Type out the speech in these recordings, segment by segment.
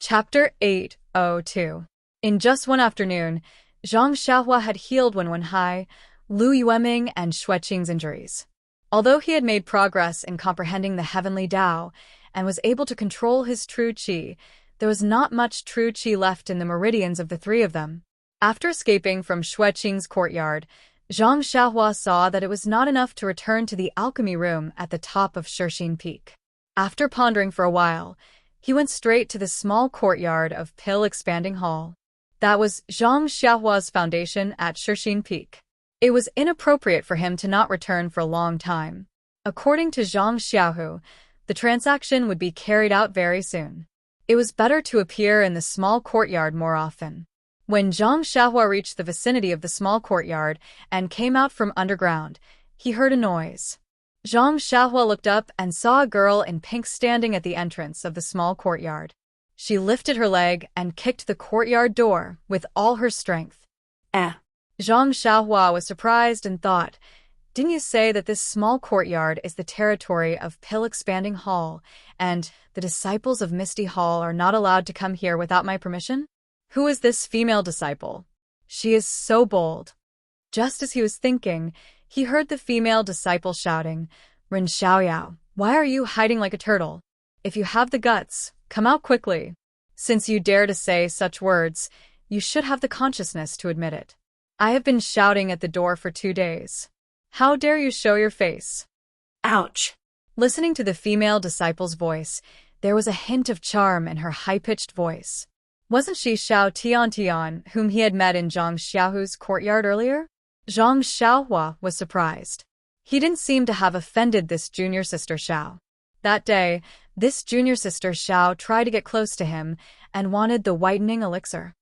Chapter 802. In just one afternoon, Zhang Xiaohua had healed Wenwenhai, Lu Yueming, and Xueqing's injuries. Although he had made progress in comprehending the heavenly Tao and was able to control his true qi, there was not much true qi left in the meridians of the three of them. After escaping from Xueqing's courtyard, Zhang Xiaohua saw that it was not enough to return to the alchemy room at the top of Shixin Peak. After pondering for a while, he went straight to the small courtyard of Pill Expanding Hall. That was Zhang Xiaohua's foundation at Shixin Peak. It was inappropriate for him to not return for a long time. According to Zhang Xiaohu, the transaction would be carried out very soon. It was better to appear in the small courtyard more often. When Zhang Xiaohua reached the vicinity of the small courtyard and came out from underground, he heard a noise. Zhang Xiaohua looked up and saw a girl in pink standing at the entrance of the small courtyard. She lifted her leg and kicked the courtyard door with all her strength. Zhang Xiaohua was surprised and thought, "Didn't you say that this small courtyard is the territory of Pill Expanding Hall, and the disciples of Misty Hall are not allowed to come here without my permission? Who is this female disciple? She is so bold." Just as he was thinking, he heard the female disciple shouting, "Ren Xiaoyao, why are you hiding like a turtle? If you have the guts, come out quickly. Since you dare to say such words, you should have the consciousness to admit it. I have been shouting at the door for 2 days. How dare you show your face?" Ouch. Listening to the female disciple's voice, there was a hint of charm in her high-pitched voice. Wasn't she Xiao Tian, whom he had met in Zhang Xiaohu's courtyard earlier? Zhang Xiaohua was surprised. He didn't seem to have offended this junior sister Xiao. That day, this junior sister Xiao tried to get close to him and wanted the whitening elixir.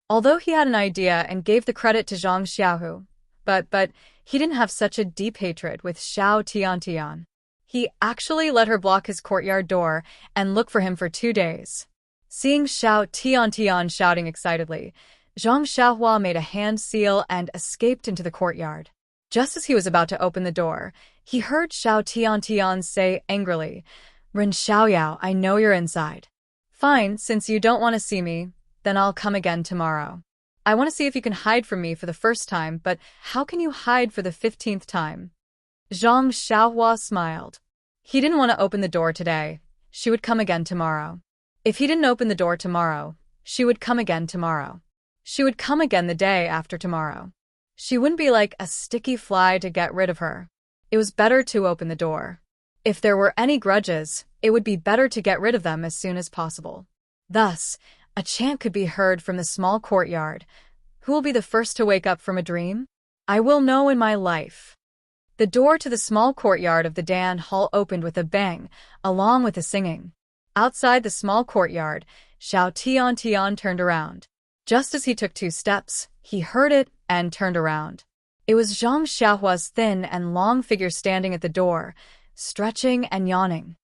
Although he had an idea and gave the credit to Zhang Xiaohu, but he didn't have such a deep hatred with Xiao Tian. He actually let her block his courtyard door and look for him for 2 days. Seeing Xiao Tian shouting excitedly, Zhang Xiaohua made a hand seal and escaped into the courtyard. Just as he was about to open the door, he heard Xiao Tian say angrily, "Ren Xiaoyao, I know you're inside. Fine, since you don't want to see me, then I'll come again tomorrow. I want to see if you can hide from me for the first time, but how can you hide for the 15th time?" Zhang Xiaohua smiled. He didn't want to open the door today. She would come again tomorrow. If he didn't open the door tomorrow, she would come again tomorrow. She would come again the day after tomorrow. She wouldn't be like a sticky fly to get rid of her. It was better to open the door. If there were any grudges, it would be better to get rid of them as soon as possible. Thus, a chant could be heard from the small courtyard. "Who will be the first to wake up from a dream? I will know in my life." The door to the small courtyard of the Dan Hall opened with a bang, along with the singing. Outside the small courtyard, Xiao Tian turned around. Just as he took 2 steps, he heard it and turned around. It was Zhang Xiaohua's thin and long figure standing at the door, stretching and yawning.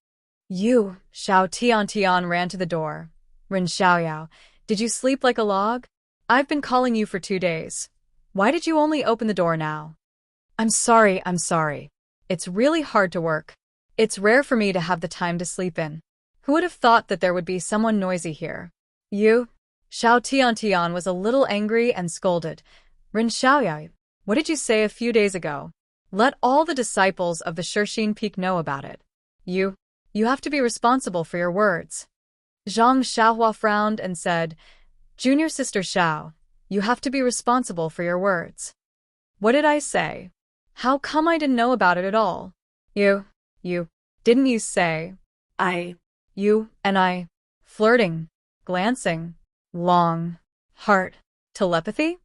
"You," Xiao Tian ran to the door. "Ren Xiaoyao, did you sleep like a log? I've been calling you for 2 days. Why did you only open the door now?" I'm sorry. It's really hard to work. It's rare for me to have the time to sleep in. Who would have thought that there would be someone noisy here?" "You?" Xiao Tian was a little angry and scolded. "Ren Xiaoyao, what did you say a few days ago? Let all the disciples of the Shixin Peak know about it. You have to be responsible for your words." Zhang Xiaohua frowned and said, "Junior sister Xiao, you have to be responsible for your words." "What did I say? How come I didn't know about it at all?" You, didn't you say you and I, flirting, glancing, long, heart, telepathy?"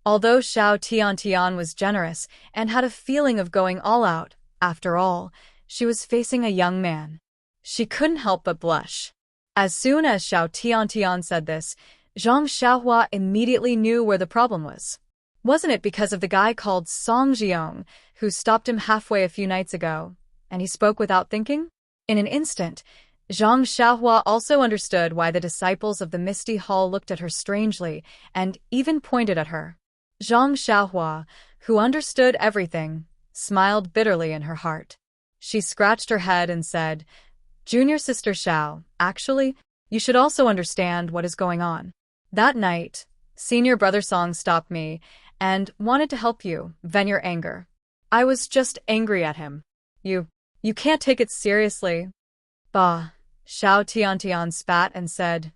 Although Xiao Tian was generous and had a feeling of going all out, after all, she was facing a young man. She couldn't help but blush. As soon as Xiao Tian said this, Zhang Xiaohua immediately knew where the problem was. Wasn't it because of the guy called Song Jiong, who stopped him halfway a few nights ago, and he spoke without thinking? In an instant, Zhang Xiaohua also understood why the disciples of the Misty Hall looked at her strangely and even pointed at her. Zhang Xiaohua, who understood everything, smiled bitterly in her heart. She scratched her head and said, "Junior sister Xiao, actually, You should also understand what is going on. That night, Senior Brother Song stopped me and wanted to help you vent your anger. I was just angry at him. You can't take it seriously. Bah, Xiao Tiantian spat and said,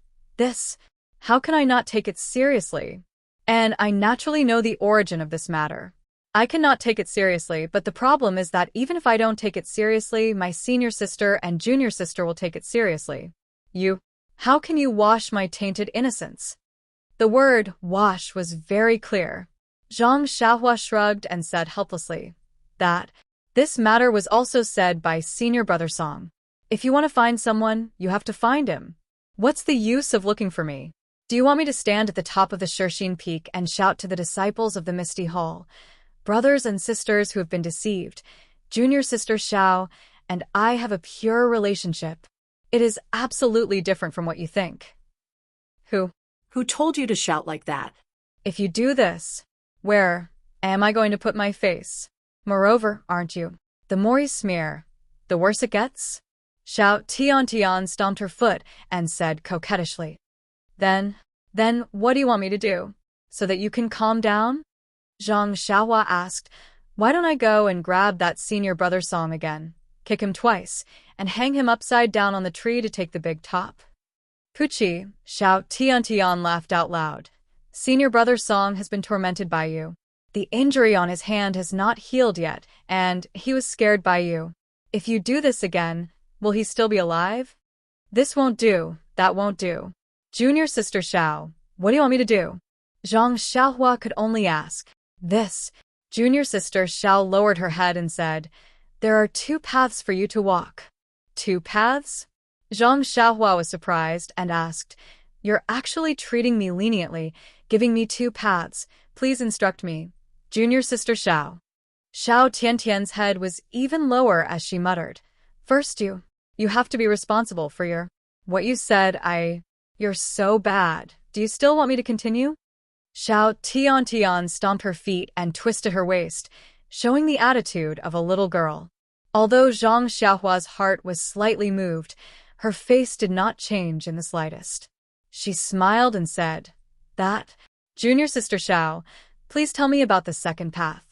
how can I not take it seriously? And I naturally know the origin of this matter. I cannot take it seriously, but the problem is that even if I don't take it seriously, my senior sister and junior sister will take it seriously. How can you wash my tainted innocence? The word wash was very clear. Zhang Xiaohua shrugged and said helplessly that this matter was also said by Senior Brother Song. If you want to find someone, you have to find him. What's the use of looking for me? Do you want me to stand at the top of the Shirxin Peak and shout to the disciples of the Misty Hall, brothers and sisters who have been deceived, junior sister Xiao, and I have a pure relationship? It is absolutely different from what you think. Who told you to shout like that? If you do this, where am I going to put my face? Moreover, aren't you? The more you smear, the worse it gets? Xiao Tiantian stomped her foot and said coquettishly. Then what do you want me to do? So that you can calm down? Zhang Xiaohua asked. Why don't I go and grab that Senior Brother Song again, kick him twice, and hang him upside down on the tree to take the big top? Puchi, Xiao Tiantian laughed out loud. Senior Brother Song has been tormented by you. The injury on his hand has not healed yet, and he was scared by you. If you do this again, will he still be alive? This won't do, that won't do. Junior sister Xiao, what do you want me to do? Zhang Xiaohua could only ask. This. Junior sister Xiao lowered her head and said, there are 2 paths for you to walk. 2 paths? Zhang Xiaohua was surprised and asked, you're actually treating me leniently, giving me 2 paths. Please instruct me. Junior sister Xiao. Xiao Tiantian's head was even lower as she muttered. First you have to be responsible for what you said. You're so bad. Do you still want me to continue? Xiao Tiantian stomped her feet and twisted her waist, showing the attitude of a little girl. Although Zhang Xiaohua's heart was slightly moved, her face did not change in the slightest. She smiled and said, Junior sister Xiao, please tell me about the second path.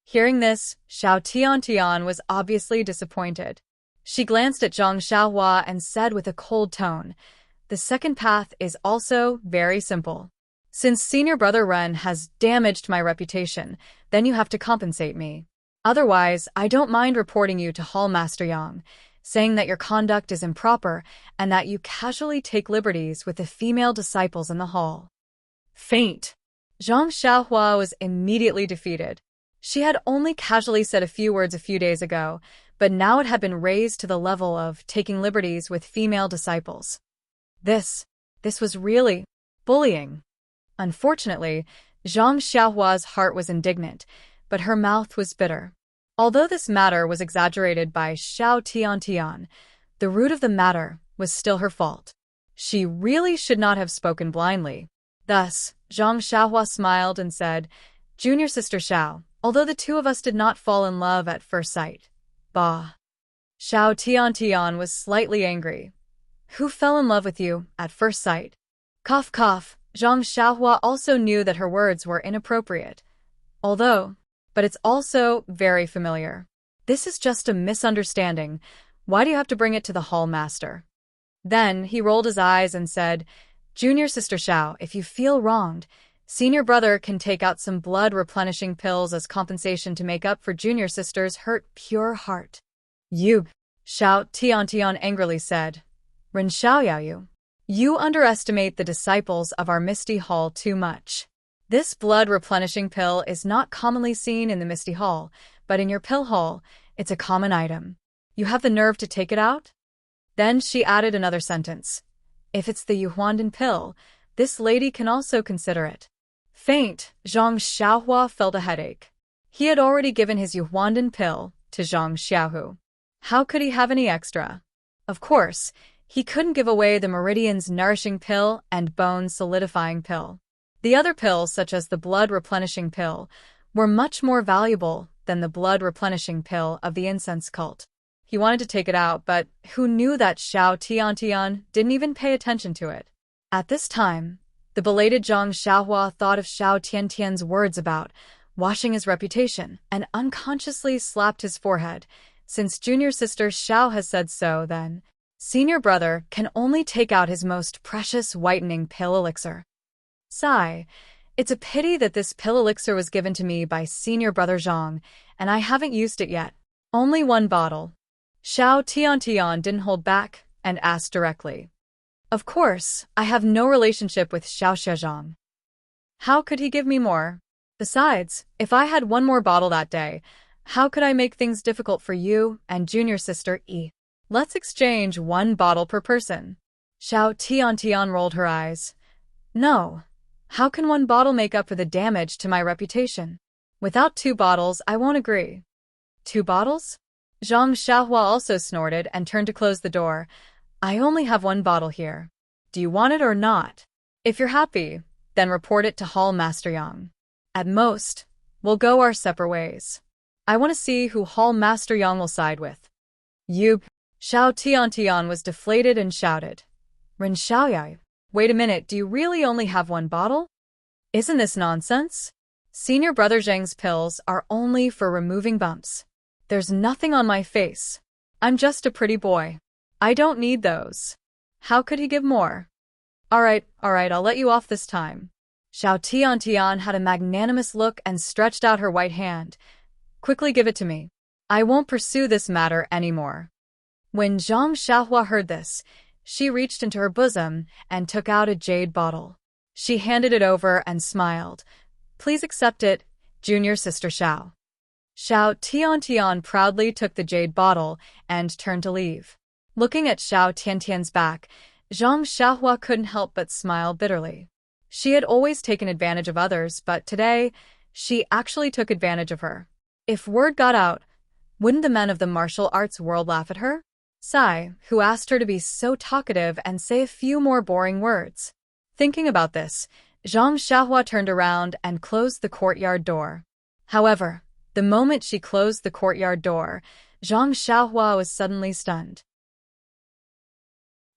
Hearing this, Xiao Tiantian was obviously disappointed. She glanced at Zhang Xiaohua and said with a cold tone, the second path is also very simple. Since Senior Brother Ren has damaged my reputation, then you have to compensate me. Otherwise, I don't mind reporting you to Hall Master Yang, saying that your conduct is improper and that you casually take liberties with the female disciples in the hall. Faint. Zhang Xiaohua was immediately defeated. She had only casually said a few words a few days ago, but now it had been raised to the level of taking liberties with female disciples. This was really bullying. Unfortunately, Zhang Xiaohua's heart was indignant, but her mouth was bitter. Although this matter was exaggerated by Xiao Tiantian, the root of the matter was still her fault. She really should not have spoken blindly. Thus, Zhang Xiaohua smiled and said, Junior sister Xiao, although the 2 of us did not fall in love at first sight. Bah. Xiao Tiantian was slightly angry. Who fell in love with you at first sight? Cough cough. Zhang Xiaohua also knew that her words were inappropriate. But it's also very familiar. This is just a misunderstanding. Why do you have to bring it to the hall master? Then he rolled his eyes and said, Junior sister Xiao, if you feel wronged, senior brother can take out some blood-replenishing pills as compensation to make up for junior sister's hurt pure heart. You, Xiao Tiantian angrily said. Ren Xiaoyao, you underestimate the disciples of our Misty Hall too much. This blood-replenishing pill is not commonly seen in the Misty Hall, but in your pill hall, it's a common item. You have the nerve to take it out? Then she added another sentence. If it's the Yuhuandan pill, this lady can also consider it. Faint, Zhang Xiaohua felt a headache. He had already given his Yuhuandan pill to Zhang Xiaohu. How could he have any extra? Of course, he couldn't give away the Meridian's nourishing pill and bone solidifying pill. The other pills, such as the blood-replenishing pill, were much more valuable than the blood-replenishing pill of the incense cult. He wanted to take it out, but who knew that Xiao Tiantian didn't even pay attention to it? At this time, the belated Zhang Xiaohua thought of Xiao Tiantian's words about washing his reputation and unconsciously slapped his forehead. Since junior sister Xiao has said so, then senior brother can only take out his most precious whitening pill elixir. Sigh. It's a pity that this pill elixir was given to me by senior brother Zhang, and I haven't used it yet. Only one bottle. Xiao Tiantian didn't hold back and asked directly. Of course, I have no relationship with Xiao Shizhang. How could he give me more? Besides, if I had one more bottle that day, how could I make things difficult for you and junior sister E? Let's exchange one bottle per person. Xiao Tiantian rolled her eyes. No. How can one bottle make up for the damage to my reputation? Without 2 bottles, I won't agree. 2 bottles? Zhang Xiaohua also snorted and turned to close the door. I only have 1 bottle here. Do you want it or not? If you're happy, then report it to Hall Master Yang. At most, we'll go our separate ways. I want to see who Hall Master Yang will side with. You. Xiao Tiantian was deflated and shouted. Ren Xiaoyai. Wait a minute, do you really only have 1 bottle? Isn't this nonsense? Senior brother Zhang's pills are only for removing bumps. There's nothing on my face. I'm just a pretty boy. I don't need those. How could he give more? All right, I'll let you off this time. Xiao Tiantian had a magnanimous look and stretched out her white hand. Quickly give it to me. I won't pursue this matter anymore. When Zhang Xiaohua heard this, she reached into her bosom and took out a jade bottle. She handed it over and smiled. Please accept it, junior sister Xiao. Xiao Tiantian proudly took the jade bottle and turned to leave. Looking at Xiao Tiantian's back, Zhang Xiaohua couldn't help but smile bitterly. She had always taken advantage of others, but today, she actually took advantage of her. If word got out, wouldn't the men of the martial arts world laugh at her? Sai, who asked her to be so talkative and say a few more boring words. Thinking about this, Zhang Xiaohua turned around and closed the courtyard door. However, the moment she closed the courtyard door, Zhang Xiaohua was suddenly stunned.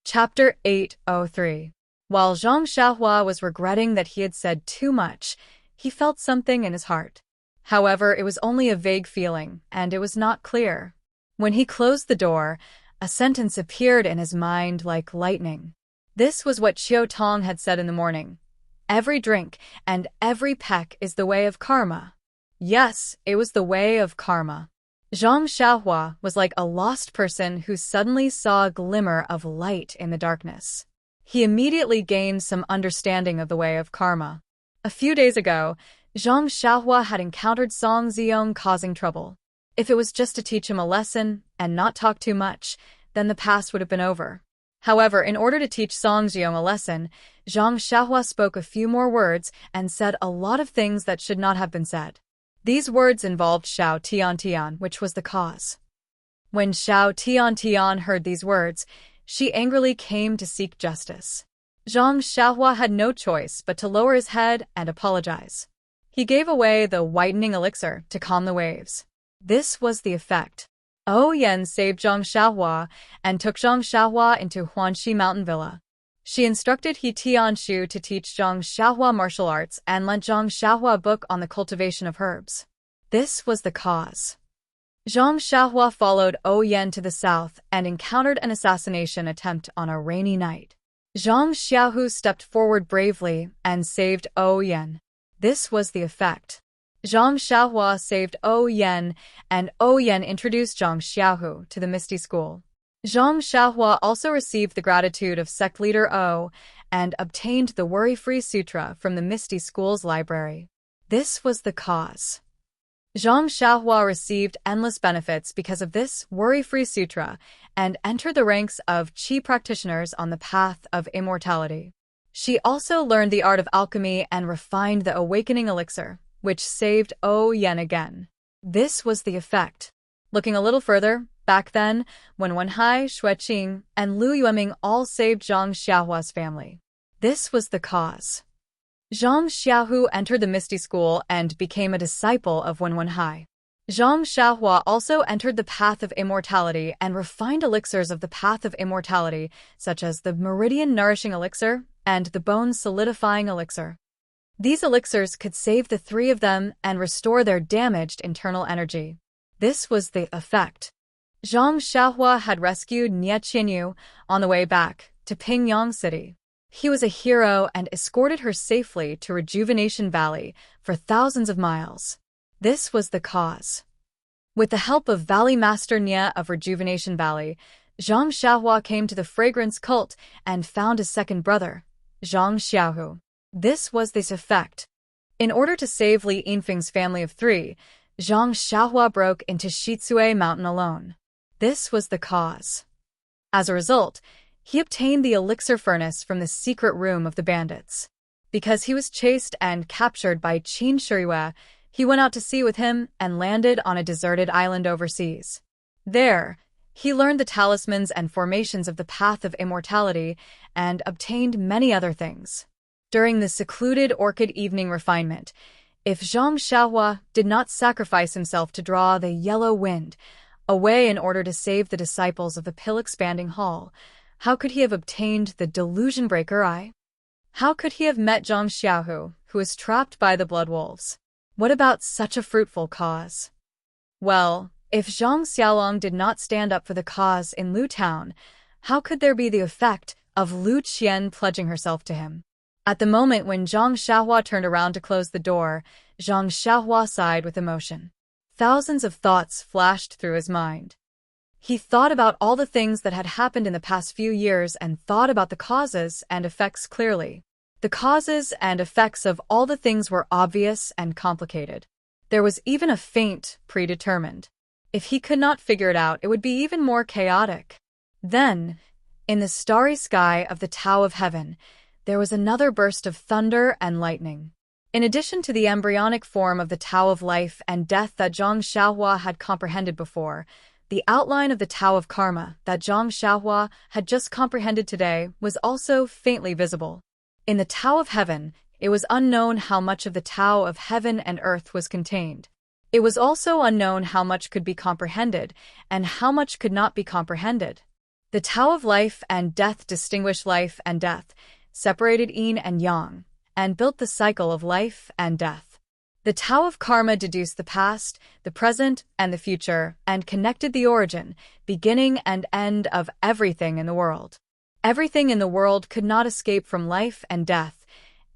Chapter 803. While Zhang Xiaohua was regretting that he had said too much, he felt something in his heart. However, it was only a vague feeling, and it was not clear. When he closed the door, a sentence appeared in his mind like lightning. This was what Qiu Tong had said in the morning. Every drink and every peck is the way of karma. Yes, it was the way of karma. Zhang Xiaohua was like a lost person who suddenly saw a glimmer of light in the darkness. He immediately gained some understanding of the way of karma. A few days ago, Zhang Xiaohua had encountered Song Ziyong causing trouble. If it was just to teach him a lesson and not talk too much, then the past would have been over. However, in order to teach Song Ziyong a lesson, Zhang Xiaohua spoke a few more words and said a lot of things that should not have been said. These words involved Xiao Tiantian, which was the cause. When Xiao Tiantian heard these words, she angrily came to seek justice. Zhang Xiaohua had no choice but to lower his head and apologize. He gave away the whitening elixir to calm the waves. This was the effect. Yan saved Zhang Xiaohua and took Zhang Xiaohua into Huanxi Mountain Villa. She instructed He Tianshu to teach Zhang Xiaohua martial arts and lent Zhang Xiaohua a book on the cultivation of herbs. This was the cause. Zhang Xiaohua followed Yan to the south and encountered an assassination attempt on a rainy night. Zhang Xiaohu stepped forward bravely and saved Yan. This was the effect. Zhang Xiaohua saved Yan, and Yan introduced Zhang Xiaohu to the Misty School. Zhang Xiaohua also received the gratitude of sect leader and obtained the Worry-Free Sutra from the Misty School's library. This was the cause. Zhang Xiaohua received endless benefits because of this Worry-Free Sutra and entered the ranks of Qi practitioners on the path of immortality. She also learned the art of alchemy and refined the awakening elixir, which saved Yan again. This was the effect. Looking a little further, back then, when Wenhai, Xueqing, and Lu Yueming all saved Zhang Xiaohua's family. This was the cause. Zhang Xiaohu entered the Misty School and became a disciple of Wenhai. Zhang Xiaohua also entered the path of immortality and refined elixirs of the path of immortality, such as the meridian nourishing elixir and the bone solidifying elixir. These elixirs could save the three of them and restore their damaged internal energy. This was the effect. Zhang Xiaohua had rescued Nie Qianyu on the way back to Pingyang City. He was a hero and escorted her safely to Rejuvenation Valley for thousands of miles. This was the cause. With the help of Valley Master Nie of Rejuvenation Valley, Zhang Xiaohua came to the fragrance cult and found his second brother, Zhang Xiaohu. This was this effect. In order to save Li Yinfeng's family of three, Zhang Xiaohua broke into Shizue Mountain alone. This was the cause. As a result, he obtained the elixir furnace from the secret room of the bandits. Because he was chased and captured by Qin Shiyue, he went out to sea with him and landed on a deserted island overseas. There, he learned the talismans and formations of the path of immortality and obtained many other things. During the secluded orchid evening refinement, if Zhang Xiaohua did not sacrifice himself to draw the yellow wind away in order to save the disciples of the pill-expanding hall, how could he have obtained the delusion breaker eye? How could he have met Zhang Xiaohu, who was trapped by the blood wolves? What about such a fruitful cause? Well, if Zhang Xiaolong did not stand up for the cause in Lu Town, how could there be the effect of Lu Qian pledging herself to him? At the moment when Zhang Xiaohua turned around to close the door, Zhang Xiaohua sighed with emotion. Thousands of thoughts flashed through his mind. He thought about all the things that had happened in the past few years and thought about the causes and effects clearly. The causes and effects of all the things were obvious and complicated. There was even a feint predetermined. If he could not figure it out, it would be even more chaotic. Then, in the starry sky of the Tao of Heaven, there was another burst of thunder and lightning. In addition to the embryonic form of the Tao of Life and Death that Zhang Xiaohua had comprehended before, the outline of the Tao of Karma that Zhang Xiaohua had just comprehended today was also faintly visible. In the Tao of Heaven, it was unknown how much of the Tao of Heaven and Earth was contained. It was also unknown how much could be comprehended and how much could not be comprehended. The Tao of Life and Death distinguished life and death, separated yin and yang, and built the cycle of life and death. The Tao of Karma deduced the past, the present, and the future, and connected the origin, beginning and end of everything in the world. Everything in the world could not escape from life and death,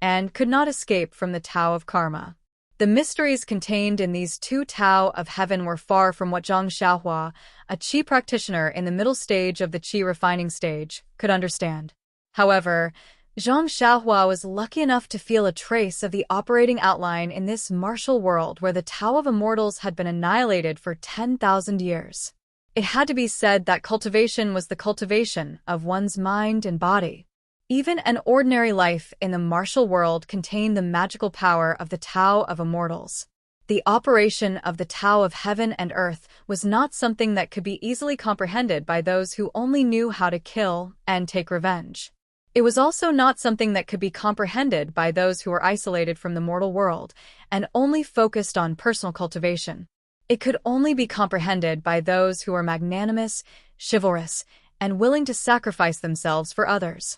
and could not escape from the Tao of Karma. The mysteries contained in these two Tao of Heaven were far from what Zhang Xiaohua, a Qi practitioner in the middle stage of the Qi refining stage, could understand. However, Zhang Xiaohua was lucky enough to feel a trace of the operating outline in this martial world where the Tao of Immortals had been annihilated for 10,000 years. It had to be said that cultivation was the cultivation of one's mind and body. Even an ordinary life in the martial world contained the magical power of the Tao of Immortals. The operation of the Tao of Heaven and Earth was not something that could be easily comprehended by those who only knew how to kill and take revenge. It was also not something that could be comprehended by those who were isolated from the mortal world and only focused on personal cultivation. It could only be comprehended by those who were magnanimous, chivalrous, and willing to sacrifice themselves for others.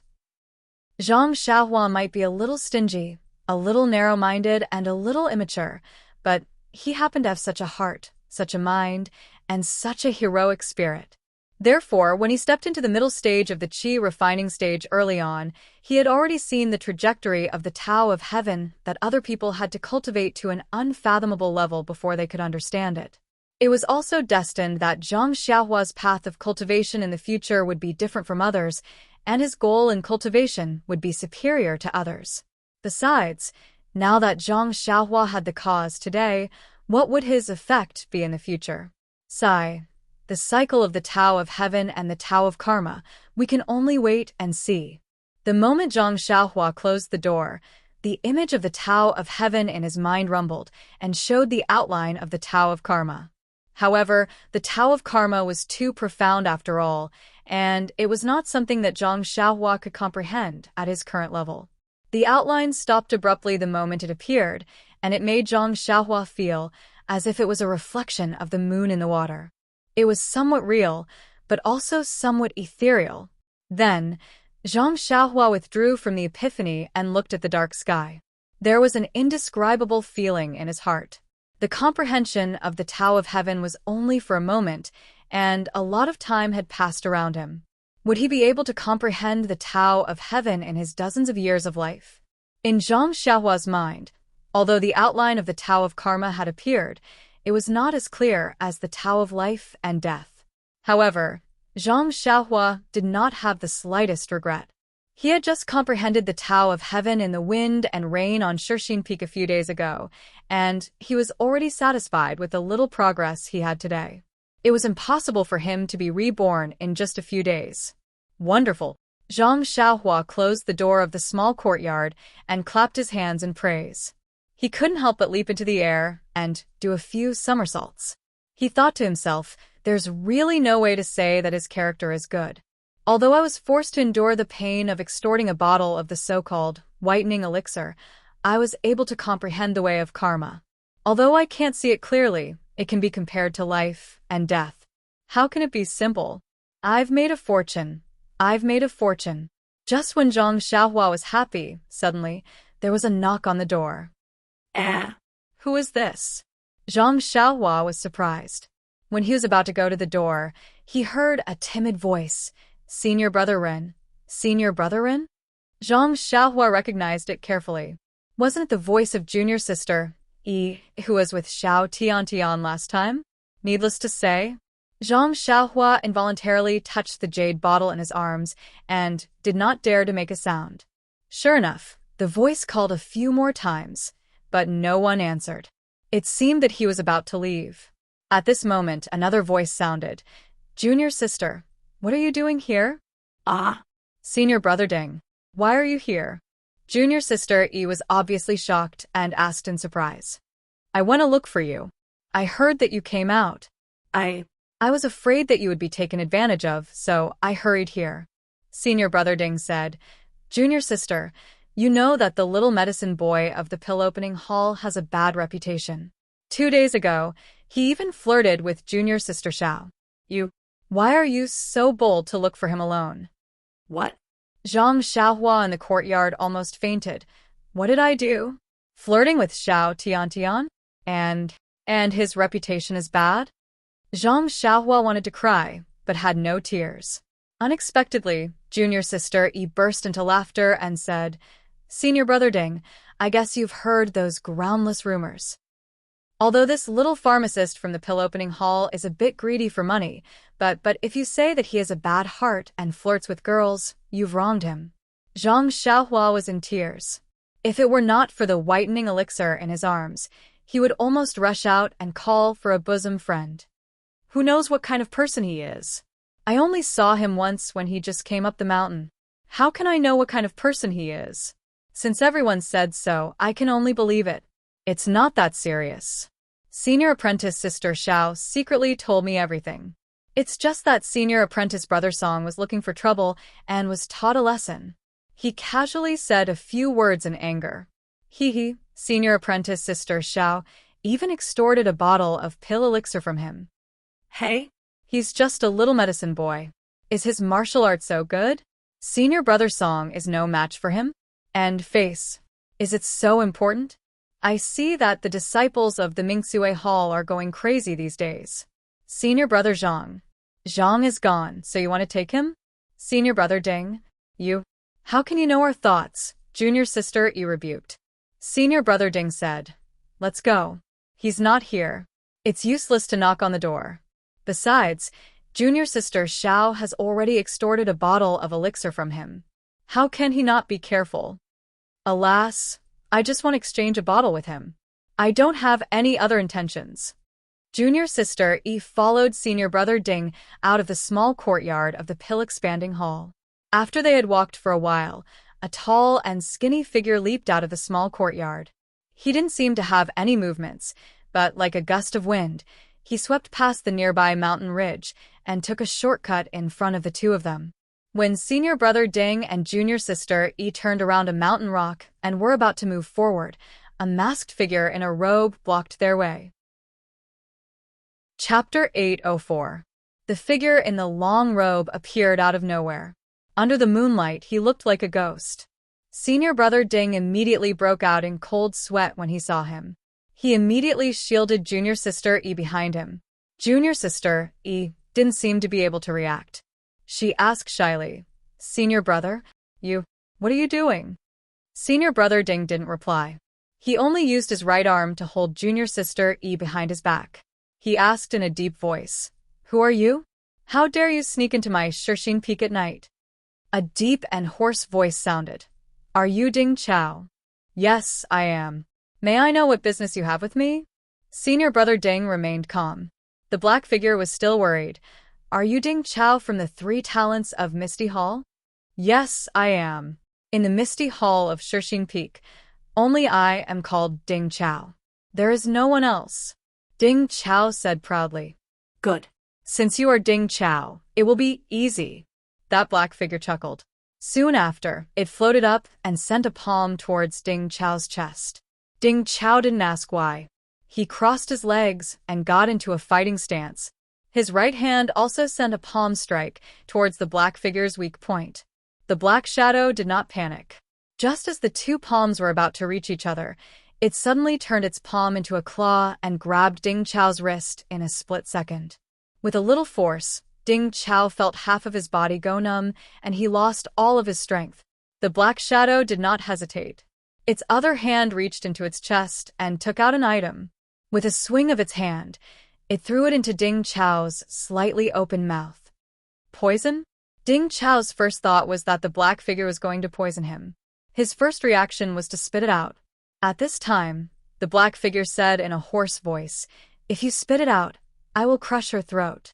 Zhang Xiaohua might be a little stingy, a little narrow-minded, and a little immature, but he happened to have such a heart, such a mind, and such a heroic spirit. Therefore, when he stepped into the middle stage of the Qi refining stage early on, he had already seen the trajectory of the Tao of Heaven that other people had to cultivate to an unfathomable level before they could understand it. It was also destined that Zhang Xiaohua's path of cultivation in the future would be different from others, and his goal in cultivation would be superior to others. Besides, now that Zhang Xiaohua had the cause today, what would his effect be in the future? The cycle of the Tao of Heaven and the Tao of Karma, we can only wait and see. The moment Zhang Xiaohua closed the door, the image of the Tao of Heaven in his mind rumbled and showed the outline of the Tao of Karma. However, the Tao of Karma was too profound after all, and it was not something that Zhang Xiaohua could comprehend at his current level. The outline stopped abruptly the moment it appeared, and it made Zhang Xiaohua feel as if it was a reflection of the moon in the water. It was somewhat real, but also somewhat ethereal. Then, Zhang Xiaohua withdrew from the epiphany and looked at the dark sky. There was an indescribable feeling in his heart. The comprehension of the Tao of Heaven was only for a moment, and a lot of time had passed around him. Would he be able to comprehend the Tao of Heaven in his dozens of years of life? In Zhang Xiaohua's mind, although the outline of the Tao of Karma had appeared, it was not as clear as the Tao of life and death. However, Zhang Xiaohua did not have the slightest regret. He had just comprehended the Tao of Heaven in the wind and rain on Shixin Peak a few days ago, and he was already satisfied with the little progress he had today. It was impossible for him to be reborn in just a few days. Wonderful! Zhang Xiaohua closed the door of the small courtyard and clapped his hands in praise. He couldn't help but leap into the air and do a few somersaults. He thought to himself, there's really no way to say that his character is good. Although I was forced to endure the pain of extorting a bottle of the so-called whitening elixir, I was able to comprehend the way of karma. Although I can't see it clearly, it can be compared to life and death. How can it be simple? I've made a fortune. I've made a fortune. Just when Zhang Xiaohua was happy, suddenly, there was a knock on the door. Who is this? Zhang Xiaohua was surprised. When he was about to go to the door, he heard a timid voice. Senior Brother Ren. Senior Brother Ren? Zhang Xiaohua recognized it carefully. Wasn't it the voice of junior sister, Yi, who was with Xiao Tiantian last time? Needless to say, Zhang Xiaohua involuntarily touched the jade bottle in his arms and did not dare to make a sound. Sure enough, the voice called a few more times, but no one answered. It seemed that he was about to leave. At this moment, another voice sounded. Junior sister, what are you doing here? Senior Brother Ding, why are you here? Junior sister Yi was obviously shocked and asked in surprise. I went to look for you. I heard that you came out. I was afraid that you would be taken advantage of, so I hurried here. Senior Brother Ding said, Junior sister, you know that the little medicine boy of the pill opening hall has a bad reputation. 2 days ago, he even flirted with junior sister Xiao. Why are you so bold to look for him alone? What? Zhang Xiaohua in the courtyard almost fainted. What did I do? Flirting with Xiao Tiantian? And his reputation is bad? Zhang Xiaohua wanted to cry, but had no tears. Unexpectedly, junior sister Yi burst into laughter and said, Senior Brother Ding, I guess you've heard those groundless rumors. Although this little pharmacist from the pill opening hall is a bit greedy for money, but if you say that he has a bad heart and flirts with girls, you've wronged him. Zhang Xiaohua was in tears. If it were not for the whitening elixir in his arms, he would almost rush out and call for a bosom friend. Who knows what kind of person he is? I only saw him once when he just came up the mountain. How can I know what kind of person he is? Since everyone said so, I can only believe it. It's not that serious. Senior apprentice sister Xiao secretly told me everything. It's just that senior apprentice brother Song was looking for trouble and was taught a lesson. He casually said a few words in anger. Senior apprentice sister Xiao even extorted a bottle of pill elixir from him. Hey? He's just a little medicine boy. Is his martial art so good? Senior brother Song is no match for him? And face. Is it so important? I see that the disciples of the Mingsue Hall are going crazy these days. Senior brother Zhang. Zhang is gone, so you want to take him? Senior brother Ding. How can you know our thoughts? Junior sister Yi rebuked. Senior brother Ding said, Let's go. He's not here. It's useless to knock on the door. Besides, junior sister Xiao has already extorted a bottle of elixir from him. How can he not be careful? Alas, I just want to exchange a bottle with him. I don't have any other intentions. Junior sister Yi followed senior brother Ding out of the small courtyard of the pill-expanding hall. After they had walked for a while, a tall and skinny figure leaped out of the small courtyard. He didn't seem to have any movements, but like a gust of wind, he swept past the nearby mountain ridge and took a shortcut in front of the two of them. When senior brother Ding and junior sister Yi turned around a mountain rock and were about to move forward, a masked figure in a robe blocked their way. Chapter 804. The figure in the long robe appeared out of nowhere. Under the moonlight, he looked like a ghost. Senior brother Ding immediately broke out in cold sweat when he saw him. He immediately shielded junior sister E behind him. Junior sister E didn't seem to be able to react. She asked shyly, "Senior brother, what are you doing?" Senior brother Ding didn't reply. He only used his right arm to hold junior sister E behind his back. He asked in a deep voice, "Who are you? How dare you sneak into my Shishing Peak at night?" A deep and hoarse voice sounded. "Are you Ding Chao?" "Yes, I am. May I know what business you have with me?" Senior brother Ding remained calm. The black figure was still worried. "Are you Ding Chao from the 3 Talents of Misty Hall?" "Yes, I am. In the Misty Hall of Shishing Peak. Only I am called Ding Chao. There is no one else." Ding Chao said proudly. Good. "Since you are Ding Chao, it will be easy." That black figure chuckled. Soon after, it floated up and sent a palm towards Ding Chao's chest. Ding Chao didn't ask why. He crossed his legs and got into a fighting stance. His right hand also sent a palm strike towards the black figure's weak point. The black shadow did not panic. Just as the 2 palms were about to reach each other, it suddenly turned its palm into a claw and grabbed Ding Chao's wrist in a split second. With a little force, Ding Chao felt half of his body go numb, and he lost all of his strength. The black shadow did not hesitate. Its other hand reached into its chest and took out an item. With a swing of its hand, it threw it into Ding Chao's slightly open mouth. Poison? Ding Chao's first thought was that the black figure was going to poison him. His first reaction was to spit it out. At this time, the black figure said in a hoarse voice, "If you spit it out, I will crush her throat."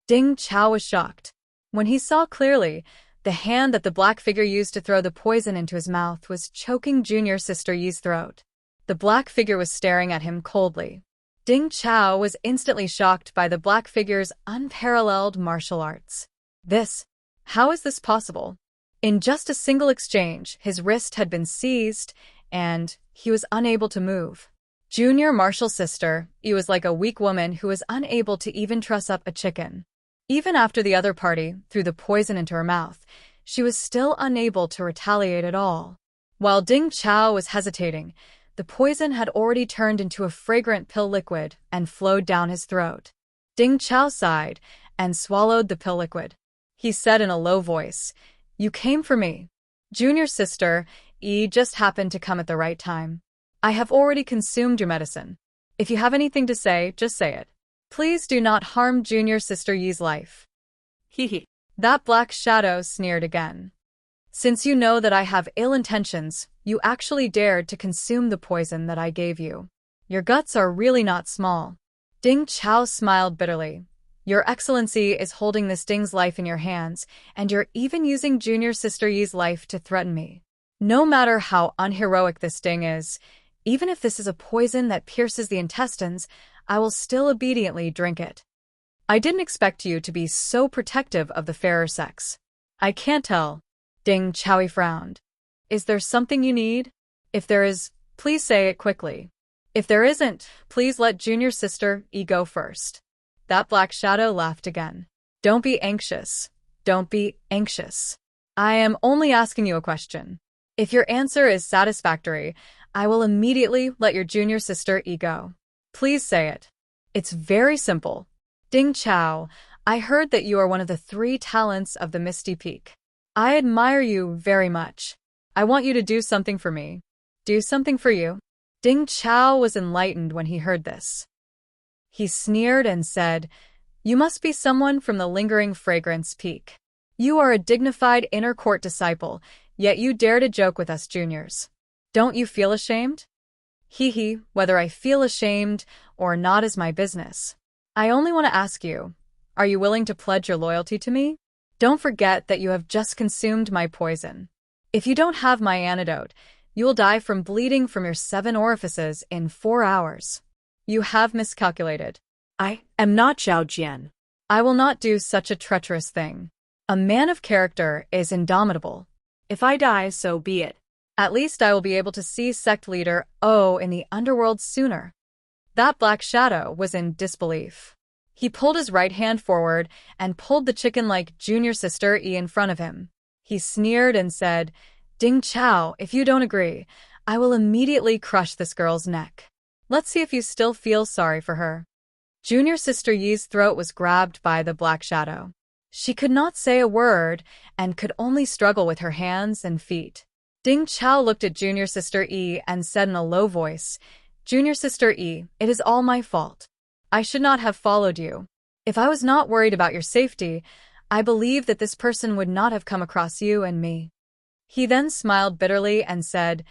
Ding Chao was shocked. When he saw clearly, the hand that the black figure used to throw the poison into his mouth was choking junior sister Yi's throat. The black figure was staring at him coldly. Ding Chao was instantly shocked by the black figure's unparalleled martial arts. How is this possible? In just a single exchange, his wrist had been seized, and he was unable to move. Junior martial sister E was like a weak woman who was unable to even truss up a chicken. Even after the other party threw the poison into her mouth, she was still unable to retaliate at all. While Ding Chao was hesitating, the poison had already turned into a fragrant pill liquid and flowed down his throat. Ding Chao sighed and swallowed the pill liquid. He said in a low voice, "You came for me. Junior sister E just happened to come at the right time. I have already consumed your medicine. If you have anything to say, just say it. Please do not harm junior sister Yi's life." Hee. That black shadow sneered again. "Since you know that I have ill intentions, you actually dared to consume the poison that I gave you. Your guts are really not small." Ding Chao smiled bitterly. "Your Excellency is holding this Ding's life in your hands, and you're even using junior sister Yi's life to threaten me. No matter how unheroic this Ding is, even if this is a poison that pierces the intestines, I will still obediently drink it. I didn't expect you to be so protective of the fairer sex." "I can't tell." Ding Chao frowned. "Is there something you need? If there is, please say it quickly. If there isn't, please let junior sister E go first." That black shadow laughed again. "Don't be anxious. Don't be anxious. I am only asking you a question. If your answer is satisfactory, I will immediately let your junior sister E go. Please say it. It's very simple. Ding Chao, I heard that you are one of the 3 talents of the Misty Peak. I admire you very much. I want you to do something for me." "Do something for you?" Ding Chao was enlightened when he heard this. He sneered and said, "You must be someone from the Lingering Fragrance Peak. You are a dignified inner court disciple, yet you dare to joke with us juniors. Don't you feel ashamed?" "Hee, whether I feel ashamed or not is my business. I only want to ask you, are you willing to pledge your loyalty to me? Don't forget that you have just consumed my poison. If you don't have my antidote, you will die from bleeding from your 7 orifices in 4 hours. You have miscalculated." I am not Zhao Jian. "I will not do such a treacherous thing. A man of character is indomitable. If I die, so be it. At least I will be able to see sect leader O in the underworld sooner." That black shadow was in disbelief. He pulled his right hand forward and pulled the chicken-like junior sister E in front of him. He sneered and said, "Ding Chao, if you don't agree, I will immediately crush this girl's neck. Let's see if you still feel sorry for her." Junior sister Yi's throat was grabbed by the black shadow. She could not say a word and could only struggle with her hands and feet. Ding Chao looked at junior sister E and said in a low voice, "Junior sister E, it is all my fault. I should not have followed you. If I was not worried about your safety, I believe that this person would not have come across you and me." He then smiled bitterly and said,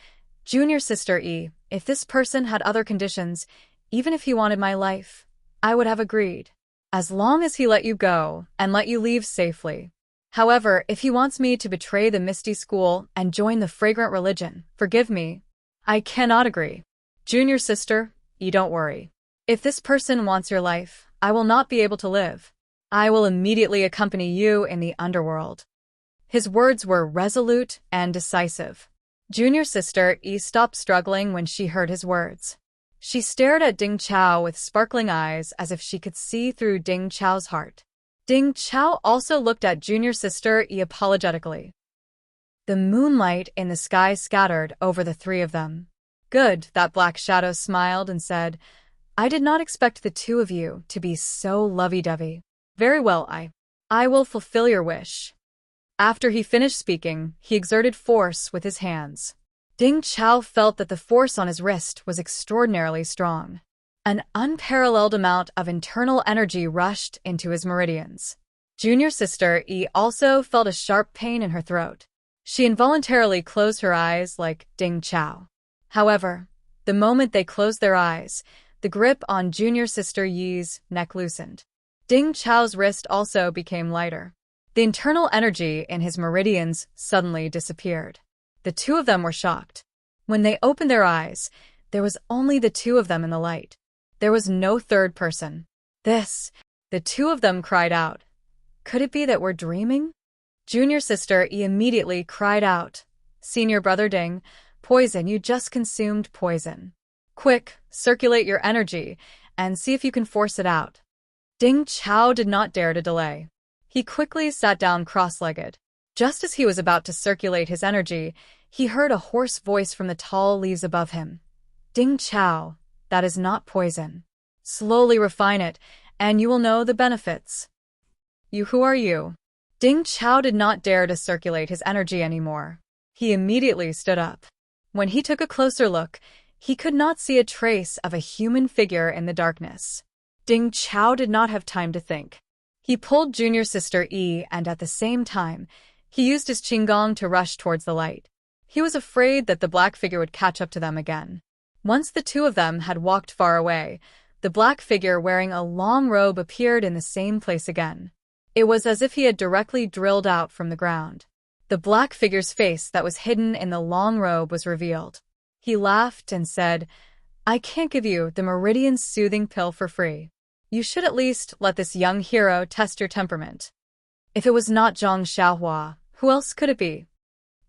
"Junior sister E, if this person had other conditions, even if he wanted my life, I would have agreed, as long as he let you go and let you leave safely. However, if he wants me to betray the Misty School and join the Fragrant Religion, forgive me, I cannot agree. Junior sister, E, don't worry. If this person wants your life, I will not be able to live. I will immediately accompany you in the underworld." His words were resolute and decisive. Junior sister E stopped struggling when she heard his words. She stared at Ding Chao with sparkling eyes as if she could see through Ding Chao's heart. Ding Chao also looked at junior sister E apologetically. The moonlight in the sky scattered over the three of them. "Good," that black shadow smiled and said, "I did not expect the two of you to be so lovey-dovey. Very well, I will fulfill your wish." After he finished speaking, he exerted force with his hands. Ding Chao felt that the force on his wrist was extraordinarily strong. An unparalleled amount of internal energy rushed into his meridians. Junior sister E also felt a sharp pain in her throat. She involuntarily closed her eyes like Ding Chao. However, the moment they closed their eyes, the grip on junior sister Yi's neck loosened. Ding Chao's wrist also became lighter. The internal energy in his meridians suddenly disappeared. The two of them were shocked. When they opened their eyes, there was only the two of them in the light. There was no third person. The two of them cried out. "Could it be that we're dreaming?" Junior sister E immediately cried out, "Senior brother Ding, poison, you just consumed poison. Quick, circulate your energy and see if you can force it out." Ding Chao did not dare to delay. He quickly sat down cross-legged. Just as he was about to circulate his energy, he heard a hoarse voice from the tall leaves above him. "Ding Chao, that is not poison. Slowly refine it, and you will know the benefits." Who are you?" Ding Chao did not dare to circulate his energy anymore. He immediately stood up. When he took a closer look, he could not see a trace of a human figure in the darkness. Ding Chao did not have time to think. He pulled junior sister E and at the same time, he used his qinggong to rush towards the light. He was afraid that the black figure would catch up to them again. Once the two of them had walked far away, the black figure wearing a long robe appeared in the same place again. It was as if he had directly drilled out from the ground. The black figure's face that was hidden in the long robe was revealed. He laughed and said, "I can't give you the Meridian Soothing Pill for free. You should at least let this young hero test your temperament." If it was not Zhang Xiaohua, who else could it be?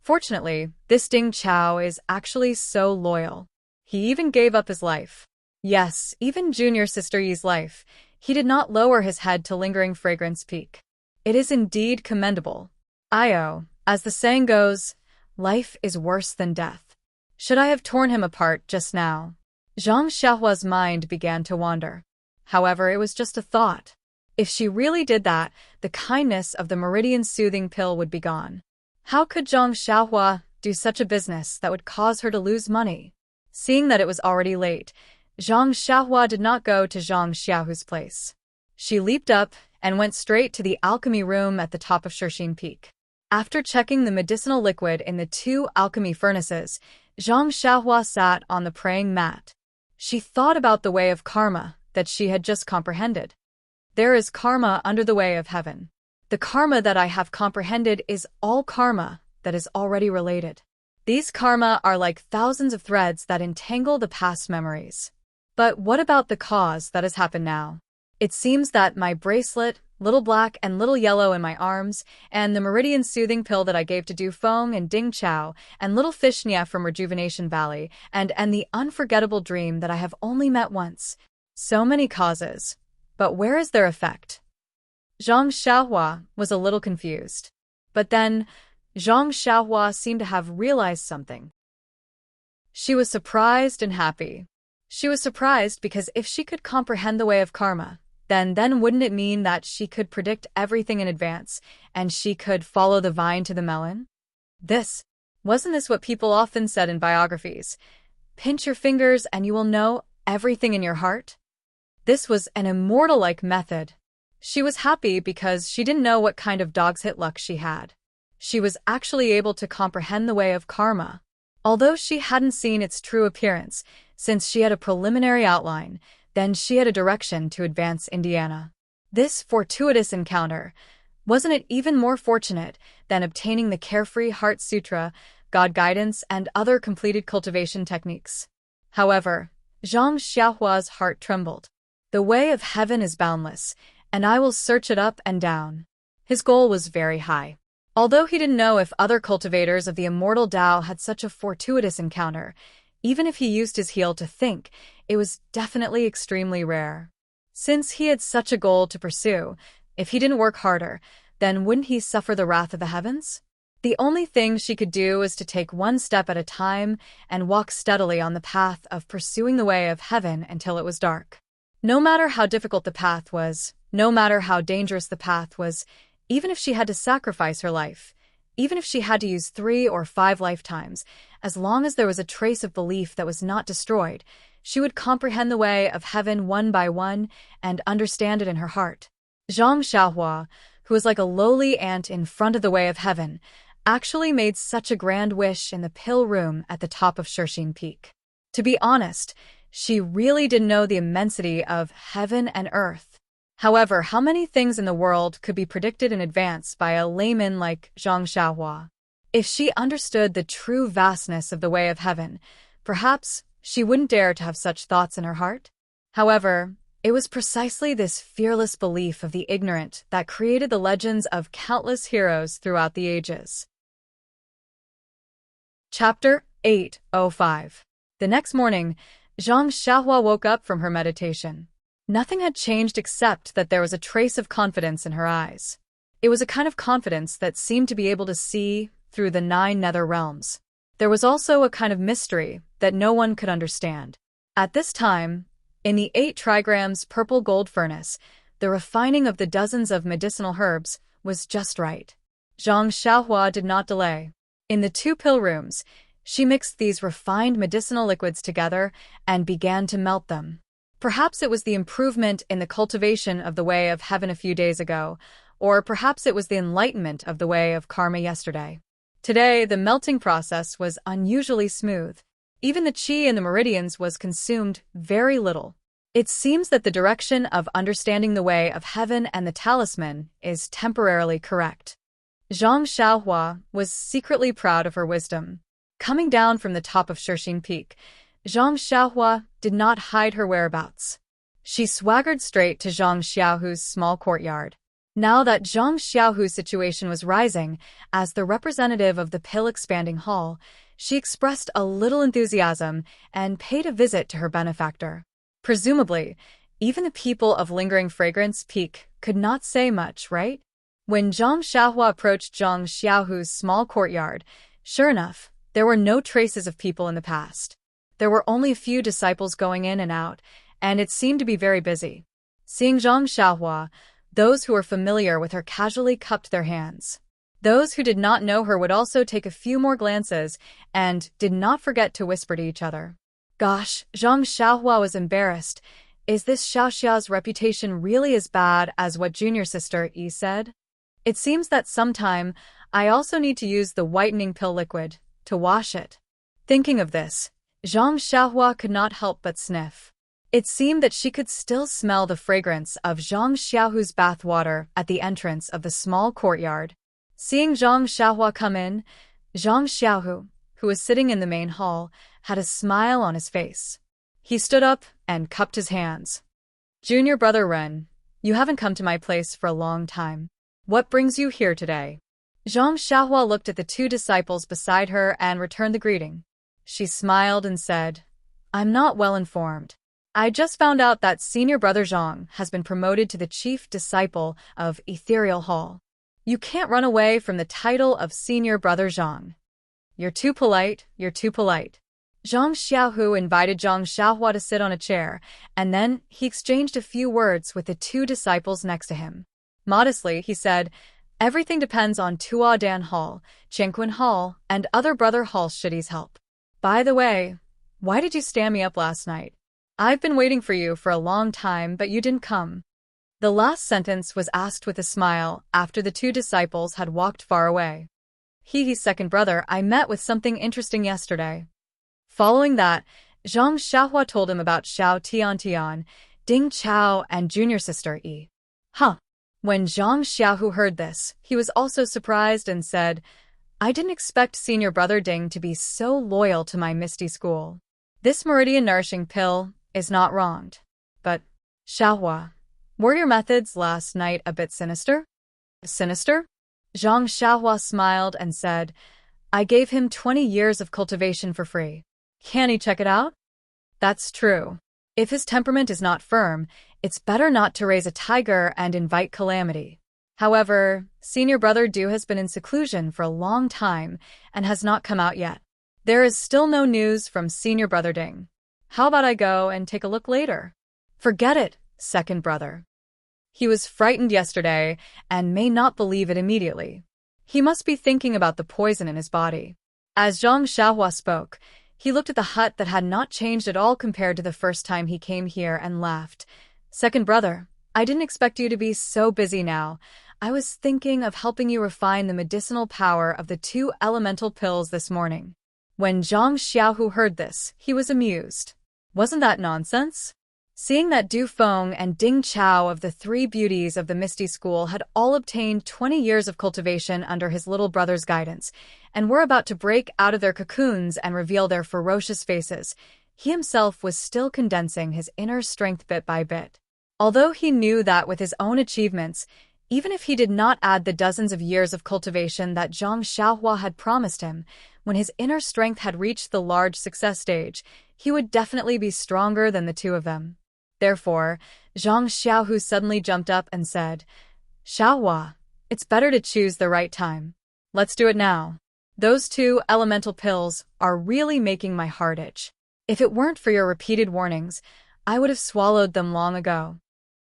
Fortunately, this Ding Chao is actually so loyal. He even gave up his life. Yes, even junior sister Yi's life. He did not lower his head to lingering fragrance peak. It is indeed commendable. As the saying goes, life is worse than death. Should I have torn him apart just now? Zhang Xiaohua's mind began to wander. However, it was just a thought. If she really did that, the kindness of the Meridian Soothing Pill would be gone. How could Zhang Xiaohua do such a business that would cause her to lose money? Seeing that it was already late, Zhang Xiaohua did not go to Zhang Xiaohu's place. She leaped up and went straight to the alchemy room at the top of Shirxin Peak. After checking the medicinal liquid in the 2 alchemy furnaces, Zhang Xiaohua sat on the praying mat. She thought about the way of karma that she had just comprehended. There is karma under the way of heaven. The karma that I have comprehended is all karma that is already related. These karma are like thousands of threads that entangle the past memories. But what about the cause that has happened now? It seems that my bracelet, little black and little yellow in my arms, and the Meridian Soothing Pill that I gave to Du Feng and Ding Chao, and little fish Nia from Rejuvenation Valley, and the unforgettable dream that I have only met once. So many causes. But where is their effect? Zhang Xiaohua was a little confused. But then, Zhang Xiaohua seemed to have realized something. She was surprised and happy. She was surprised because if she could comprehend the way of karma, then wouldn't it mean that she could predict everything in advance, and she could follow the vine to the melon? Wasn't this what people often said in biographies? Pinch your fingers and you will know everything in your heart? This was an immortal-like method. She was happy because she didn't know what kind of dog's hit luck she had. She was actually able to comprehend the way of karma. Although she hadn't seen its true appearance, since she had a preliminary outline, then she had a direction to advance Indiana. This fortuitous encounter, wasn't it even more fortunate than obtaining the Carefree Heart Sutra, God guidance, and other completed cultivation techniques? However, Zhang Xiaohua's heart trembled. The way of heaven is boundless, and I will search it up and down. His goal was very high. Although he didn't know if other cultivators of the immortal Tao had such a fortuitous encounter, even if he used his heel to think, it was definitely extremely rare. Since he had such a goal to pursue, if he didn't work harder, then wouldn't he suffer the wrath of the heavens? The only thing she could do was to take one step at a time and walk steadily on the path of pursuing the way of heaven until it was dark. No matter how difficult the path was, no matter how dangerous the path was, even if she had to sacrifice her life, even if she had to use 3 or 5 lifetimes, as long as there was a trace of belief that was not destroyed, she would comprehend the way of heaven one by one and understand it in her heart. Zhang Xiaohua, who was like a lowly ant in front of the way of heaven, actually made such a grand wish in the pill room at the top of Shirxin Peak. To be honest, she really didn't know the immensity of heaven and earth. However, how many things in the world could be predicted in advance by a layman like Zhang Xiaohua? If she understood the true vastness of the way of heaven, perhaps she wouldn't dare to have such thoughts in her heart. However, it was precisely this fearless belief of the ignorant that created the legends of countless heroes throughout the ages. Chapter 805. The next morning, Zhang Xiaohua woke up from her meditation. Nothing had changed except that there was a trace of confidence in her eyes. It was a kind of confidence that seemed to be able to see through the 9 nether realms. There was also a kind of mystery that no one could understand. At this time, in the 8 trigrams purple gold furnace, the refining of the dozens of medicinal herbs was just right. Zhang Xiaohua did not delay. In the 2 pill rooms, she mixed these refined medicinal liquids together and began to melt them. Perhaps it was the improvement in the cultivation of the way of heaven a few days ago, or perhaps it was the enlightenment of the way of karma yesterday. Today, the melting process was unusually smooth. Even the qi in the meridians was consumed very little. It seems that the direction of understanding the way of heaven and the talisman is temporarily correct. Zhang Xiaohua was secretly proud of her wisdom. Coming down from the top of Shirxin Peak, Zhang Xiaohua did not hide her whereabouts. She swaggered straight to Zhang Xiaohu's small courtyard. Now that Zhang Xiaohu's situation was rising, as the representative of the pill-expanding hall, she expressed a little enthusiasm and paid a visit to her benefactor. Presumably, even the people of Lingering Fragrance Peak could not say much, right? When Zhang Xiaohua approached Zhang Xiaohu's small courtyard, sure enough, there were no traces of people in the past. There were only a few disciples going in and out, and it seemed to be very busy. Seeing Zhang Xiaohua, those who were familiar with her casually cupped their hands. Those who did not know her would also take a few more glances and did not forget to whisper to each other. Gosh, Zhang Xiaohua was embarrassed. Is this Xiaoxia's reputation really as bad as what junior sister Yi said? It seems that sometime I also need to use the whitening pill liquid to wash it. Thinking of this, Zhang Xiaohua could not help but sniff. It seemed that she could still smell the fragrance of Zhang Xiaohu's bath water at the entrance of the small courtyard. Seeing Zhang Xiaohua come in, Zhang Xiaohu, who was sitting in the main hall, had a smile on his face. He stood up and cupped his hands. Junior brother Ren, you haven't come to my place for a long time. What brings you here today? Zhang Xiaohua looked at the 2 disciples beside her and returned the greeting. She smiled and said, I'm not well informed. I just found out that senior brother Zhang has been promoted to the chief disciple of Ethereal Hall. You can't run away from the title of senior brother Zhang. You're too polite, you're too polite. Zhang Xiaohu invited Zhang Xiaohua to sit on a chair, and then he exchanged a few words with the two disciples next to him. Modestly, he said, everything depends on Tuadan Hall, Qingquan Hall, and other brother Hall Shitty's help. By the way, why did you stand me up last night? I've been waiting for you for a long time, but you didn't come. The last sentence was asked with a smile after the two disciples had walked far away. He's second brother, I met with something interesting yesterday. Following that, Zhang Xiaohua told him about Xiao Tiantian, Ding Chao, and junior sister Yi. Huh. When Zhang Xiaohu heard this, he was also surprised and said, I didn't expect senior brother Ding to be so loyal to my Misty school. This meridian nourishing pill is not wronged. But, Xiaohua, were your methods last night a bit sinister? Sinister? Zhang Xiaohua smiled and said, I gave him 20 years of cultivation for free. Can he check it out? That's true. If his temperament is not firm, it's better not to raise a tiger and invite calamity. However, senior brother Du has been in seclusion for a long time and has not come out yet. There is still no news from senior brother Ding. How about I go and take a look later? Forget it, second brother. He was frightened yesterday and may not believe it immediately. He must be thinking about the poison in his body. As Zhang Xiaohua spoke, he looked at the hut that had not changed at all compared to the first time he came here and laughed. Second brother, I didn't expect you to be so busy now. I was thinking of helping you refine the medicinal power of the 2 elemental pills this morning. When Zhang Xiaohu heard this, he was amused. Wasn't that nonsense? Seeing that Du Feng and Ding Chao of the 3 beauties of the Misty School had all obtained 20 years of cultivation under his little brother's guidance, and were about to break out of their cocoons and reveal their ferocious faces, he himself was still condensing his inner strength bit by bit. Although he knew that with his own achievements, even if he did not add the dozens of years of cultivation that Zhang Xiaohua had promised him, when his inner strength had reached the large success stage, he would definitely be stronger than the 2 of them. Therefore, Zhang Xiaohu suddenly jumped up and said, Xiaohua, it's better to choose the right time. Let's do it now. Those 2 elemental pills are really making my heart itch. If it weren't for your repeated warnings, I would have swallowed them long ago.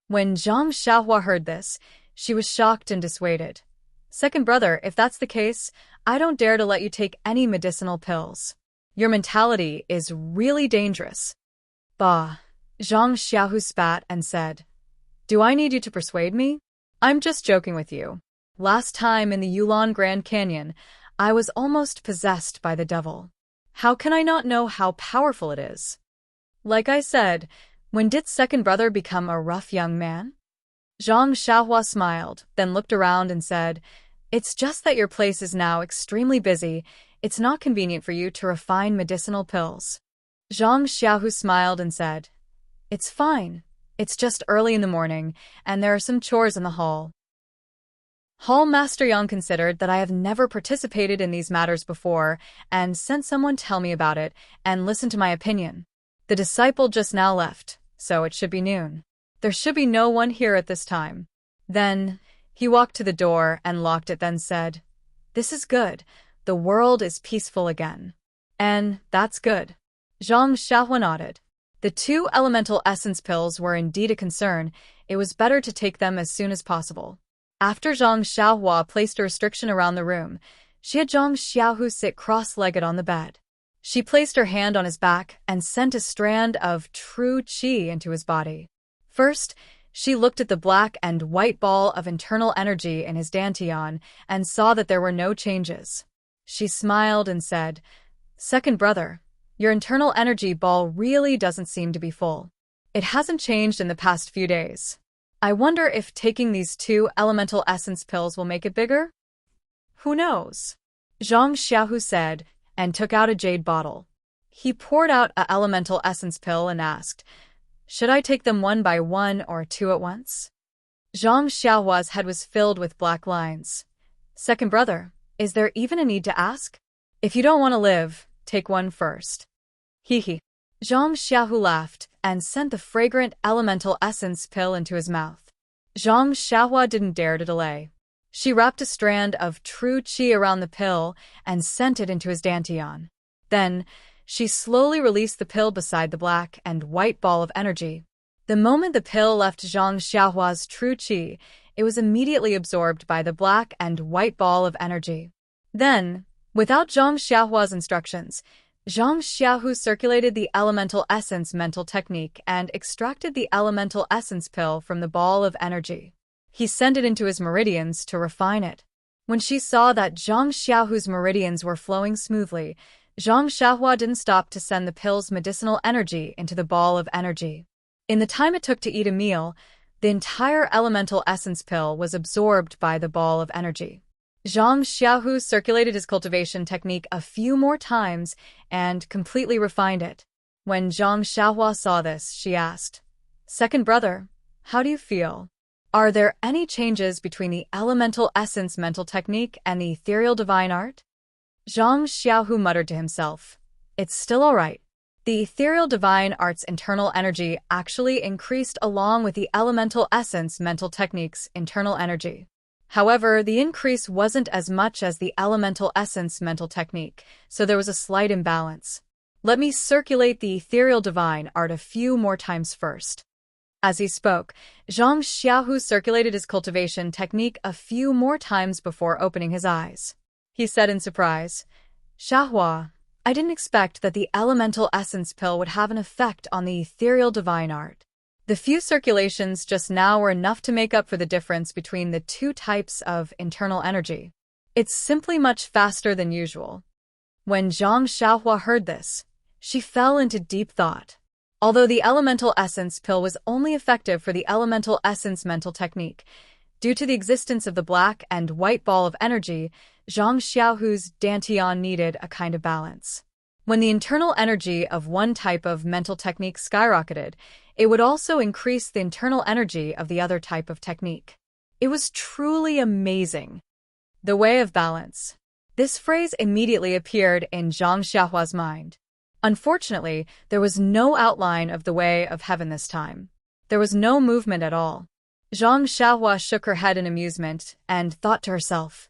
When Zhang Xiaohua heard this, she was shocked and dissuaded. Second brother, if that's the case, I don't dare to let you take any medicinal pills. Your mentality is really dangerous. Bah. Zhang Xiaohu spat and said, Do I need you to persuade me? I'm just joking with you. Last time in the Yulon Grand Canyon, I was almost possessed by the devil. How can I not know how powerful it is? Like I said, when did second brother become a rough young man? Zhang Xiaohua smiled, then looked around and said, It's just that your place is now extremely busy. It's not convenient for you to refine medicinal pills. Zhang Xiaohu smiled and said, It's fine. It's just early in the morning, and there are some chores in the hall. Hall Master Yang considered that I have never participated in these matters before, and sent someone tell me about it, and listen to my opinion. The disciple just now left, so it should be noon. There should be no one here at this time. Then, he walked to the door and locked it, then said, This is good. The world is peaceful again. And that's good. Zhang Xiaohua nodded. The 2 elemental essence pills were indeed a concern. It was better to take them as soon as possible. After Zhang Xiaohua placed a restriction around the room, she had Zhang Xiaohu sit cross-legged on the bed. She placed her hand on his back and sent a strand of true qi into his body. First, she looked at the black and white ball of internal energy in his dantian and saw that there were no changes. She smiled and said, Second brother, your internal energy ball really doesn't seem to be full. It hasn't changed in the past few days. I wonder if taking these 2 elemental essence pills will make it bigger? Who knows? Zhang Xiaohu said, and took out a jade bottle. He poured out an elemental essence pill and asked, Should I take them 1 by 1 or 2 at once? Zhang Xiaohua's head was filled with black lines. Second brother, is there even a need to ask? If you don't want to live, take 1 first. Hee hee. Zhang Xiaohu laughed and sent the fragrant elemental essence pill into his mouth. Zhang Xiaohua didn't dare to delay. She wrapped a strand of true qi around the pill and sent it into his dantian. Then, she slowly released the pill beside the black and white ball of energy. The moment the pill left Zhang Xiaohua's true qi, it was immediately absorbed by the black and white ball of energy. Then, without Zhang Xiaohua's instructions, Zhang Xiaohu circulated the elemental essence mental technique and extracted the elemental essence pill from the ball of energy. He sent it into his meridians to refine it. When she saw that Zhang Xiaohu's meridians were flowing smoothly, Zhang Xiaohua didn't stop to send the pill's medicinal energy into the ball of energy. In the time it took to eat a meal, the entire elemental essence pill was absorbed by the ball of energy. Zhang Xiaohu circulated his cultivation technique a few more times and completely refined it. When Zhang Xiaohua saw this, she asked, "Second brother, how do you feel? Are there any changes between the elemental essence mental technique and the ethereal divine art?" Zhang Xiaohu muttered to himself, "It's still all right." The ethereal divine art's internal energy actually increased along with the elemental essence mental technique's internal energy. However, the increase wasn't as much as the elemental essence mental technique, so there was a slight imbalance. "Let me circulate the ethereal divine art a few more times first." As he spoke, Zhang Xiaohu circulated his cultivation technique a few more times before opening his eyes. He said in surprise, "Xiaohua, I didn't expect that the elemental essence pill would have an effect on the ethereal divine art. The few circulations just now were enough to make up for the difference between the two types of internal energy. It's simply much faster than usual." When Zhang Xiaohua heard this, she fell into deep thought. Although the elemental essence pill was only effective for the elemental essence mental technique, due to the existence of the black and white ball of energy, Zhang Xiaohu's dantian needed a kind of balance. When the internal energy of one type of mental technique skyrocketed, it would also increase the internal energy of the other type of technique. It was truly amazing. The way of balance. This phrase immediately appeared in Zhang Xiaohua's mind. Unfortunately, there was no outline of the way of heaven this time. There was no movement at all. Zhang Xiaohua shook her head in amusement and thought to herself,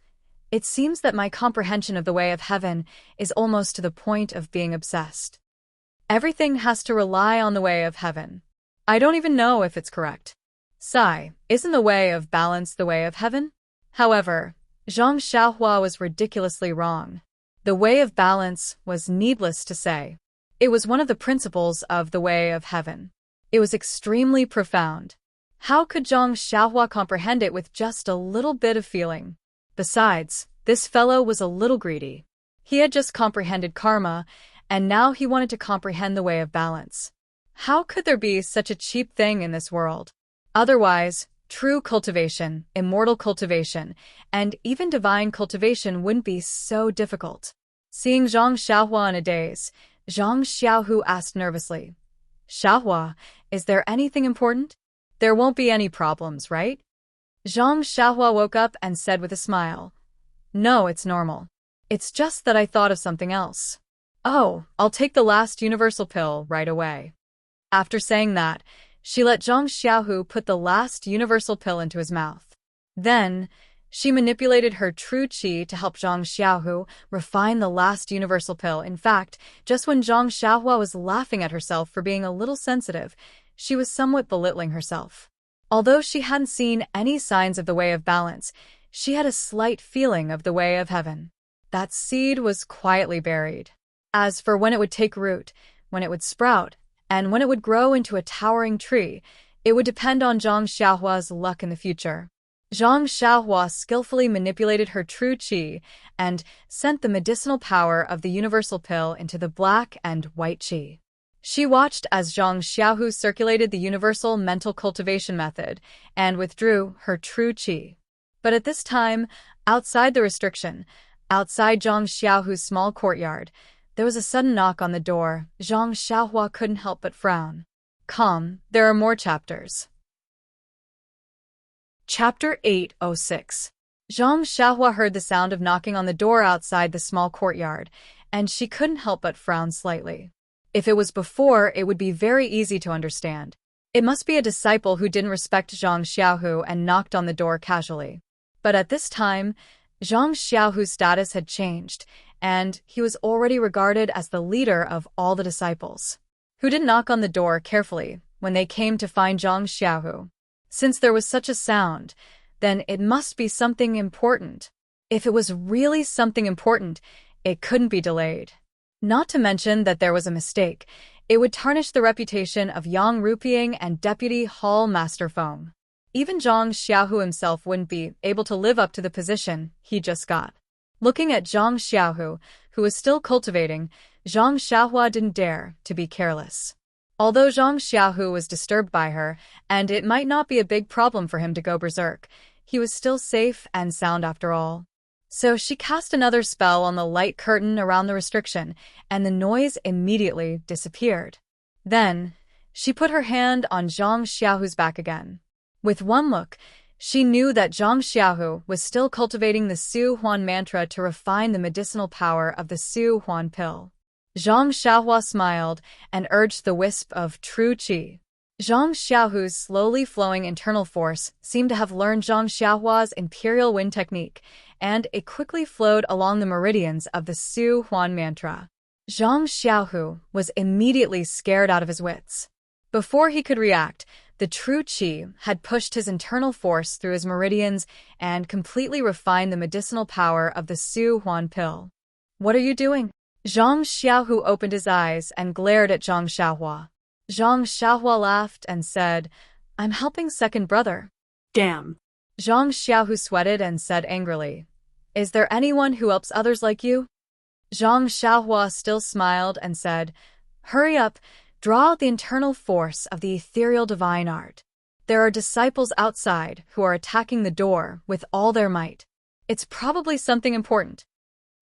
"It seems that my comprehension of the way of heaven is almost to the point of being obsessed. Everything has to rely on the way of heaven. I don't even know if it's correct. Sigh, isn't the way of balance the way of heaven?" However, Zhang Xiaohua was ridiculously wrong. The way of balance was needless to say. It was one of the principles of the way of heaven. It was extremely profound. How could Zhang Xiaohua comprehend it with just a little bit of feeling? Besides, this fellow was a little greedy. He had just comprehended karma, and now he wanted to comprehend the way of balance. How could there be such a cheap thing in this world? Otherwise, true cultivation, immortal cultivation, and even divine cultivation wouldn't be so difficult. Seeing Zhang Xiaohua in a daze, Zhang Xiaohu asked nervously, "Xiaohua, is there anything important? There won't be any problems, right?" Zhang Xiaohua woke up and said with a smile, "No, it's normal. It's just that I thought of something else. Oh, I'll take the last universal pill right away." After saying that, she let Zhang Xiaohu put the last universal pill into his mouth. Then, she manipulated her true qi to help Zhang Xiaohu refine the last universal pill. In fact, just when Zhang Xiaohua was laughing at herself for being a little sensitive, she was somewhat belittling herself. Although she hadn't seen any signs of the way of balance, she had a slight feeling of the way of heaven. That seed was quietly buried. As for when it would take root, when it would sprout, and when it would grow into a towering tree, it would depend on Zhang Xiaohua's luck in the future. Zhang Xiaohua skillfully manipulated her true qi and sent the medicinal power of the universal pill into the black and white qi. She watched as Zhang Xiaohu circulated the universal mental cultivation method and withdrew her true qi. But at this time, outside the restriction, outside Zhang Xiaohu's small courtyard, there was a sudden knock on the door. Zhang Xiaohua couldn't help but frown. Calm, there are more chapters. Chapter 806. Zhang Xiaohua heard the sound of knocking on the door outside the small courtyard, and she couldn't help but frown slightly. If it was before, it would be very easy to understand. It must be a disciple who didn't respect Zhang Xiaohu and knocked on the door casually. But at this time, Zhang Xiaohu's status had changed, and he was already regarded as the leader of all the disciples, who didn't knock on the door carefully when they came to find Zhang Xiaohu. Since there was such a sound, then it must be something important. If it was really something important, it couldn't be delayed. Not to mention that there was a mistake. It would tarnish the reputation of Yang Ruping and Deputy Hall Master Feng. Even Zhang Xiaohu himself wouldn't be able to live up to the position he just got. Looking at Zhang Xiaohu, who was still cultivating, Zhang Xiaohua didn't dare to be careless. Although Zhang Xiaohu was disturbed by her, and it might not be a big problem for him to go berserk, he was still safe and sound after all. So she cast another spell on the light curtain around the restriction, and the noise immediately disappeared. Then, she put her hand on Zhang Xiaohu's back again. With one look, she knew that Zhang Xiaohu was still cultivating the Su Huan mantra to refine the medicinal power of the Su Huan pill. Zhang Xiaohua smiled and urged the wisp of true qi. Zhang Xiaohu's slowly flowing internal force seemed to have learned Zhang Xiaohua's imperial wind technique, and it quickly flowed along the meridians of the Su Huan mantra. Zhang Xiaohu was immediately scared out of his wits. Before he could react, the true qi had pushed his internal force through his meridians and completely refined the medicinal power of the Su Huan pill. "What are you doing?" Zhang Xiaohu opened his eyes and glared at Zhang Xiaohua. Zhang Xiaohua laughed and said, "I'm helping second brother." Damn. Zhang Xiaohu sweated and said angrily, "Is there anyone who helps others like you?" Zhang Xiaohua still smiled and said, "Hurry up, draw out the internal force of the ethereal divine art. There are disciples outside who are attacking the door with all their might. It's probably something important."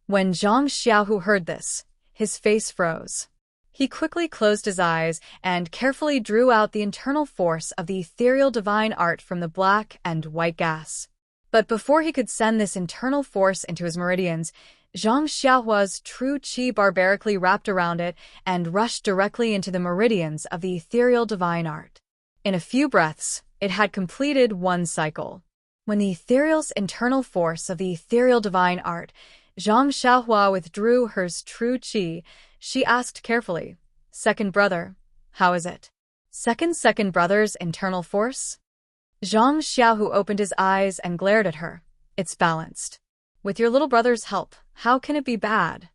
When Zhang Xiaohu heard this, his face froze. He quickly closed his eyes and carefully drew out the internal force of the ethereal divine art from the black and white gas. But before he could send this internal force into his meridians, Zhang Xiaohua's true qi barbarically wrapped around it and rushed directly into the meridians of the ethereal divine art. In a few breaths, it had completed one cycle. When the ethereal's internal force of the ethereal divine art, Zhang Xiaohua withdrew her true qi, she asked carefully, "Second brother, how is it?" Second brother's internal force? Zhang Xiaohu opened his eyes and glared at her. "It's balanced. With your little brother's help, how can it be bad?"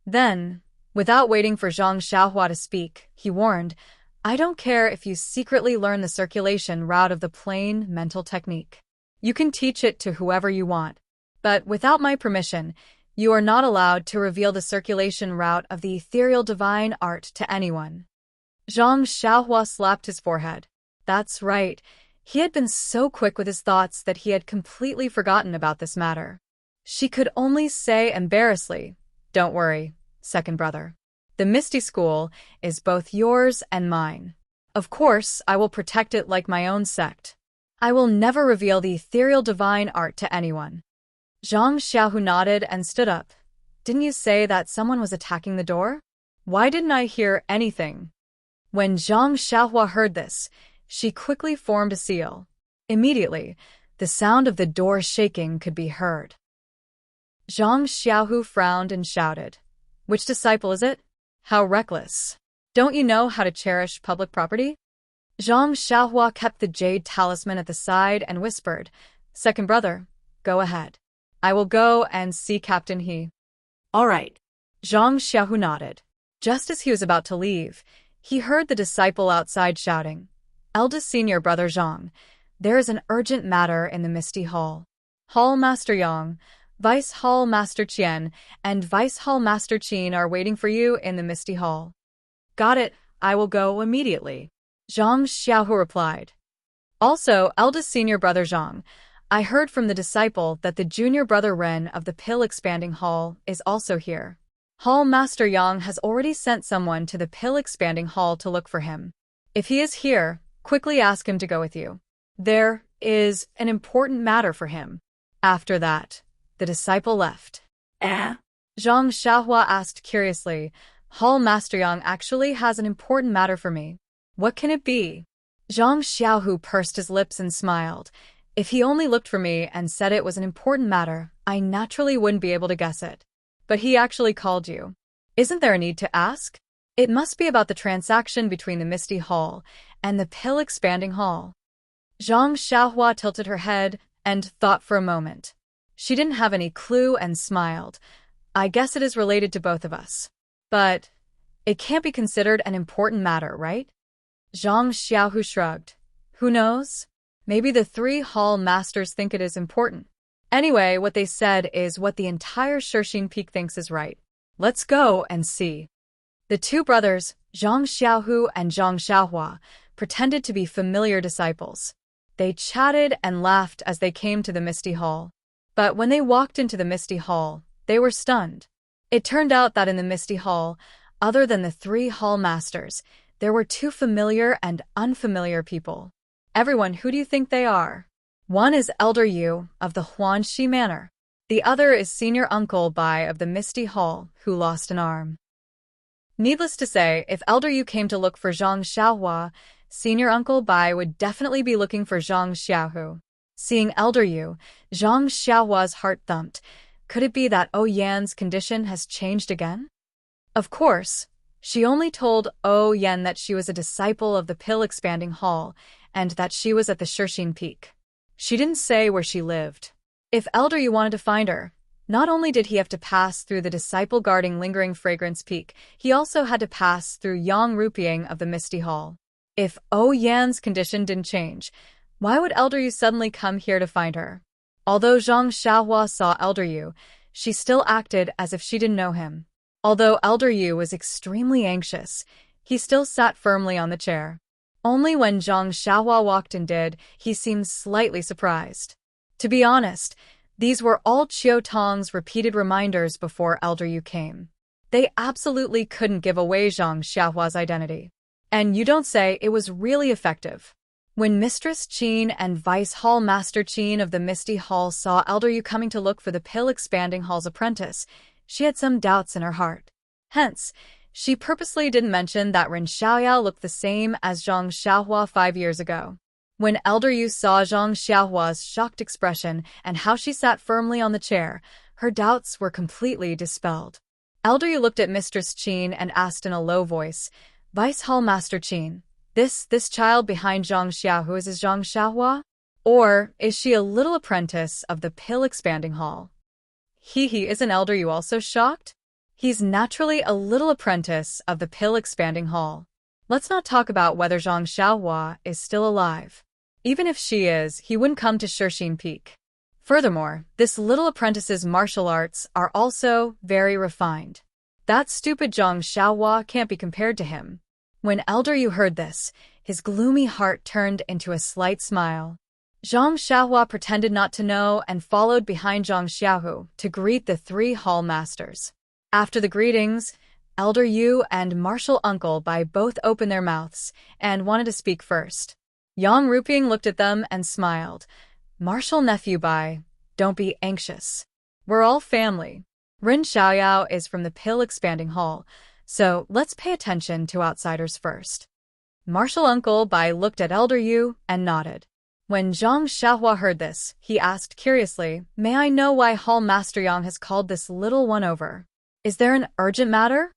Then, without waiting for Zhang Xiaohua to speak, he warned, "I don't care if you secretly learn the circulation route of the plain mental technique. You can teach it to whoever you want. But without my permission, you are not allowed to reveal the circulation route of the ethereal divine art to anyone." Zhang Xiaohua slapped his forehead. That's right. He had been so quick with his thoughts that he had completely forgotten about this matter. She could only say embarrassedly, "Don't worry, second brother. The Misty School is both yours and mine. Of course, I will protect it like my own sect. I will never reveal the ethereal divine art to anyone." Zhang Xiaohu nodded and stood up. "Didn't you say that someone was attacking the door? Why didn't I hear anything?" When Zhang Xiaohua heard this, she quickly formed a seal. Immediately, the sound of the door shaking could be heard. Zhang Xiaohu frowned and shouted, "Which disciple is it? How reckless. Don't you know how to cherish public property?" Zhang Xiaohua kept the jade talisman at the side and whispered, "Second brother, go ahead. I will go and see Captain He." All right. Zhang Xiaohu nodded. Just as he was about to leave, he heard the disciple outside shouting, "Eldest senior brother Zhang, there is an urgent matter in the Misty Hall. Hall Master Yang, Vice Hall Master Qian, and Vice Hall Master Qin are waiting for you in the Misty Hall." "Got it, I will go immediately," Zhang Xiaohu replied. "Also, eldest senior brother Zhang, I heard from the disciple that the junior brother Ren of the Pill Expanding Hall is also here. Hall Master Yang has already sent someone to the Pill Expanding Hall to look for him. If he is here, quickly ask him to go with you. There is an important matter for him." After that, the disciple left. Eh? Zhang Xiaohua asked curiously, Hall Master Yang actually has an important matter for me. What can it be? Zhang Xiaohu pursed his lips and smiled. If he only looked for me and said it was an important matter, I naturally wouldn't be able to guess it. But he actually called you. Isn't there a need to ask? It must be about the transaction between the Misty Hall and the Pill-Expanding Hall. Zhang Xiaohua tilted her head and thought for a moment. She didn't have any clue and smiled. I guess it is related to both of us. But it can't be considered an important matter, right? Zhang Xiaohu shrugged. Who knows? Maybe the 3 hall masters think it is important. Anyway, what they said is what the entire Shirxing Peak thinks is right. Let's go and see. The 2 brothers, Zhang Xiaohu and Zhang Xiaohua, pretended to be familiar disciples. They chatted and laughed as they came to the Misty Hall. But when they walked into the Misty Hall, they were stunned. It turned out that in the Misty Hall, other than the 3 hall masters, there were 2 familiar and unfamiliar people. Everyone, who do you think they are? One is Elder Yu of the Huanxi Manor. The other is Senior Uncle Bai of the Misty Hall, who lost an arm. Needless to say, if Elder Yu came to look for Zhang Xiaohua, Senior Uncle Bai would definitely be looking for Zhang Xiaohu. Seeing Elder Yu, Zhang Xiaohua's heart thumped. Could it be that Yan's condition has changed again? Of course. She only told Yan that she was a disciple of the Pill-Expanding Hall and that she was at the Shirxing Peak. She didn't say where she lived. If Elder Yu wanted to find her, not only did he have to pass through the disciple guarding Lingering Fragrance Peak, he also had to pass through Yang Rupiang of the Misty Hall. If Yan's condition didn't change, why would Elder Yu suddenly come here to find her? Although Zhang Xiaohua saw Elder Yu, she still acted as if she didn't know him. Although Elder Yu was extremely anxious, he still sat firmly on the chair. Only when Zhang Xiaohua walked in did he seem slightly surprised. To be honest, these were all Qiu Tong's repeated reminders before Elder Yu came. They absolutely couldn't give away Zhang Xiaohua's identity. And you don't say, it was really effective. When Mistress Qin and Vice Hall Master Qin of the Misty Hall saw Elder Yu coming to look for the Pill-Expanding Hall's apprentice, she had some doubts in her heart. Hence, she purposely didn't mention that Ren Xiaoyao looked the same as Zhang Xiaohua 5 years ago. When Elder Yu saw Zhang Xiaohua's shocked expression and how she sat firmly on the chair, her doubts were completely dispelled. Elder Yu looked at Mistress Qin and asked in a low voice, Vice Hall Master Qin, this child behind Zhang Xiaohu is Zhang Xiaohua? Or is she a little apprentice of the Pill-Expanding Hall? Isn't Elder Yu also shocked? He's naturally a little apprentice of the Pill-Expanding Hall. Let's not talk about whether Zhang Xiaohua is still alive. Even if she is, he wouldn't come to Shirxing Peak. Furthermore, this little apprentice's martial arts are also very refined. That stupid Zhang Xiaohua can't be compared to him. When Elder Yu heard this, his gloomy heart turned into a slight smile. Zhang Xiaohua pretended not to know and followed behind Zhang Xiaohu to greet the 3 hall masters. After the greetings, Elder Yu and Martial Uncle Bai both opened their mouths and wanted to speak first. Yang Rupiang looked at them and smiled. Martial Nephew Bai, don't be anxious. We're all family. Ren Xiaoyao is from the Pill-Expanding Hall, so let's pay attention to outsiders first. Martial Uncle Bai looked at Elder Yu and nodded. When Zhang Xiaohua heard this, he asked curiously, May I know why Hall Master Yang has called this little one over? Is there an urgent matter?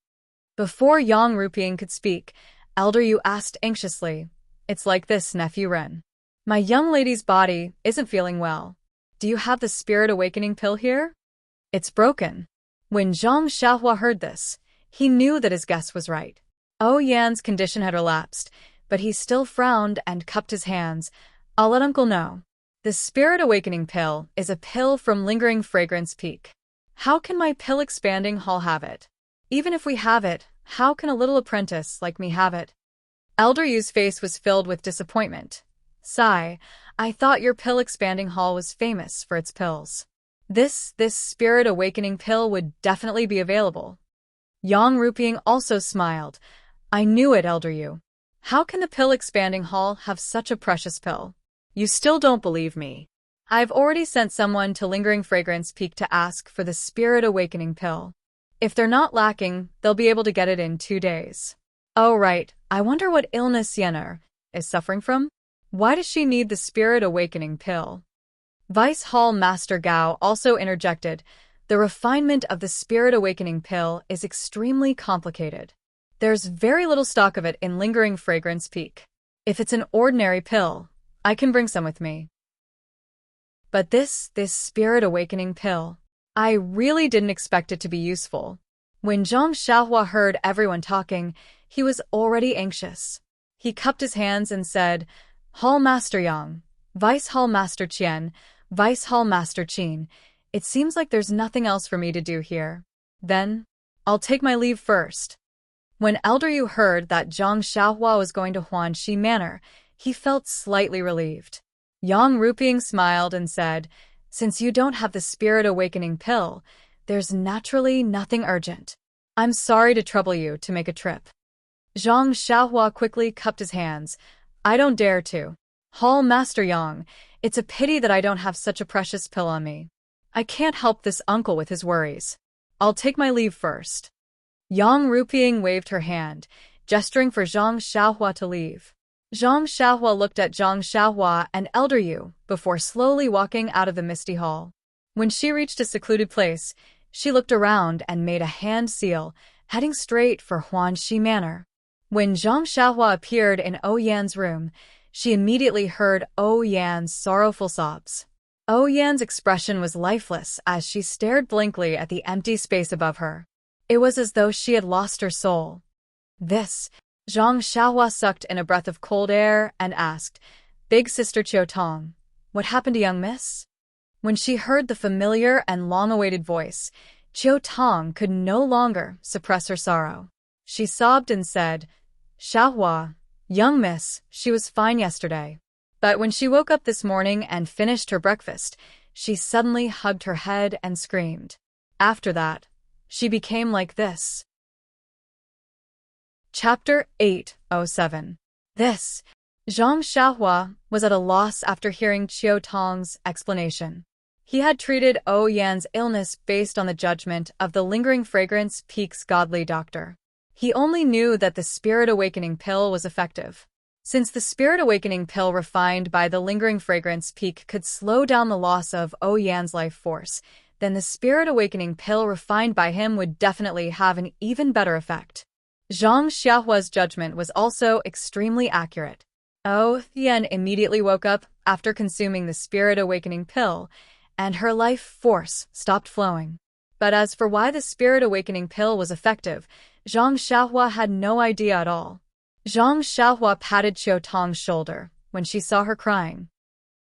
Before Yang Rupiang could speak, Elder Yu asked anxiously, It's like this, Nephew Ren. My young lady's body isn't feeling well. Do you have the Spirit Awakening pill here? It's broken. When Zhang Xiaohua heard this, he knew that his guess was right. Yan's condition had relapsed, but he still frowned and cupped his hands. I'll let Uncle know. The Spirit Awakening pill is a pill from Lingering Fragrance Peak. How can my Pill-Expanding Hall have it? Even if we have it, how can a little apprentice like me have it? Elder Yu's face was filled with disappointment. Sigh, I thought your Pill-Expanding Hall was famous for its pills. This Spirit Awakening pill would definitely be available. Yang Rupiang also smiled. I knew it, Elder Yu. How can the Pill-Expanding Hall have such a precious pill? You still don't believe me. I've already sent someone to Lingering Fragrance Peak to ask for the Spirit Awakening pill. If they're not lacking, they'll be able to get it in 2 days. Oh right, I wonder what illness Yenner is suffering from? Why does she need the Spirit Awakening pill? Vice Hall Master Gao also interjected, the refinement of the Spirit Awakening pill is extremely complicated. There's very little stock of it in Lingering Fragrance Peak. If it's an ordinary pill, I can bring some with me. But this Spirit Awakening pill, I really didn't expect it to be useful. When Zhang Xiaohua heard everyone talking, he was already anxious. He cupped his hands and said, Hall Master Yang, Vice Hall Master Qian, Vice Hall Master Qin, it seems like there's nothing else for me to do here. Then, I'll take my leave first. When Elder Yu heard that Zhang Xiaohua was going to Huanxi Manor, he felt slightly relieved. Yang Ruping smiled and said, since you don't have the Spirit Awakening pill, there's naturally nothing urgent. I'm sorry to trouble you to make a trip. Zhang Xiaohua quickly cupped his hands. I don't dare to. Hall Master Yang, it's a pity that I don't have such a precious pill on me. I can't help this uncle with his worries. I'll take my leave first. Yang Ruping waved her hand, gesturing for Zhang Xiaohua to leave. Zhang Xiaohua looked at Zhang Xiaohua and Elder Yu before slowly walking out of the misty hall. When she reached a secluded place, she looked around and made a hand seal, heading straight for Huanxi Manor. When Zhang Xiaohua appeared in Yan's room, she immediately heard Yan's sorrowful sobs. Yan's expression was lifeless as she stared blankly at the empty space above her. It was as though she had lost her soul. Zhang Xiaohua sucked in a breath of cold air and asked, Big Sister Qiu Tong, what happened to young miss? When she heard the familiar and long-awaited voice, Qiu Tong could no longer suppress her sorrow. She sobbed and said, Xiaohua, young miss, she was fine yesterday. But when she woke up this morning and finished her breakfast, she suddenly hugged her head and screamed. After that, she became like this. Chapter 807. Zhang Xiaohua was at a loss after hearing Qiu Tong's explanation. He had treated Yan's illness based on the judgment of the Lingering Fragrance Peak's godly doctor. He only knew that the Spirit Awakening pill was effective. Since the Spirit Awakening pill refined by the Lingering Fragrance Peak could slow down the loss of Yan's life force, then the Spirit Awakening pill refined by him would definitely have an even better effect. Zhang Xiaohua's judgment was also extremely accurate. Yan immediately woke up after consuming the Spirit Awakening pill, and her life force stopped flowing. But as for why the Spirit Awakening pill was effective, Zhang Xiaohua had no idea at all. Zhang Xiaohua patted Qiu Tong's shoulder when she saw her crying.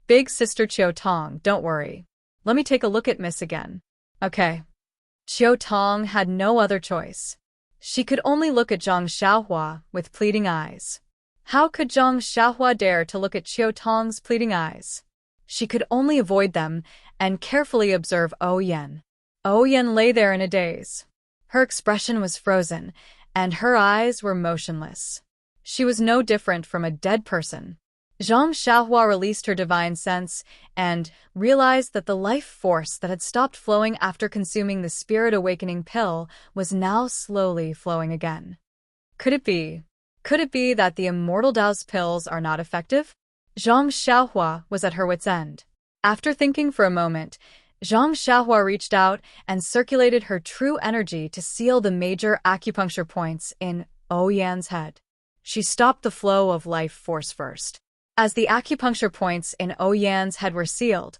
Big Sister Qiu Tong, don't worry. Let me take a look at Miss again. Okay. Qiu Tong had no other choice. She could only look at Zhang Xiaohua with pleading eyes. How could Zhang Xiaohua dare to look at Qiu Tong's pleading eyes? She could only avoid them and carefully observe Yan. Yan lay there in a daze. Her expression was frozen, and her eyes were motionless. She was no different from a dead person. Zhang Xiaohua released her divine sense and realized that the life force that had stopped flowing after consuming the Spirit Awakening pill was now slowly flowing again. Could it be that the Immortal Dao's pills are not effective? Zhang Xiaohua was at her wit's end. After thinking for a moment, Zhang Xiaohua reached out and circulated her true energy to seal the major acupuncture points in Yan's head. She stopped the flow of life force first. As the acupuncture points in Yan's head were sealed,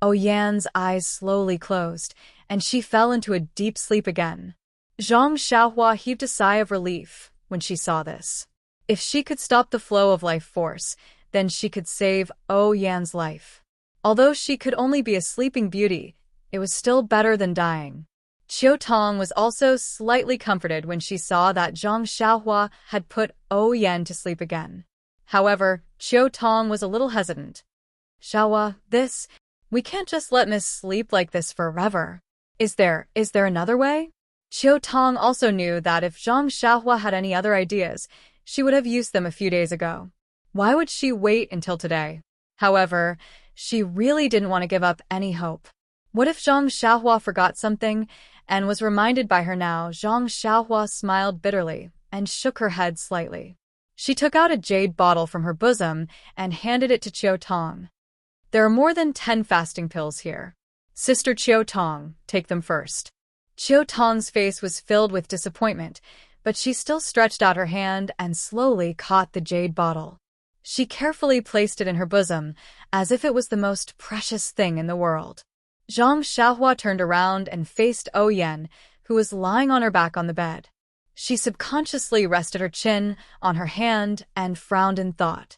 Yan's eyes slowly closed, and she fell into a deep sleep again. Zhang Xiaohua heaved a sigh of relief when she saw this. If she could stop the flow of life force, then she could save Yan's life. Although she could only be a sleeping beauty, it was still better than dying. Qiu Tong was also slightly comforted when she saw that Zhang Xiaohua had put Yan to sleep again. However, Qiu Tong was a little hesitant. Xiaohua, we can't just let Miss sleep like this forever. Is there another way? Qiu Tong also knew that if Zhang Xiaohua had any other ideas, she would have used them a few days ago. Why would she wait until today? However, she really didn't want to give up any hope. What if Zhang Xiaohua forgot something and was reminded by her now. Zhang Xiaohua smiled bitterly and shook her head slightly. She took out a jade bottle from her bosom and handed it to Qiu Tong. There are more than 10 fasting pills here. Sister Qiu Tong, take them first. Qiu Tong's face was filled with disappointment, but she still stretched out her hand and slowly caught the jade bottle. She carefully placed it in her bosom, as if it was the most precious thing in the world. Zhang Xiaohua turned around and faced Yan, who was lying on her back on the bed. She subconsciously rested her chin on her hand and frowned in thought.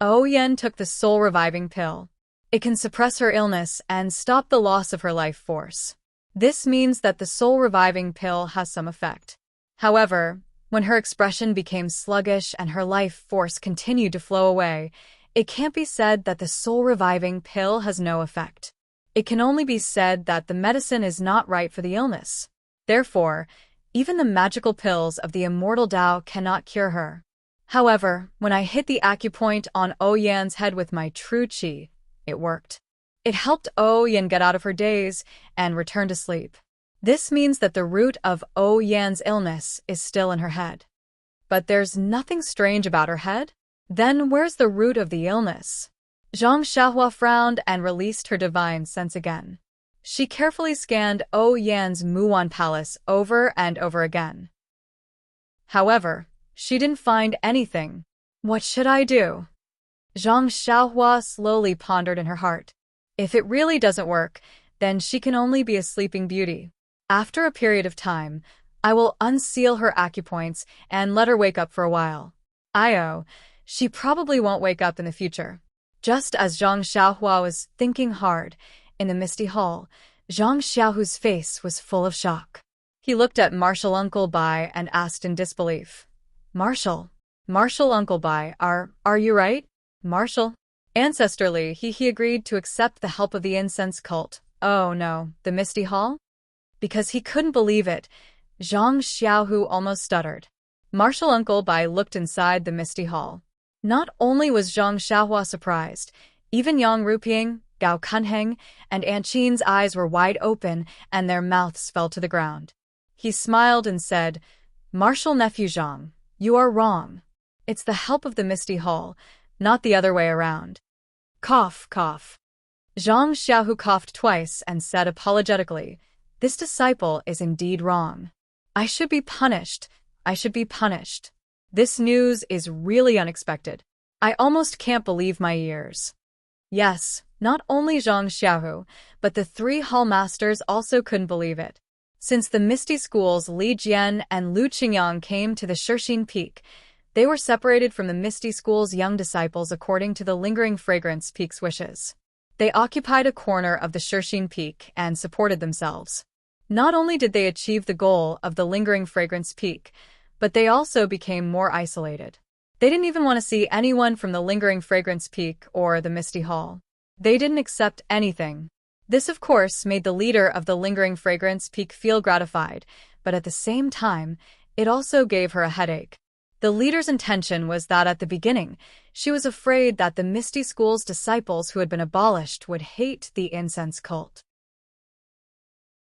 Yan took the soul-reviving pill. It can suppress her illness and stop the loss of her life force. This means that the soul-reviving pill has some effect. However, when her expression became sluggish and her life force continued to flow away, it can't be said that the soul-reviving pill has no effect. It can only be said that the medicine is not right for the illness. Therefore, even the magical pills of the immortal Tao cannot cure her. However, when I hit the acupoint on Yan's head with my true qi, it worked. It helped Yan get out of her daze and return to sleep. This means that the root of Yan's illness is still in her head. But there's nothing strange about her head? Then where's the root of the illness? Zhang Xiaohua frowned and released her divine sense again. She carefully scanned Yan's Muwan Palace over and over again. However, she didn't find anything. What should I do? Zhang Xiaohua slowly pondered in her heart. If it really doesn't work, then she can only be a sleeping beauty. After a period of time, I will unseal her acupoints and let her wake up for a while. She probably won't wake up in the future. Just as Zhang Xiaohua was thinking hard, in the misty hall, Zhang Xiaohu's face was full of shock. He looked at Martial Uncle Bai and asked in disbelief. Martial Uncle Bai, are you right? Martial? Ancestrally, he agreed to accept the help of the incense cult. Oh no, the misty hall? Because he couldn't believe it, Zhang Xiaohu almost stuttered. Martial Uncle Bai looked inside the misty hall. Not only was Zhang Xiaohua surprised, even Yang Ruping, Gao Kunheng, and Aunt Qin's eyes were wide open and their mouths fell to the ground. He smiled and said, Martial Nephew Zhang, you are wrong. It's the help of the misty hall, not the other way around. Cough, cough. Zhang Xiaohu coughed twice and said apologetically, This disciple is indeed wrong. I should be punished. This news is really unexpected. I almost can't believe my ears. Yes, not only Zhang Xiaohu, but the 3 hall masters also couldn't believe it. Since the Misty School's Li Jian and Lu Qingyang came to the Shixin Peak, they were separated from the Misty School's young disciples according to the Lingering Fragrance Peak's wishes. They occupied a corner of the Shixin Peak and supported themselves. Not only did they achieve the goal of the Lingering Fragrance Peak, but they also became more isolated. They didn't even want to see anyone from the Lingering Fragrance Peak or the Misty Hall. They didn't accept anything. This, of course, made the leader of the Lingering Fragrance Peak feel gratified, but at the same time, it also gave her a headache. The leader's intention was that at the beginning, she was afraid that the Misty School's disciples who had been abolished would hate the incense cult.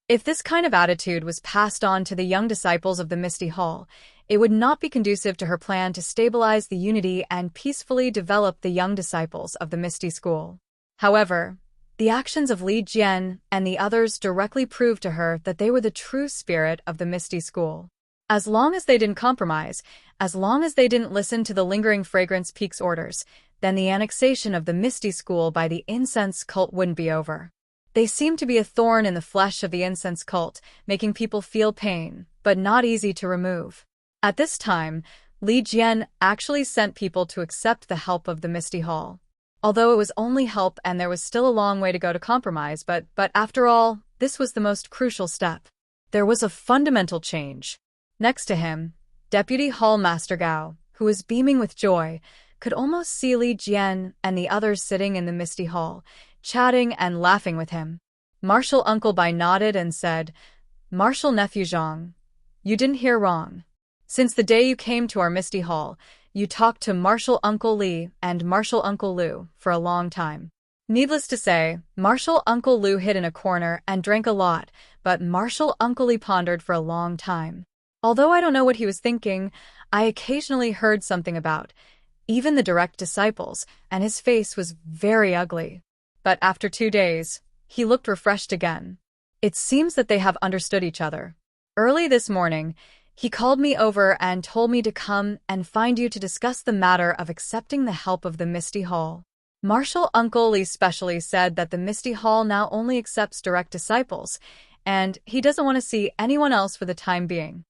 If this kind of attitude was passed on to the young disciples of the Misty Hall, it would not be conducive to her plan to stabilize the unity and peacefully develop the young disciples of the Misty School. However, the actions of Li Jian and the others directly proved to her that they were the true spirit of the Misty School. As long as they didn't compromise, as long as they didn't listen to the Lingering Fragrance Peak's orders, then the annexation of the Misty School by the incense cult wouldn't be over. They seemed to be a thorn in the flesh of the incense cult, making people feel pain, but not easy to remove. At this time, Li Jian actually sent people to accept the help of the Misty Hall. Although it was only help and there was still a long way to go to compromise, but after all, this was the most crucial step. There was a fundamental change. Next to him, Deputy Hall Master Gao, who was beaming with joy, could almost see Li Jian and the others sitting in the Misty Hall, chatting and laughing with him. Martial Uncle Bai nodded and said, Martial Nephew Zhang, you didn't hear wrong. Since the day you came to our Misty Hall, you talked to Martial Uncle Li and Martial Uncle Lu for a long time. Needless to say, Martial Uncle Lu hid in a corner and drank a lot, but Martial Uncle Lee pondered for a long time. Although I don't know what he was thinking, I occasionally heard something about even the direct disciples, and his face was very ugly. But after 2 days, he looked refreshed again. It seems that they have understood each other. Early this morning, he called me over and told me to come and find you to discuss the matter of accepting the help of the Misty Hall. Martial Uncle Lee specially said that the Misty Hall now only accepts direct disciples, and he doesn't want to see anyone else for the time being.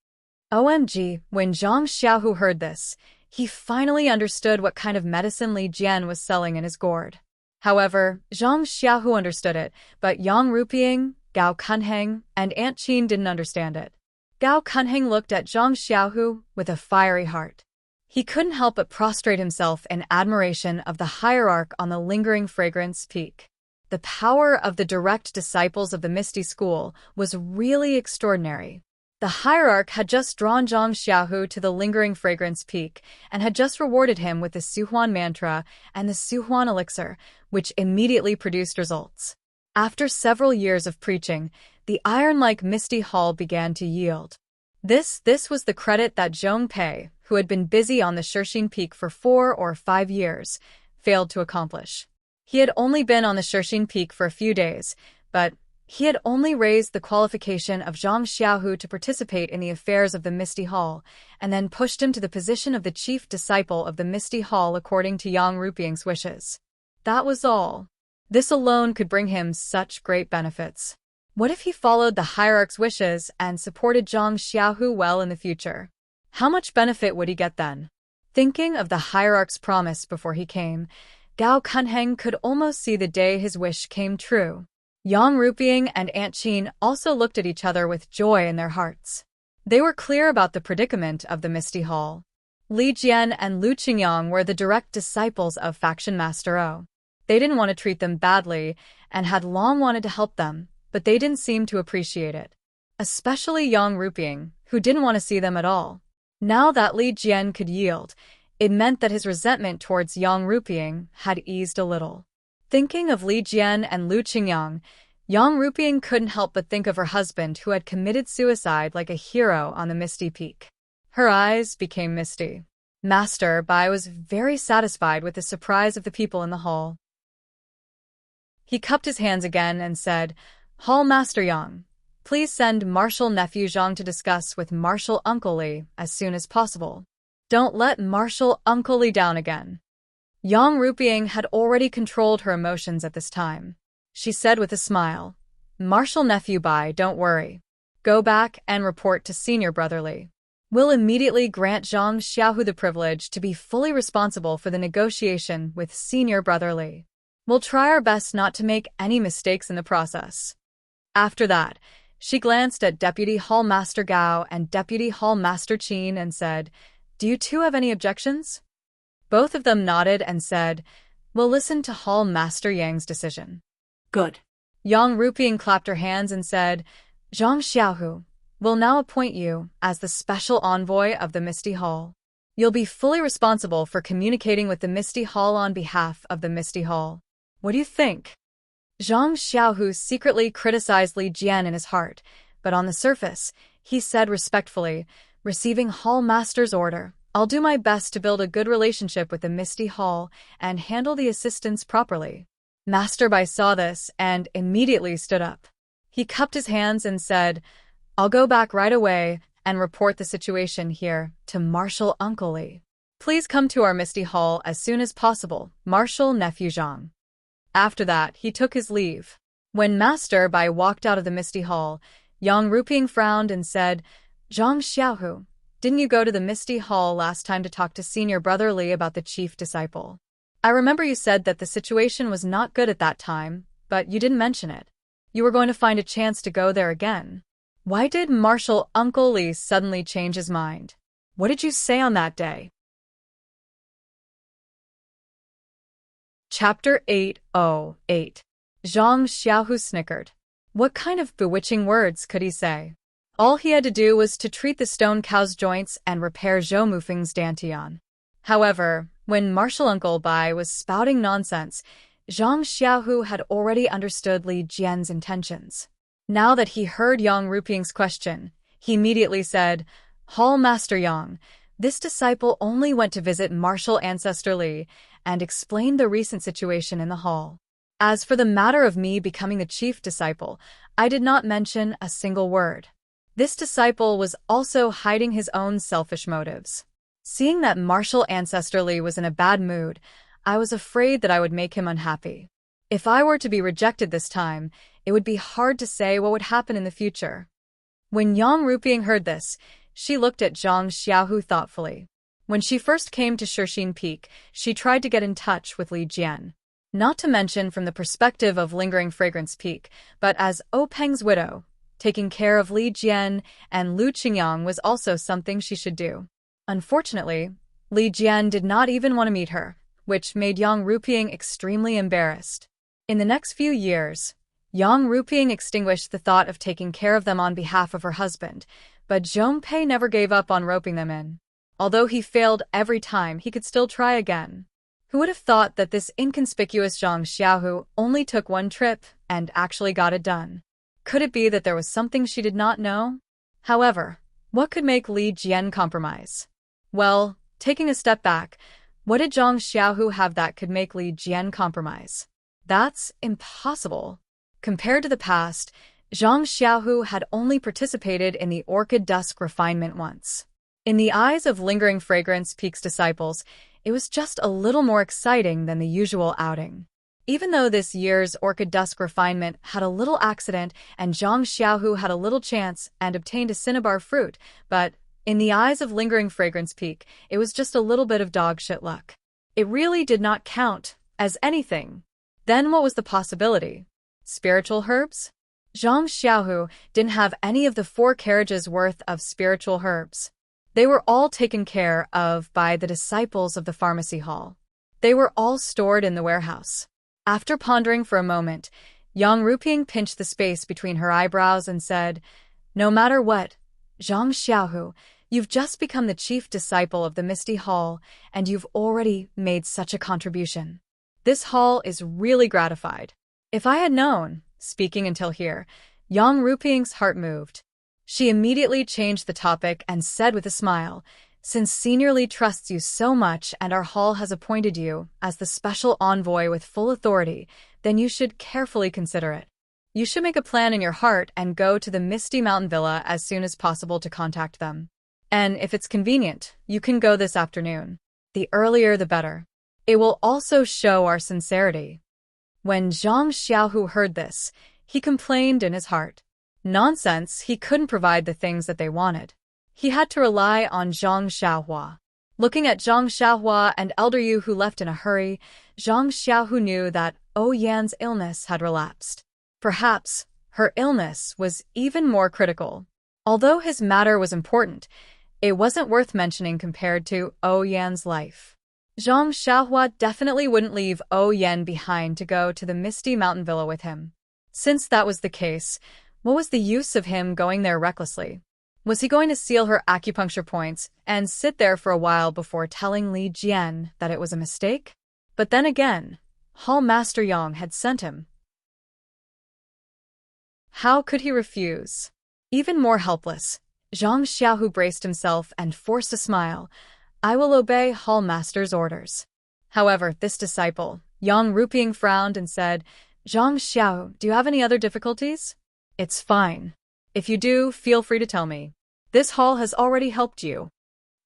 OMG, when Zhang Xiaohu heard this, he finally understood what kind of medicine Li Jian was selling in his gourd. However, Zhang Xiaohu understood it, but Yang Ruping, Gao Kunheng, and Aunt Qin didn't understand it. Gao Kunheng looked at Zhang Xiaohu with a fiery heart. He couldn't help but prostrate himself in admiration of the hierarch on the lingering fragrance peak. The power of the direct disciples of the Misty School was really extraordinary. The hierarch had just drawn Zhang Xiaohu to the lingering fragrance peak and had just rewarded him with the Suhuan mantra and the Suhuan elixir, which immediately produced results. After several years of preaching, the iron-like Misty Hall began to yield. This was the credit that Zhong Pei, who had been busy on the Shixin Peak for 4 or 5 years, failed to accomplish. He had only been on the Shixin Peak for a few days, but he had only raised the qualification of Zhang Xiaohu to participate in the affairs of the Misty Hall, and then pushed him to the position of the chief disciple of the Misty Hall according to Yang Ruping's wishes. That was all. This alone could bring him such great benefits. What if he followed the hierarch's wishes and supported Zhang Xiaohu well in the future? How much benefit would he get then? Thinking of the hierarch's promise before he came, Gao Kunheng could almost see the day his wish came true. Yang Ruping and Aunt Qin also looked at each other with joy in their hearts. They were clear about the predicament of the Misty Hall. Li Jian and Lu Qingyang were the direct disciples of Faction Master O. They didn't want to treat them badly and had long wanted to help them, but they didn't seem to appreciate it. Especially Yang Ruping, who didn't want to see them at all. Now that Li Jian could yield, it meant that his resentment towards Yang Ruping had eased a little. Thinking of Li Jian and Lu Qingyang, Yang Ruping couldn't help but think of her husband who had committed suicide like a hero on the Misty Peak. Her eyes became misty. Master Bai was very satisfied with the surprise of the people in the hall. He cupped his hands again and said, "Hall Master Yang, please send Martial Nephew Zhang to discuss with Martial Uncle Li as soon as possible. Don't let Martial Uncle Li down again." Yang Ruping had already controlled her emotions at this time. She said with a smile, "Martial Nephew Bai, don't worry. Go back and report to Senior Brother Li. We'll immediately grant Zhang Xiaohu the privilege to be fully responsible for the negotiation with Senior Brother Li. We'll try our best not to make any mistakes in the process." After that, she glanced at Deputy Hall Master Gao and Deputy Hall Master Qin and said, "Do you two have any objections?" Both of them nodded and said, "We'll listen to Hall Master Yang's decision." Good. Yang Ruping clapped her hands and said, "Zhang Xiaohu, we'll now appoint you as the special envoy of the Misty Hall. You'll be fully responsible for communicating with the Misty Hall on behalf of the Misty Hall. What do you think?" Zhang Xiaohu secretly criticized Li Jian in his heart, but on the surface, he said respectfully, "Receiving Hall Master's order, I'll do my best to build a good relationship with the Misty Hall and handle the assistants properly." Master Bai saw this and immediately stood up. He cupped his hands and said, "I'll go back right away and report the situation here to Martial Uncle Li. Please come to our Misty Hall as soon as possible, Martial Nephew Zhang." After that, he took his leave. When Master Bai walked out of the Misty Hall, Yang Ruping frowned and said, "Zhang Xiaohu, didn't you go to the Misty Hall last time to talk to Senior Brother Li about the chief disciple? I remember you said that the situation was not good at that time, but you didn't mention it. You were going to find a chance to go there again. Why did Martial Uncle Li suddenly change his mind? What did you say on that day?" Chapter 808. Zhang Xiaohu snickered. What kind of bewitching words could he say? All he had to do was to treat the stone cow's joints and repair Zhou Mufeng's dantian. However, when Martial Uncle Bai was spouting nonsense, Zhang Xiaohu had already understood Li Jian's intentions. Now that he heard Yang Ruping's question, he immediately said, "Hall Master Yang, this disciple only went to visit martial ancestor Li and explained the recent situation in the hall. As for the matter of me becoming the chief disciple, I did not mention a single word." This disciple was also hiding his own selfish motives. Seeing that martial ancestor Li was in a bad mood, I was afraid that I would make him unhappy. If I were to be rejected this time, it would be hard to say what would happen in the future. When Yang Ruping heard this, she looked at Zhang Xiaohu thoughtfully. When she first came to Shixin Peak, she tried to get in touch with Li Jian. Not to mention from the perspective of Lingering Fragrance Peak, but as Peng's widow, taking care of Li Jian and Lu Qingyang was also something she should do. Unfortunately, Li Jian did not even want to meet her, which made Yang Ruping extremely embarrassed. In the next few years, Yang Ruping extinguished the thought of taking care of them on behalf of her husband, but Zhong Pei never gave up on roping them in. Although he failed every time, he could still try again. Who would have thought that this inconspicuous Zhang Xiaohu only took one trip and actually got it done? Could it be that there was something she did not know? However, what could make Li Jian compromise? Well, taking a step back, what did Zhang Xiaohu have that could make Li Jian compromise? That's impossible. Compared to the past, Zhang Xiaohu had only participated in the Orchid Dusk refinement once. In the eyes of Lingering Fragrance Peak's disciples, it was just a little more exciting than the usual outing. Even though this year's Orchid Dusk refinement had a little accident and Zhang Xiaohu had a little chance and obtained a cinnabar fruit, but in the eyes of Lingering Fragrance Peak, it was just a little bit of dog shit luck. It really did not count as anything. Then what was the possibility? Spiritual herbs? Zhang Xiaohu didn't have any of the 4 carriages worth of spiritual herbs. They were all taken care of by the disciples of the pharmacy hall. They were all stored in the warehouse. After pondering for a moment, Yang Ruping pinched the space between her eyebrows and said, "No matter what, Zhang Xiaohu, you've just become the chief disciple of the Misty Hall, and you've already made such a contribution. This hall is really gratified. If I had known," speaking until here, Yang Ruping's heart moved. She immediately changed the topic and said with a smile, "Since Senior Li trusts you so much and our hall has appointed you as the special envoy with full authority, then you should carefully consider it. You should make a plan in your heart and go to the Misty Mountain Villa as soon as possible to contact them. And if it's convenient, you can go this afternoon. The earlier the better. It will also show our sincerity." When Zhang Xiaohu heard this, he complained in his heart. Nonsense, he couldn't provide the things that they wanted. He had to rely on Zhang Xiaohua. Looking at Zhang Xiaohua and Elder Yu who left in a hurry, Zhang Xiaohu knew that Yan's illness had relapsed. Perhaps her illness was even more critical. Although his matter was important, it wasn't worth mentioning compared to Yan's life. Zhang Xiaohua definitely wouldn't leave Yan behind to go to the Misty Mountain Villa with him. Since that was the case, what was the use of him going there recklessly? Was he going to seal her acupuncture points and sit there for a while before telling Li Jian that it was a mistake? But then again, Hall Master Yang had sent him. How could he refuse? Even more helpless, Zhang Xiaohu braced himself and forced a smile. "I will obey Hall Master's orders." However, this disciple, Yang Ruping, frowned and said, "Zhang Xiao, do you have any other difficulties?" "It's fine. If you do, feel free to tell me. This hall has already helped you."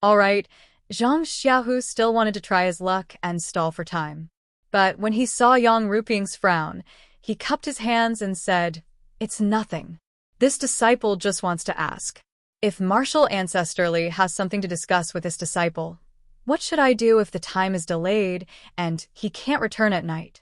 All right, Zhang Xiaohu still wanted to try his luck and stall for time. But when he saw Yang Ruping's frown, he cupped his hands and said, "It's nothing. This disciple just wants to ask. If Martial Ancestor Li has something to discuss with this disciple, what should I do if the time is delayed and he can't return at night?"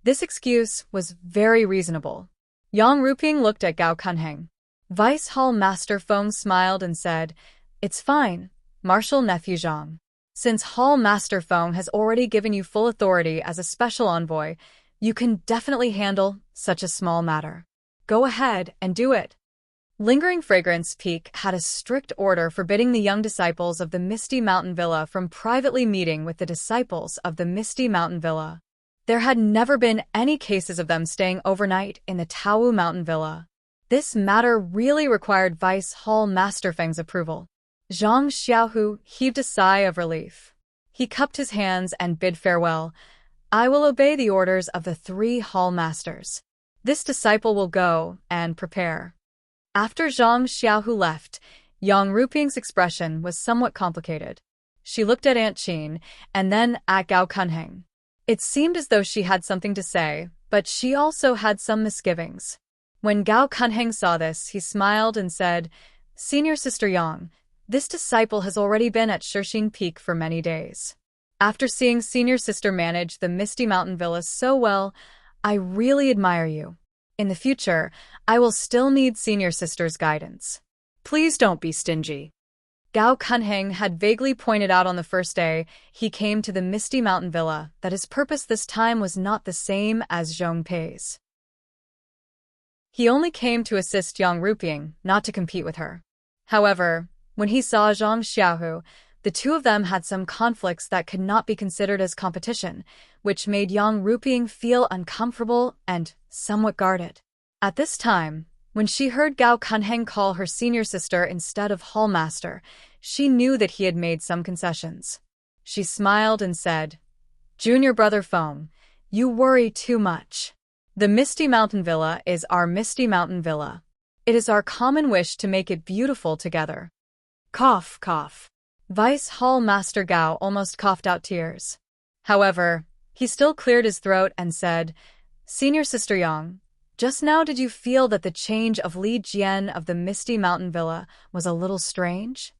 This excuse was very reasonable. Yang Ruping looked at Gao Kunheng. Vice Hall Master Feng smiled and said, "It's fine, Martial Nephew Zhang. Since Hall Master Feng has already given you full authority as a special envoy, you can definitely handle such a small matter. Go ahead and do it." Lingering Fragrance Peak had a strict order forbidding the young disciples of the Misty Mountain Villa from privately meeting with the disciples of the Misty Mountain Villa. There had never been any cases of them staying overnight in the Taowu Mountain Villa. This matter really required Vice Hall Master Feng's approval. Zhang Xiaohu heaved a sigh of relief. He cupped his hands and bid farewell. I will obey the orders of the 3 hall masters. This disciple will go and prepare. After Zhang Xiaohu left, Yang Ruping's expression was somewhat complicated. She looked at Aunt Qin and then at Gao Kunheng. It seemed as though she had something to say, but she also had some misgivings. When Gao Kunheng saw this, he smiled and said, Senior Sister Yang, this disciple has already been at Shixing Peak for many days. After seeing Senior Sister manage the Misty Mountain Villas so well, I really admire you. In the future, I will still need Senior Sister's guidance. Please don't be stingy. Gao Kunheng had vaguely pointed out on the first day he came to the Misty Mountain Villa that his purpose this time was not the same as Zhong Pei's. He only came to assist Yang Ruping, not to compete with her. However, when he saw Zhang Xiaohu, the two of them had some conflicts that could not be considered as competition, which made Yang Ruping feel uncomfortable and somewhat guarded. At this time, when she heard Gao Kunheng call her senior sister instead of hall master, she knew that he had made some concessions. She smiled and said, Junior brother Feng, you worry too much. The Misty Mountain Villa is our Misty Mountain Villa. It is our common wish to make it beautiful together. Cough, cough. Vice Hall Master Gao almost coughed out tears. However, he still cleared his throat and said, Senior Sister Yang, just now did you feel that the change of Li Jian of the Misty Mountain Villa was a little strange?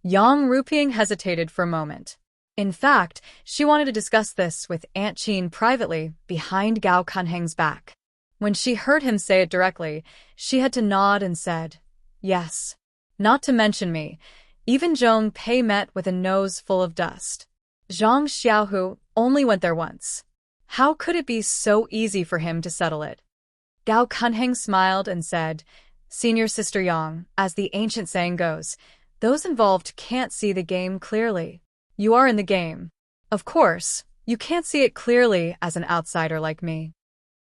Yang Ruping hesitated for a moment. In fact, she wanted to discuss this with Aunt Qin privately behind Gao Kunheng's back. When she heard him say it directly, she had to nod and said, Yes. Not to mention me, even Zhong Pei met with a nose full of dust. Zhang Xiaohu only went there once. How could it be so easy for him to settle it? Gao Kunheng smiled and said, Senior Sister Yang, as the ancient saying goes, those involved can't see the game clearly. You are in the game. Of course, you can't see it clearly as an outsider like me.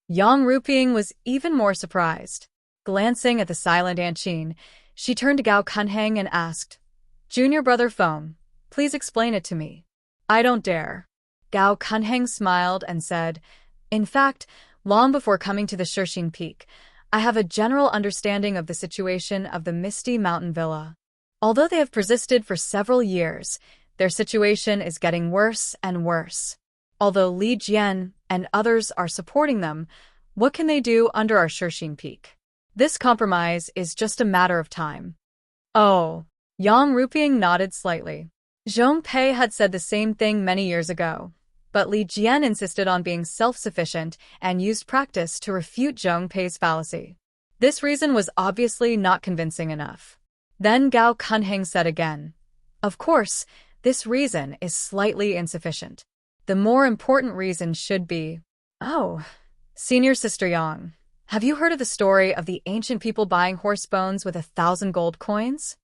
Yang Ruping was even more surprised. Glancing at the silent Aunt Qin, she turned to Gao Kunheng and asked, Junior brother Feng, please explain it to me. I don't dare. Gao Kunheng smiled and said, In fact, long before coming to the Shixing Peak, I have a general understanding of the situation of the Misty Mountain Villa. Although they have persisted for several years, their situation is getting worse and worse. Although Li Jian and others are supporting them, what can they do under our Shixing Peak? This compromise is just a matter of time. Oh, Yang Ruping nodded slightly. Zhong Pei had said the same thing many years ago, but Li Jian insisted on being self-sufficient and used practice to refute Zhong Pei's fallacy. This reason was obviously not convincing enough. Then Gao Kunheng said again, Of course, this reason is slightly insufficient. The more important reason should be, Oh, Senior Sister Yang, have you heard of the story of the ancient people buying horse bones with 1,000 gold coins?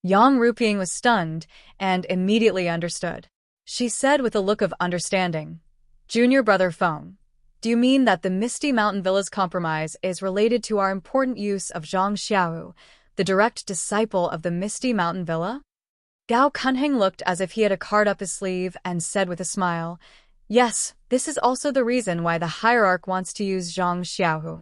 Yang Ruping was stunned and immediately understood. She said with a look of understanding, Junior brother Feng, do you mean that the Misty Mountain Villa's compromise is related to our important use of Zhang Xiaohu, the direct disciple of the Misty Mountain Villa? Gao Kunheng looked as if he had a card up his sleeve and said with a smile, Yes, this is also the reason why the hierarch wants to use Zhang Xiaohu.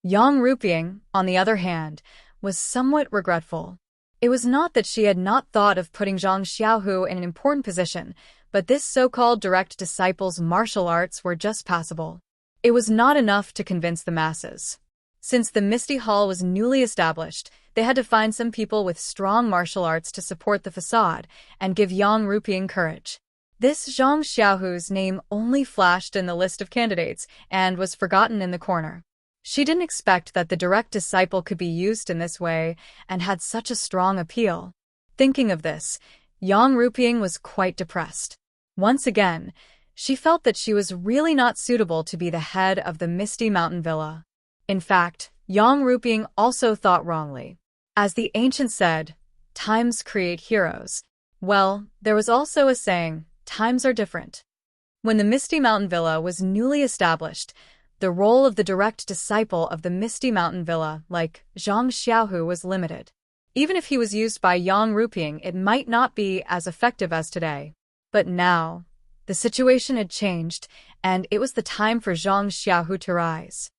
Yang Ruping, on the other hand, was somewhat regretful. It was not that she had not thought of putting Zhang Xiaohu in an important position, but this so-called direct disciple's martial arts were just passable. It was not enough to convince the masses. Since the Misty Hall was newly established, they had to find some people with strong martial arts to support the facade and give Yang Ruping courage. This Zhang Xiaohu's name only flashed in the list of candidates and was forgotten in the corner. She didn't expect that the direct disciple could be used in this way and had such a strong appeal. Thinking of this, Yang Ruping was quite depressed. Once again, she felt that she was really not suitable to be the head of the Misty Mountain Villa. In fact, Yang Ruping also thought wrongly. As the ancient said, times create heroes. Well, there was also a saying, times are different. When the Misty Mountain Villa was newly established, the role of the direct disciple of the Misty Mountain Villa, like Zhang Xiaohu, was limited. Even if he was used by Yang Ruping, it might not be as effective as today. But now, the situation had changed, and it was the time for Zhang Xiaohu to rise.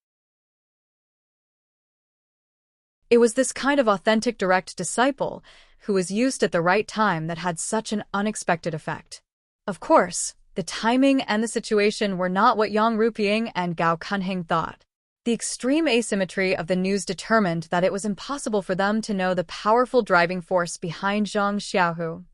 It was this kind of authentic direct disciple who was used at the right time that had such an unexpected effect. Of course, the timing and the situation were not what Yang Ruping and Gao Cunheng thought. The extreme asymmetry of the news determined that it was impossible for them to know the powerful driving force behind Zhang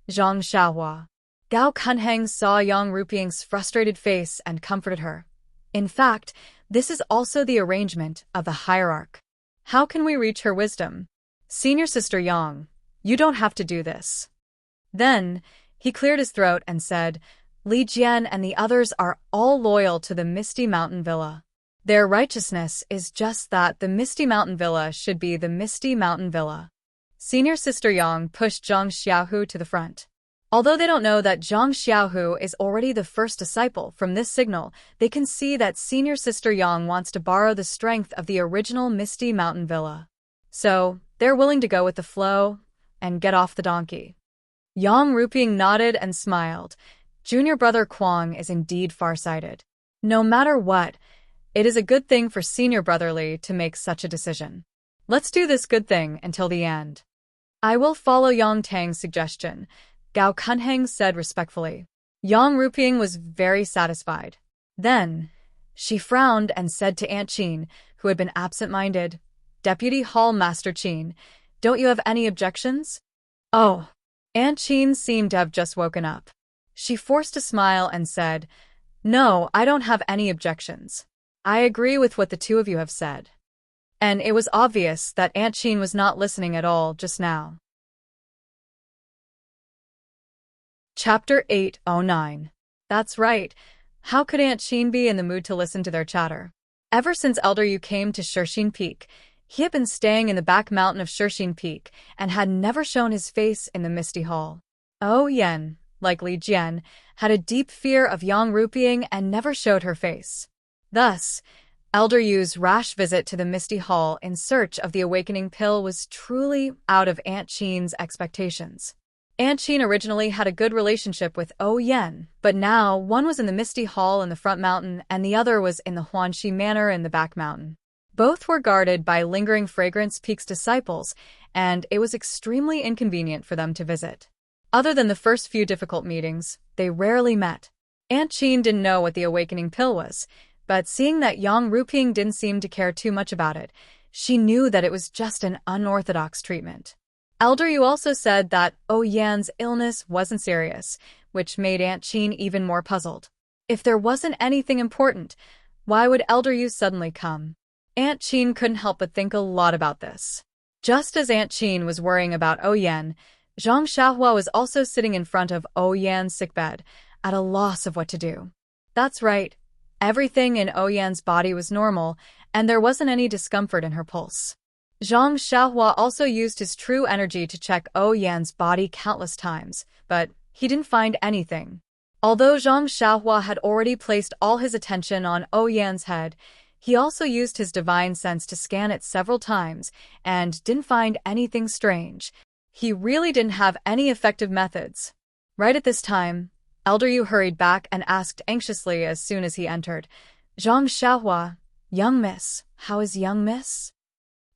Xiaohua. Gao Cunheng saw Yang Ruping's frustrated face and comforted her. In fact, this is also the arrangement of the hierarch. How can we reach her wisdom? Senior Sister Yang, you don't have to do this. Then, he cleared his throat and said, Li Jian and the others are all loyal to the Misty Mountain Villa. Their righteousness is just that the Misty Mountain Villa should be the Misty Mountain Villa. Senior Sister Yang pushed Zhang Xiaohu to the front. Although they don't know that Zhang Xiaohu is already the first disciple from this signal, they can see that Senior Sister Yang wants to borrow the strength of the original Misty Mountain Villa. So, they're willing to go with the flow and get off the donkey. Yang Ruping nodded and smiled. Junior brother Kuang is indeed farsighted. No matter what, it is a good thing for Senior Brother Li to make such a decision. Let's do this good thing until the end. I will follow Yang Tang's suggestion, Gao Cunheng said respectfully. Yang Ruping was very satisfied. Then, she frowned and said to Aunt Qin, who had been absent-minded, Deputy Hall Master Qin, don't you have any objections? Oh. Aunt Qin seemed to have just woken up. She forced a smile and said, No, I don't have any objections. I agree with what the two of you have said. And it was obvious that Aunt Qin was not listening at all just now. Chapter 809. That's right. How could Aunt Qin be in the mood to listen to their chatter? Ever since Elder Yu came to Shixin Peak, he had been staying in the back mountain of Shixin Peak and had never shown his face in the Misty Hall. Yan, like Li Jian, had a deep fear of Yang Ruping and never showed her face. Thus, Elder Yu's rash visit to the Misty Hall in search of the awakening pill was truly out of Aunt Qin's expectations. Aunt Qin originally had a good relationship with Yan, but now one was in the Misty Hall in the front mountain and the other was in the Huanxi Manor in the back mountain. Both were guarded by Lingering Fragrance Peak's disciples, and it was extremely inconvenient for them to visit. Other than the first few difficult meetings, they rarely met. Aunt Qin didn't know what the awakening pill was, but seeing that Yang Ruping didn't seem to care too much about it, she knew that it was just an unorthodox treatment. Elder Yu also said that Yan's illness wasn't serious, which made Aunt Qin even more puzzled. If there wasn't anything important, why would Elder Yu suddenly come? Aunt Qin couldn't help but think a lot about this. Just as Aunt Qin was worrying about Yan, Zhang Xiaohua was also sitting in front of Yan's sickbed, at a loss of what to do. That's right. Everything in Yan's body was normal, and there wasn't any discomfort in her pulse. Zhang Xiaohua also used his true energy to check Yan's body countless times, but he didn't find anything. Although Zhang Xiaohua had already placed all his attention on Yan's head, he also used his divine sense to scan it several times and didn't find anything strange. He really didn't have any effective methods. Right at this time, Elder Yu hurried back and asked anxiously as soon as he entered, Zhang Xiaohua, young miss, how is young miss?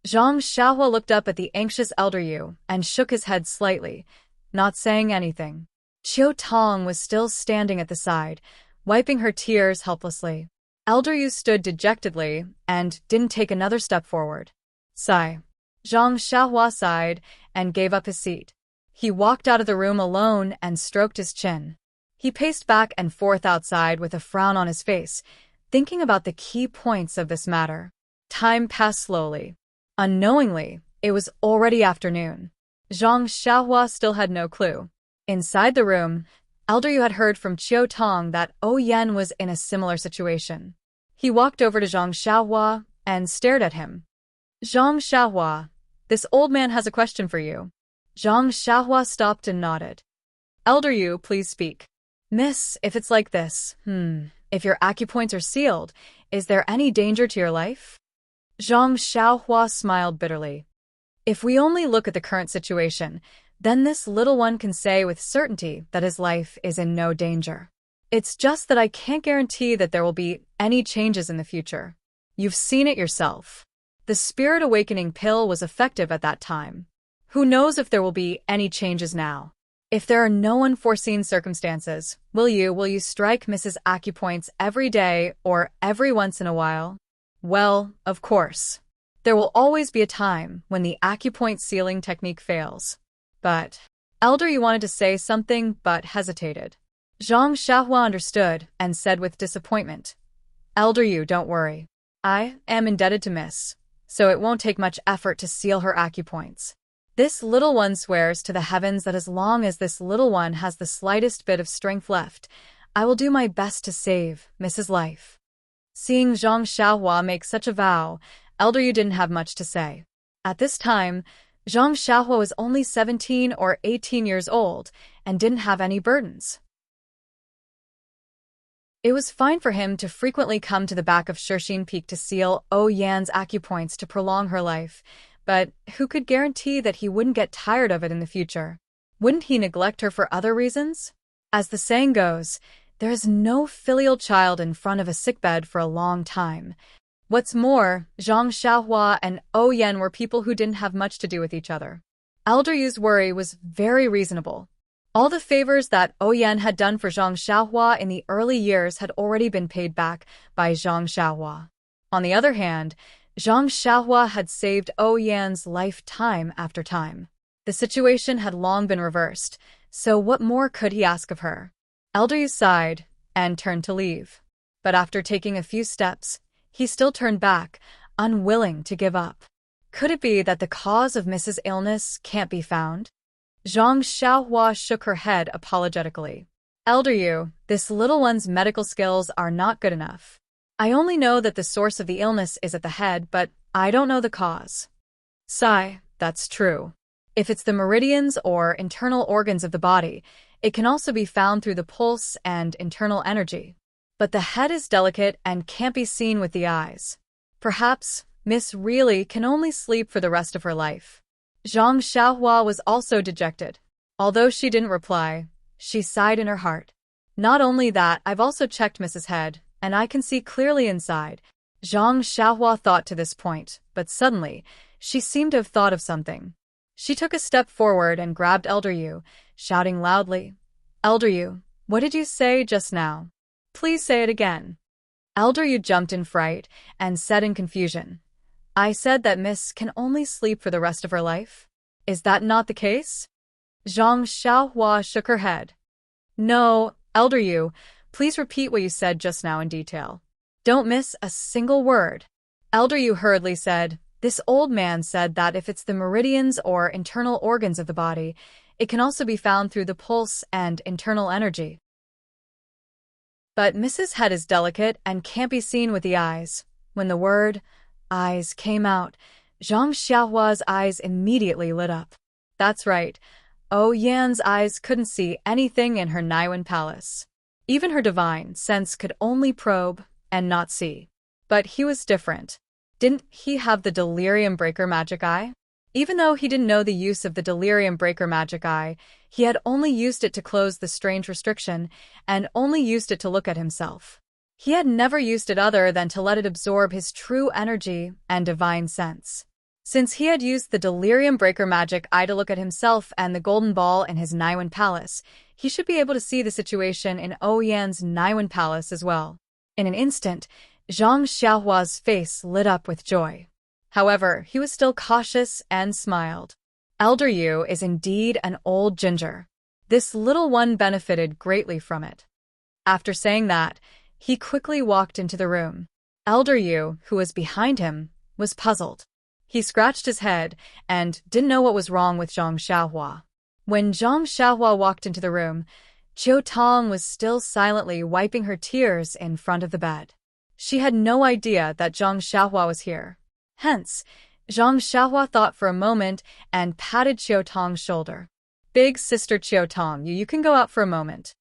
Zhang Xiaohua looked up at the anxious Elder Yu and shook his head slightly, not saying anything. Qiu Tong was still standing at the side, wiping her tears helplessly. Elder Yu stood dejectedly and didn't take another step forward. Sigh. Zhang Xiaohua sighed and gave up his seat. He walked out of the room alone and stroked his chin. He paced back and forth outside with a frown on his face, thinking about the key points of this matter. Time passed slowly. Unknowingly, it was already afternoon. Zhang Xiaohua still had no clue. Inside the room, Elder Yu had heard from Qiu Tong that Yan was in a similar situation. He walked over to Zhang Xiaohua and stared at him. Zhang Xiaohua, this old man has a question for you. Zhang Xiaohua stopped and nodded. Elder Yu, please speak. Miss, if it's like this, if your acupoints are sealed, is there any danger to your life? Zhang Xiaohua smiled bitterly. If we only look at the current situation, then this little one can say with certainty that his life is in no danger. It's just that I can't guarantee that there will be any changes in the future. You've seen it yourself. The Spirit Awakening pill was effective at that time. Who knows if there will be any changes now? If there are no unforeseen circumstances, will you strike Mrs. Acupoints every day or every once in a while? Well, of course. There will always be a time when the acupoint sealing technique fails. But, Elder, you wanted to say something but hesitated. Zhang Xiaohua understood and said with disappointment, Elder, you don't worry. I am indebted to Miss, so it won't take much effort to seal her acupoints. This little one swears to the heavens that as long as this little one has the slightest bit of strength left, I will do my best to save Mrs. Life. Seeing Zhang Xiaohua make such a vow, Elder Yu didn't have much to say. At this time, Zhang Xiaohua was only 17 or 18 years old and didn't have any burdens. It was fine for him to frequently come to the back of Shixin Peak to seal Yan's acupoints to prolong her life, but who could guarantee that he wouldn't get tired of it in the future? Wouldn't he neglect her for other reasons? As the saying goes, there is no filial child in front of a sickbed for a long time. What's more, Zhang Xiaohua and Yan were people who didn't have much to do with each other. Elder Yu's worry was very reasonable. All the favors that Yan had done for Zhang Xiaohua in the early years had already been paid back by Zhang Xiaohua. On the other hand, Zhang Xiaohua had saved Yan's life time after time. The situation had long been reversed, so what more could he ask of her? Elder Yu sighed and turned to leave. But after taking a few steps, he still turned back, unwilling to give up. Could it be that the cause of Mrs. illness can't be found? Zhang Xiaohua shook her head apologetically. Elder Yu, this little one's medical skills are not good enough. I only know that the source of the illness is at the head, but I don't know the cause. Sigh, that's true. If it's the meridians or internal organs of the body, it can also be found through the pulse and internal energy. But the head is delicate and can't be seen with the eyes. Perhaps Miss really can only sleep for the rest of her life. Zhang Xiaohua was also dejected. Although she didn't reply, she sighed in her heart. Not only that, I've also checked Mrs. Head, and I can see clearly inside. Zhang Xiaohua thought to this point, but suddenly, she seemed to have thought of something. She took a step forward and grabbed Elder Yu, shouting loudly, Elder Yu, what did you say just now? Please say it again. Elder Yu jumped in fright and said in confusion, I said that Miss can only sleep for the rest of her life. Is that not the case? Zhang Xiaohua shook her head. No, Elder Yu, please repeat what you said just now in detail. Don't miss a single word. Elder Yu hurriedly said, This old man said that if it's the meridians or internal organs of the body, it can also be found through the pulse and internal energy. But Mrs. Head is delicate and can't be seen with the eyes. When the word eyes came out, Zhang Xiaohua's eyes immediately lit up. That's right. Yan's eyes couldn't see anything in her Naiwan palace. Even her divine sense could only probe and not see. But he was different. Didn't he have the delirium breaker magic eye? Even though he didn't know the use of the delirium breaker magic eye, he had only used it to close the strange restriction and only used it to look at himself. He had never used it other than to let it absorb his true energy and divine sense. Since he had used the delirium breaker magic eye to look at himself and the golden ball in his Naiwan palace, he should be able to see the situation in Yan's Naiwan palace as well. In an instant, Zhang Xiaohua's face lit up with joy. However, he was still cautious and smiled. Elder Yu is indeed an old ginger. This little one benefited greatly from it. After saying that, he quickly walked into the room. Elder Yu, who was behind him, was puzzled. He scratched his head and didn't know what was wrong with Zhang Xiaohua. When Zhang Xiaohua walked into the room, Qiu Tong was still silently wiping her tears in front of the bed. She had no idea that Zhang Xiaohua was here. Hence, Zhang Xiaohua thought for a moment and patted Qiu Tong's shoulder. Big sister Qiu Tong, you can go out for a moment.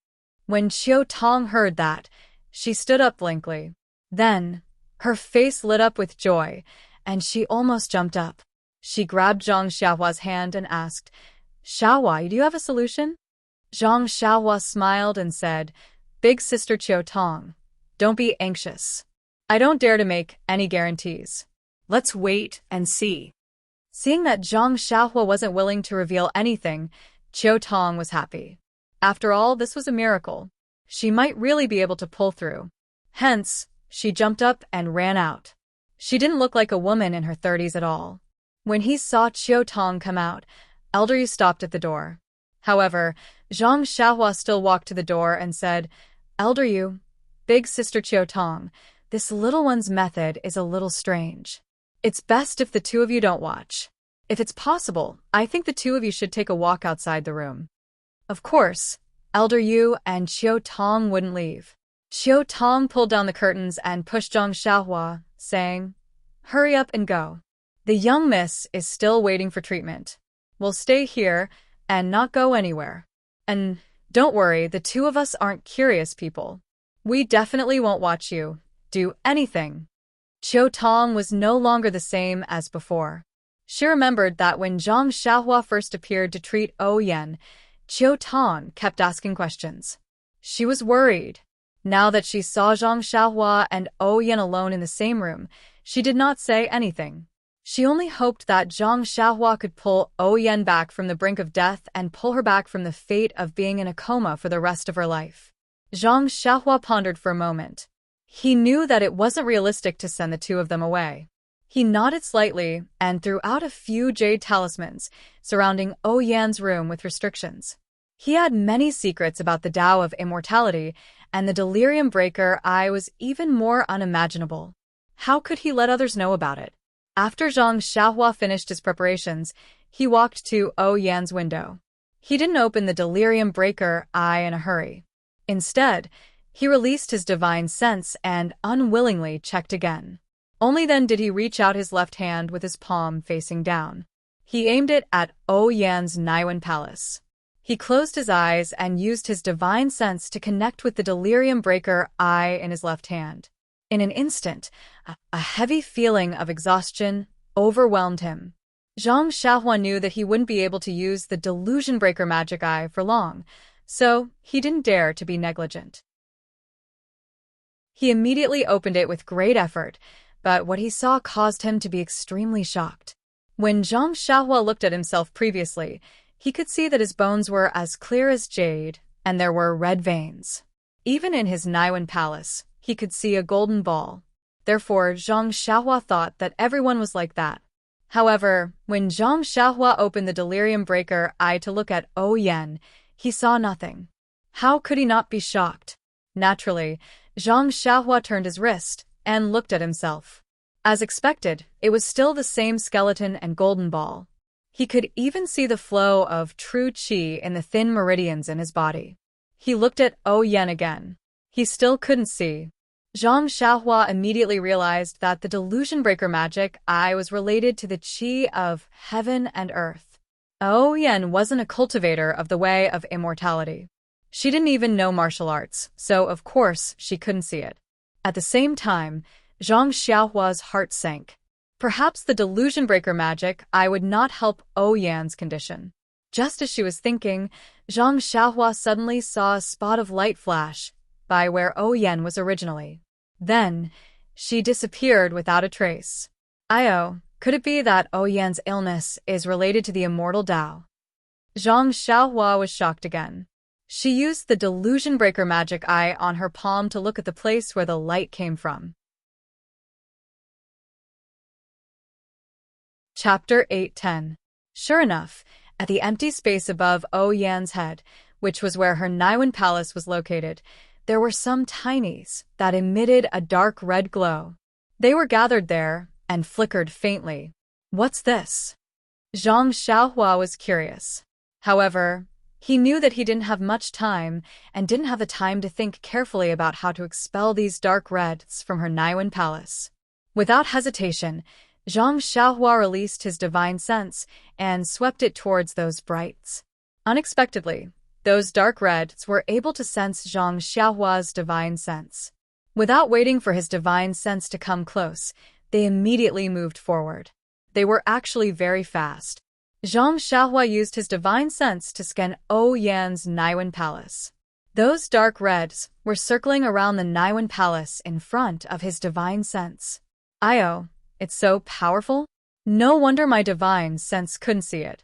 When Chiu Tong heard that, she stood up blankly. Then, her face lit up with joy, and she almost jumped up. She grabbed Zhang Xiaohua's hand and asked, "Xiaohua, do you have a solution?" Zhang Xiaohua smiled and said, "Big sister Chiu Tong, don't be anxious. I don't dare to make any guarantees. Let's wait and see." Seeing that Zhang Xiaohua wasn't willing to reveal anything, Chiu Tong was happy. After all, this was a miracle. She might really be able to pull through. Hence, she jumped up and ran out. She didn't look like a woman in her 30s at all. When he saw Chiu Tong come out, Elder Yu stopped at the door. However, Zhang Xiaohua still walked to the door and said, "Elder Yu, big sister Chiu Tong, this little one's method is a little strange. It's best if the two of you don't watch. If it's possible, I think the two of you should take a walk outside the room." Of course, Elder Yu and Chiu Tong wouldn't leave. Chiu Tong pulled down the curtains and pushed Zhang Xiaohua, saying, "Hurry up and go. The young miss is still waiting for treatment. We'll stay here and not go anywhere. And don't worry, the two of us aren't curious people. We definitely won't watch you do anything." Chiu Tong was no longer the same as before. She remembered that when Zhang Xiaohua first appeared to treat Yen, Chiu Tong kept asking questions. She was worried. Now that she saw Zhang Xiaohua and Yen alone in the same room, she did not say anything. She only hoped that Zhang Xiaohua could pull Yen back from the brink of death and pull her back from the fate of being in a coma for the rest of her life. Zhang Xiaohua pondered for a moment. He knew that it wasn't realistic to send the two of them away. He nodded slightly and threw out a few jade talismans, surrounding Yan's room with restrictions. He had many secrets about the Tao of Immortality, and the Delirium Breaker Eye was even more unimaginable. How could he let others know about it? After Zhang Xiaohua finished his preparations, he walked to Yan's window. He didn't open the Delirium Breaker Eye in a hurry. Instead, he released his divine sense and unwillingly checked again. Only then did he reach out his left hand with his palm facing down. He aimed it at Yan's Naiwen Palace. He closed his eyes and used his divine sense to connect with the Delirium Breaker Eye in his left hand. In an instant, a heavy feeling of exhaustion overwhelmed him. Zhang Xiaohua knew that he wouldn't be able to use the Delusion Breaker Magic Eye for long, so he didn't dare to be negligent. He immediately opened it with great effort, but what he saw caused him to be extremely shocked. When Zhang Xiaohua looked at himself previously, he could see that his bones were as clear as jade, and there were red veins. Even in his Naiwen Palace, he could see a golden ball. Therefore, Zhang Xiaohua thought that everyone was like that. However, when Zhang Xiaohua opened the Delirium Breaker Eye to look at Yen, he saw nothing. How could he not be shocked? Naturally, Zhang Xiaohua turned his wrist and looked at himself. As expected, it was still the same skeleton and golden ball. He could even see the flow of true qi in the thin meridians in his body. He looked at Yen again. He still couldn't see. Zhang Xiaohua immediately realized that the Delusion Breaker Magic Eye was related to the qi of heaven and earth. Yen wasn't a cultivator of the way of immortality. She didn't even know martial arts, so of course she couldn't see it. At the same time, Zhang Xiaohua's heart sank. Perhaps the Delusion Breaker Magic Eye would not help Yan's condition. Just as she was thinking, Zhang Xiaohua suddenly saw a spot of light flash by where Yen was originally. Then, she disappeared without a trace. Could it be that Yan's illness is related to the immortal Tao? Zhang Xiaohua was shocked again. She used the Delusion Breaker Magic Eye on her palm to look at the place where the light came from. Chapter 8:10. Sure enough, at the empty space above Yan's head, which was where her Naiwen Palace was located, there were some tinies that emitted a dark red glow. They were gathered there and flickered faintly. What's this? Zhang Xiaohua was curious. However, he knew that he didn't have much time and didn't have the time to think carefully about how to expel these dark reds from her Naiwen Palace. Without hesitation, Zhang Xiaohua released his divine sense and swept it towards those brights. Unexpectedly, Those dark reds were able to sense Zhang Xiaohua's divine sense. Without waiting for his divine sense to come close, they immediately moved forward. They were actually very fast. Zhang Xiaohua used his divine sense to scan Yan's Naiwen Palace. Those dark reds were circling around the Naiwen Palace in front of his divine sense. It's so powerful? No wonder my divine sense couldn't see it.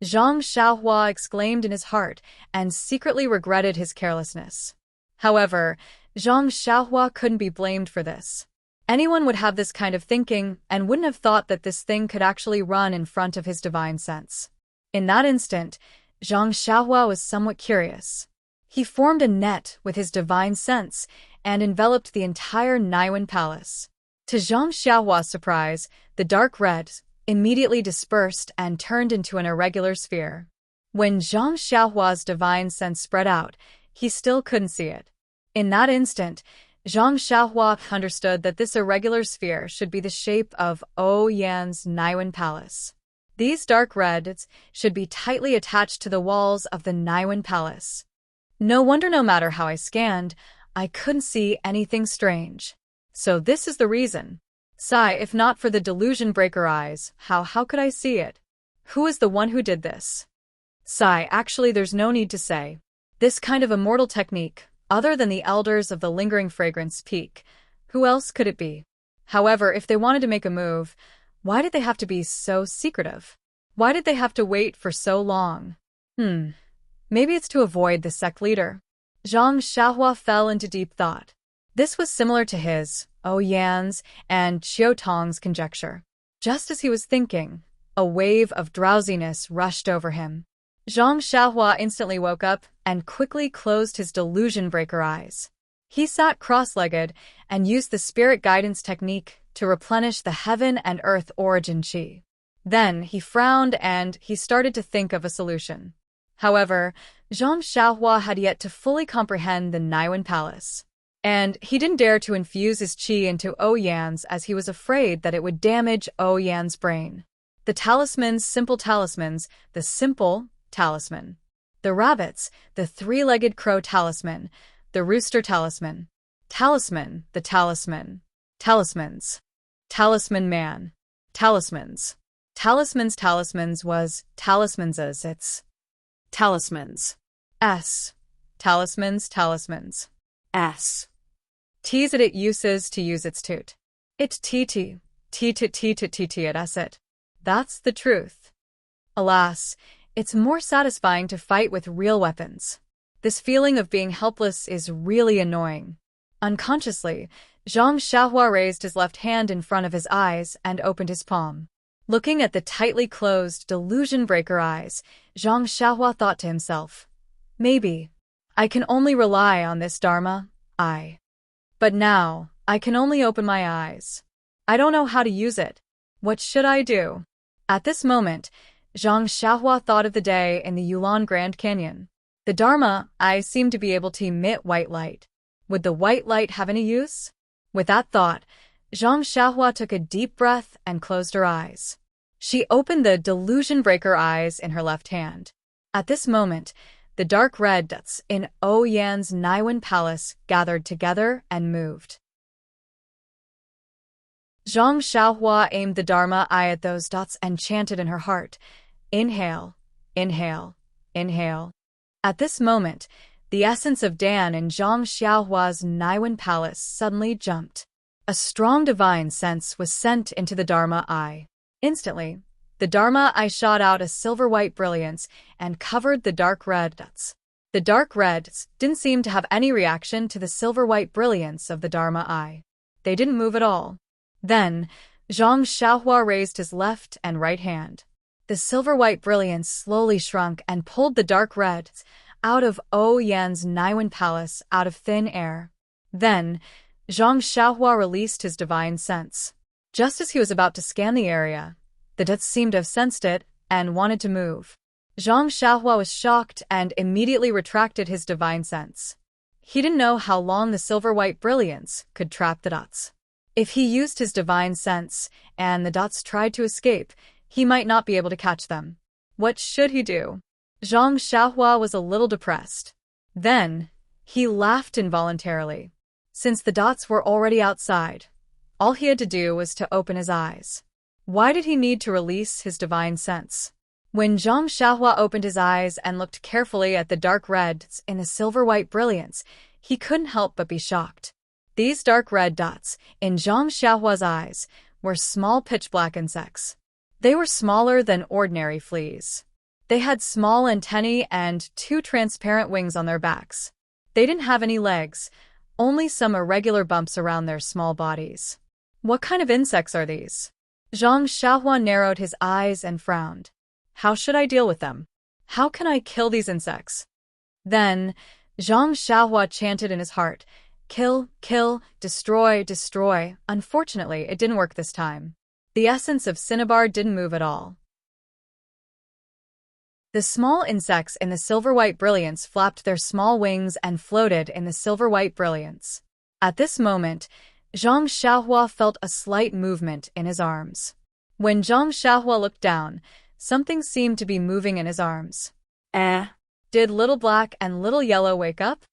Zhang Xiaohua exclaimed in his heart and secretly regretted his carelessness. However, Zhang Xiaohua couldn't be blamed for this. Anyone would have this kind of thinking and wouldn't have thought that this thing could actually run in front of his divine sense. In that instant, Zhang Xiaohua was somewhat curious. He formed a net with his divine sense and enveloped the entire Naiwen Palace. To Zhang Xiaohua's surprise, the dark reds immediately dispersed and turned into an irregular sphere. When Zhang Xiaohua's divine sense spread out, he still couldn't see it. In that instant, Zhang Xiaohua understood that this irregular sphere should be the shape of Yan's Naiwen Palace. These dark reds should be tightly attached to the walls of the Naiwen Palace. No wonder no matter how I scanned, I couldn't see anything strange. So this is the reason. If not for the delusion breaker eyes, how could I see it? Who is the one who did this? Actually there's no need to say. This kind of immortal technique, other than the elders of the lingering fragrance peak, who else could it be? However, if they wanted to make a move, why did they have to be so secretive? Why did they have to wait for so long? Maybe it's to avoid the sect leader. Zhang Xiaohua fell into deep thought. This was similar to his, Yan's, and Qiu Tong's conjecture. Just as he was thinking, a wave of drowsiness rushed over him. Zhang Xiaohua instantly woke up and quickly closed his delusion breaker eyes. He sat cross-legged and used the spirit guidance technique to replenish the heaven and earth origin qi. Then he frowned and he started to think of a solution. However, Zhang Xiaohua had yet to fully comprehend the Naiwen Palace. And he didn't dare to infuse his qi into Yan's as he was afraid that it would damage Yan's brain. The talismans, simple talismans, the simple talisman. The rabbits, the three-legged crow talisman, the rooster talisman. Talisman, the talisman. Talismans. Talisman man. Talismans. Talismans was talismans as it's. Talismans. S. Talismans. S. T's it uses to use its toot. It tt at it. That's the truth. Alas, it's more satisfying to fight with real weapons. This feeling of being helpless is really annoying. Unconsciously, Zhang Xiaohua raised his left hand in front of his eyes and opened his palm. Looking at the tightly closed delusion breaker eyes, Zhang Xiaohua thought to himself, maybe I can only rely on this Dharma eye. But now, I can only open my eyes. I don't know how to use it. What should I do? At this moment, Zhang Xiaohua thought of the day in the Yulon Grand Canyon. The Dharma eye seemed to be able to emit white light. Would the white light have any use? With that thought, Zhang Xiaohua took a deep breath and closed her eyes. She opened the delusion breaker eyes in her left hand. At this moment, the dark red dots in Yan's Naiwen Palace gathered together and moved. Zhang Xiaohua aimed the Dharma eye at those dots and chanted in her heart, "Inhale, inhale, inhale." At this moment, the essence of Dan in Zhang Xiaohua's Naiwen Palace suddenly jumped. A strong divine sense was sent into the Dharma eye. Instantly, the Dharma eye shot out a silver-white brilliance and covered the dark red dots. The dark reds didn't seem to have any reaction to the silver-white brilliance of the Dharma eye. They didn't move at all. Then, Zhang Xiaohua raised his left and right hand. The silver-white brilliance slowly shrunk and pulled the dark reds out of Yan's Naiwen Palace out of thin air. Then, Zhang Xiaohua released his divine sense. Just as he was about to scan the area, the dots seemed to have sensed it and wanted to move. Zhang Xiaohua was shocked and immediately retracted his divine sense. He didn't know how long the silver-white brilliance could trap the dots. If he used his divine sense and the dots tried to escape, he might not be able to catch them. What should he do? Zhang Xiaohua was a little depressed. Then, he laughed involuntarily. Since the dots were already outside, all he had to do was to open his eyes. Why did he need to release his divine sense? When Zhang Xiaohua opened his eyes and looked carefully at the dark reds in the silver-white brilliance, he couldn't help but be shocked. These dark red dots, in Zhang Xiaohua's eyes, were small pitch-black insects. They were smaller than ordinary fleas. They had small antennae and 2 transparent wings on their backs. They didn't have any legs, only some irregular bumps around their small bodies. What kind of insects are these? Zhang Xiaohua narrowed his eyes and frowned. How should I deal with them? How can I kill these insects? Then, Zhang Xiaohua chanted in his heart, kill, kill, destroy, destroy. Unfortunately, it didn't work this time. The essence of cinnabar didn't move at all. The small insects in the silver-white brilliance flapped their small wings and floated in the silver-white brilliance. At this moment, Zhang Xiaohua felt a slight movement in his arms. When Zhang Xiaohua looked down, something seemed to be moving in his arms. Did Little Black and Little Yellow wake up?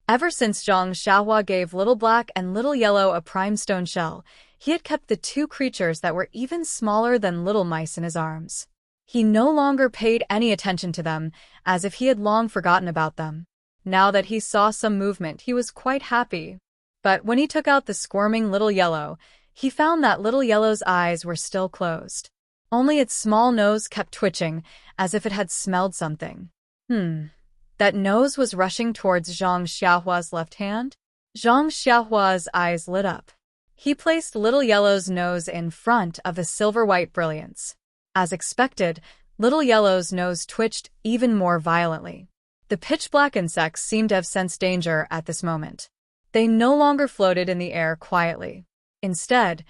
Ever since Zhang Xiaohua gave Little Black and Little Yellow a prime stone shell, he had kept the 2 creatures that were even smaller than little mice in his arms. He no longer paid any attention to them, as if he had long forgotten about them. Now that he saw some movement, he was quite happy. But when he took out the squirming Little Yellow, he found that Little Yellow's eyes were still closed. Only its small nose kept twitching, as if it had smelled something. That nose was rushing towards Zhang Xiaohua's left hand? Zhang Xiaohua's eyes lit up. He placed Little Yellow's nose in front of the silver-white brilliance. As expected, Little Yellow's nose twitched even more violently. The pitch-black insects seemed to have sensed danger at this moment. They no longer floated in the air quietly. Instead,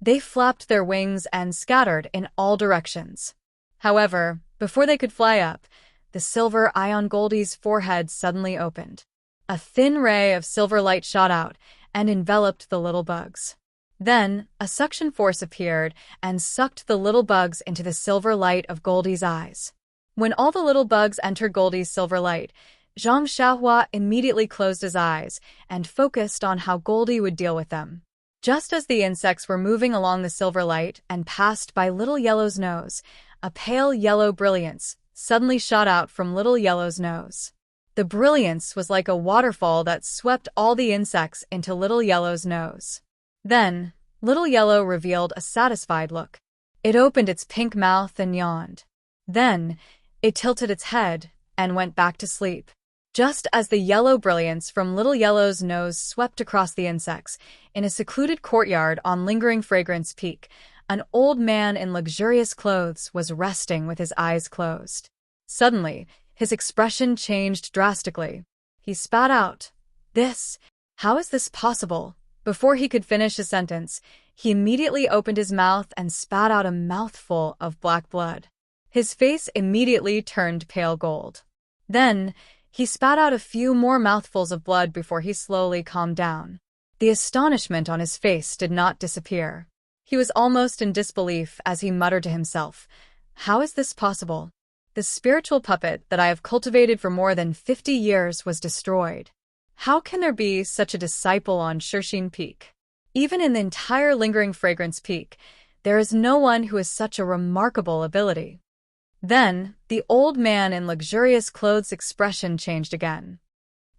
they flapped their wings and scattered in all directions. However, before they could fly up, the silver eye on Goldie's forehead suddenly opened. A thin ray of silver light shot out and enveloped the little bugs. Then, a suction force appeared and sucked the little bugs into the silver light of Goldie's eyes. When all the little bugs entered Goldie's silver light, Zhang Xiaohua immediately closed his eyes and focused on how Goldie would deal with them. Just as the insects were moving along the silver light and passed by Little Yellow's nose, a pale yellow brilliance suddenly shot out from Little Yellow's nose. The brilliance was like a waterfall that swept all the insects into Little Yellow's nose. Then, Little Yellow revealed a satisfied look. It opened its pink mouth and yawned. Then, it tilted its head and went back to sleep. Just as the yellow brilliance from Little Yellow's nose swept across the insects, in a secluded courtyard on Lingering Fragrance Peak, an old man in luxurious clothes was resting with his eyes closed. Suddenly, his expression changed drastically. He spat out, How is this possible?" Before he could finish his sentence, he immediately opened his mouth and spat out a mouthful of black blood. His face immediately turned pale gold. Then, he spat out a few more mouthfuls of blood before he slowly calmed down. The astonishment on his face did not disappear. He was almost in disbelief as he muttered to himself, "How is this possible? The spiritual puppet that I have cultivated for more than 50 years was destroyed. How can there be such a disciple on Shirxin Peak? Even in the entire Lingering Fragrance Peak, there is no one who has such a remarkable ability." Then, the old man in luxurious clothes' expression changed again.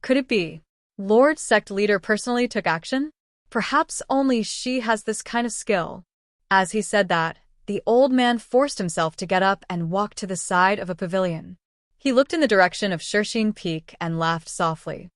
Could it be Lord Sect Leader personally took action? Perhaps only she has this kind of skill. As he said that, the old man forced himself to get up and walk to the side of a pavilion. He looked in the direction of Shirxin Peak and laughed softly.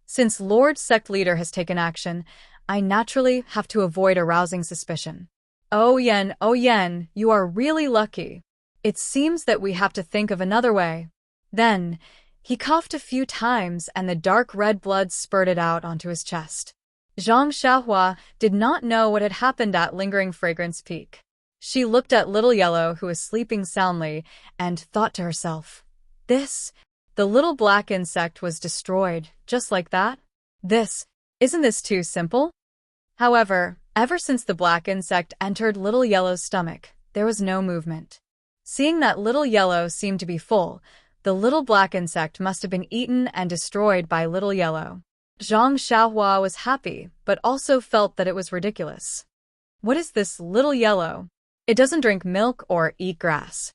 Since Lord Sect Leader has taken action, I naturally have to avoid arousing suspicion. Oh Yen, you are really lucky. It seems that we have to think of another way. Then, he coughed a few times and the dark red blood spurted out onto his chest. Zhang Xiaohua did not know what had happened at Lingering Fragrance Peak. She looked at Little Yellow, who was sleeping soundly, and thought to herself, the little black insect was destroyed, just like that? Isn't this too simple? However, ever since the black insect entered Little Yellow's stomach, there was no movement. Seeing that Little Yellow seemed to be full, The little black insect must have been eaten and destroyed by Little Yellow. Zhang Xiaohua was happy, but also felt that it was ridiculous. What is this Little Yellow? It doesn't drink milk or eat grass.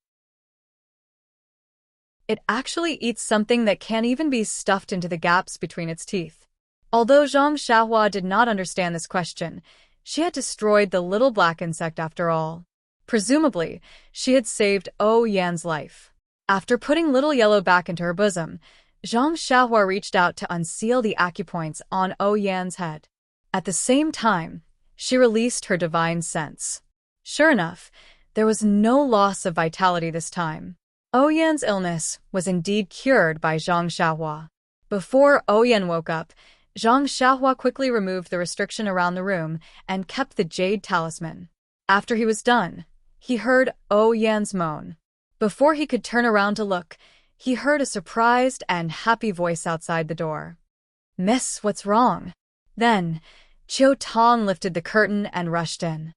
It actually eats something that can't even be stuffed into the gaps between its teeth. Although Zhang Xiaohua did not understand this question, she had destroyed the little black insect after all. Presumably, she had saved Oh Yan's life. After putting Little Yellow back into her bosom, Zhang Xiaohua reached out to unseal the acupoints on Oh Yan's head. At the same time, she released her divine sense. Sure enough, there was no loss of vitality this time. Oh Yan's illness was indeed cured by Zhang Xiaohua. Before Oh Yan woke up, Zhang Xiaohua quickly removed the restriction around the room and kept the jade talisman. After he was done, he heard Oh Yan's moan. Before he could turn around to look, he heard a surprised and happy voice outside the door. "Miss, what's wrong?" Then, Chiu Tong lifted the curtain and rushed in.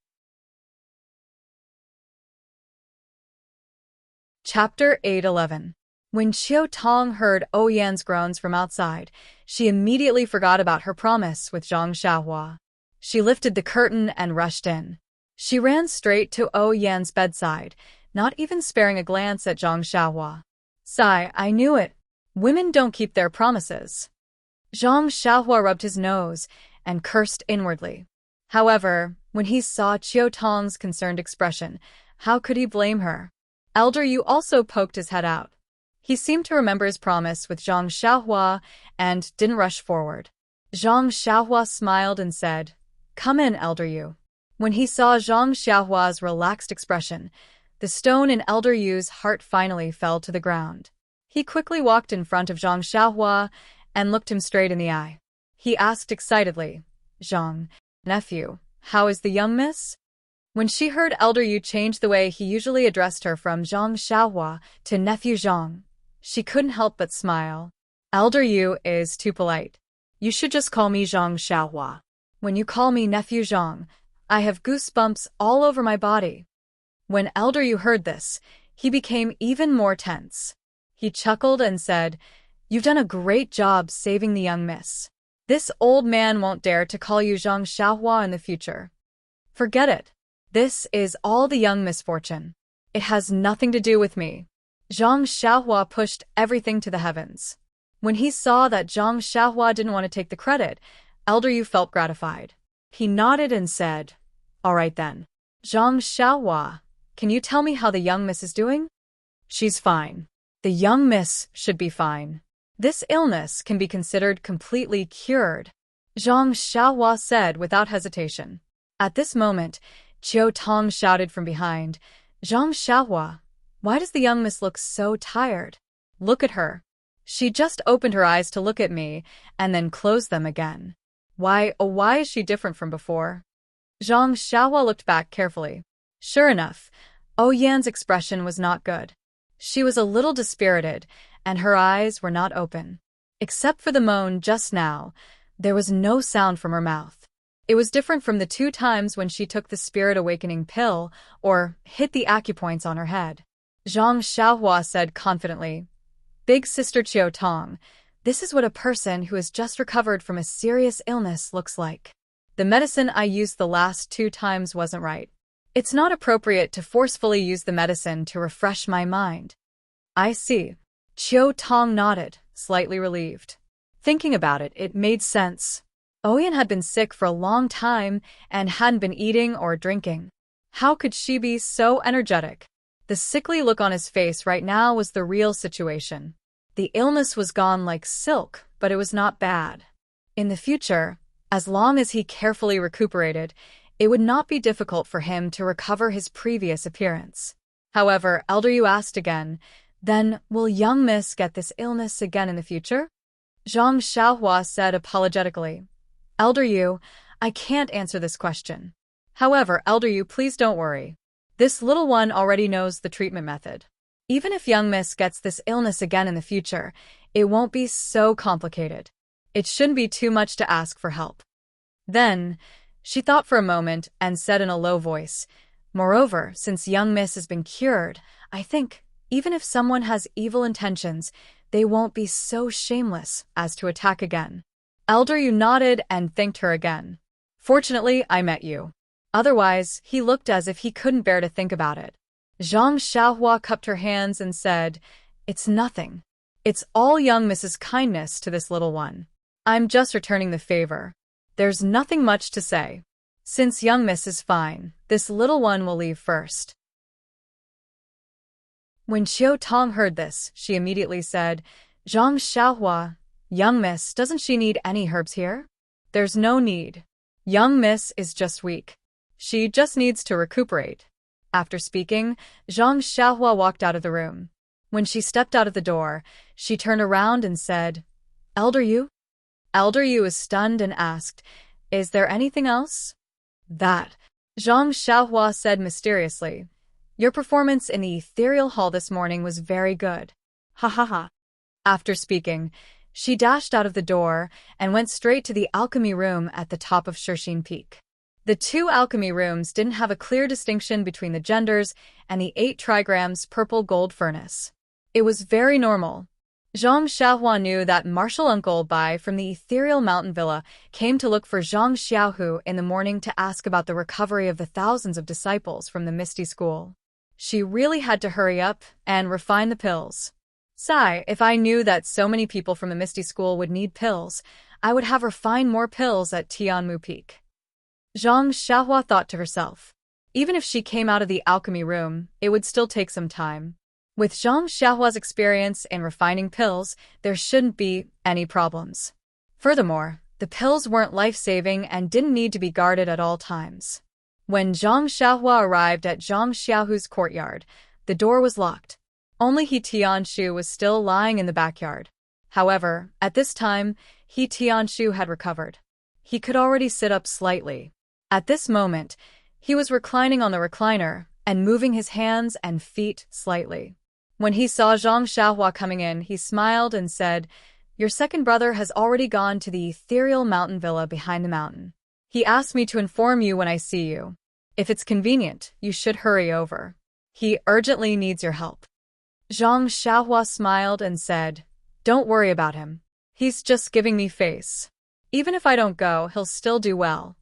Chapter 8:11. When Chiu Tong heard Oh Yan's groans from outside, she immediately forgot about her promise with Zhang Xiaohua. She lifted the curtain and rushed in. She ran straight to Oh Yan's bedside, not even sparing a glance at Zhang Xiaohua. "Sigh, I knew it. Women don't keep their promises." Zhang Xiaohua rubbed his nose and cursed inwardly. However, when he saw Chiu Tong's concerned expression, how could he blame her? Elder Yu also poked his head out. He seemed to remember his promise with Zhang Xiaohua and didn't rush forward. Zhang Xiaohua smiled and said, "Come in, Elder Yu." When he saw Zhang Xiaohua's relaxed expression, the stone in Elder Yu's heart finally fell to the ground. He quickly walked in front of Zhang Xiaohua and looked him straight in the eye. He asked excitedly, "Zhang, nephew, how is the young miss?" When she heard Elder Yu change the way he usually addressed her from Zhang Xiaohua to nephew Zhang, she couldn't help but smile. "Elder Yu is too polite. You should just call me Zhang Xiaohua. When you call me nephew Zhang, I have goosebumps all over my body." When Elder Yu heard this, he became even more tense. He chuckled and said, "You've done a great job saving the young miss. This old man won't dare to call you Zhang Xiaohua in the future. Forget it. This is all the young misfortune. It has nothing to do with me." Zhang Xiaohua pushed everything to the heavens. When he saw that Zhang Xiaohua didn't want to take the credit, Elder Yu felt gratified. He nodded and said, "All right then. Zhang Xiaohua, can you tell me how the young miss is doing?" "She's fine. The young miss should be fine. This illness can be considered completely cured," Zhang Xiaohua said without hesitation. At this moment, Chiu Tong shouted from behind, "Zhang Xiaohua, why does the young miss look so tired? Look at her. She just opened her eyes to look at me and then closed them again. Why is she different from before?" Zhang Xiaohua looked back carefully. Sure enough, Oh Yan's expression was not good. She was a little dispirited, and her eyes were not open. Except for the moan just now, there was no sound from her mouth. It was different from the 2 times when she took the spirit awakening pill or hit the acupoints on her head. Zhang Xiaohua said confidently, "Big Sister Chiu Tong, this is what a person who has just recovered from a serious illness looks like. The medicine I used the last 2 times wasn't right. It's not appropriate to forcefully use the medicine to refresh my mind." "I see." Chiu Tong nodded, slightly relieved. Thinking about it, it made sense. Oyen had been sick for a long time and hadn't been eating or drinking. How could she be so energetic? The sickly look on his face right now was the real situation. The illness was gone like silk, but it was not bad. In the future, as long as he carefully recuperated, it would not be difficult for him to recover his previous appearance. However, Elder Yu asked again, "Then, will young miss get this illness again in the future?" Zhang Xiaohua said apologetically, "Elder Yu, I can't answer this question. However, Elder Yu, please don't worry. This little one already knows the treatment method. Even if young miss gets this illness again in the future, it won't be so complicated. It shouldn't be too much to ask for help." Then, she thought for a moment and said in a low voice, "Moreover, since young miss has been cured, I think Even if someone has evil intentions, they won't be so shameless as to attack again. Elder Yu nodded and thanked her again. Fortunately, I met you. Otherwise, he looked as if he couldn't bear to think about it. Zhang Xiaohua cupped her hands and said, It's nothing. It's all young Mrs. Kindness to this little one. I'm just returning the favor. There's nothing much to say. Since young Miss is fine, this little one will leave first. When Qiu Tong heard this, she immediately said, Zhang Xiaohua, young miss, doesn't she need any herbs here? There's no need. Young miss is just weak. She just needs to recuperate. After speaking, Zhang Xiaohua walked out of the room. When she stepped out of the door, she turned around and said, Elder Yu? Elder Yu is stunned and asked, Is there anything else? That, Zhang Xiaohua said mysteriously. Your performance in the ethereal hall this morning was very good. Ha ha ha. After speaking, she dashed out of the door and went straight to the alchemy room at the top of Shishine Peak. The two alchemy rooms didn't have a clear distinction between the genders and the 8 trigrams purple gold furnace. It was very normal. Zhang Xiaohua knew that Martial Uncle Bai from the ethereal mountain villa came to look for Zhang Xiaohu in the morning to ask about the recovery of the thousands of disciples from the Misty School. She really had to hurry up and refine the pills. Sigh, if I knew that so many people from the Misty School would need pills, I would have refine more pills at Tianmu Peak. Zhang Xiaohua thought to herself. Even if she came out of the alchemy room, it would still take some time. With Zhang Xiaohua's experience in refining pills, there shouldn't be any problems. Furthermore, the pills weren't life-saving and didn't need to be guarded at all times. When Zhang Xiaohua arrived at Zhang Xiaohu's courtyard, the door was locked. Only He Tianshu was still lying in the backyard. However, at this time, He Tianshu had recovered. He could already sit up slightly. At this moment, he was reclining on the recliner and moving his hands and feet slightly. When he saw Zhang Xiaohua coming in, he smiled and said, Your second brother has already gone to the ethereal mountain villa behind the mountain. He asked me to inform you when I see you. If it's convenient, you should hurry over. He urgently needs your help. Zhang Xiaohua smiled and said, Don't worry about him. He's just giving me face. Even if I don't go, he'll still do well.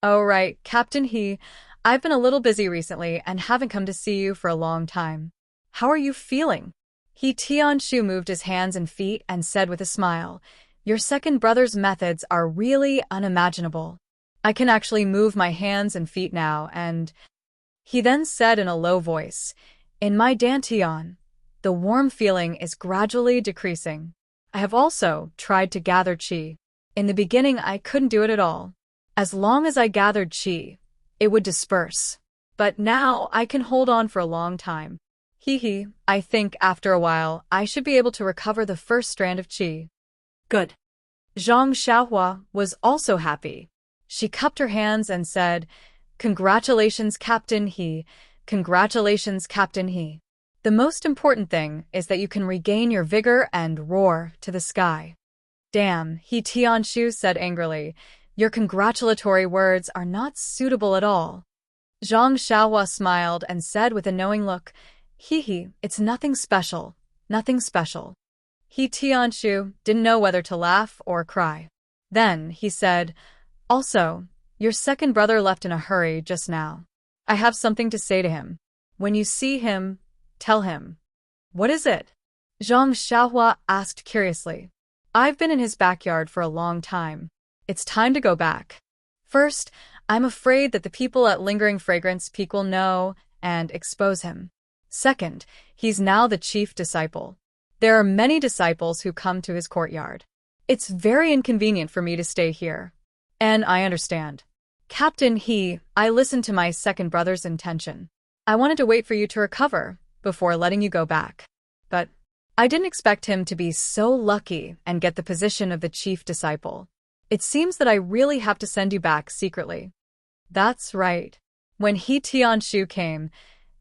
Oh right, Captain He, I've been a little busy recently and haven't come to see you for a long time. How are you feeling? He Tianshu moved his hands and feet and said with a smile, Your second brother's methods are really unimaginable. I can actually move my hands and feet now and... He then said in a low voice, In my dantian, the warm feeling is gradually decreasing. I have also tried to gather qi. In the beginning, I couldn't do it at all. As long as I gathered qi, it would disperse. But now I can hold on for a long time. I think after a while, I should be able to recover the first strand of qi. Good. Zhang Xiaohua was also happy. She cupped her hands and said, Congratulations, Captain He. Congratulations, Captain He. The most important thing is that you can regain your vigor and roar to the sky. Damn, He Tianshu said angrily. Your congratulatory words are not suitable at all. Zhang Xiaohua smiled and said with a knowing look, It's nothing special, nothing special. He Tianshu didn't know whether to laugh or cry. Then he said, Also, your second brother left in a hurry just now. I have something to say to him. When you see him, tell him. What is it? Zhang Xiaohua asked curiously. I've been in his backyard for a long time. It's time to go back. First, I'm afraid that the people at Lingering Fragrance Peak will know and expose him. Second, he's now the chief disciple. There are many disciples who come to his courtyard. It's very inconvenient for me to stay here. And I understand. Captain He, I listened to my second brother's intention. I wanted to wait for you to recover before letting you go back. But I didn't expect him to be so lucky and get the position of the chief disciple. It seems that I really have to send you back secretly. That's right. When He Tianshu came,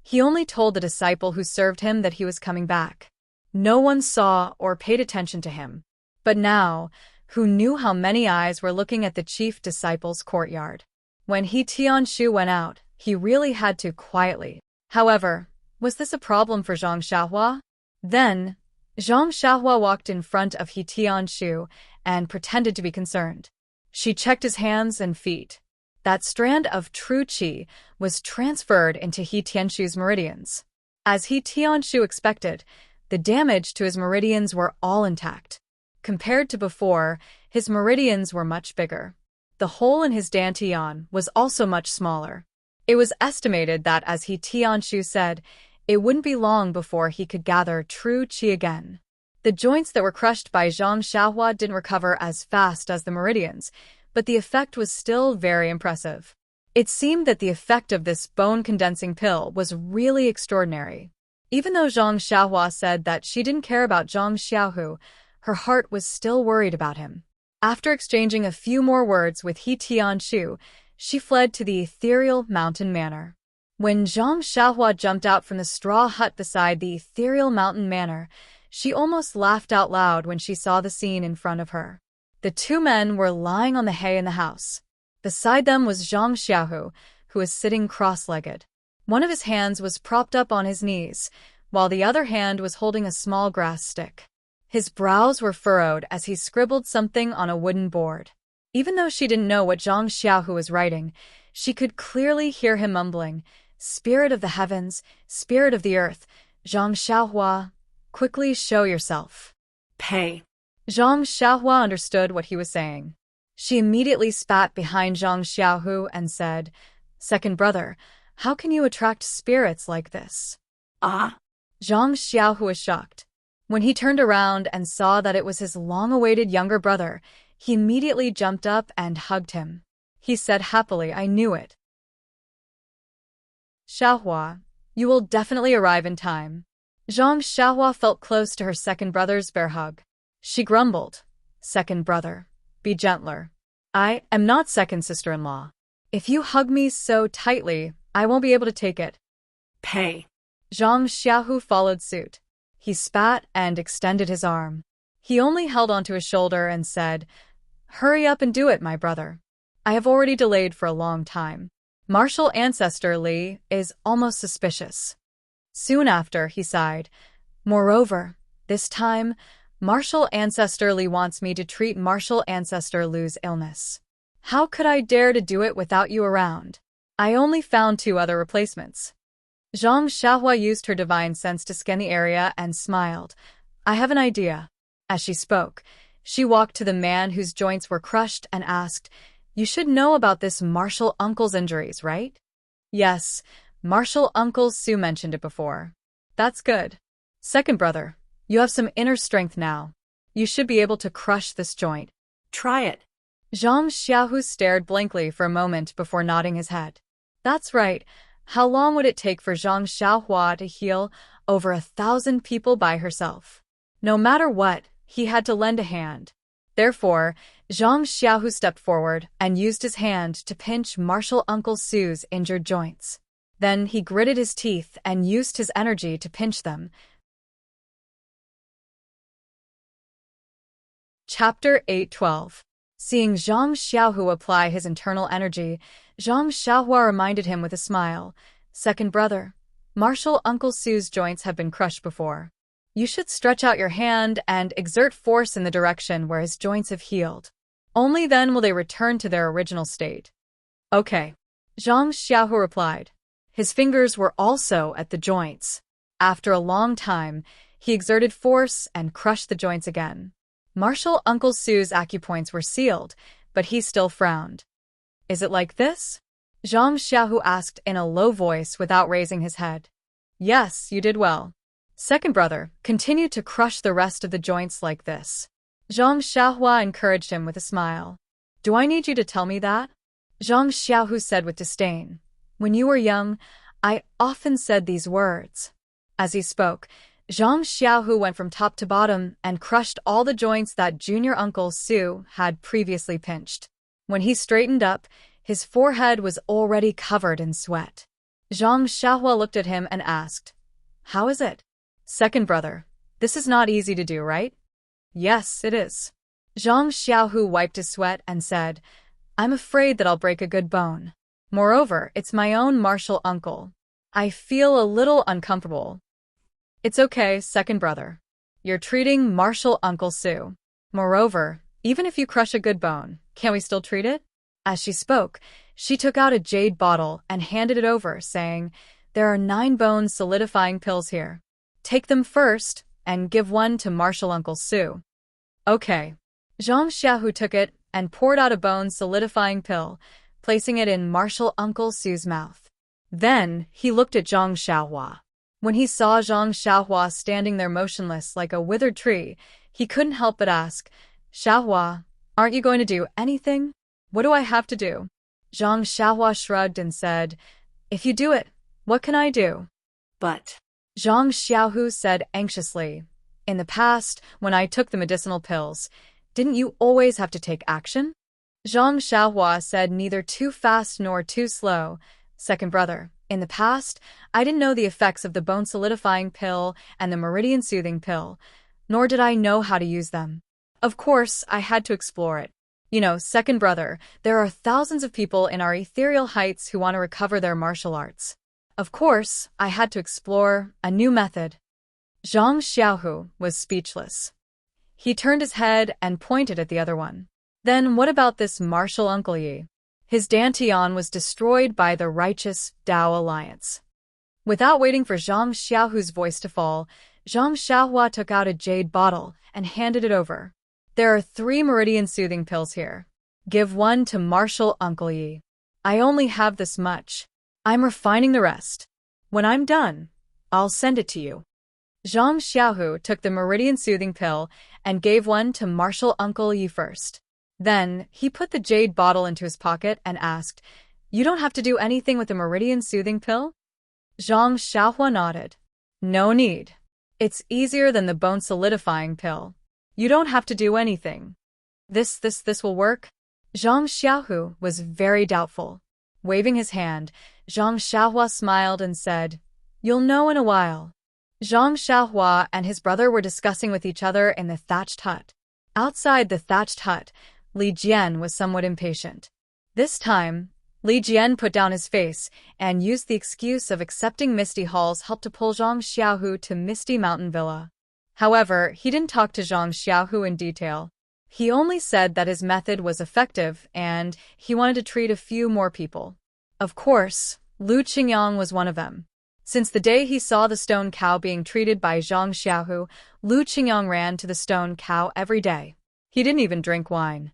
he only told the disciple who served him that he was coming back. No one saw or paid attention to him. But now, who knew how many eyes were looking at the chief disciple's courtyard? When He Tianshu went out, He really had to quietly. However, was this a problem for Zhang Xiaohua? Then, Zhang Xiaohua walked in front of He Tianshu and pretended to be concerned. She checked his hands and feet. That strand of true qi was transferred into He Tianshu's meridians. As He Tianshu expected, the damage to his meridians were all intact. Compared to before, his meridians were much bigger. The hole in his dantian was also much smaller. It was estimated that, as He Tianshu said, it wouldn't be long before he could gather true qi again. The joints that were crushed by Zhang Xiaohua didn't recover as fast as the meridians, but the effect was still very impressive. It seemed that the effect of this bone-condensing pill was really extraordinary. Even though Zhang Xiaohua said that she didn't care about Zhang Xiaohu, her heart was still worried about him. After exchanging a few more words with He Tianshu, she fled to the ethereal mountain manor. When Zhang Xiaohua jumped out from the straw hut beside the ethereal mountain manor, she almost laughed out loud when she saw the scene in front of her. The two men were lying on the hay in the house. Beside them was Zhang Xiaohu, who was sitting cross-legged. One of his hands was propped up on his knees, while the other hand was holding a small grass stick. His brows were furrowed as he scribbled something on a wooden board. Even though she didn't know what Zhang Xiaohu was writing, she could clearly hear him mumbling, "Spirit of the heavens, spirit of the earth, Zhang Xiaohua, quickly show yourself." Pay. Zhang Xiaohua understood what he was saying. She immediately spat behind Zhang Xiaohu and said, "Second brother, how can you attract spirits like this?" Ah? Zhang Xiaohu was shocked. When he turned around and saw that it was his long-awaited younger brother, he immediately jumped up and hugged him. He said happily, "I knew it. Xiaohua, you will definitely arrive in time." Zhang Xiaohua felt close to her second brother's bear hug. She grumbled, "Second brother, be gentler. I am not second sister-in-law. If you hug me so tightly, I won't be able to take it." Pay. Zhang Xiaohu followed suit. He spat and extended his arm. He only held onto his shoulder and said, "Hurry up and do it, my brother. I have already delayed for a long time. Martial Ancestor Li is almost suspicious." Soon after, he sighed. "Moreover, this time, Martial Ancestor Li wants me to treat Martial Ancestor Lu's illness. How could I dare to do it without you around? I only found 2 other replacements." Zhang Xiaohua used her divine sense to scan the area and smiled. "I have an idea." As she spoke, she walked to the man whose joints were crushed and asked, "You should know about this Martial Uncle's injuries, right?" "Yes, Martial Uncle Su mentioned it before." "That's good. Second brother, you have some inner strength now. You should be able to crush this joint." Try it. Zhang Xiaohu stared blankly for a moment before nodding his head. "That's right. How long would it take for Zhang Xiaohua to heal over 1,000 people by herself?" No matter what, he had to lend a hand. Therefore, Zhang Xiaohu stepped forward and used his hand to pinch Martial Uncle Su's injured joints. Then he gritted his teeth and used his energy to pinch them. Chapter 8:12. Seeing Zhang Xiaohu apply his internal energy, Zhang Xiaohua reminded him with a smile, "Second brother, Martial Uncle Su's joints have been crushed before. You should stretch out your hand and exert force in the direction where his joints have healed. Only then will they return to their original state." "Okay," Zhang Xiaohu replied. His fingers were also at the joints. After a long time, he exerted force and crushed the joints again. Martial Uncle Su's acupoints were sealed, but he still frowned. "Is it like this?" Zhang Xiaohu asked in a low voice without raising his head. "Yes, you did well. Second brother, continue to crush the rest of the joints like this." Zhang Xiaohua encouraged him with a smile. "Do I need you to tell me that?" Zhang Xiaohu said with disdain. "When you were young, I often said these words." As he spoke, Zhang Xiaohu went from top to bottom and crushed all the joints that Junior Uncle Su had previously pinched. When he straightened up, his forehead was already covered in sweat. Zhang Xiaohua looked at him and asked, "How is it?" "Second brother, this is not easy to do, right?" "Yes, it is." Zhang Xiaohu wiped his sweat and said, "I'm afraid that I'll break a good bone." Moreover, it's my own martial uncle. I feel a little uncomfortable. It's okay, second brother. You're treating martial Uncle Sue. Moreover, even if you crush a good bone, can we still treat it? As she spoke, she took out a jade bottle and handed it over, saying, There are 9 bone solidifying pills here. Take them first, and give one to martial Uncle Sue. Okay. Zhang Xiaohu took it and poured out a bone solidifying pill, placing it in martial Uncle Sue's mouth. Then, he looked at Zhang Xiaohua. When he saw Zhang Xiaohua standing there motionless like a withered tree, he couldn't help but ask, Xiaohua, aren't you going to do anything? What do I have to do? Zhang Xiaohua shrugged and said, If you do it, what can I do? But Zhang Xiaohu said anxiously, In the past, when I took the medicinal pills, didn't you always have to take action? Zhang Xiaohua said neither too fast nor too slow, Second brother. In the past, I didn't know the effects of the bone solidifying pill and the meridian soothing pill, nor did I know how to use them. Of course, I had to explore it. Second brother, there are thousands of people in our ethereal heights who want to recover their martial arts. Of course, I had to explore a new method. Zhang Xiaohu was speechless. He turned his head and pointed at the other one. Then what about this martial Uncle Yi? His Dantian was destroyed by the righteous Tao Alliance. Without waiting for Zhang Xiaohu's voice to fall, Zhang Xiaohua took out a jade bottle and handed it over. There are 3 meridian soothing pills here. Give one to martial Uncle Yi. I only have this much. I'm refining the rest. When I'm done, I'll send it to you. Zhang Xiaohu took the meridian soothing pill and gave one to martial Uncle Yi first. Then, he put the jade bottle into his pocket and asked, You don't have to do anything with the meridian soothing pill? Zhang Xiaohua nodded. No need. It's easier than the bone solidifying pill. You don't have to do anything. This will work? Zhang Xiaohu was very doubtful. Waving his hand, Zhang Xiaohua smiled and said, You'll know in a while. Zhang Xiaohua and his brother were discussing with each other in the thatched hut. Outside the thatched hut, Li Jian was somewhat impatient. This time, Li Jian put down his face and used the excuse of accepting Misty Hall's help to pull Zhang Xiaohu to Misty Mountain Villa. However, he didn't talk to Zhang Xiaohu in detail. He only said that his method was effective and he wanted to treat a few more people. Of course, Lu Qingyang was one of them. Since the day he saw the stone cow being treated by Zhang Xiaohu, Lu Qingyang ran to the stone cow every day. He didn't even drink wine.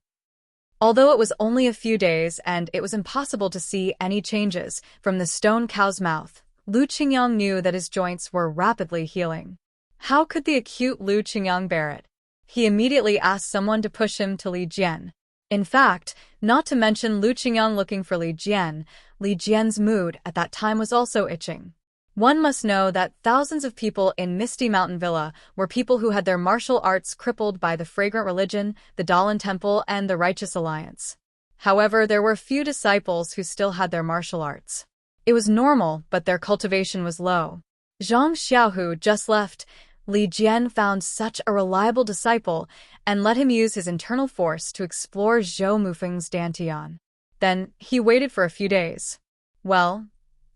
Although it was only a few days and it was impossible to see any changes from the stone cow's mouth, Lu Qingyang knew that his joints were rapidly healing. How could the acute Lu Qingyang bear it? He immediately asked someone to push him to Li Jian. In fact, not to mention Lu Qingyang looking for Li Jian's mood at that time was also itching. One must know that thousands of people in Misty Mountain Villa were people who had their martial arts crippled by the Fragrant Religion, the Dalan Temple, and the Righteous Alliance. However, there were few disciples who still had their martial arts. It was normal, but their cultivation was low. Zhang Xiaohu just left. Li Jian found such a reliable disciple and let him use his internal force to explore Zhou Mufeng's Dantian. Then, he waited for a few days. Well,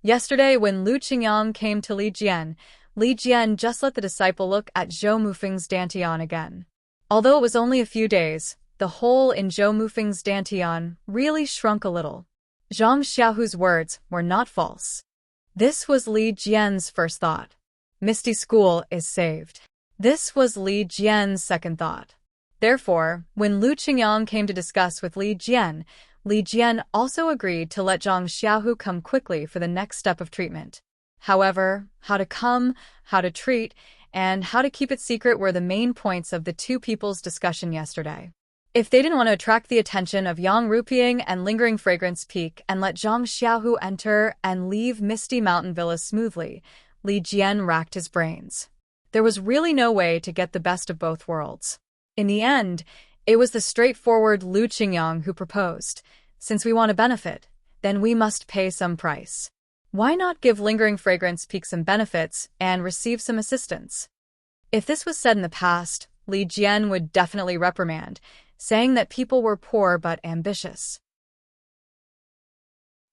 yesterday when Lu Qingyang came to Li Jian just let the disciple look at Zhou Mufeng's Dantian again. Although it was only a few days, the hole in Zhou Mufeng's Dantian really shrunk a little. Zhang Xiaohu's words were not false. This was Li Jian's first thought. Misty School is saved. This was Li Jian's second thought. Therefore, when Lu Qingyang came to discuss with Li Jian also agreed to let Zhang Xiaohu come quickly for the next step of treatment. However, how to come, how to treat, and how to keep it secret were the main points of the two people's discussion yesterday. If they didn't want to attract the attention of Yang Rupiying and Lingering Fragrance Peak and let Zhang Xiaohu enter and leave Misty Mountain Villa smoothly, Li Jian racked his brains. There was really no way to get the best of both worlds. In the end, it was the straightforward Lu Qingyang who proposed. Since we want to benefit, then we must pay some price. Why not give Lingering Fragrance Peak some benefits and receive some assistance? If this was said in the past, Li Jian would definitely reprimand, saying that people were poor but ambitious.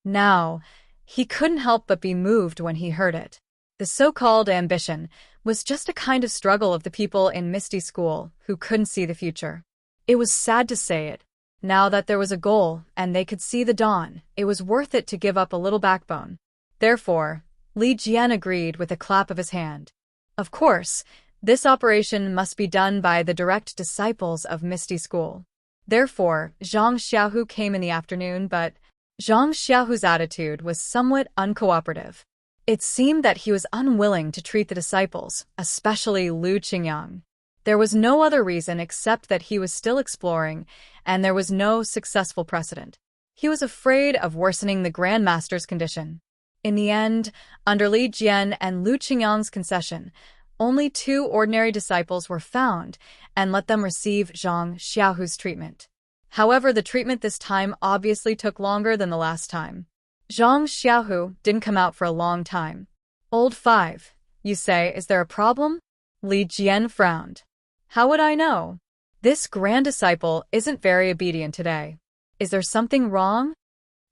Now, he couldn't help but be moved when he heard it. The so-called ambition was just a kind of struggle of the people in Misty School who couldn't see the future. It was sad to say it. Now that there was a goal and they could see the dawn, it was worth it to give up a little backbone. Therefore, Li Jian agreed with a clap of his hand. Of course, this operation must be done by the direct disciples of Misty School. Therefore, Zhang Xiaohu came in the afternoon, but Zhang Xiaohu's attitude was somewhat uncooperative. It seemed that he was unwilling to treat the disciples, especially Lu Qingyang. There was no other reason except that he was still exploring, and there was no successful precedent. He was afraid of worsening the Grand Master's condition. In the end, under Li Jian and Lu Qingyang's concession, only 2 ordinary disciples were found and let them receive Zhang Xiaohu's treatment. However, the treatment this time obviously took longer than the last time. Zhang Xiaohu didn't come out for a long time. Old 5, you say, is there a problem? Li Jian frowned. How would I know? This grand disciple isn't very obedient today. Is there something wrong?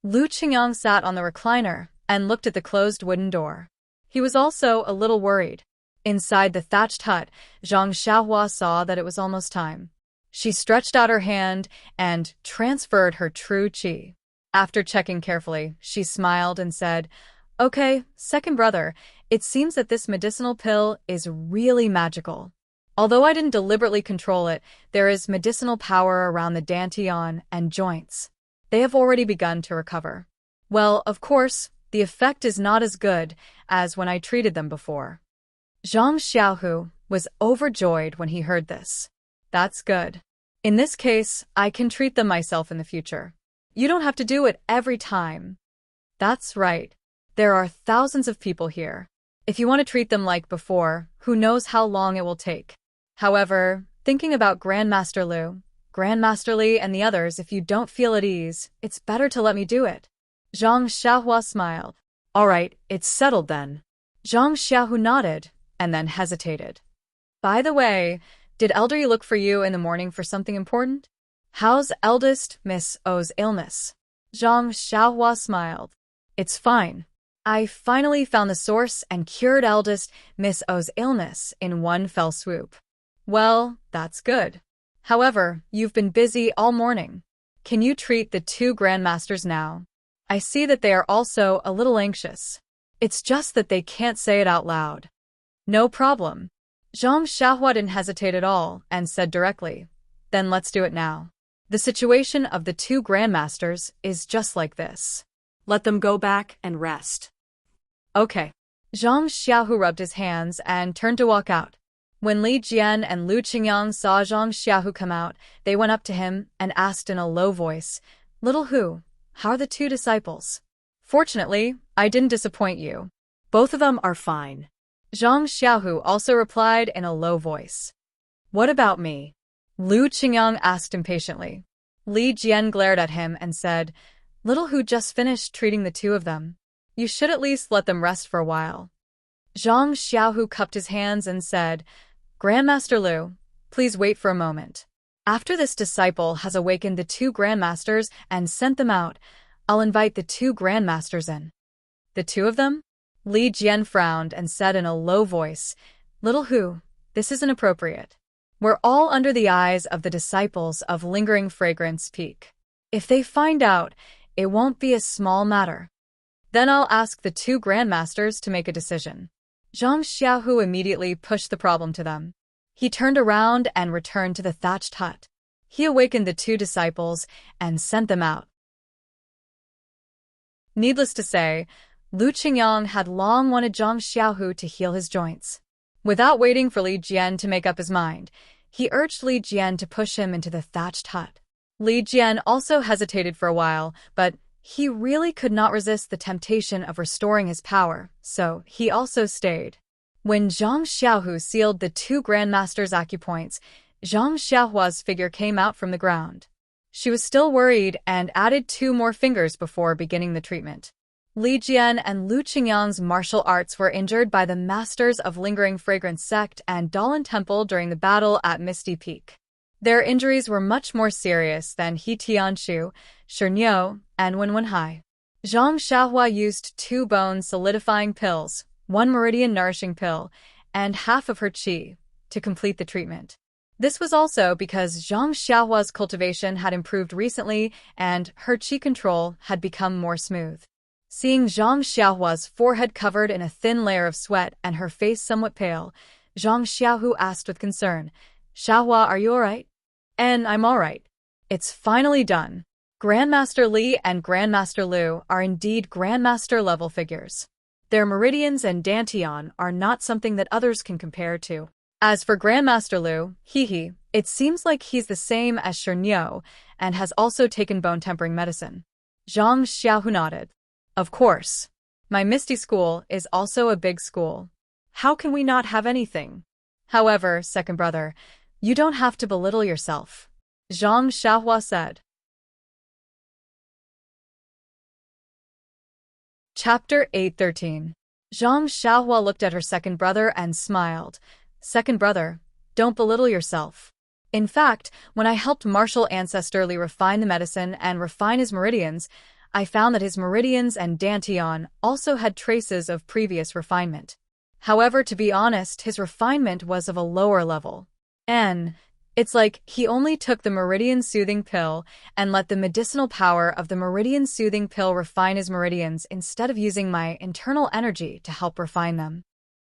Lu Qingyang sat on the recliner and looked at the closed wooden door. He was also a little worried. Inside the thatched hut, Zhang Xiaohua saw that it was almost time. She stretched out her hand and transferred her true qi. After checking carefully, she smiled and said, "Okay, second brother, it seems that this medicinal pill is really magical. Although I didn't deliberately control it, there is medicinal power around the dantian and joints. They have already begun to recover. Well, of course, the effect is not as good as when I treated them before." Zhang Xiaohu was overjoyed when he heard this. That's good. In this case, I can treat them myself in the future. You don't have to do it every time. That's right. There are thousands of people here. If you want to treat them like before, who knows how long it will take. However, thinking about Grandmaster Li, and the others, if you don't feel at ease, it's better to let me do it. Zhang Xiaohua smiled. All right, it's settled then. Zhang Xiaohu nodded and then hesitated. By the way, did Elder Yi look for you in the morning for something important? How's eldest Miss O's illness? Zhang Xiaohua smiled. It's fine. I finally found the source and cured eldest Miss O's illness in one fell swoop. Well, that's good. However, you've been busy all morning. Can you treat the 2 grandmasters now? I see that they are also a little anxious. It's just that they can't say it out loud. No problem. Zhang Xiaohua didn't hesitate at all and said directly, then let's do it now. The situation of the 2 grandmasters is just like this. Let them go back and rest. Okay. Zhang Xiaohu rubbed his hands and turned to walk out. When Li Jian and Lu Qingyang saw Zhang Xiaohu come out, they went up to him and asked in a low voice, "Little Hu, how are the 2 disciples?" "Fortunately, I didn't disappoint you. Both of them are fine." Zhang Xiaohu also replied in a low voice. "What about me?" Lu Qingyang asked impatiently. Li Jian glared at him and said, "Little Hu just finished treating the 2 of them. You should at least let them rest for a while." Zhang Xiaohu cupped his hands and said, "Grandmaster Lu, please wait for a moment. After this disciple has awakened the 2 grandmasters and sent them out, I'll invite the 2 grandmasters in." "The 2 of them?" Li Jian frowned and said in a low voice, "Little Hu, this isn't appropriate. We're all under the eyes of the disciples of Lingering Fragrance Peak. If they find out, it won't be a small matter. Then I'll ask the 2 grandmasters to make a decision." Zhang Xiaohu immediately pushed the problem to them. He turned around and returned to the thatched hut. He awakened the 2 disciples and sent them out. Needless to say, Lu Qingyang had long wanted Zhang Xiaohu to heal his joints. Without waiting for Li Jian to make up his mind, he urged Li Jian to push him into the thatched hut. Li Jian also hesitated for a while, but he really could not resist the temptation of restoring his power, so he also stayed. When Zhang Xiaohu sealed the 2 grandmasters' acupoints, Zhang Xiaohua's figure came out from the ground. She was still worried and added 2 more fingers before beginning the treatment. Li Jian and Lu Qingyang's martial arts were injured by the masters of Lingering Fragrance Sect and Dalan Temple during the battle at Misty Peak. Their injuries were much more serious than He Tianshu, Shernyo, and Wenwenhai. Zhang Xiaohua used 2 bone solidifying pills, 1 meridian nourishing pill, and half of her qi to complete the treatment. This was also because Zhang Xiaohua's cultivation had improved recently and her qi control had become more smooth. Seeing Zhang Xiaohua's forehead covered in a thin layer of sweat and her face somewhat pale, Zhang Xiaohu asked with concern, "Xiaohua, are you alright?" "And I'm alright. It's finally done. Grandmaster Li and Grandmaster Liu are indeed Grandmaster-level figures. Their meridians and dantian are not something that others can compare to. As for Grandmaster Liu, it seems like he's the same as Shernyo and has also taken bone-tempering medicine." Zhang Xiaohu nodded. "Of course. My Misty School is also a big school. How can we not have anything? However, second brother, you don't have to belittle yourself," Zhang Xiaohua said. Chapter 813. Zhang Xiaohua looked at her second brother and smiled. "Second brother, don't belittle yourself. In fact, when I helped Martial Ancestor Li refine the medicine and refine his meridians, I found that his meridians and dantian also had traces of previous refinement. However, to be honest, his refinement was of a lower level. And it's like he only took the meridian soothing pill and let the medicinal power of the meridian soothing pill refine his meridians instead of using my internal energy to help refine them.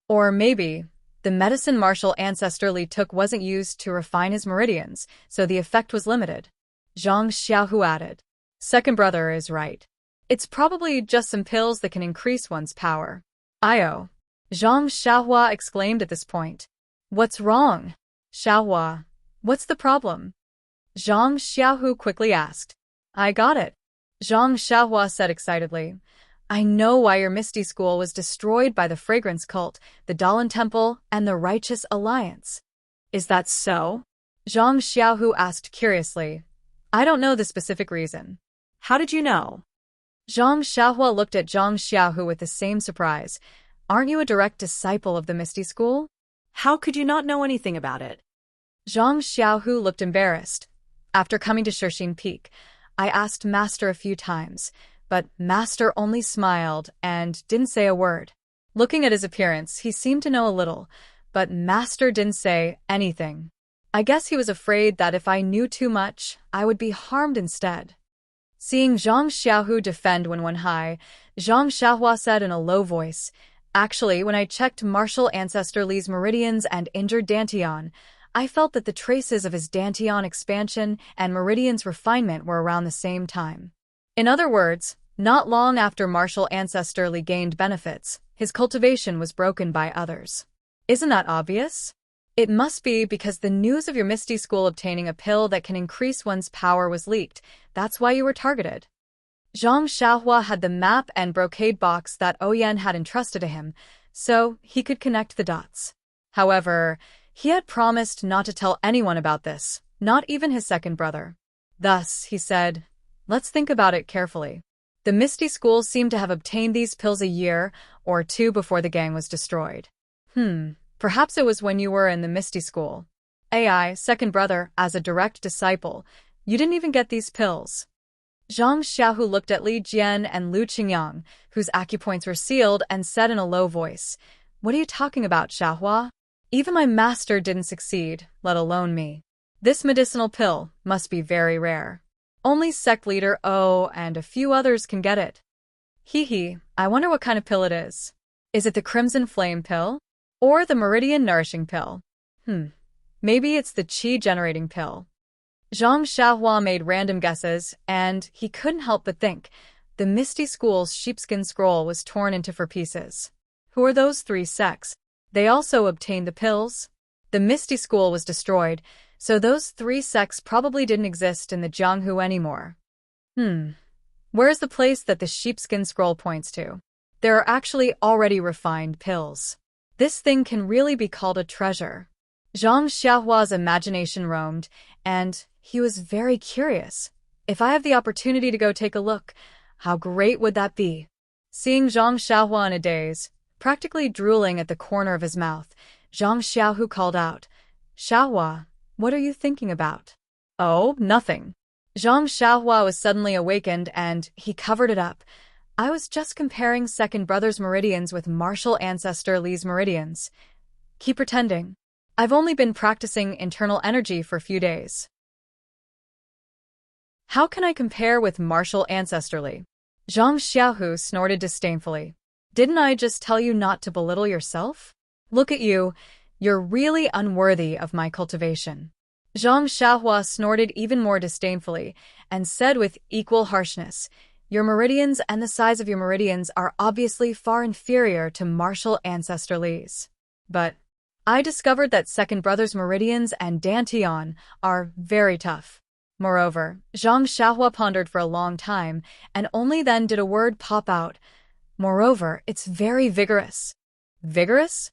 Or maybe the medicine Martial Ancestor Li took wasn't used to refine his meridians, so the effect was limited," Zhang Xiaohu added. "Second brother is right. It's probably just some pills that can increase one's power." "Io!" Zhang Xiaohua exclaimed at this point. "What's wrong? Xiaohua, what's the problem?" Zhang Xiaohu quickly asked. "I got it," Zhang Xiaohua said excitedly. "I know why your Misty School was destroyed by the Fragrance Cult, the Dalan Temple, and the Righteous Alliance." "Is that so?" Zhang Xiaohu asked curiously. "I don't know the specific reason." "How did you know?" Zhang Xiaohua looked at Zhang Xiaohu with the same surprise. "Aren't you a direct disciple of the Misty School? How could you not know anything about it?" Zhang Xiaohu looked embarrassed. "After coming to Shixin Peak, I asked Master a few times, but Master only smiled and didn't say a word. Looking at his appearance, he seemed to know a little, but Master didn't say anything. I guess he was afraid that if I knew too much, I would be harmed instead." Seeing Zhang Xiaohu defend Wenwenhai, Zhang Xiaohua said in a low voice, "Actually, when I checked Martial Ancestor Li's meridians and injured dantian, I felt that the traces of his dantian expansion and meridians refinement were around the same time. In other words, not long after Martial Ancestor Li gained benefits, his cultivation was broken by others. Isn't that obvious? It must be because the news of your Misty School obtaining a pill that can increase one's power was leaked. That's why you were targeted." Zhang Xiaohua had the map and brocade box that Oyen had entrusted to him, so he could connect the dots. However, he had promised not to tell anyone about this, not even his second brother. Thus, he said, "Let's think about it carefully. The Misty School seemed to have obtained these pills a year or 2 before the gang was destroyed. Perhaps it was when you were in the Misty School. AI, second brother, as a direct disciple, you didn't even get these pills." Zhang Xiaohu looked at Li Jian and Lu Qingyang, whose acupoints were sealed, and said in a low voice, "What are you talking about, Xiaohua? Even my master didn't succeed, let alone me. This medicinal pill must be very rare. Only sect leader O and a few others can get it. I wonder what kind of pill it is. Is it the Crimson Flame pill? Or the Meridian Nourishing pill? Maybe it's the Qi Generating pill." Zhang Xiaohua made random guesses, and he couldn't help but think. The Misty School's sheepskin scroll was torn into 4 pieces. Who are those 3 sects? They also obtained the pills? The Misty School was destroyed, so those 3 sects probably didn't exist in the Jianghu anymore. Where's the place that the sheepskin scroll points to? There are actually already refined pills. This thing can really be called a treasure. Zhang Xiaohua's imagination roamed, and he was very curious. If I have the opportunity to go take a look, how great would that be? Seeing Zhang Xiaohua in a daze, practically drooling at the corner of his mouth, Zhang Xiaohu called out, "Xiaohua, what are you thinking about?" "Oh, nothing." Zhang Xiaohua was suddenly awakened and he covered it up. I was just comparing second brother's meridians with martial ancestor Li's meridians. Keep pretending. I've only been practicing internal energy for a few days. How can I compare with martial ancestor Li? Zhang Xiaohu snorted disdainfully. Didn't I just tell you not to belittle yourself? Look at you. You're really unworthy of my cultivation. Zhang Xiaohua snorted even more disdainfully and said with equal harshness, your meridians and the size of your meridians are obviously far inferior to martial ancestor Li's. But I discovered that second brother's meridians and dantian are very tough. Moreover, Zhang Xiaohua pondered for a long time, and only then did a word pop out. Moreover, it's very vigorous. Vigorous?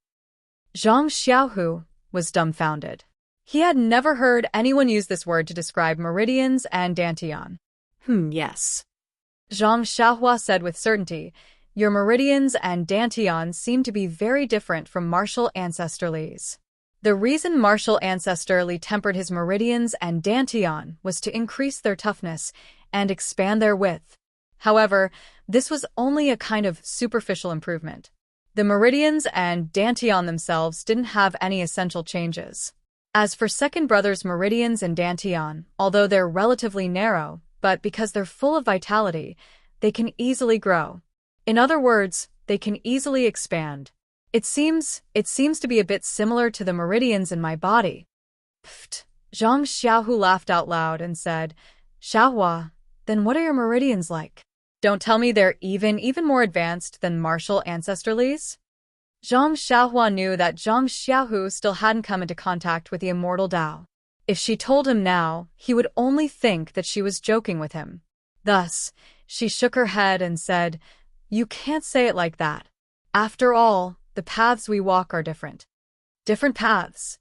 Zhang Xiaohu was dumbfounded. He had never heard anyone use this word to describe meridians and dantian. Yes. Zhang Xiaohua said with certainty, your meridians and dantian seem to be very different from martial ancestor Li's. The reason martial ancestor Li tempered his meridians and dantian was to increase their toughness and expand their width. However, this was only a kind of superficial improvement. The meridians and dantian themselves didn't have any essential changes. As for second brother's meridians and dantian, although they're relatively narrow, but because they're full of vitality, they can easily grow. In other words, they can easily expand. It seems to be a bit similar to the meridians in my body. Pfft. Zhang Xiaohu laughed out loud and said, Xiaohua, then what are your meridians like? Don't tell me they're even more advanced than martial ancestor Li's? Zhang Xiaohua knew that Zhang Xiaohu still hadn't come into contact with the immortal Tao. If she told him now, he would only think that she was joking with him. Thus, she shook her head and said, you can't say it like that. After all, the paths we walk are different. Different paths.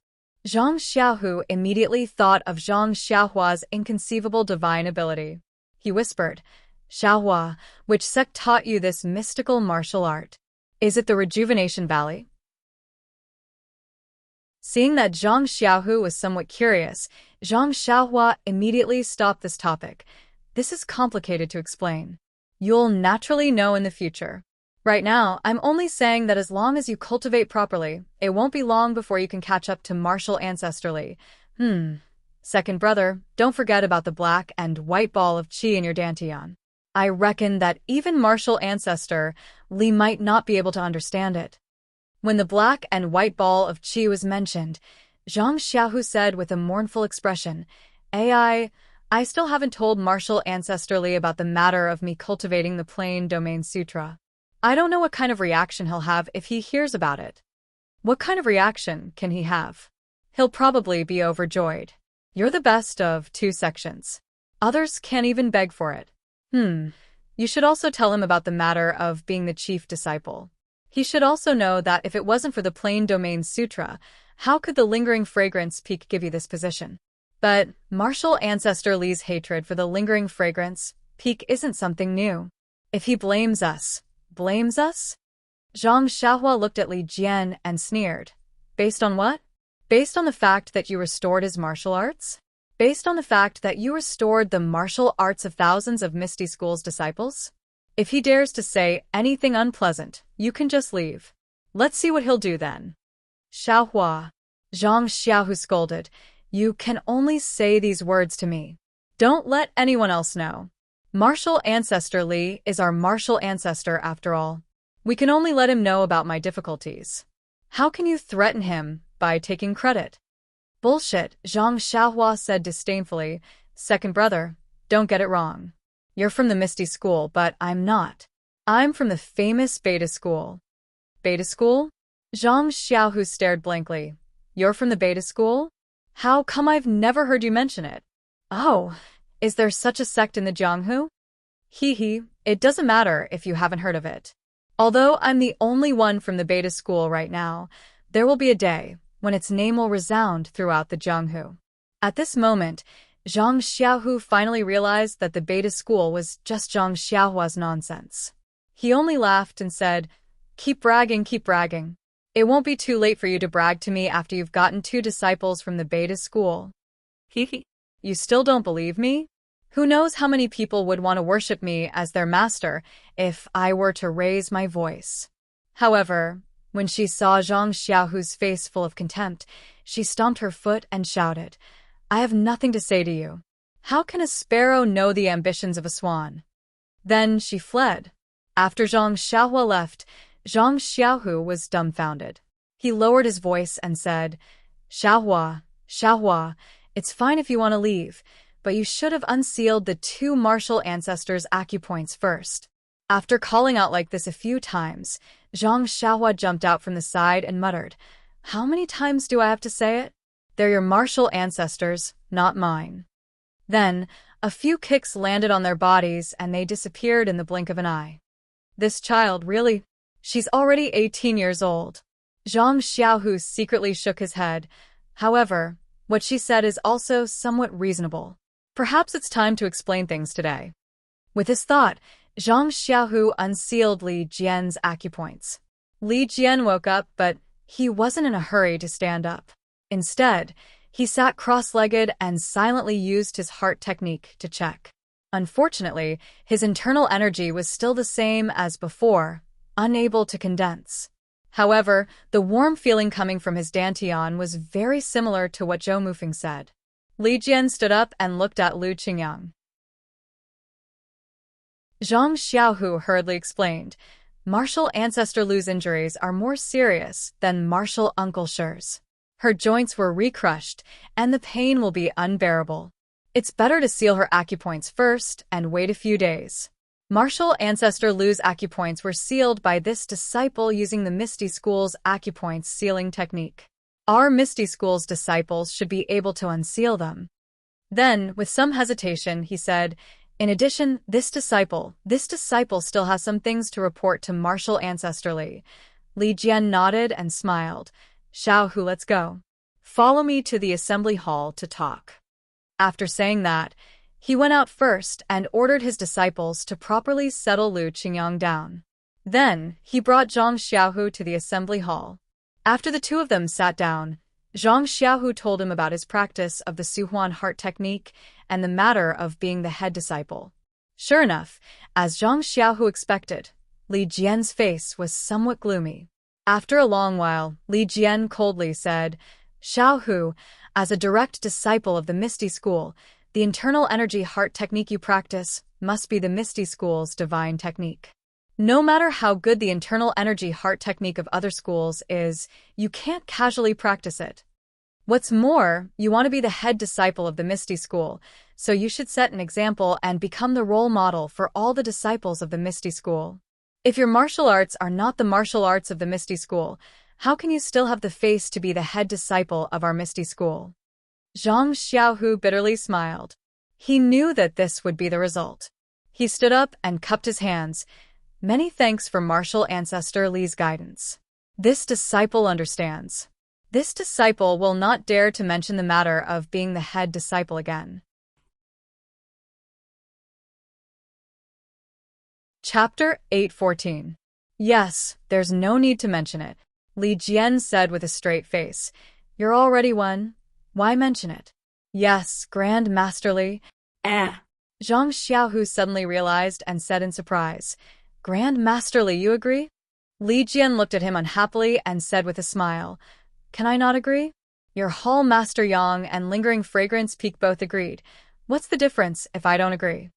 Zhang Xiaohu immediately thought of Zhang Xiaohua's inconceivable divine ability. He whispered, Xiaohua, which sect taught you this mystical martial art? Is it the Rejuvenation Valley? Seeing that Zhang Xiaohu was somewhat curious, Zhang Xiaohua immediately stopped this topic. This is complicated to explain. You'll naturally know in the future. Right now, I'm only saying that as long as you cultivate properly, it won't be long before you can catch up to martial ancestor Li. Second brother, don't forget about the black and white ball of qi in your dantian. I reckon that even martial ancestor Li might not be able to understand it. When the black and white ball of qi was mentioned, Zhang Xiaohu said with a mournful expression, I still haven't told martial ancestor Li about the matter of me cultivating the plain domain sutra. I don't know what kind of reaction he'll have if he hears about it. What kind of reaction can he have? He'll probably be overjoyed. You're the best of two sections. Others can't even beg for it. You should also tell him about the matter of being the chief disciple. He should also know that if it wasn't for the plain domain sutra, how could the lingering fragrance peak give you this position? But martial ancestor Li's hatred for the lingering fragrance peak isn't something new. If he blames us? Zhang Xiaohua looked at Li Jian and sneered. Based on what? Based on the fact that you restored his martial arts? Based on the fact that you restored the martial arts of thousands of Misty School's disciples? If he dares to say anything unpleasant, you can just leave. Let's see what he'll do then. Xiaohua, Zhang Xiaohu scolded, you can only say these words to me. Don't let anyone else know. Martial ancestor Li is our martial ancestor after all. We can only let him know about my difficulties. How can you threaten him by taking credit? Bullshit, Zhang Xiaohua said disdainfully. Second brother, don't get it wrong. You're from the Misty School, but I'm not. I'm from the famous Beta School. Beta School? Zhang Xiaohu stared blankly. You're from the Beta School? How come I've never heard you mention it? Oh, is there such a sect in the Jianghu? It doesn't matter if you haven't heard of it. Although I'm the only one from the Beta School right now, there will be a day when its name will resound throughout the Jianghu. At this moment, Zhang Xiaohu finally realized that the Beta School was just Zhang Xiaohua's nonsense. He only laughed and said, keep bragging. It won't be too late for you to brag to me after you've gotten 2 disciples from the Beta School. You still don't believe me? Who knows how many people would want to worship me as their master if I were to raise my voice. However, when she saw Zhang Xiaohu's face full of contempt, she stomped her foot and shouted, "I have nothing to say to you. How can a sparrow know the ambitions of a swan?" Then she fled. After Zhang Xiaohua left, Zhang Xiaohu was dumbfounded. He lowered his voice and said, "Xiaohua, Xiaohua, it's fine if you want to leave, but you should have unsealed the two martial ancestors' acupoints first." After calling out like this a few times, Zhang Xiaohua jumped out from the side and muttered, "How many times do I have to say it? They're your martial ancestors, not mine." Then, a few kicks landed on their bodies and they disappeared in the blink of an eye. This child, really? She's already 18 years old. Zhang Xiaohu secretly shook his head. However, what she said is also somewhat reasonable. Perhaps it's time to explain things today. With this thought, Zhang Xiaohu unsealed Li Jian's acupoints. Li Jian woke up, but he wasn't in a hurry to stand up. Instead, he sat cross-legged and silently used his heart technique to check. Unfortunately, his internal energy was still the same as before, unable to condense. However, the warm feeling coming from his dantian was very similar to what Zhou Mufeng said. Li Jian stood up and looked at Lu Qingyang. Zhang Xiaohu hurriedly explained, "Martial ancestor Lu's injuries are more serious than martial uncle Shi's. Her joints were recrushed, and the pain will be unbearable. It's better to seal her acupoints first and wait a few days." Martial ancestor Lu's acupoints were sealed by this disciple using the Misty School's acupoints sealing technique. Our Misty School's disciples should be able to unseal them. Then, with some hesitation, he said, "In addition, this disciple still has some things to report to martial ancestor Li." Li Jian nodded and smiled. "Xiaohu, let's go. Follow me to the assembly hall to talk." After saying that, he went out first and ordered his disciples to properly settle Lu Qingyang down. Then, he brought Zhang Xiaohu to the assembly hall. After the two of them sat down, Zhang Xiaohu told him about his practice of the Suhuan heart technique and the matter of being the head disciple. Sure enough, as Zhang Xiaohu expected, Li Jian's face was somewhat gloomy. After a long while, Li Jian coldly said, "Xiaohu, as a direct disciple of the Misty School, the internal energy heart technique you practice must be the Misty School's divine technique. No matter how good the internal energy heart technique of other schools is, you can't casually practice it. What's more, you want to be the head disciple of the Misty School, so you should set an example and become the role model for all the disciples of the Misty School. If your martial arts are not the martial arts of the Misty School, how can you still have the face to be the head disciple of our Misty School?" Zhang Xiaohu bitterly smiled. He knew that this would be the result. He stood up and cupped his hands. "Many thanks for martial ancestor Li's guidance. This disciple understands. This disciple will not dare to mention the matter of being the head disciple again." Chapter 8:14. "Yes, there's no need to mention it," Li Jian said with a straight face. "You're already one. Why mention it?" "Yes, Grand Master Li." Zhang Xiaohu suddenly realized and said in surprise, "Grand Master Li, you agree?" Li Jian looked at him unhappily and said with a smile, "Can I not agree? Your Hall Master Yang and Lingering Fragrance Peak both agreed. What's the difference if I don't agree?"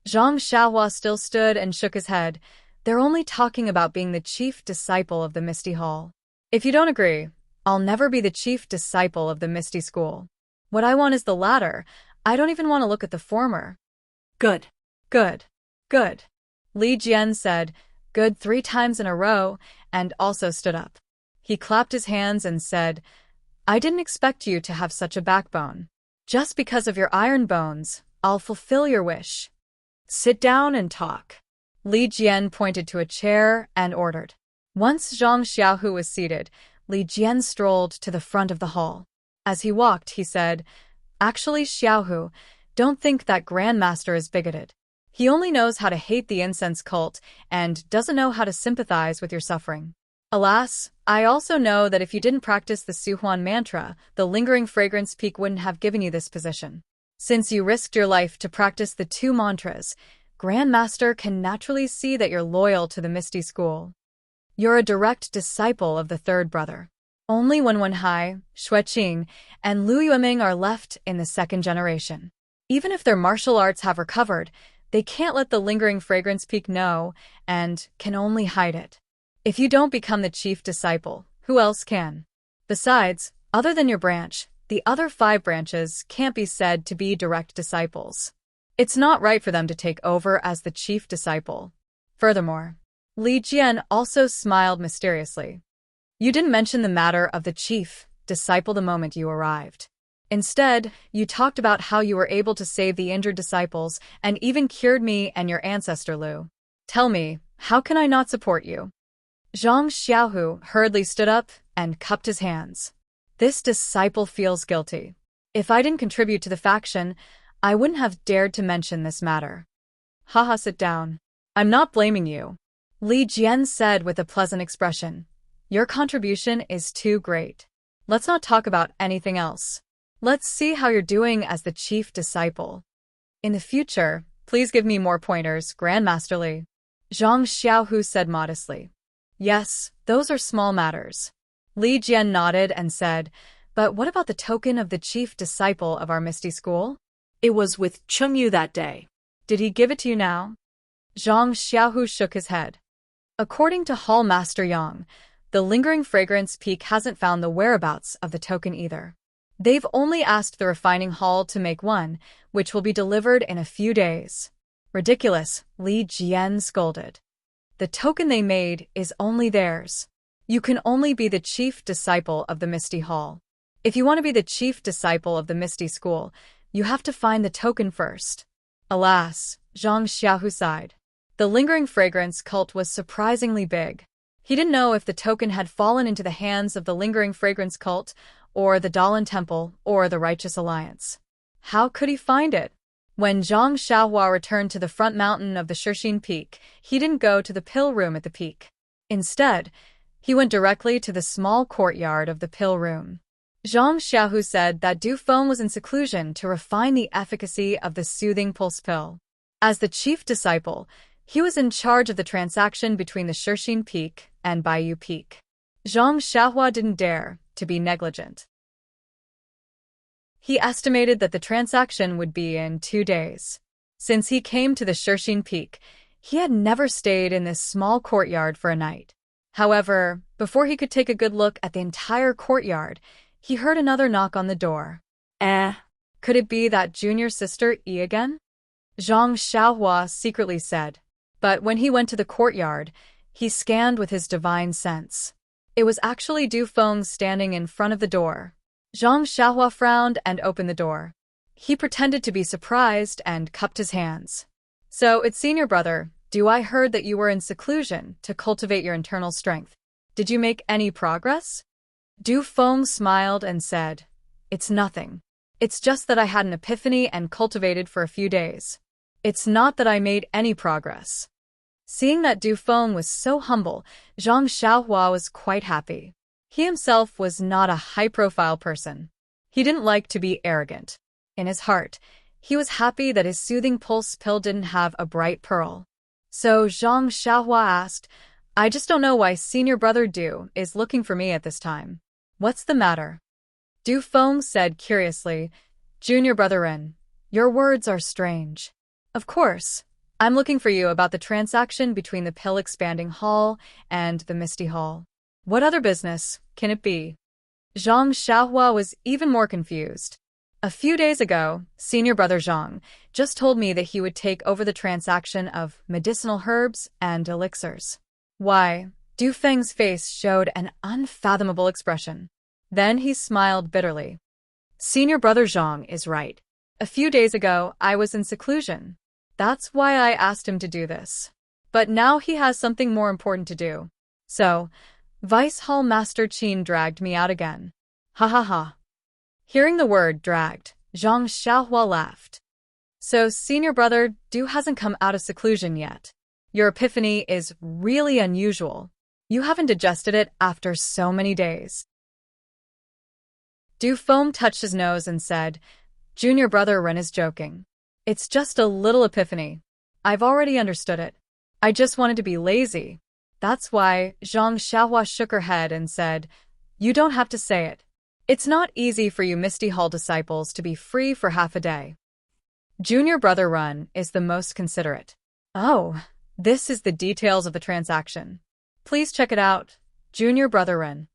Zhang Xiaohua still stood and shook his head. "They're only talking about being the chief disciple of the Misty Hall. If you don't agree, I'll never be the chief disciple of the Misty School. What I want is the latter. I don't even want to look at the former." Good. Good. Good. Li Jian said, "Good" 3 times in a row, and also stood up. He clapped his hands and said, "I didn't expect you to have such a backbone. Just because of your iron bones, I'll fulfill your wish. Sit down and talk." Li Jian pointed to a chair and ordered. Once Zhang Xiaohu was seated, Li Jian strolled to the front of the hall. As he walked, he said, "Actually, Xiaohu, don't think that Grandmaster is bigoted. He only knows how to hate the incense cult and doesn't know how to sympathize with your suffering. Alas, I also know that if you didn't practice the Suhuan mantra, the Lingering Fragrance Peak wouldn't have given you this position. Since you risked your life to practice the 2 mantras, Grandmaster can naturally see that you're loyal to the Misty School. You're a direct disciple of the third brother. Only Wenwenhai, Xueqing, and Lu Yueming are left in the 2nd generation. Even if their martial arts have recovered, they can't let the lingering fragrance peak know and can only hide it. If you don't become the chief disciple, who else can? Besides, other than your branch, the other 5 branches can't be said to be direct disciples. It's not right for them to take over as the chief disciple. Furthermore, Li Jian also smiled mysteriously. You didn't mention the matter of the chief disciple the moment you arrived. Instead, you talked about how you were able to save the injured disciples and even cured me and your ancestor Lu. Tell me, how can I not support you? Zhang Xiaohu hurriedly stood up and cupped his hands. This disciple feels guilty. If I didn't contribute to the faction, I wouldn't have dared to mention this matter. Haha, sit down. I'm not blaming you. Li Jian said with a pleasant expression. Your contribution is too great. Let's not talk about anything else. Let's see how you're doing as the chief disciple. In the future, please give me more pointers, Grandmaster Li. Zhang Xiaohu said modestly. Yes, those are small matters. Li Jian nodded and said, but what about the token of the chief disciple of our Misty School? It was with Chengyu that day. Did he give it to you now? Zhang Xiaohu shook his head. According to Hall Master Yang, the lingering fragrance peak hasn't found the whereabouts of the token either. They've only asked the refining hall to make one, which will be delivered in a few days. Ridiculous, Li Jian scolded. The token they made is only theirs. You can only be the chief disciple of the Misty Hall. If you want to be the chief disciple of the Misty School, you have to find the token first. Alas, Zhang Xiaohu sighed. The lingering fragrance cult was surprisingly big. He didn't know if the token had fallen into the hands of the lingering fragrance cult, or the Dalan Temple, or the Righteous Alliance. How could he find it? When Zhang Xiaohua returned to the front mountain of the Shixin Peak, he didn't go to the pill room at the peak. Instead, he went directly to the small courtyard of the pill room. Zhang Xiaohu said that Du Feng was in seclusion to refine the efficacy of the soothing pulse pill. As the chief disciple, he was in charge of the transaction between the Shixin Peak and Baiyu Peak. Zhang Xiaohua didn't dare to be negligent. He estimated that the transaction would be in 2 days. Since he came to the Shixin Peak, he had never stayed in this small courtyard for a night. However, before he could take a good look at the entire courtyard, he heard another knock on the door. Could it be that junior sister Yi again? Zhang Xiaohua secretly said. But when he went to the courtyard, he scanned with his divine sense. It was actually Du Feng standing in front of the door. Zhang Xiaohua frowned and opened the door. He pretended to be surprised and cupped his hands. So it's senior brother, Du, I heard that you were in seclusion to cultivate your internal strength. Did you make any progress? Du Feng smiled and said, It's nothing. It's just that I had an epiphany and cultivated for a few days. It's not that I made any progress. Seeing that Du Feng was so humble, Zhang Xiaohua was quite happy. He himself was not a high-profile person. He didn't like to be arrogant. In his heart, he was happy that his soothing pulse pill didn't have a bright pearl. So Zhang Xiaohua asked, I just don't know why senior brother Du is looking for me at this time. What's the matter? Du Feng said curiously, Junior brother Ren, your words are strange. Of course, I'm looking for you about the transaction between the pill expanding hall and the Misty Hall. What other business can it be? Zhang Xiaohua was even more confused. A few days ago, senior brother Zhang just told me that he would take over the transaction of medicinal herbs and elixirs. Why? Du Feng's face showed an unfathomable expression. Then he smiled bitterly. Senior brother Zhang is right. A few days ago, I was in seclusion. That's why I asked him to do this. But now he has something more important to do. So, Vice Hall Master Qin dragged me out again. Ha ha ha. Hearing the word dragged, Zhang Xiaohua laughed. So senior brother Du hasn't come out of seclusion yet. Your epiphany is really unusual. You haven't digested it after so many days. Du Feng touched his nose and said, Junior brother Ren is joking. It's just a little epiphany. I've already understood it. I just wanted to be lazy. That's why Zhang Xiaohua shook her head and said, You don't have to say it. It's not easy for you Misty Hall disciples to be free for half a day. Junior brother Ren is the most considerate. Oh, this is the details of the transaction. Please check it out, Junior brother Ren.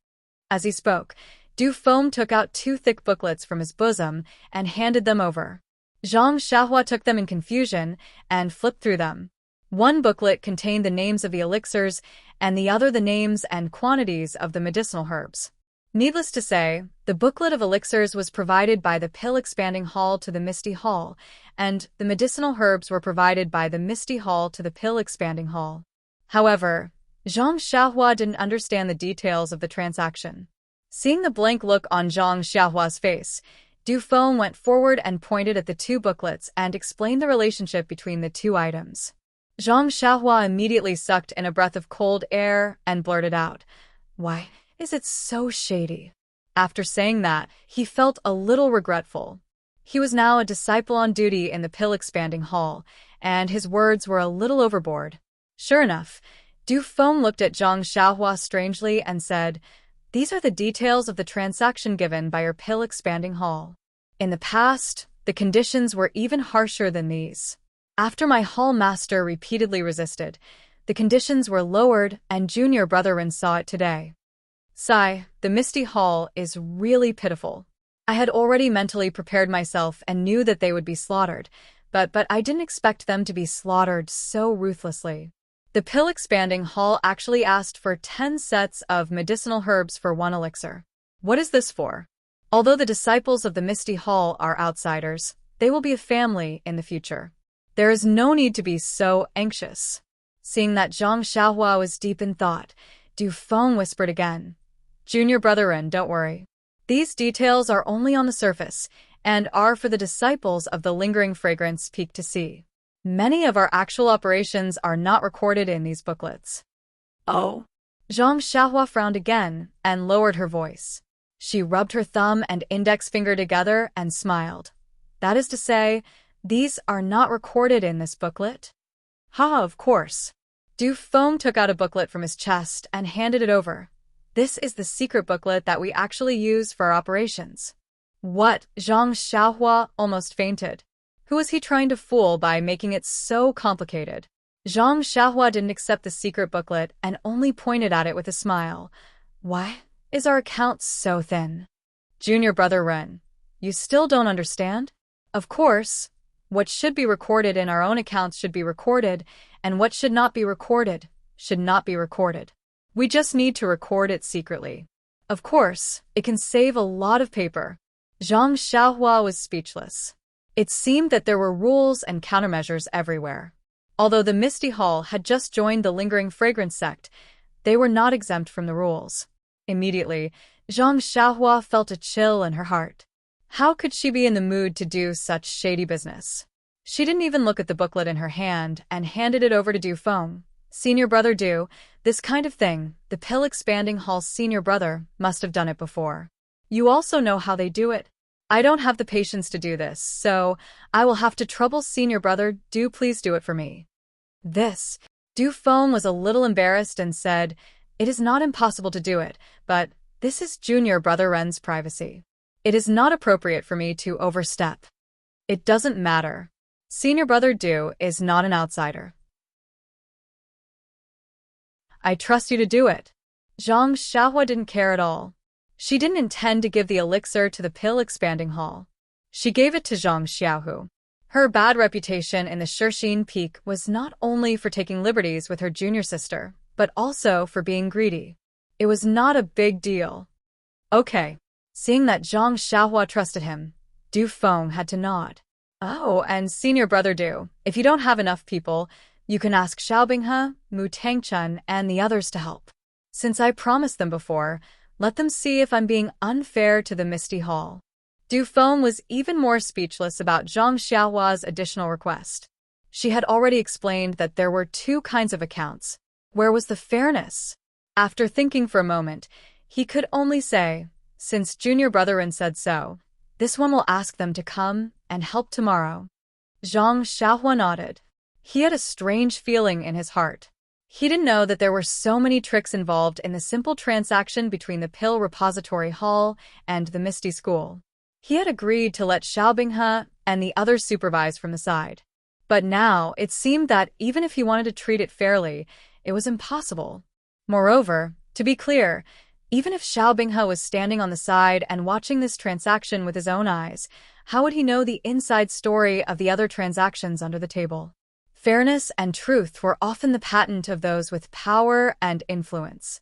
As he spoke, Du Feng took out 2 thick booklets from his bosom and handed them over. Zhang Xiaohua took them in confusion and flipped through them. One booklet contained the names of the elixirs and the other the names and quantities of the medicinal herbs. Needless to say, the booklet of elixirs was provided by the pill-expanding hall to the Misty Hall, and the medicinal herbs were provided by the Misty Hall to the pill-expanding hall. However, Zhang Xiaohua didn't understand the details of the transaction. Seeing the blank look on Zhang Xiaohua's face, Du Feng went forward and pointed at the 2 booklets and explained the relationship between the 2 items. Zhang Xiaohua immediately sucked in a breath of cold air and blurted out, Why is it so shady? After saying that, he felt a little regretful. He was now a disciple on duty in the pill-expanding hall, and his words were a little overboard. Sure enough, Du Feng looked at Zhang Xiaohua strangely and said, These are the details of the transaction given by your pill-expanding hall. In the past, the conditions were even harsher than these. After my hall master repeatedly resisted, the conditions were lowered and Junior brother Ren saw it today. Sigh, the Misty Hall is really pitiful. I had already mentally prepared myself and knew that they would be slaughtered, but I didn't expect them to be slaughtered so ruthlessly. The pill-expanding hall actually asked for 10 sets of medicinal herbs for 1 elixir. What is this for? Although the disciples of the Misty Hall are outsiders, they will be a family in the future. There is no need to be so anxious. Seeing that Zhang Xiaohua was deep in thought, Du Feng whispered again, Junior brother Ren, don't worry. These details are only on the surface and are for the disciples of the lingering fragrance peak to see. Many of our actual operations are not recorded in these booklets. Oh. Zhang Xiaohua frowned again and lowered her voice. She rubbed her thumb and index finger together and smiled. That is to say, these are not recorded in this booklet? Haha, of course. Du Feng took out a booklet from his chest and handed it over. This is the secret booklet that we actually use for our operations. What? Zhang Xiaohua almost fainted. Who was he trying to fool by making it so complicated? Zhang Xiaohua didn't accept the secret booklet and only pointed at it with a smile. Why is our account so thin? Junior brother Ren, you still don't understand? Of course, what should be recorded in our own accounts should be recorded, and what should not be recorded should not be recorded. We just need to record it secretly. Of course, it can save a lot of paper. Zhang Xiaohua was speechless. It seemed that there were rules and countermeasures everywhere. Although the Misty Hall had just joined the lingering fragrance sect, they were not exempt from the rules. Immediately, Zhang Xiaohua felt a chill in her heart. How could she be in the mood to do such shady business? She didn't even look at the booklet in her hand and handed it over to Du Feng. Senior brother Du, this kind of thing, the pill-expanding hall's senior brother must have done it before. You also know how they do it. I don't have the patience to do this, so I will have to trouble senior brother Du. Please do it for me. This. Du Feng was a little embarrassed and said, It is not impossible to do it, but this is junior brother Ren's privacy. It is not appropriate for me to overstep. It doesn't matter. Senior brother Du is not an outsider. I trust you to do it. Zhang Xiaohua didn't care at all. She didn't intend to give the elixir to the pill-expanding hall. She gave it to Zhang Xiaohu. Her bad reputation in the Shixin Peak was not only for taking liberties with her junior sister, but also for being greedy. It was not a big deal. Okay. Seeing that Zhang Xiaohua trusted him, Du Feng had to nod. Oh, and senior brother Du, if you don't have enough people, you can ask Xiaobinghe, Mu Tangchun, and the others to help. Since I promised them before, let them see if I'm being unfair to the Misty Hall. Du Feng was even more speechless about Zhang Xiaohua's additional request. She had already explained that there were 2 kinds of accounts. Where was the fairness? After thinking for a moment, he could only say, since junior brother Ren said so, This one will ask them to come and help tomorrow. Zhang Xiaohua nodded. He had a strange feeling in his heart. He didn't know that there were so many tricks involved in the simple transaction between the Pill Repository Hall and the Misty School. He had agreed to let Xiaobinghe and the others supervise from the side. But now it seemed that even if he wanted to treat it fairly, it was impossible. Moreover, to be clear, even if Xiaobinghe was standing on the side and watching this transaction with his own eyes, how would he know the inside story of the other transactions under the table? Fairness and truth were often the patent of those with power and influence.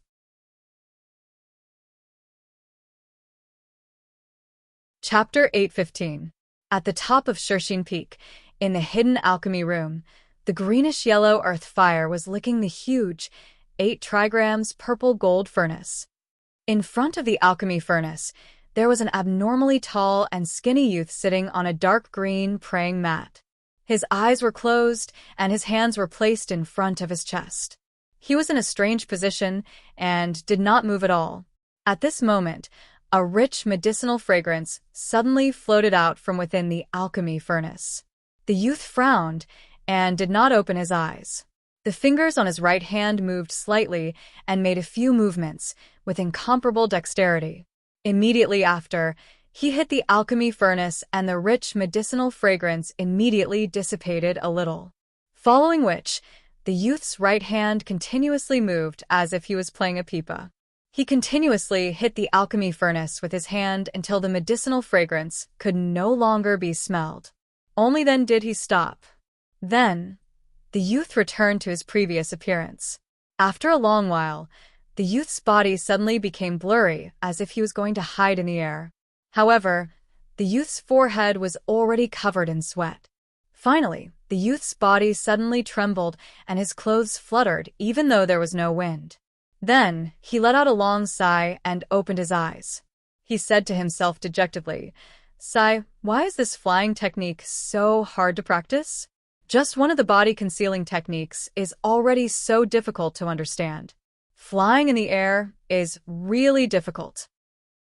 Chapter 8:15. At the top of Shirxin Peak, in the hidden alchemy room, the greenish-yellow earth fire was licking the huge, 8 trigrams purple gold furnace. In front of the alchemy furnace, there was an abnormally tall and skinny youth sitting on a dark green praying mat. His eyes were closed, and his hands were placed in front of his chest. He was in a strange position and did not move at all. At this moment, a rich medicinal fragrance suddenly floated out from within the alchemy furnace. The youth frowned and did not open his eyes. The fingers on his right hand moved slightly and made a few movements with incomparable dexterity. Immediately after, he hit the alchemy furnace and the rich medicinal fragrance immediately dissipated a little. Following which, the youth's right hand continuously moved as if he was playing a pipa. He continuously hit the alchemy furnace with his hand until the medicinal fragrance could no longer be smelled. Only then did he stop. Then, the youth returned to his previous appearance. After a long while, the youth's body suddenly became blurry as if he was going to hide in the air. However, the youth's forehead was already covered in sweat. Finally, the youth's body suddenly trembled and his clothes fluttered even though there was no wind. Then, he let out a long sigh and opened his eyes. He said to himself dejectedly, "Sigh, why is this flying technique so hard to practice? Just one of the body-concealing techniques is already so difficult to understand. Flying in the air is really difficult."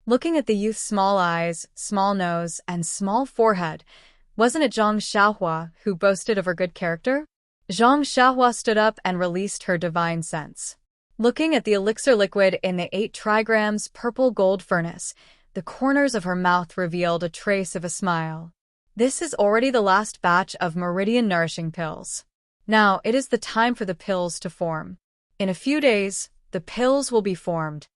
Looking at the youth's small eyes, small nose, and small forehead, wasn't it Zhang Xiaohua who boasted of her good character? Zhang Xiaohua stood up and released her divine sense. Looking at the elixir liquid in the 8 trigrams purple gold furnace, the corners of her mouth revealed a trace of a smile. This is already the last batch of meridian nourishing pills. Now it is the time for the pills to form. In a few days, the pills will be formed.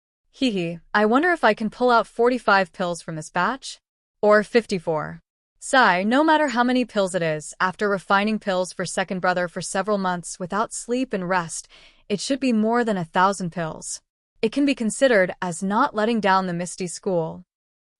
I wonder if I can pull out 45 pills from this batch? Or 54. Sigh, no matter how many pills it is, after refining pills for second brother for several months without sleep and rest, it should be more than 1,000 pills. It can be considered as not letting down the Misty School.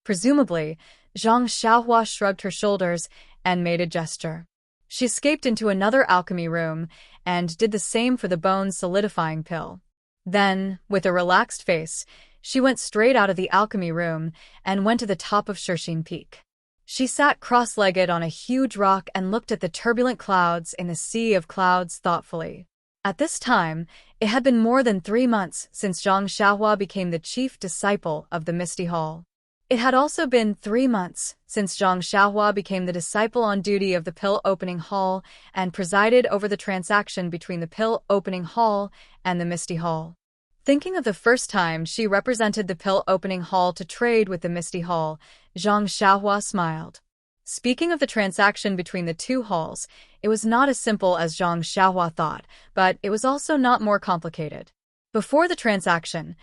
Presumably, Zhang Xiaohua shrugged her shoulders and made a gesture. She escaped into another alchemy room and did the same for the bone solidifying pill. Then, with a relaxed face, she went straight out of the alchemy room and went to the top of Shirxin Peak. She sat cross-legged on a huge rock and looked at the turbulent clouds in the sea of clouds thoughtfully. At this time, it had been more than 3 months since Zhang Xiaohua became the chief disciple of the Misty Hall. It had also been 3 months since Zhang Xiaohua became the disciple on duty of the Pill Opening Hall and presided over the transaction between the Pill Opening Hall and the Misty Hall. Thinking of the first time she represented the Pill Opening Hall to trade with the Misty Hall, Zhang Xiaohua smiled. Speaking of the transaction between the two halls, it was not as simple as Zhang Xiaohua thought, but it was also not more complicated. Before the transaction,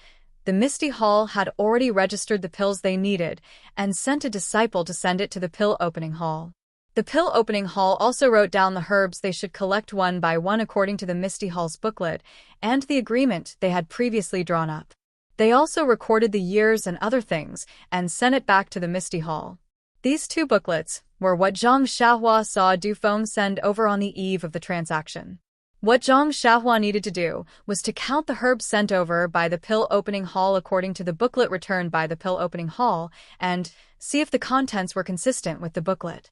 the Misty Hall had already registered the pills they needed and sent a disciple to send it to the Pill Opening Hall. The Pill Opening Hall also wrote down the herbs they should collect one by one according to the Misty Hall's booklet and the agreement they had previously drawn up. They also recorded the years and other things and sent it back to the Misty Hall. These 2 booklets were what Zhang Xiaohua saw Dufeng send over on the eve of the transaction. What Zhang Xiaohua needed to do was to count the herbs sent over by the Pill Opening Hall according to the booklet returned by the Pill Opening Hall and see if the contents were consistent with the booklet.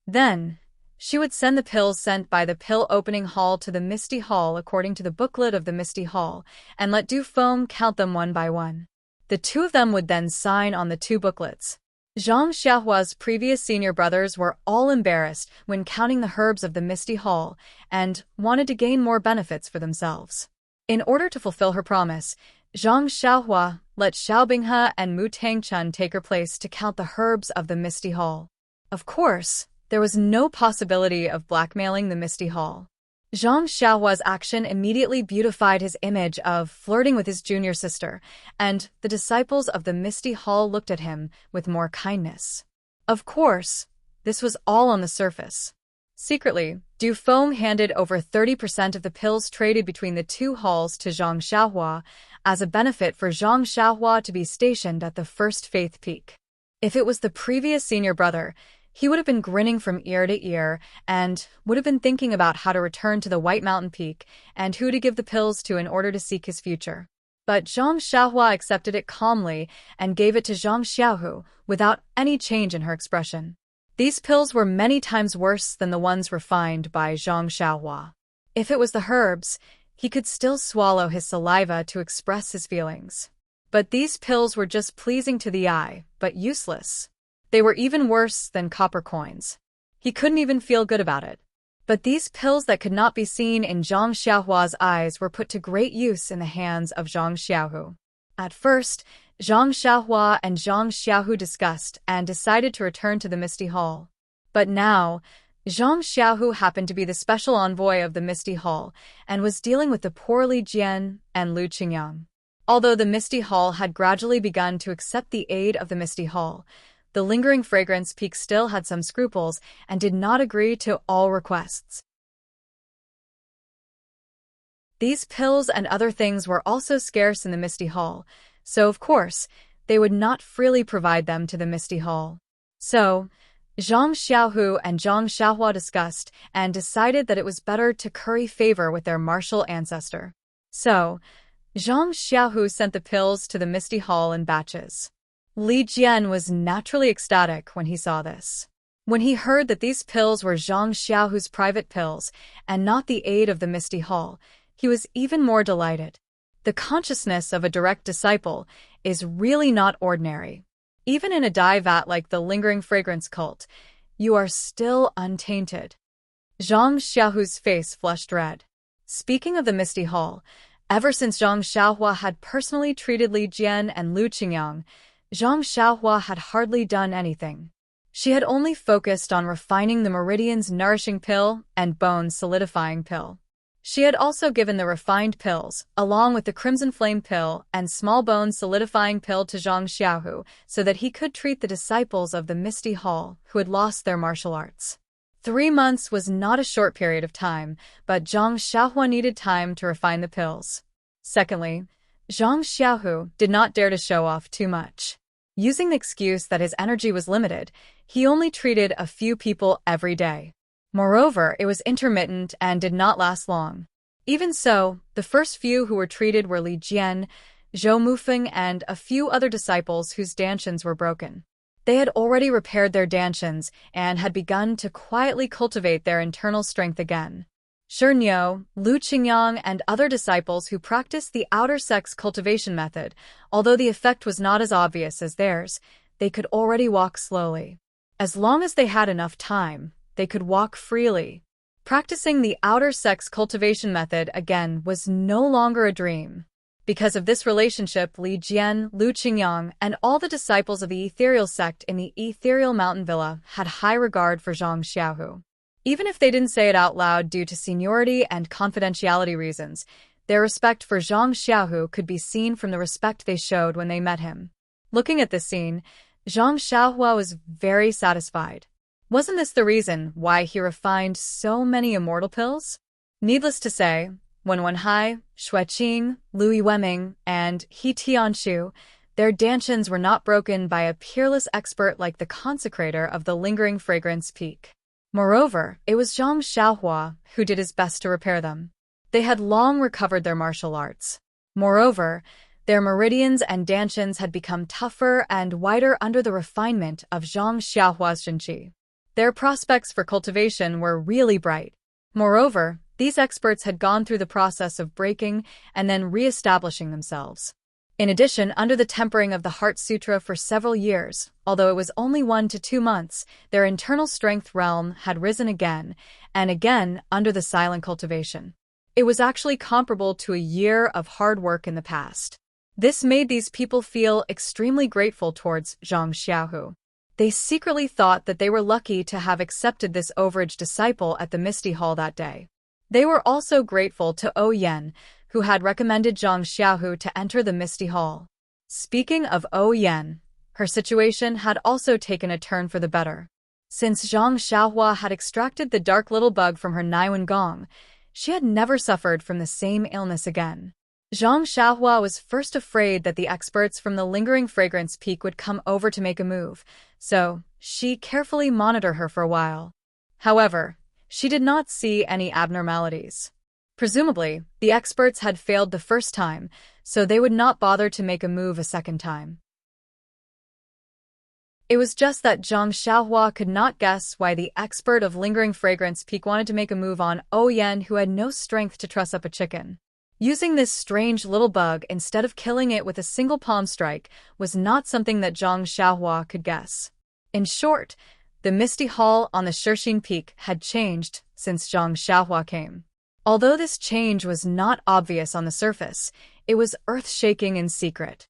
Then, she would send the pills sent by the Pill Opening Hall to the Misty Hall according to the booklet of the Misty Hall and let Dufeng count them one by one. The two of them would then sign on the two booklets. Zhang Xiaohua's previous senior brothers were all embarrassed when counting the herbs of the Misty Hall and wanted to gain more benefits for themselves. In order to fulfill her promise, Zhang Xiaohua let Xiao Binghe and Mu Tangchun take her place to count the herbs of the Misty Hall. Of course, there was no possibility of blackmailing the Misty Hall. Zhang Xiaohua's action immediately beautified his image of flirting with his junior sister, and the disciples of the Misty Hall looked at him with more kindness. Of course, this was all on the surface. Secretly, Du Feng handed over 30% of the pills traded between the two halls to Zhang Xiaohua as a benefit for Zhang Xiaohua to be stationed at the first faith peak. If it was the previous senior brother, he would have been grinning from ear to ear and would have been thinking about how to return to the White Mountain Peak and who to give the pills to in order to seek his future. But Zhang Xiaohua accepted it calmly and gave it to Zhang Xiaohu without any change in her expression. These pills were many times worse than the ones refined by Zhang Xiaohua. If it was the herbs, he could still swallow his saliva to express his feelings. But these pills were just pleasing to the eye, but useless. They were even worse than copper coins. He couldn't even feel good about it. But these pills that could not be seen in Zhang Xiaohua's eyes were put to great use in the hands of Zhang Xiaohu. At first, Zhang Xiaohua and Zhang Xiaohu discussed and decided to return to the Misty Hall. But now, Zhang Xiaohu happened to be the special envoy of the Misty Hall and was dealing with the poor Li Jian and Lu Qingyang. Although the Misty Hall had gradually begun to accept the aid of the Misty Hall, the lingering fragrance peak still had some scruples and did not agree to all requests. These pills and other things were also scarce in the Misty Hall, so of course, they would not freely provide them to the Misty Hall. So, Zhang Xiaohu and Zhang Xiaohua discussed and decided that it was better to curry favor with their martial ancestor. So, Zhang Xiaohu sent the pills to the Misty Hall in batches. Li Jian was naturally ecstatic when he saw this. When he heard that these pills were Zhang Xiaohu's private pills and not the aid of the Misty Hall, he was even more delighted. The consciousness of a direct disciple is really not ordinary. Even in a dye vat like the lingering fragrance cult, you are still untainted. Zhang Xiaohu's face flushed red. Speaking of the Misty Hall, ever since Zhang Xiaohua had personally treated Li Jian and Lu Qingyang, Zhang Xiaohua had hardly done anything. She had only focused on refining the Meridian's nourishing pill and bone solidifying pill. She had also given the refined pills, along with the Crimson Flame pill and small bone solidifying pill to Zhang Xiaohu so that he could treat the disciples of the Misty Hall who had lost their martial arts. 3 months was not a short period of time, but Zhang Xiaohua needed time to refine the pills. Secondly, Zhang Xiaohu did not dare to show off too much. Using the excuse that his energy was limited, he only treated a few people every day. Moreover, it was intermittent and did not last long. Even so, the first few who were treated were Li Jian, Zhou Mufeng, and a few other disciples whose dantians were broken. They had already repaired their dantians and had begun to quietly cultivate their internal strength again. Shernyo, Lu Qingyang, and other disciples who practiced the outer sex cultivation method, although the effect was not as obvious as theirs, they could already walk slowly. As long as they had enough time, they could walk freely. Practicing the outer sex cultivation method again was no longer a dream. Because of this relationship, Li Jian, Lu Qingyang, and all the disciples of the ethereal sect in the ethereal mountain villa had high regard for Zhang Xiaohu. Even if they didn't say it out loud due to seniority and confidentiality reasons, their respect for Zhang Xiaohu could be seen from the respect they showed when they met him. Looking at this scene, Zhang Xiaohua was very satisfied. Wasn't this the reason why he refined so many immortal pills? Needless to say, Wen Wenhai, Xueqing, Lu Yueming, and He Tianshu, their dantians were not broken by a peerless expert like the consecrator of the lingering fragrance peak. Moreover, it was Zhang Xiaohua who did his best to repair them. They had long recovered their martial arts. Moreover, their meridians and dantians had become tougher and wider under the refinement of Zhang Xiaohua's Zhenqi. Their prospects for cultivation were really bright. Moreover, these experts had gone through the process of breaking and then re-establishing themselves. In addition, under the tempering of the Heart Sutra for several years, although it was only 1 to 2 months, their internal strength realm had risen again and again under the silent cultivation. It was actually comparable to a year of hard work in the past. This made these people feel extremely grateful towards Zhang Xiaohu. They secretly thought that they were lucky to have accepted this overage disciple at the Misty Hall that day. They were also grateful to O Yen, who had recommended Zhang Xiaohu to enter the Misty Hall. Speaking of O Yen, her situation had also taken a turn for the better. Since Zhang Xiaohua had extracted the dark little bug from her Naiwen Gong, she had never suffered from the same illness again. Zhang Xiaohua was first afraid that the experts from the Lingering Fragrance Peak would come over to make a move, so she carefully monitored her for a while. However, she did not see any abnormalities. Presumably, the experts had failed the first time, so they would not bother to make a move a second time. It was just that Zhang Xiaohua could not guess why the expert of Lingering Fragrance Peak wanted to make a move on O Yen, who had no strength to truss up a chicken. Using this strange little bug instead of killing it with a single palm strike was not something that Zhang Xiaohua could guess. In short, the Misty Hall on the Shixin Peak had changed since Zhang Xiaohua came. Although this change was not obvious on the surface, it was earth-shaking in secret.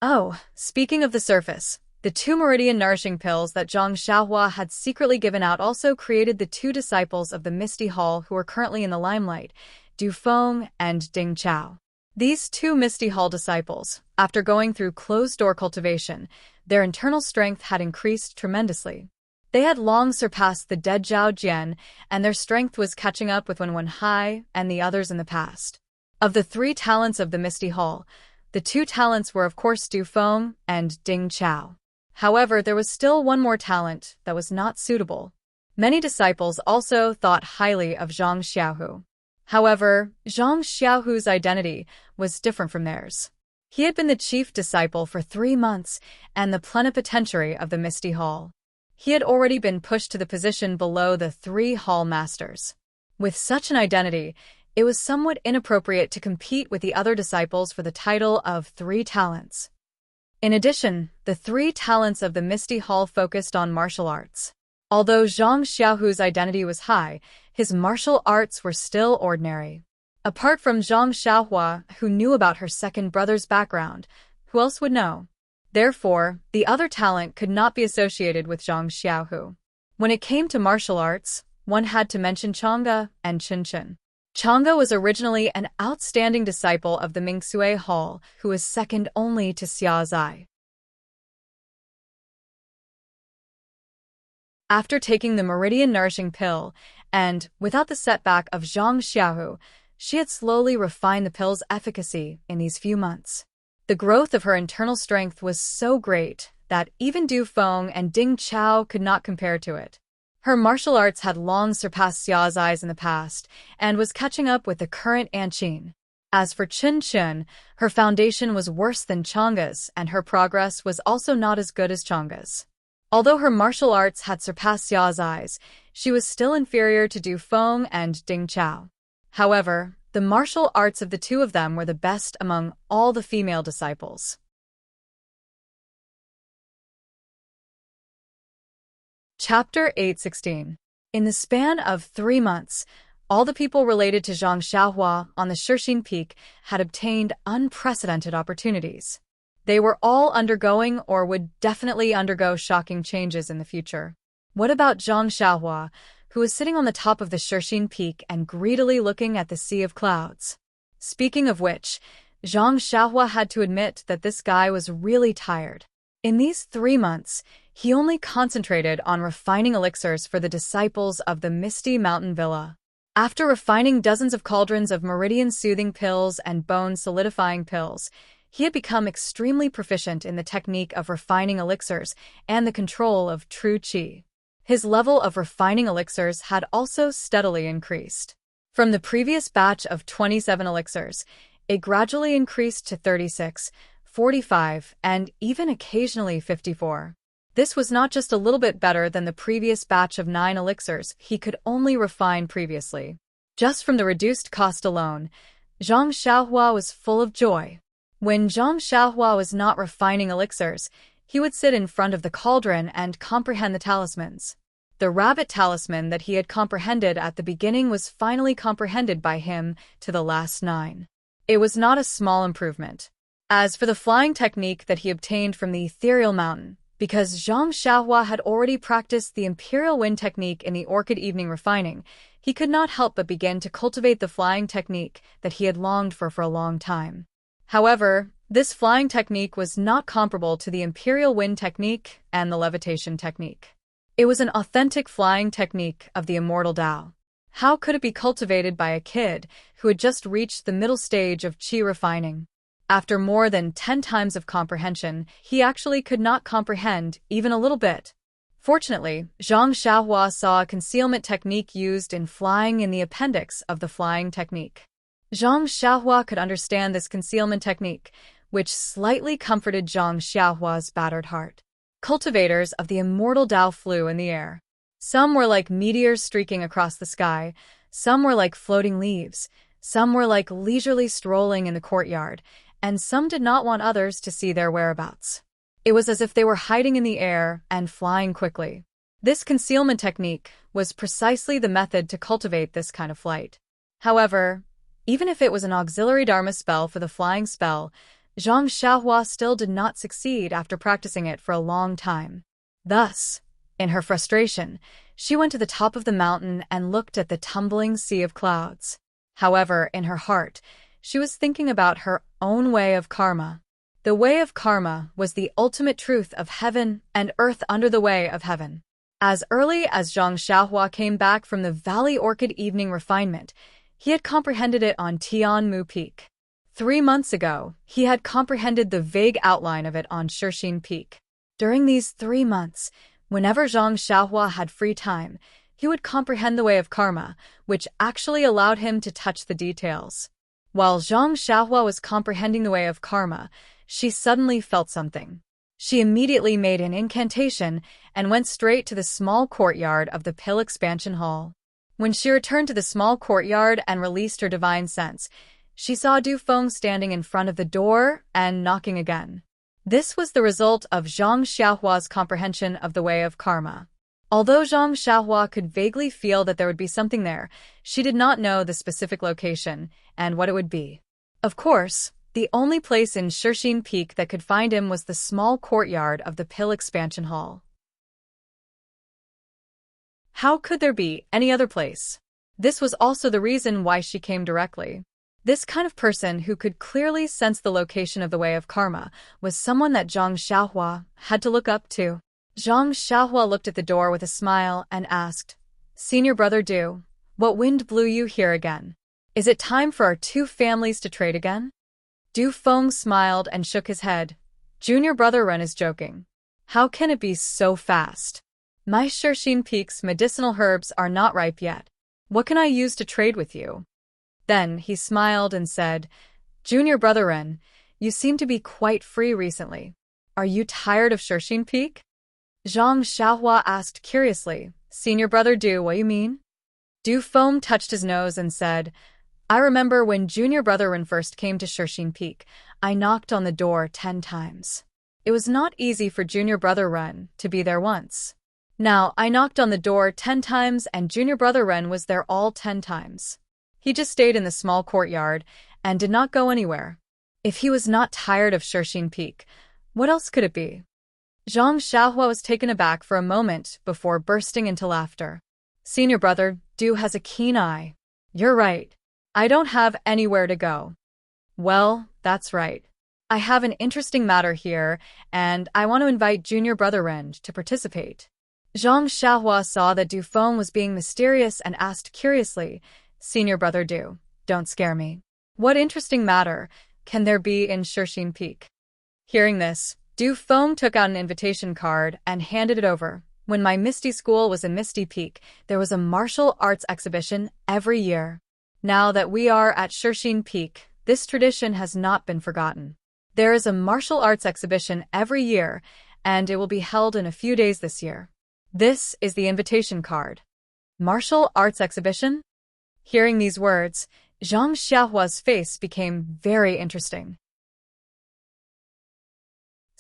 Oh, speaking of the surface, the 2 meridian nourishing pills that Zhang Xiaohua had secretly given out also created the 2 disciples of the Misty Hall who were currently in the limelight, Du Feng and Ding Chao. These 2 Misty Hall disciples, after going through closed-door cultivation, their internal strength had increased tremendously. They had long surpassed the dead Zhao Jian, and their strength was catching up with Wen Hai and the others in the past. Of the 3 talents of the Misty Hall, the 2 talents were of course Du Feng and Ding Chao. However, there was still one more talent that was not suitable. Many disciples also thought highly of Zhang Xiaohu. However, Zhang Xiaohu's identity was different from theirs. He had been the chief disciple for 3 months and the plenipotentiary of the Misty Hall. He had already been pushed to the position below the 3 hall masters. With such an identity, it was somewhat inappropriate to compete with the other disciples for the title of 3 talents. In addition, the 3 talents of the Misty Hall focused on martial arts. Although Zhang Xiaohu's identity was high, his martial arts were still ordinary. Apart from Zhang Xiaohua, who knew about her second brother's background, who else would know? Therefore, the other talent could not be associated with Zhang Xiaohu. When it came to martial arts, one had to mention Chang'e and Qinchin. Chang'e was originally an outstanding disciple of the Mingsui Hall, who was second only to Xia Zai. After taking the meridian nourishing pill, and without the setback of Zhang Xiaohu, she had slowly refined the pill's efficacy in these few months. The growth of her internal strength was so great that even Du Feng and Ding Chao could not compare to it. Her martial arts had long surpassed Xia Zai's in the past and was catching up with the current Anqin. As for Qinchin, her foundation was worse than Chang'e's and her progress was also not as good as Chang'e's. Although her martial arts had surpassed Xia Zai's, she was still inferior to Du Feng and Ding Chao. However, the martial arts of the 2 of them were the best among all the female disciples. Chapter 816. In the span of 3 months, all the people related to Zhang Xiaohua on the Shixin Peak had obtained unprecedented opportunities. They were all undergoing or would definitely undergo shocking changes in the future. What about Zhang Xiaohua, who was sitting on the top of the Shixin Peak and greedily looking at the sea of clouds? Speaking of which, Zhang Xiaohua had to admit that this guy was really tired. In these 3 months, he only concentrated on refining elixirs for the disciples of the Misty Mountain Villa. After refining dozens of cauldrons of meridian-soothing pills and bone-solidifying pills, he had become extremely proficient in the technique of refining elixirs and the control of true qi. His level of refining elixirs had also steadily increased. From the previous batch of 27 elixirs, it gradually increased to 36, 45, and even occasionally 54. This was not just a little bit better than the previous batch of 9 elixirs he could only refine previously. Just from the reduced cost alone, Zhang Xiaohua was full of joy. When Zhang Xiaohua was not refining elixirs, he would sit in front of the cauldron and comprehend the talismans. The rabbit talisman that he had comprehended at the beginning was finally comprehended by him to the last 9. It was not a small improvement. As for the flying technique that he obtained from the ethereal mountain, because Zhang Xiaohua had already practiced the imperial wind technique in the orchid evening refining, he could not help but begin to cultivate the flying technique that he had longed for a long time. However, this flying technique was not comparable to the imperial wind technique and the levitation technique. It was an authentic flying technique of the immortal Tao. How could it be cultivated by a kid who had just reached the middle stage of qi refining? After more than 10 times of comprehension, he actually could not comprehend even a little bit. Fortunately, Zhang Xiaohua saw a concealment technique used in flying in the appendix of the flying technique. Zhang Xiaohua could understand this concealment technique, which slightly comforted Zhang Xiaohua's battered heart. Cultivators of the immortal Tao flew in the air. Some were like meteors streaking across the sky, some were like floating leaves, some were like leisurely strolling in the courtyard, and some did not want others to see their whereabouts. It was as if they were hiding in the air and flying quickly. This concealment technique was precisely the method to cultivate this kind of flight. However, even if it was an auxiliary Dharma spell for the flying spell, Zhang Xiaohua still did not succeed after practicing it for a long time. Thus, in her frustration, she went to the top of the mountain and looked at the tumbling sea of clouds. However, in her heart, she was thinking about her own way of karma. The way of karma was the ultimate truth of heaven and earth under the way of heaven. As early as Zhang Xiaohua came back from the Valley Orchid evening refinement, he had comprehended it on Tianmu Peak. 3 months ago, he had comprehended the vague outline of it on Shixin Peak. During these 3 months, whenever Zhang Xiaohua had free time, he would comprehend the way of karma, which actually allowed him to touch the details. While Zhang Xiaohua was comprehending the way of karma, she suddenly felt something. She immediately made an incantation and went straight to the small courtyard of the Pill Expansion Hall. When she returned to the small courtyard and released her divine sense, she saw Du Feng standing in front of the door and knocking again. This was the result of Zhang Xiaohua's comprehension of the way of karma. Although Zhang Xiaohua could vaguely feel that there would be something there, she did not know the specific location and what it would be. Of course, the only place in Shixin Peak that could find him was the small courtyard of the Pill Expansion Hall. How could there be any other place? This was also the reason why she came directly. This kind of person who could clearly sense the location of the way of karma was someone that Zhang Xiaohua had to look up to. Zhang Xiaohua looked at the door with a smile and asked, "Senior brother Du, what wind blew you here again? Is it time for our 2 families to trade again?" Du Feng smiled and shook his head. "Junior brother Ren is joking. How can it be so fast? My Shixin Peak's medicinal herbs are not ripe yet. What can I use to trade with you?" Then he smiled and said, "Junior brother Ren, you seem to be quite free recently. Are you tired of Shixin Peak?" Zhang Xiaohua asked curiously, "Senior brother Du, what you mean?" Du Feng touched his nose and said, "I remember when junior brother Ren first came to Shixin Peak, I knocked on the door 10 times. It was not easy for junior brother Ren to be there once. Now, I knocked on the door 10 times and junior brother Ren was there all 10 times. He just stayed in the small courtyard and did not go anywhere. If he was not tired of Shixin Peak, what else could it be?" Zhang Xiaohua was taken aback for a moment before bursting into laughter. "Senior brother Du has a keen eye. You're right. I don't have anywhere to go." "Well, that's right. I have an interesting matter here, and I want to invite junior brother Ren to participate." Zhang Xiaohua saw that Du Feng was being mysterious and asked curiously, "Senior brother Du, don't scare me. What interesting matter can there be in Shixin Peak?" Hearing this, Du Feng took out an invitation card and handed it over. "When my Misty School was in Misty Peak, there was a martial arts exhibition every year. Now that we are at Shixin Peak, this tradition has not been forgotten. There is a martial arts exhibition every year, and it will be held in a few days this year. This is the invitation card." Martial arts exhibition? Hearing these words, Zhang Xiaohua's face became very interesting.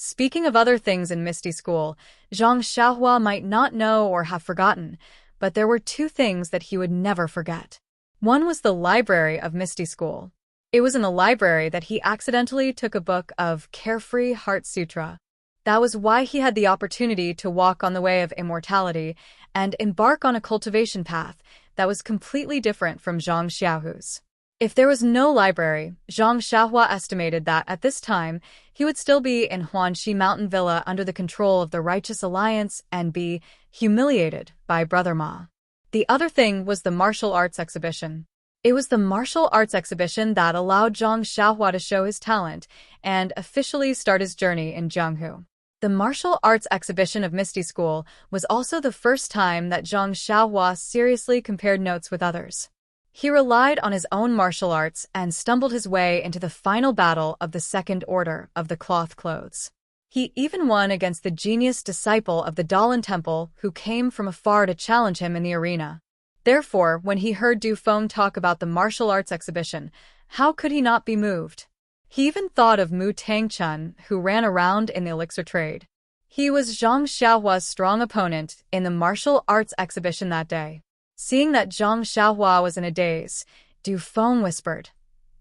Speaking of other things in Misty School, Zhang Xiaohua might not know or have forgotten, but there were two things that he would never forget. One was the library of Misty School. It was in the library that he accidentally took a book of Carefree Heart Sutra. That was why he had the opportunity to walk on the way of immortality and embark on a cultivation path that was completely different from Zhang Xiaohu's. If there was no library, Zhang Xiaohua estimated that, at this time, he would still be in Huanxi Mountain Villa under the control of the Righteous Alliance and be humiliated by Brother Ma. The other thing was the martial arts exhibition. It was the martial arts exhibition that allowed Zhang Xiaohua to show his talent and officially start his journey in Jianghu. The martial arts exhibition of Misty School was also the first time that Zhang Xiaohua seriously compared notes with others. He relied on his own martial arts and stumbled his way into the final battle of the Second Order of the Cloth Clothes. He even won against the genius disciple of the Dalan Temple who came from afar to challenge him in the arena. Therefore, when he heard Du Feng talk about the martial arts exhibition, how could he not be moved? He even thought of Mu Tangchun, who ran around in the elixir trade. He was Zhang Xiaohua's strong opponent in the martial arts exhibition that day. Seeing that Zhang Xiaohua was in a daze, Du Feng whispered,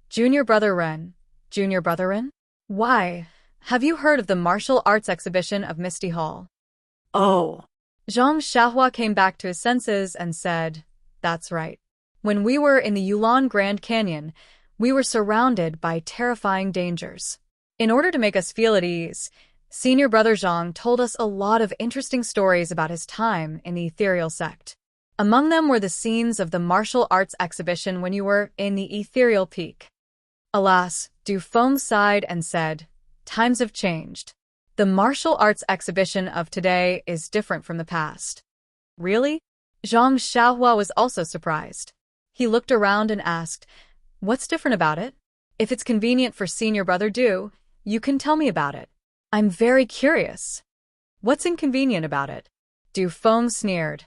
"Junior Brother Ren, Junior Brother Ren? Why, have you heard of the martial arts exhibition of Misty Hall?" Oh. Zhang Xiaohua came back to his senses and said, "That's right. When we were in the Yulon Grand Canyon, we were surrounded by terrifying dangers. In order to make us feel at ease, Senior Brother Zhang told us a lot of interesting stories about his time in the ethereal sect. Among them were the scenes of the martial arts exhibition when you were in the ethereal peak." Alas, Du Feng sighed and said, "Times have changed. The martial arts exhibition of today is different from the past." "Really?" Zhang Xiaohua was also surprised. He looked around and asked, "What's different about it? If it's convenient for Senior Brother Du, you can tell me about it. I'm very curious." "What's inconvenient about it?" Du Feng sneered.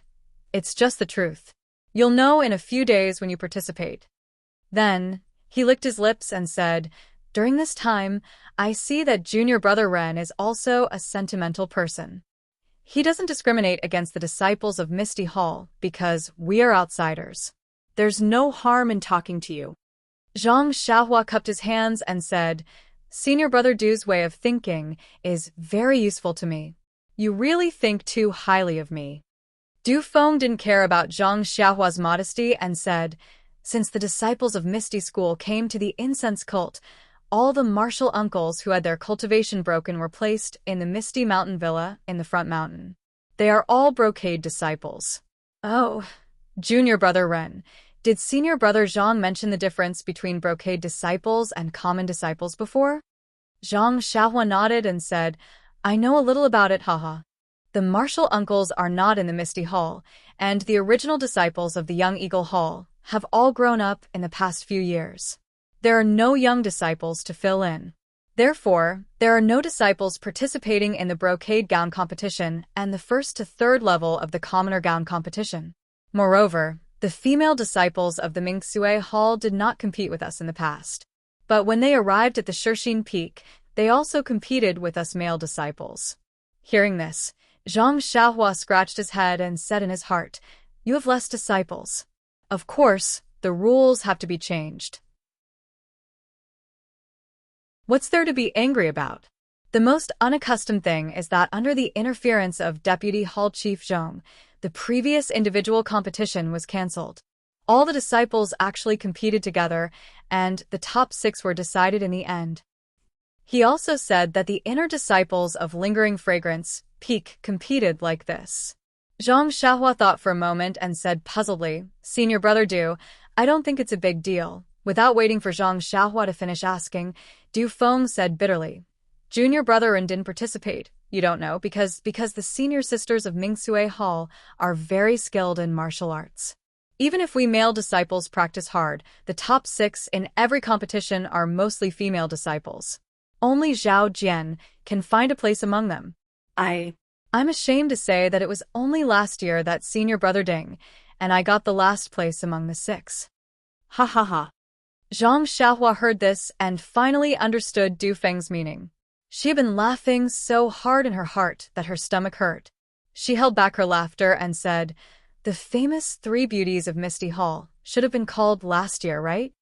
"It's just the truth. You'll know in a few days when you participate." Then, he licked his lips and said, "During this time, I see that Junior Brother Ren is also a sentimental person. He doesn't discriminate against the disciples of Misty Hall because we are outsiders." There's no harm in talking to you. Zhang Xiaohua cupped his hands and said, "Senior Brother Du's way of thinking is very useful to me. You really think too highly of me." Du Feng didn't care about Zhang Xiaohua's modesty and said, "Since the disciples of Misty School came to the incense cult, all the martial uncles who had their cultivation broken were placed in the Misty Mountain Villa in the front mountain. They are all brocade disciples." "Oh, Junior Brother Ren, did Senior Brother Zhang mention the difference between brocade disciples and common disciples before?" Zhang Xiaohua nodded and said, "I know a little about it, haha. The martial uncles are not in the Misty Hall, and the original disciples of the Young Eagle Hall have all grown up in the past few years. There are no young disciples to fill in. Therefore, there are no disciples participating in the brocade gown competition and the first to third level of the commoner gown competition. Moreover, the female disciples of the Mingsue Hall did not compete with us in the past. But when they arrived at the Shixin Peak, they also competed with us male disciples." Hearing this, Zhang Xiaohua scratched his head and said in his heart, "You have less disciples. Of course, the rules have to be changed." What's there to be angry about? The most unaccustomed thing is that under the interference of Deputy Hall Chief Zhong, the previous individual competition was cancelled. All the disciples actually competed together, and the top 6 were decided in the end. He also said that the inner disciples of Lingering Fragrance, Peak, competed like this. Zhang Xiaohua thought for a moment and said puzzledly, "Senior Brother Du, I don't think it's a big deal." Without waiting for Zhang Xiaohua to finish asking, Du Feng said bitterly, "Junior Brother Ren didn't participate. You don't know because the senior sisters of Mingsue Hall are very skilled in martial arts. Even if we male disciples practice hard, the top 6 in every competition are mostly female disciples. Only Zhao Jian can find a place among them. I'm ashamed to say that it was only last year that Senior Brother Ding and I got the last place among the 6. Ha ha ha. Zhang Xiaohua heard this and finally understood Du Feng's meaning. She had been laughing so hard in her heart that her stomach hurt. She held back her laughter and said, "The famous three beauties of Misty Hall should have been called last year, right?"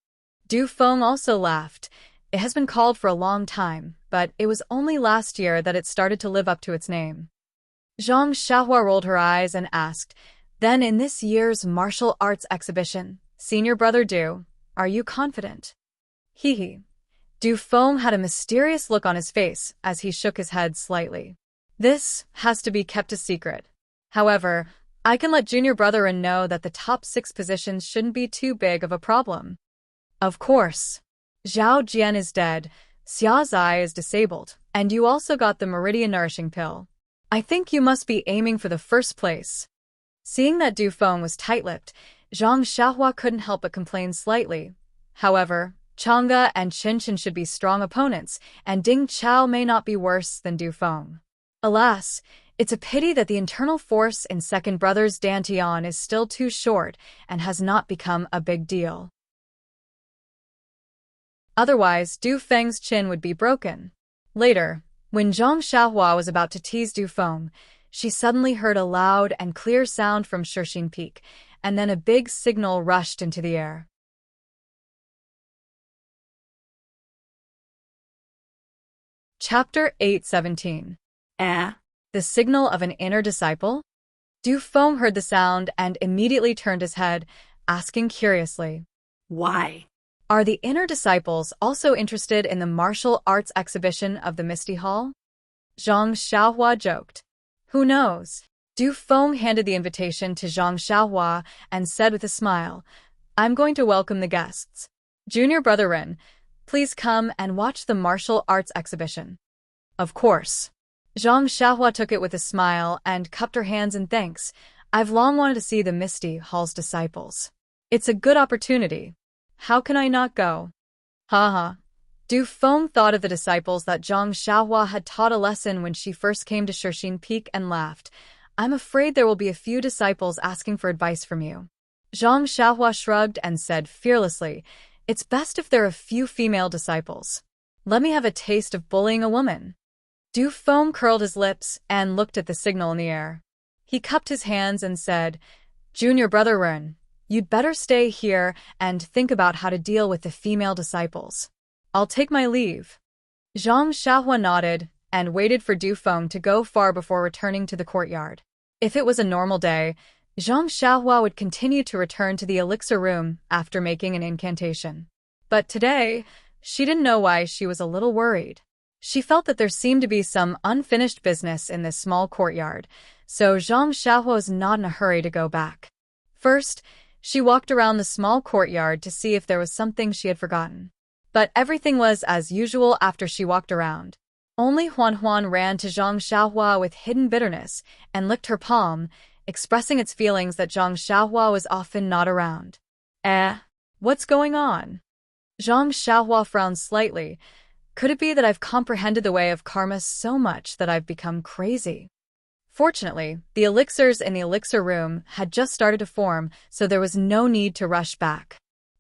Du Feng also laughed. "It has been called for a long time, but it was only last year that it started to live up to its name." Zhang Xiaohua rolled her eyes and asked, "Then in this year's martial arts exhibition, senior brother Du, are you confident?" Hee hee. Du Feng had a mysterious look on his face as he shook his head slightly. "This has to be kept a secret. However, I can let junior brother know that the top 6 positions shouldn't be too big of a problem." "Of course. Zhao Jian is dead, Xia Zai is disabled, and you also got the Meridian Nourishing Pill. I think you must be aiming for the first place." Seeing that Du Feng was tight-lipped, Zhang Xiaohua couldn't help but complain slightly. However, Chang'e and Qinchin should be strong opponents, and Ding Chao may not be worse than Du Feng. Alas, it's a pity that the internal force in second brother's Dantian is still too short and has not become a big deal. Otherwise, Du Feng's chin would be broken. Later, when Zhang Xiaohua was about to tease Du Feng, she suddenly heard a loud and clear sound from Shixin Peak, and then a big signal rushed into the air. Chapter 8:17. The signal of an inner disciple? Du Feng heard the sound and immediately turned his head, asking curiously, Why? "Are the inner disciples also interested in the martial arts exhibition of the Misty Hall?" Zhang Xiaohua joked. "Who knows?" Du Feng handed the invitation to Zhang Xiaohua and said with a smile, "I'm going to welcome the guests. Junior brother Ren, please come and watch the martial arts exhibition." "Of course." Zhang Xiaohua took it with a smile and cupped her hands in thanks. "I've long wanted to see the Misty Hall's disciples. It's a good opportunity. How can I not go?" Ha. Du Feng thought of the disciples that Zhang Xiaohua had taught a lesson when she first came to Shixin Peak and laughed. "I'm afraid there will be a few disciples asking for advice from you." Zhang Xiaohua shrugged and said fearlessly, "It's best if there are a few female disciples. Let me have a taste of bullying a woman." Du Feng curled his lips and looked at the signal in the air. He cupped his hands and said, "Junior brother Ren, you'd better stay here and think about how to deal with the female disciples. I'll take my leave." Zhang Xiaohua nodded and waited for Du Feng to go far before returning to the courtyard. If it was a normal day, Zhang Xiaohua would continue to return to the elixir room after making an incantation. But today, she didn't know why she was a little worried. She felt that there seemed to be some unfinished business in this small courtyard, so Zhang Xiaohua was not in a hurry to go back. First, she walked around the small courtyard to see if there was something she had forgotten. But everything was as usual after she walked around. Only Huan ran to Zhang Xiaohua with hidden bitterness and licked her palm, expressing its feelings that Zhang Xiaohua was often not around. What's going on?" Zhang Xiaohua frowned slightly. "Could it be that I've comprehended the way of karma so much that I've become crazy?" Fortunately, the elixirs in the elixir room had just started to form, so there was no need to rush back.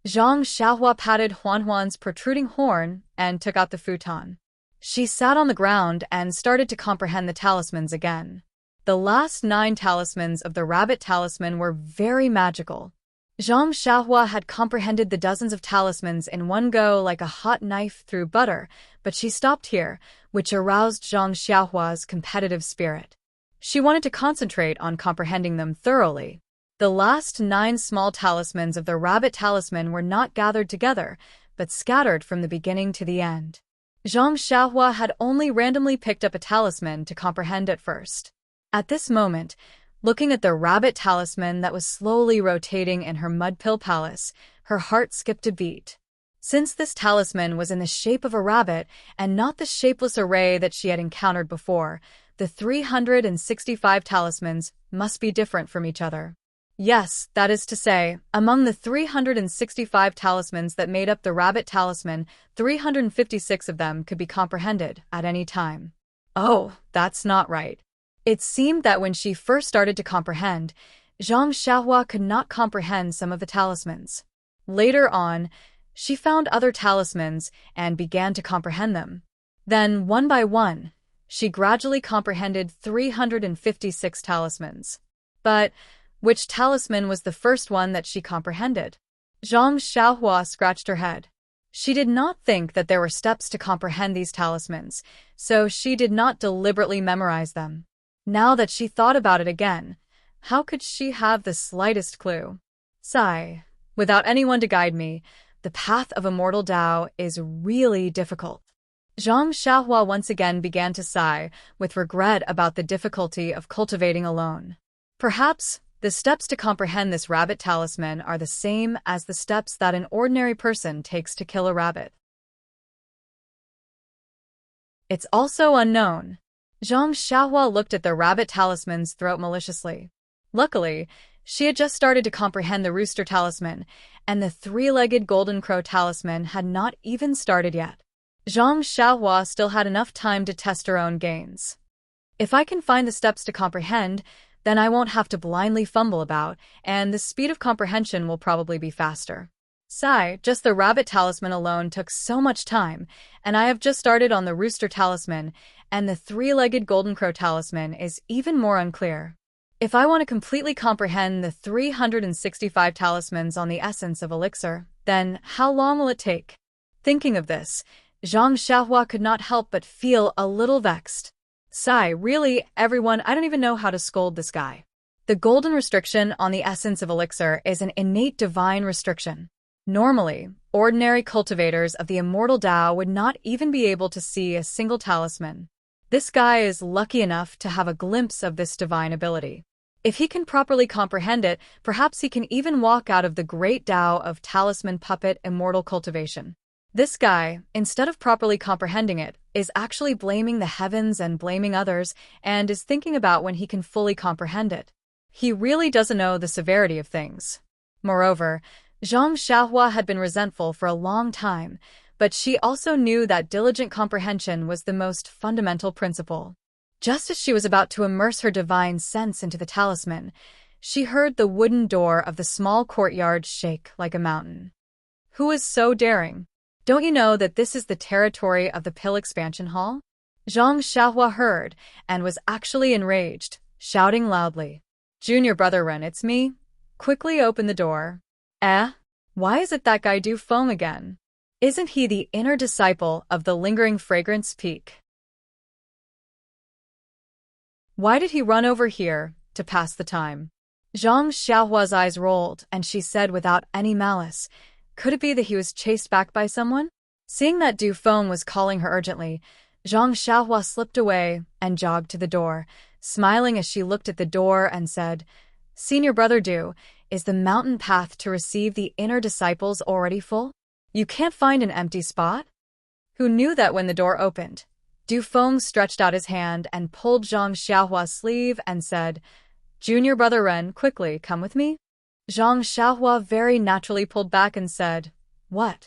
Zhang Xiaohua patted Huan's protruding horn and took out the futon. She sat on the ground and started to comprehend the talismans again. The last 9 talismans of the rabbit talisman were very magical. Zhang Xiaohua had comprehended the dozens of talismans in one go like a hot knife through butter, but she stopped here, which aroused Zhang Xiaohua's competitive spirit. She wanted to concentrate on comprehending them thoroughly. The last 9 small talismans of the rabbit talisman were not gathered together, but scattered from the beginning to the end. Zhang Xiaohua had only randomly picked up a talisman to comprehend at first. At this moment, looking at the rabbit talisman that was slowly rotating in her mud pill palace, her heart skipped a beat. Since this talisman was in the shape of a rabbit and not the shapeless array that she had encountered before, the 365 talismans must be different from each other. Yes, that is to say, among the 365 talismans that made up the rabbit talisman, 356 of them could be comprehended at any time. Oh, that's not right. It seemed that when she first started to comprehend, Zhang Xiaohua could not comprehend some of the talismans. Later on, she found other talismans and began to comprehend them. Then, one by one, she gradually comprehended 356 talismans. But which talisman was the first one that she comprehended? Zhang Xiaohua scratched her head. She did not think that there were steps to comprehend these talismans, so she did not deliberately memorize them. Now that she thought about it again, how could she have the slightest clue? Sigh. Without anyone to guide me, the path of immortal Tao is really difficult. Zhang Xiaohua once again began to sigh, with regret about the difficulty of cultivating alone. Perhaps the steps to comprehend this rabbit talisman are the same as the steps that an ordinary person takes to kill a rabbit. It's also unknown. Zhang Xiaohua looked at the rabbit talisman's throat maliciously. Luckily, she had just started to comprehend the rooster talisman, and the three-legged golden crow talisman had not even started yet. Zhang Xiaohua still had enough time to test her own gains. If I can find the steps to comprehend, then I won't have to blindly fumble about, and the speed of comprehension will probably be faster. Sigh, just the rabbit talisman alone took so much time, and I have just started on the rooster talisman, and the three-legged golden crow talisman is even more unclear. If I want to completely comprehend the 365 talismans on the essence of elixir, then how long will it take? Thinking of this, Zhang Xiaohua could not help but feel a little vexed. Sigh, really, everyone, I don't even know how to scold this guy. The golden restriction on the essence of elixir is an innate divine restriction. Normally, ordinary cultivators of the immortal Tao would not even be able to see a single talisman. This guy is lucky enough to have a glimpse of this divine ability. If he can properly comprehend it, perhaps he can even walk out of the great Tao of talisman puppet immortal cultivation. This guy, instead of properly comprehending it, is actually blaming the heavens and blaming others, and is thinking about when he can fully comprehend it. He really doesn't know the severity of things. Moreover, Zhang Xiaohua had been resentful for a long time, but she also knew that diligent comprehension was the most fundamental principle. Just as she was about to immerse her divine sense into the talisman, she heard the wooden door of the small courtyard shake like a mountain. Who is so daring? Don't you know that this is the territory of the Pill Expansion Hall? Zhang Xiaohua heard, and was actually enraged, shouting loudly. Junior brother Ren, it's me. Quickly open the door. Why is it that guy Du Feng again? Isn't he the inner disciple of the lingering fragrance peak? Why did he run over here to pass the time? Zhang Xiaohua's eyes rolled, and she said without any malice, could it be that he was chased back by someone? Seeing that Du Feng was calling her urgently, Zhang Xiaohua slipped away and jogged to the door, smiling as she looked at the door and said, Senior brother Du, is the mountain path to receive the inner disciples already full? You can't find an empty spot? Who knew that when the door opened? Du Feng stretched out his hand and pulled Zhang Xiaohua's sleeve and said, Junior brother Ren, quickly, come with me? Zhang Xiaohua very naturally pulled back and said, What?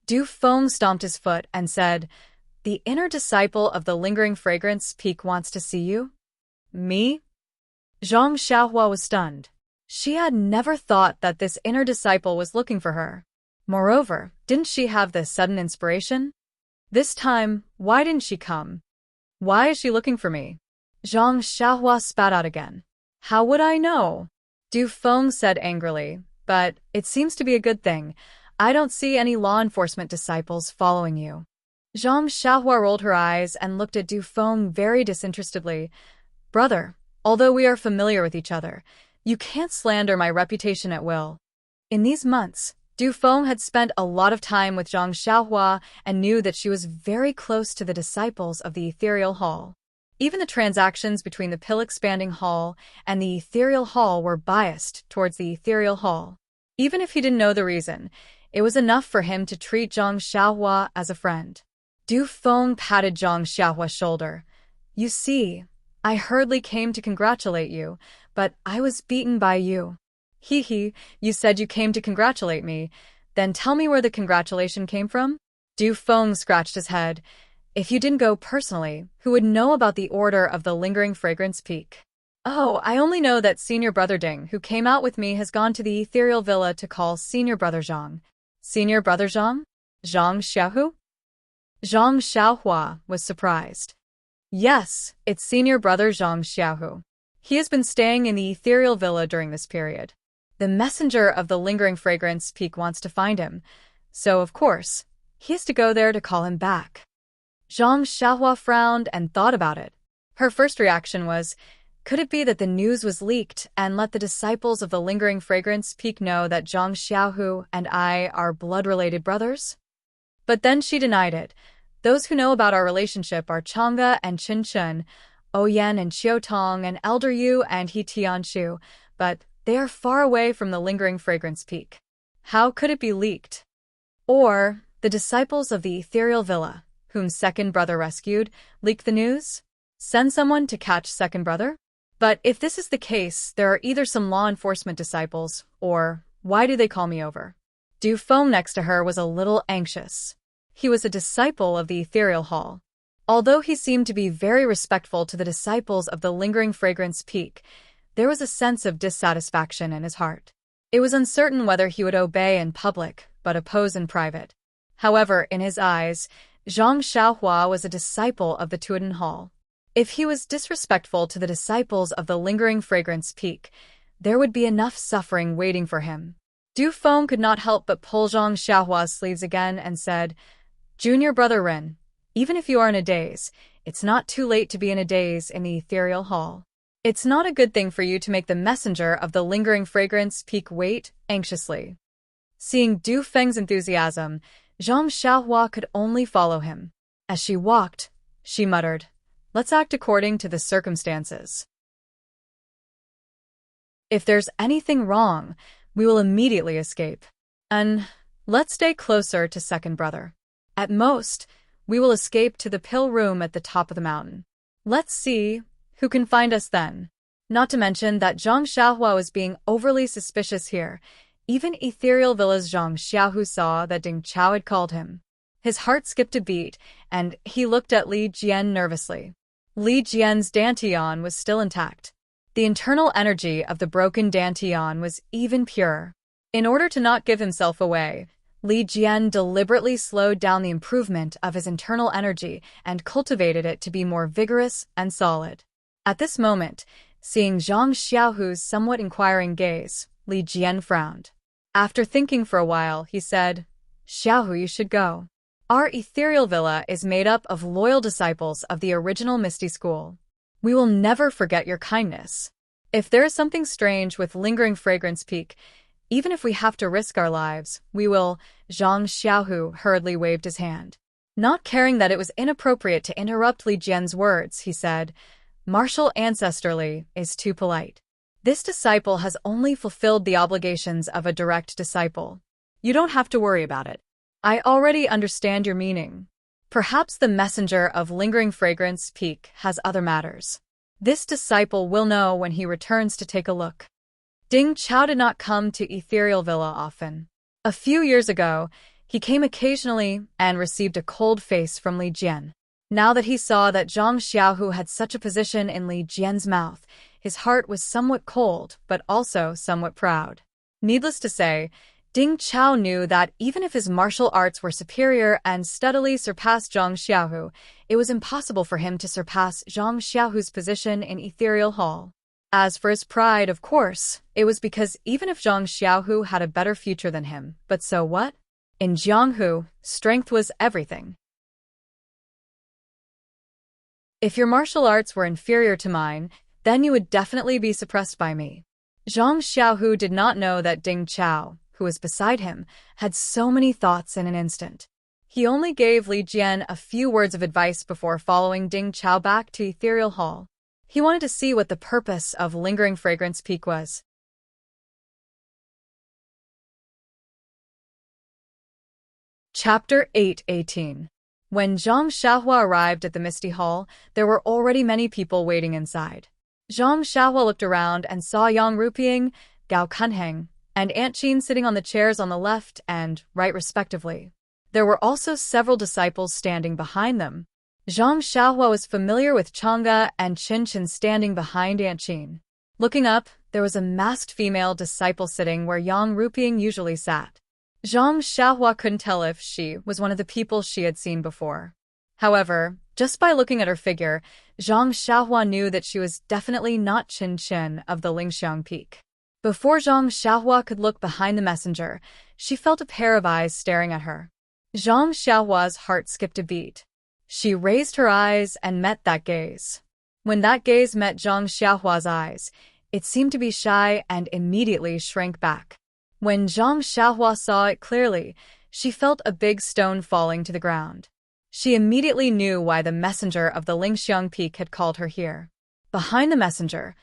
Du Feng stomped his foot and said, The inner disciple of the lingering fragrance peak wants to see you? Me? Zhang Xiaohua was stunned. She had never thought that this inner disciple was looking for her. Moreover, didn't she have this sudden inspiration? This time, why didn't she come? Why is she looking for me? Zhang Xiaohua spat out again. How would I know? Du Feng said angrily, but it seems to be a good thing. I don't see any law enforcement disciples following you. Zhang Xiaohua rolled her eyes and looked at Du Feng very disinterestedly. Brother, although we are familiar with each other, you can't slander my reputation at will. In these months, Du Feng had spent a lot of time with Zhang Xiaohua and knew that she was very close to the disciples of the Ethereal Hall. Even the transactions between the Pill Expanding Hall and the Ethereal Hall were biased towards the Ethereal Hall. Even if he didn't know the reason, it was enough for him to treat Zhang Xiaohua as a friend. Du Feng patted Zhang Xiaohua's shoulder. You see, I hurriedly came to congratulate you, but I was beaten by you. Hee, you said you came to congratulate me. Then tell me where the congratulation came from? Du Feng scratched his head. If you didn't go personally, who would know about the order of the lingering fragrance peak? Oh, I only know that Senior Brother Ding, who came out with me, has gone to the ethereal villa to call Senior Brother Zhang. Senior Brother Zhang? Zhang Xiaohu? Zhang Xiaohua was surprised. Yes, it's senior brother Zhang Xiaohu. He has been staying in the ethereal villa during this period. The messenger of the lingering fragrance peak wants to find him, so of course, he has to go there to call him back. Zhang Xiaohua frowned and thought about it. Her first reaction was, could it be that the news was leaked and let the disciples of the lingering fragrance peak know that Zhang Xiaohu and I are blood-related brothers? But then she denied it. Those who know about our relationship are Chang'e and Qin Chen, Oyen and Xiutong, and Elder Yu and He Tianshu, but they are far away from the lingering fragrance peak. How could it be leaked? Or the disciples of the ethereal villa, whom second brother rescued, leaked the news? Send someone to catch second brother? But if this is the case, there are either some law enforcement disciples, or why do they call me over? Du Feng next to her was a little anxious. He was a disciple of the ethereal hall. Although he seemed to be very respectful to the disciples of the lingering fragrance peak, there was a sense of dissatisfaction in his heart. It was uncertain whether he would obey in public, but oppose in private. However, in his eyes, Zhang Xiaohua was a disciple of the Tuoden Hall. If he was disrespectful to the disciples of the lingering fragrance peak, there would be enough suffering waiting for him. Du Feng could not help but pull Zhang Xiaohua's sleeves again and said, Junior brother Ren, even if you are in a daze, it's not too late to be in a daze in the ethereal hall. It's not a good thing for you to make the messenger of the lingering fragrance peak wait anxiously. Seeing Du Feng's enthusiasm, Zhang Xiaohua could only follow him. As she walked, she muttered, let's act according to the circumstances. If there's anything wrong, we will immediately escape. And let's stay closer to second brother. At most, we will escape to the pill room at the top of the mountain. Let's see who can find us then. Not to mention that Zhang Xiaohua was being overly suspicious here. Even ethereal villa's Zhang Xiaohu saw that Ding Chao had called him. His heart skipped a beat, and he looked at Li Jian nervously. Li Jian's dantian was still intact. The internal energy of the broken dantian was even purer. In order to not give himself away, Li Jian deliberately slowed down the improvement of his internal energy and cultivated it to be more vigorous and solid. At this moment, seeing Zhang Xiaohu's somewhat inquiring gaze, Li Jian frowned. After thinking for a while, he said, Xiaohu, you should go. Our ethereal villa is made up of loyal disciples of the original Misty School. We will never forget your kindness. If there is something strange with lingering fragrance peak, even if we have to risk our lives, we will. Zhang Xiaohu hurriedly waved his hand. Not caring that it was inappropriate to interrupt Li Jian's words, he said, Martial ancestrally is too polite. This disciple has only fulfilled the obligations of a direct disciple. You don't have to worry about it. I already understand your meaning. Perhaps the messenger of lingering fragrance peak has other matters. This disciple will know when he returns to take a look. Ding Chao did not come to Ethereal Villa often. A few years ago, he came occasionally and received a cold face from Li Jian. Now that he saw that Zhang Xiaohu had such a position in Li Jian's mouth, his heart was somewhat cold but also somewhat proud. Needless to say, Ding Chao knew that even if his martial arts were superior and steadily surpassed Zhang Xiaohu, it was impossible for him to surpass Zhang Xiaohu's position in Ethereal Hall. As for his pride, of course, it was because even if Zhang Xiaohu had a better future than him, but so what? In Jianghu, strength was everything. If your martial arts were inferior to mine, then you would definitely be suppressed by me. Zhang Xiaohu did not know that Ding Chao, who was beside him, had so many thoughts in an instant. He only gave Li Jian a few words of advice before following Ding Chao back to Ethereal Hall. He wanted to see what the purpose of lingering fragrance peak was. Chapter 8:18. When Zhang Xiaohua arrived at the Misty Hall, there were already many people waiting inside. Zhang Xiaohua looked around and saw Yang Ruping, Gao Kunheng, and Aunt Qin sitting on the chairs on the left and right respectively. There were also several disciples standing behind them. Zhang Xiaohua was familiar with Chang'e and Qin Chen standing behind Aunt Qin. Looking up, there was a masked female disciple sitting where Yang Ruping usually sat. Zhang Xiaohua couldn't tell if she was one of the people she had seen before. However, just by looking at her figure, Zhang Xiaohua knew that she was definitely not Qin Qin of the Lingxiang Peak. Before Zhang Xiaohua could look behind the messenger, she felt a pair of eyes staring at her. Zhang Xiaohua's heart skipped a beat. She raised her eyes and met that gaze. When that gaze met Zhang Xiaohua's eyes, it seemed to be shy and immediately shrank back. When Zhang Xiaohua saw it clearly, she felt a big stone falling to the ground. She immediately knew why the messenger of the Lingxiang Peak had called her here. Behind the messenger,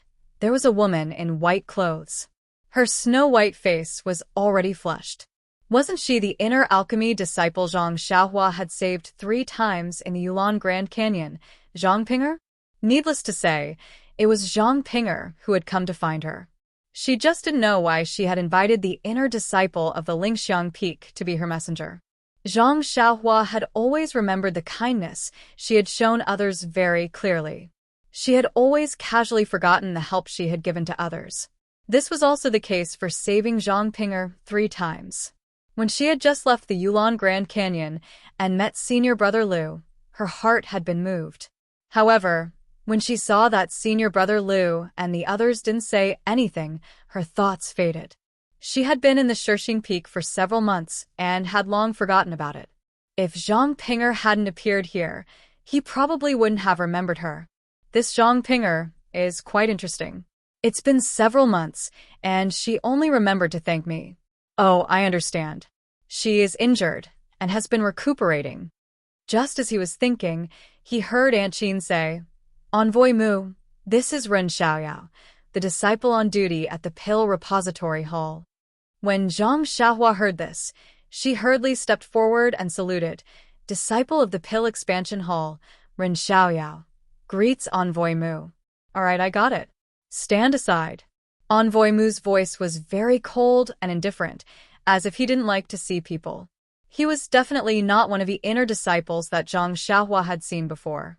there was a woman in white clothes. Her snow-white face was already flushed. Wasn't she the inner alchemy disciple Zhang Xiaohua had saved 3 times in the Yulon Grand Canyon, Zhang Pinger? Needless to say, it was Zhang Pinger who had come to find her. She just didn't know why she had invited the inner disciple of the Lingxiang Peak to be her messenger. Zhang Xiaohua had always remembered the kindness she had shown others very clearly. She had always casually forgotten the help she had given to others. This was also the case for saving Zhang Pinger 3 times. When she had just left the Yulon Grand Canyon and met senior brother Liu, her heart had been moved. However, when she saw that senior brother Liu and the others didn't say anything, her thoughts faded. She had been in the Shishing Peak for several months and had long forgotten about it. If Zhang Pinger hadn't appeared here, he probably wouldn't have remembered her. This Zhang Pinger is quite interesting. It's been several months, and she only remembered to thank me. Oh, I understand. She is injured and has been recuperating. Just as he was thinking, he heard Aunt Qin say, "Envoy Mu, this is Ren Xiaoyao, the disciple on duty at the Pill Repository Hall." When Zhang Xiaohua heard this, she hurriedly stepped forward and saluted. "Disciple of the Pill Expansion Hall, Ren Xiaoyao, greets Envoy Mu." "All right, I got it. Stand aside." Envoy Mu's voice was very cold and indifferent, as if he didn't like to see people. He was definitely not one of the inner disciples that Zhang Xiaohua had seen before.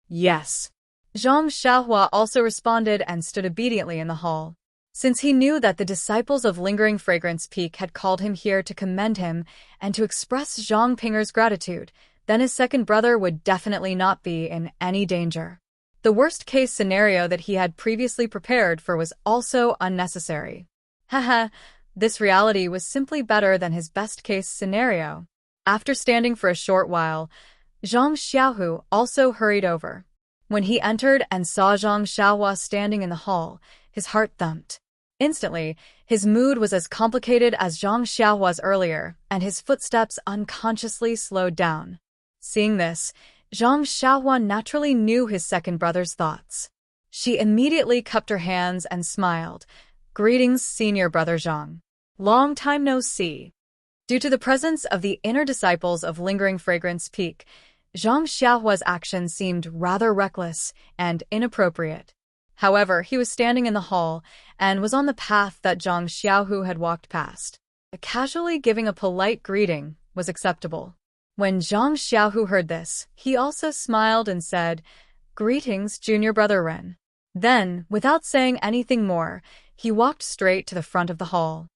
"Yes." Zhang Xiaohua also responded and stood obediently in the hall. Since he knew that the disciples of Lingering Fragrance Peak had called him here to commend him and to express Zhang Pinger's gratitude, then his second brother would definitely not be in any danger. The worst-case scenario that he had previously prepared for was also unnecessary. Haha, this reality was simply better than his best-case scenario. After standing for a short while, Zhang Xiaohu also hurried over. When he entered and saw Zhang Xiaohua standing in the hall, his heart thumped. Instantly, his mood was as complicated as Zhang Xiaohua's earlier, and his footsteps unconsciously slowed down. Seeing this, Zhang Xiaohua naturally knew his second brother's thoughts. She immediately cupped her hands and smiled. "Greetings, senior brother Zhang. Long time no see." Due to the presence of the inner disciples of Lingering Fragrance Peak, Zhang Xiaohua's actions seemed rather reckless and inappropriate. However, he was standing in the hall and was on the path that Zhang Xiaohu had walked past. Casually giving a polite greeting was acceptable. When Zhang Xiaohu heard this, he also smiled and said, "Greetings, junior brother Ren." Then, without saying anything more, he walked straight to the front of the hall.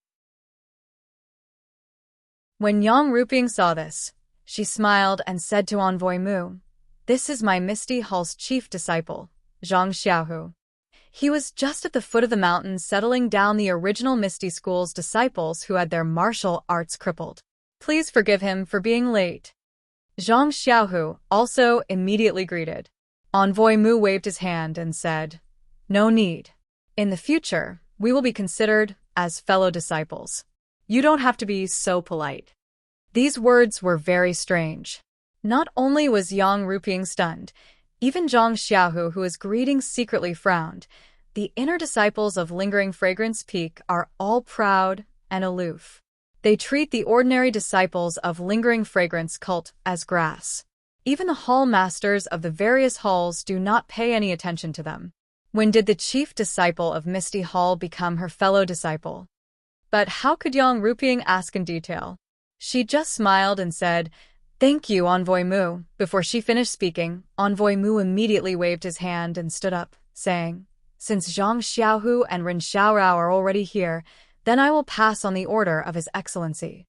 When Yang Ruping saw this, she smiled and said to Envoy Mu, "This is my Misty Hall's chief disciple, Zhang Xiaohu." He was just at the foot of the mountain settling down the original Misty School's disciples who had their martial arts crippled. "Please forgive him for being late." Zhang Xiaohu also immediately greeted. Envoy Mu waved his hand and said, "No need. In the future, we will be considered as fellow disciples. You don't have to be so polite." These words were very strange. Not only was Yang Ruping stunned, even Zhang Xiaohu, who was greeting, secretly frowned. The inner disciples of Lingering Fragrance Peak are all proud and aloof. They treat the ordinary disciples of Lingering Fragrance Cult as grass. Even the hall masters of the various halls do not pay any attention to them. When did the chief disciple of Misty Hall become her fellow disciple? But how could Yang Ruping ask in detail? She just smiled and said, "Thank you, Envoy Mu." Before she finished speaking, Envoy Mu immediately waved his hand and stood up, saying, "Since Zhang Xiaohu and Ren Xiaorao are already here, then I will pass on the order of His Excellency."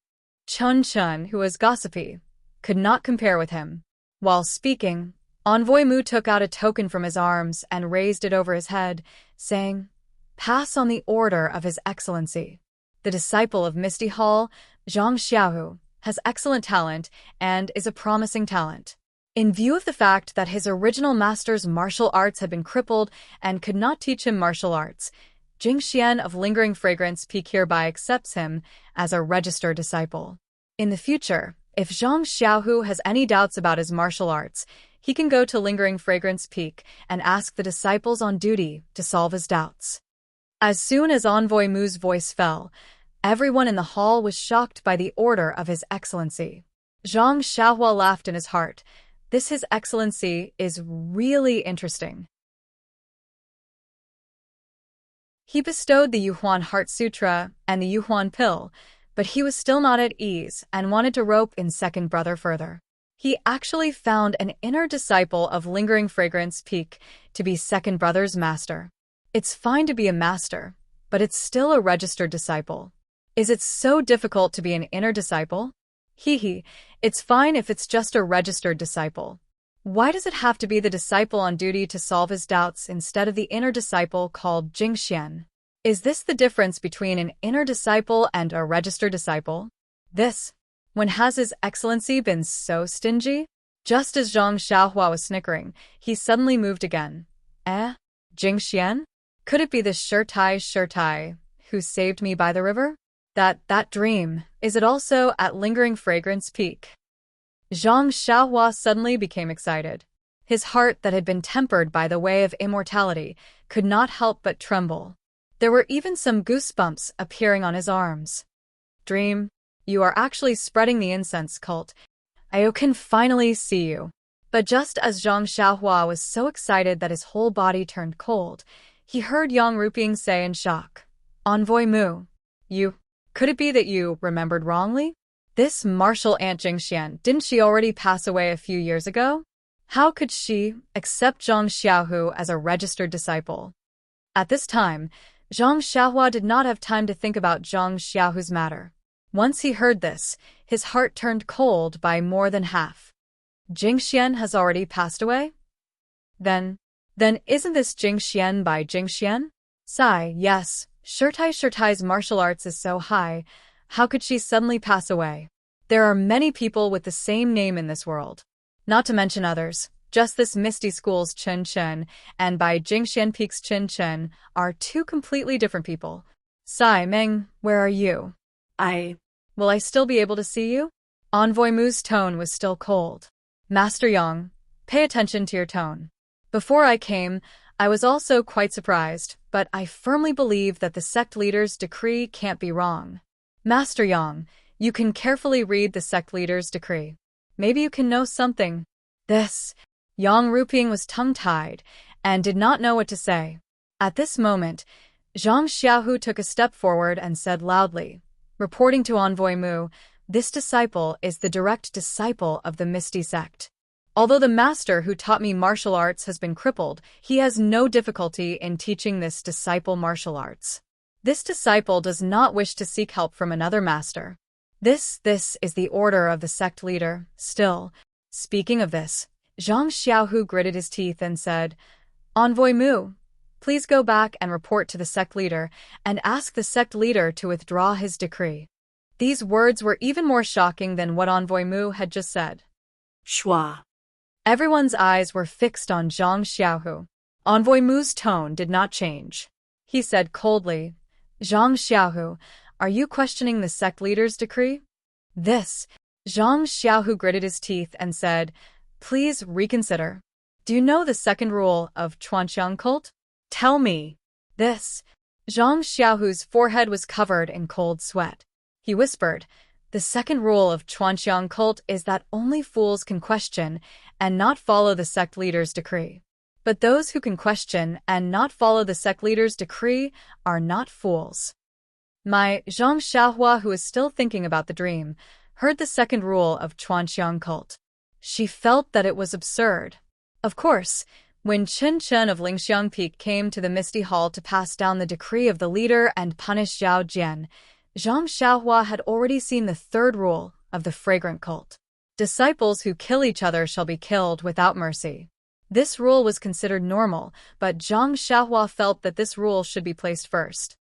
Chun Chun, who was gossipy, could not compare with him. While speaking, Envoy Mu took out a token from his arms and raised it over his head, saying, "Pass on the order of His Excellency. The disciple of Misty Hall, Zhang Xiaohu, has excellent talent and is a promising talent." In view of the fact that his original master's martial arts had been crippled and could not teach him martial arts, Jing Xian of Lingering Fragrance Peak hereby accepts him as a registered disciple. In the future, if Zhang Xiaohu has any doubts about his martial arts, he can go to Lingering Fragrance Peak and ask the disciples on duty to solve his doubts. As soon as Envoy Mu's voice fell, everyone in the hall was shocked by the order of His Excellency. Zhang Xiaohua laughed in his heart. This His Excellency is really interesting. He bestowed the Yuhuan Heart Sutra and the Yuhuan Pill, but he was still not at ease and wanted to rope in Second Brother further. He actually found an inner disciple of Lingering Fragrance Peak to be Second Brother's master. It's fine to be a master, but it's still a registered disciple. Is it so difficult to be an inner disciple? It's fine if it's just a registered disciple. Why does it have to be the disciple on duty to solve his doubts instead of the inner disciple called Jingxian? Is this the difference between an inner disciple and a registered disciple? When has His Excellency been so stingy? Just as Zhang Xiaohua was snickering, he suddenly moved again. Jingxian? Could it be the Shirtai who saved me by the river? That dream, is it also at Lingering Fragrance Peak? Zhang Xiaohua suddenly became excited. His heart that had been tempered by the way of immortality could not help but tremble. There were even some goosebumps appearing on his arms. Dream, you are actually spreading the incense cult. I can finally see you. But just as Zhang Xiaohua was so excited that his whole body turned cold, he heard Yang Ruping say in shock, "Envoy Mu, could it be that you remembered wrongly? This martial Aunt Jingxian, didn't she already pass away a few years ago? How could she accept Zhang Xiaohu as a registered disciple?" At this time, Zhang Xiaohua did not have time to think about Zhang Xiaohu's matter. Once he heard this, his heart turned cold by more than half. Jingxian has already passed away? Then isn't this Jingxian by Jingxian? Sigh, yes. Shirtai's martial arts is so high. How could she suddenly pass away? There are many people with the same name in this world. Not to mention others. Just this Misty School's Chen Chen and by Jingxian Peak's Chen Chen are two completely different people. Sai Meng, where are you? Will I still be able to see you? Envoy Mu's tone was still cold. Master Yang, pay attention to your tone. Before I came, I was also quite surprised, but I firmly believe that the sect leader's decree can't be wrong. Master Yang, you can carefully read the sect leader's decree. Maybe you can know something. Yang Ruping was tongue-tied and did not know what to say. At this moment, Zhang Xiaohu took a step forward and said loudly, reporting to Envoy Mu, "This disciple is the direct disciple of the Misty sect. Although the master who taught me martial arts has been crippled, he has no difficulty in teaching this disciple martial arts. This disciple does not wish to seek help from another master. This is the order of the sect leader. Still, speaking of this, Zhang Xiaohu gritted his teeth and said, Envoy Mu, please go back and report to the sect leader and ask the sect leader to withdraw his decree." These words were even more shocking than what Envoy Mu had just said. Schwa. Everyone's eyes were fixed on Zhang Xiaohu. Envoy Mu's tone did not change. He said coldly, "Zhang Xiaohu, are you questioning the sect leader's decree?" Zhang Xiaohu gritted his teeth and said, "Please reconsider. Do you know the second rule of Chuanqiang cult? Tell me." Zhang Xiaohu's forehead was covered in cold sweat. He whispered, "The second rule of Chuanqiang cult is that only fools can question and not follow the sect leader's decree. But those who can question and not follow the sect leader's decree are not fools." Zhang Xiaohua, who was still thinking about the dream, heard the second rule of Chuanqiang cult. She felt that it was absurd. Of course, when Chen Chen of Lingxiang Peak came to the Misty Hall to pass down the decree of the leader and punish Zhao Jian, Zhang Xiaohua had already seen the third rule of the fragrant cult. Disciples who kill each other shall be killed without mercy. This rule was considered normal, but Zhang Xiaohua felt that this rule should be placed first.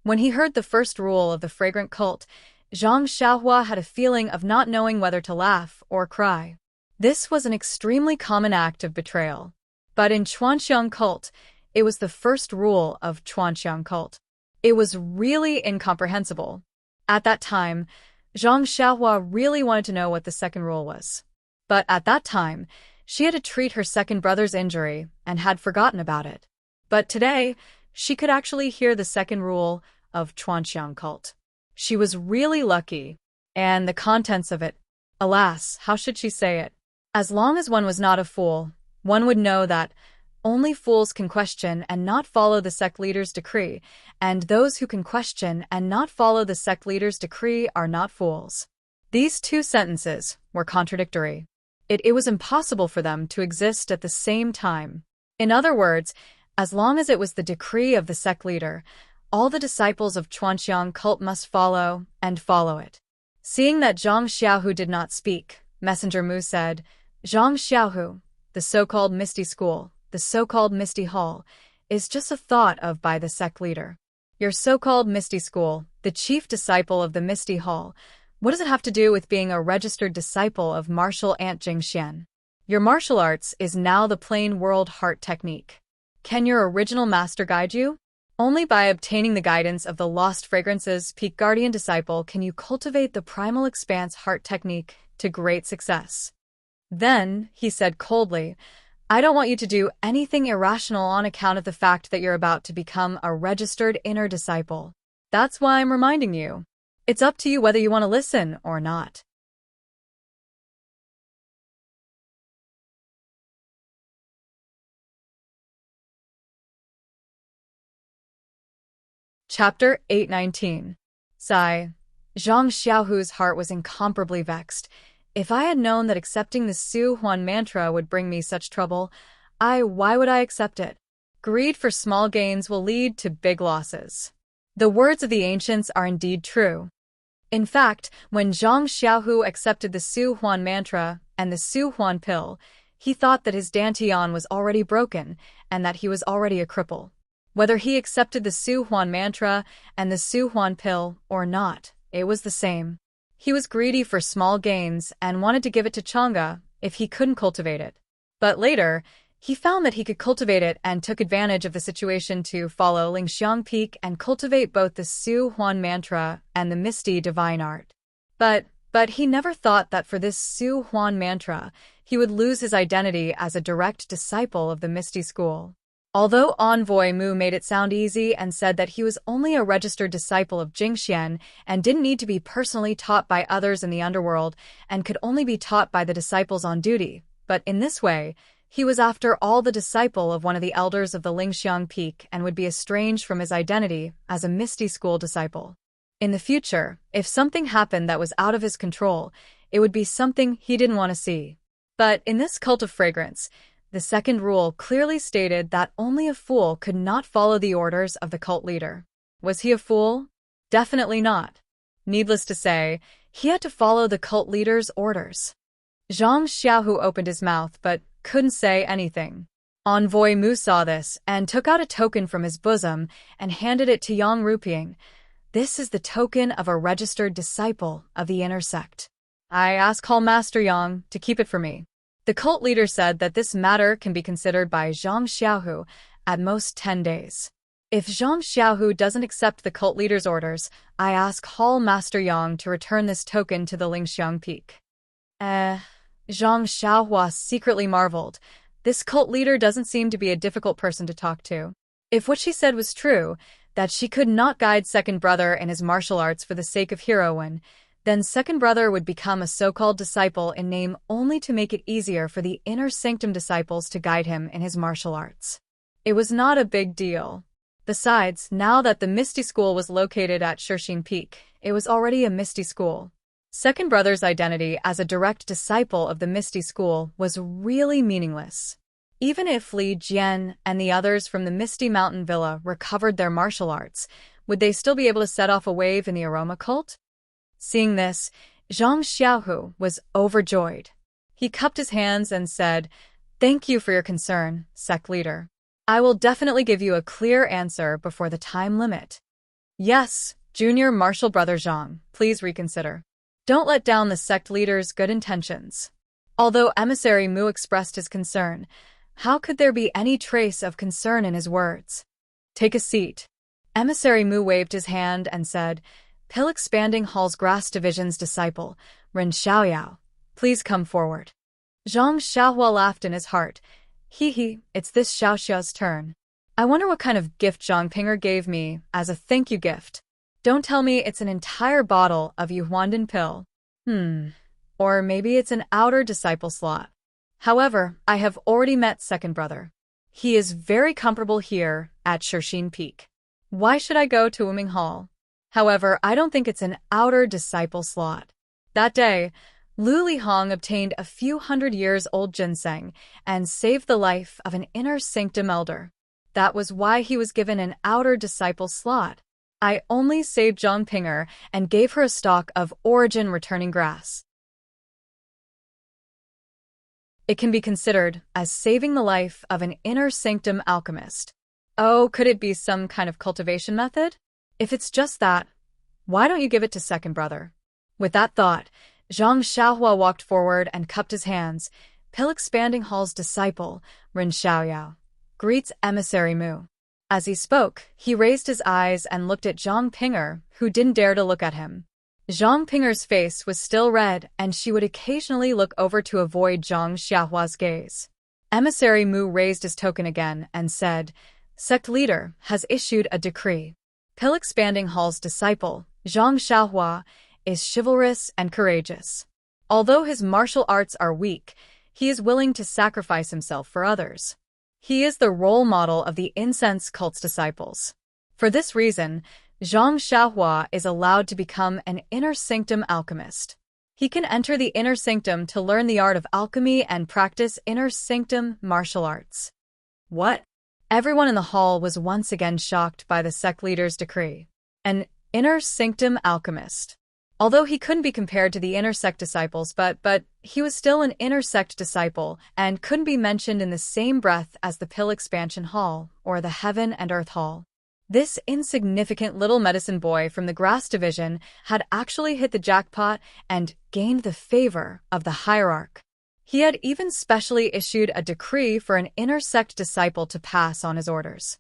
When he heard the first rule of the fragrant cult, Zhang Xiaohua had a feeling of not knowing whether to laugh or cry. This was an extremely common act of betrayal. But in Chuanxiang cult, it was the first rule of Chuanxiang cult. It was really incomprehensible. At that time, Zhang Xiaohua really wanted to know what the second rule was. But at that time, she had to treat her second brother's injury and had forgotten about it. But today, she could actually hear the second rule of Chuanxiang cult. She was really lucky, and the contents of it, alas, how should she say it? As long as one was not a fool, one would know that only fools can question and not follow the sect leader's decree, and those who can question and not follow the sect leader's decree are not fools. These two sentences were contradictory. It was impossible for them to exist at the same time. In other words, as long as it was the decree of the sect leader, all the disciples of Chuanxiang cult must follow and follow it. Seeing that Zhang Xiaohu did not speak, Messenger Mu said, Zhang Xiaohu, the so-called Misty School, the so-called Misty Hall, is just a thought of by the sect leader. Your so-called Misty School, the chief disciple of the Misty Hall, what does it have to do with being a registered disciple of martial ant Jingxian? Your martial arts is now the plain world heart technique. Can your original master guide you? Only by obtaining the guidance of the Lost Fragrances Peak Guardian disciple can you cultivate the primal expanse heart technique to great success. Then, he said coldly, I don't want you to do anything irrational on account of the fact that you're about to become a registered inner disciple. That's why I'm reminding you. It's up to you whether you want to listen or not. Chapter 819. Sigh. Zhang Xiaohu's heart was incomparably vexed. If I had known that accepting the Su Huan mantra would bring me such trouble, why would I accept it? Greed for small gains will lead to big losses. The words of the ancients are indeed true. In fact, when Zhang Xiaohu accepted the Su Huan mantra and the Su Huan pill, he thought that his dantian was already broken and that he was already a cripple. Whether he accepted the Su Huan mantra and the Su Huan pill or not, it was the same. He was greedy for small gains and wanted to give it to Chang'e if he couldn't cultivate it. But later, he found that he could cultivate it and took advantage of the situation to follow Lingxiang Peak and cultivate both the Su Huan mantra and the Misty Divine Art. But he never thought that for this Su Huan mantra, he would lose his identity as a direct disciple of the Misty School. Although Envoy Mu made it sound easy and said that he was only a registered disciple of Jingxian and didn't need to be personally taught by others in the underworld and could only be taught by the disciples on duty, but in this way, he was after all the disciple of one of the elders of the Lingxiang Peak and would be estranged from his identity as a Misty School disciple. In the future, if something happened that was out of his control, it would be something he didn't want to see. But in this cult of fragrance, the second rule clearly stated that only a fool could not follow the orders of the cult leader. Was he a fool? Definitely not. Needless to say, he had to follow the cult leader's orders. Zhang Xiaohu opened his mouth but couldn't say anything. Envoy Mu saw this and took out a token from his bosom and handed it to Yang Ruping. This is the token of a registered disciple of the inner sect. I ask Hall Master Yang to keep it for me. The cult leader said that this matter can be considered by Zhang Xiaohu at most 10 days. If Zhang Xiaohu doesn't accept the cult leader's orders, I ask Hall Master Yang to return this token to the Lingxiang Peak. Zhang Xiaohua secretly marveled. This cult leader doesn't seem to be a difficult person to talk to. If what she said was true, that she could not guide second brother in his martial arts for the sake of heroine, then second brother would become a so-called disciple in name only to make it easier for the inner sanctum disciples to guide him in his martial arts. It was not a big deal. Besides, now that the Misty School was located at Shixin Peak, it was already a Misty School. Second brother's identity as a direct disciple of the Misty School was really meaningless. Even if Li Jian and the others from the Misty Mountain Villa recovered their martial arts, would they still be able to set off a wave in the aroma cult? Seeing this, Zhang Xiaohu was overjoyed. He cupped his hands and said, "Thank you for your concern, sect leader. I will definitely give you a clear answer before the time limit." "Yes, junior martial brother Zhang, please reconsider. Don't let down the sect leader's good intentions." Although Emissary Mu expressed his concern, how could there be any trace of concern in his words? "Take a seat." Emissary Mu waved his hand and said, "Pill Expanding Hall's Grass Division's disciple, Ren Xiaoyao, please come forward." Zhang Xiaohua laughed in his heart. Hee, it's this Xiaoxia's turn. I wonder what kind of gift Zhang Pinger gave me as a thank you gift. Don't tell me it's an entire bottle of Yuhuandan pill. Or maybe it's an outer disciple slot. However, I have already met second brother. He is very comfortable here at Shixin Peak. Why should I go to Wuming Hall? However, I don't think it's an outer disciple slot. That day, Lu Lihong obtained a few hundred-years-old ginseng and saved the life of an inner sanctum elder. That was why he was given an outer disciple slot. I only saved Zhang Pinger and gave her a stalk of origin-returning grass. It can be considered as saving the life of an inner sanctum alchemist. Oh, could it be some kind of cultivation method? If it's just that, why don't you give it to second brother? With that thought, Zhang Xiaohua walked forward and cupped his hands. Pill Expanding Hall's disciple, Ren Xiaoyao, greets Emissary Mu. As he spoke, he raised his eyes and looked at Zhang Pinger, who didn't dare to look at him. Zhang Pinger's face was still red, and she would occasionally look over to avoid Zhang Xiaohua's gaze. Emissary Mu raised his token again and said, "Sect leader has issued a decree. Pill Expanding Hall's disciple, Zhang Xiaohua, is chivalrous and courageous. Although his martial arts are weak, he is willing to sacrifice himself for others. He is the role model of the incense cult's disciples. For this reason, Zhang Xiaohua is allowed to become an inner sanctum alchemist. He can enter the inner sanctum to learn the art of alchemy and practice inner sanctum martial arts." What? Everyone in the hall was once again shocked by the sect leader's decree. An inner sanctum alchemist. Although he couldn't be compared to the inner sect disciples, but he was still an inner sect disciple and couldn't be mentioned in the same breath as the Pill Expansion Hall or the Heaven and Earth Hall. This insignificant little medicine boy from the Grass Division had actually hit the jackpot and gained the favor of the hierarch. He had even specially issued a decree for an inner sect disciple to pass on his orders.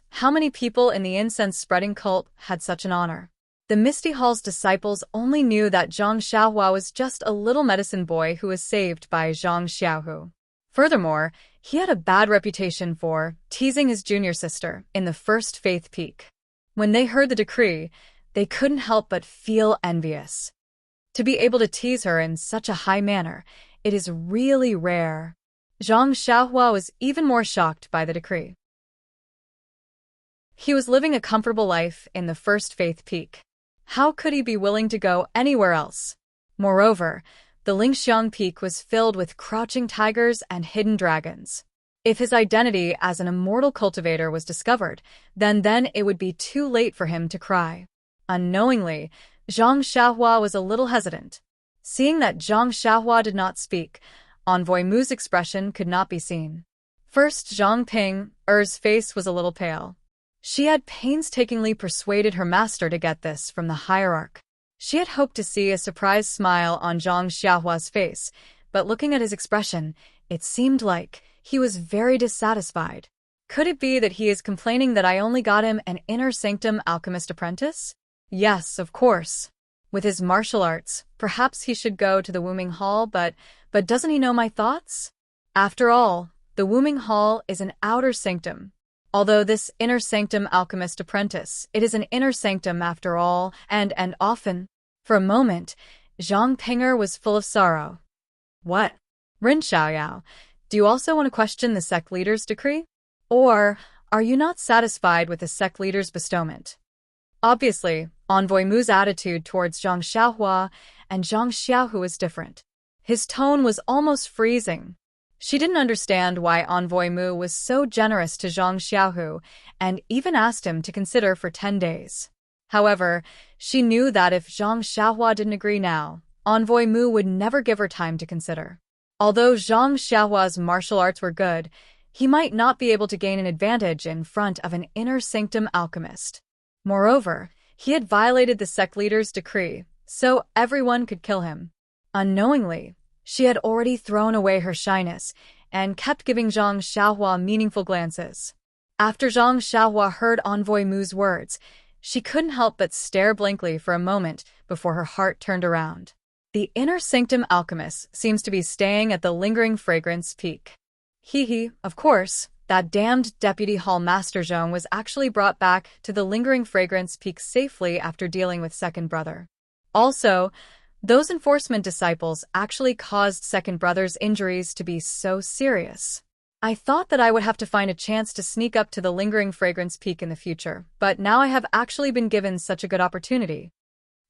How many people in the incense-spreading cult had such an honor? The Misty Hall's disciples only knew that Zhang Xiaohua was just a little medicine boy who was saved by Zhang Xiaohu. Furthermore, he had a bad reputation for teasing his junior sister in the First Faith Peak. When they heard the decree, they couldn't help but feel envious. To be able to tease her in such a high manner, it is really rare. Zhang Xiaohua was even more shocked by the decree. He was living a comfortable life in the First Faith Peak. How could he be willing to go anywhere else? Moreover, the Lingxiang Peak was filled with crouching tigers and hidden dragons. If his identity as an immortal cultivator was discovered, then it would be too late for him to cry. Unknowingly, Zhang Xiaohua was a little hesitant. Seeing that Zhang Xiaohua did not speak, Envoy Mu's expression could not be seen. First, Zhang Pinger's face was a little pale. She had painstakingly persuaded her master to get this from the hierarch. She had hoped to see a surprised smile on Zhang Xiaohua's face, but looking at his expression, it seemed like he was very dissatisfied. Could it be that he is complaining that I only got him an inner sanctum alchemist apprentice? Yes, of course. With his martial arts, perhaps he should go to the Wuming Hall, but doesn't he know my thoughts? After all, the Wuming Hall is an outer sanctum. Although this inner sanctum alchemist apprentice, it is an inner sanctum after all, and often. For a moment, Zhang Pinger was full of sorrow. What? Ren Xiaoyao, do you also want to question the sect leader's decree? Or are you not satisfied with the sect leader's bestowment? Obviously, Envoy Mu's attitude towards Zhang Xiaohua and Zhang Xiaohu is different. His tone was almost freezing. She didn't understand why Envoy Mu was so generous to Zhang Xiaohu and even asked him to consider for 10 days. However, she knew that if Zhang Xiaohua didn't agree now, Envoy Mu would never give her time to consider. Although Zhang Xiaohua's martial arts were good, he might not be able to gain an advantage in front of an inner sanctum alchemist. Moreover, he had violated the sect leader's decree, so everyone could kill him. Unknowingly, she had already thrown away her shyness and kept giving Zhang Xiaohua meaningful glances. After Zhang Xiaohua heard Envoy Mu's words, she couldn't help but stare blankly for a moment before her heart turned around. The inner sanctum alchemist seems to be staying at the lingering fragrance peak. Of course, that damned Deputy Hall Master Zhong was actually brought back to the lingering fragrance peak safely after dealing with Second Brother. Also, those enforcement disciples actually caused Second Brother's injuries to be so serious. I thought that I would have to find a chance to sneak up to the lingering fragrance peak in the future, but now I have actually been given such a good opportunity.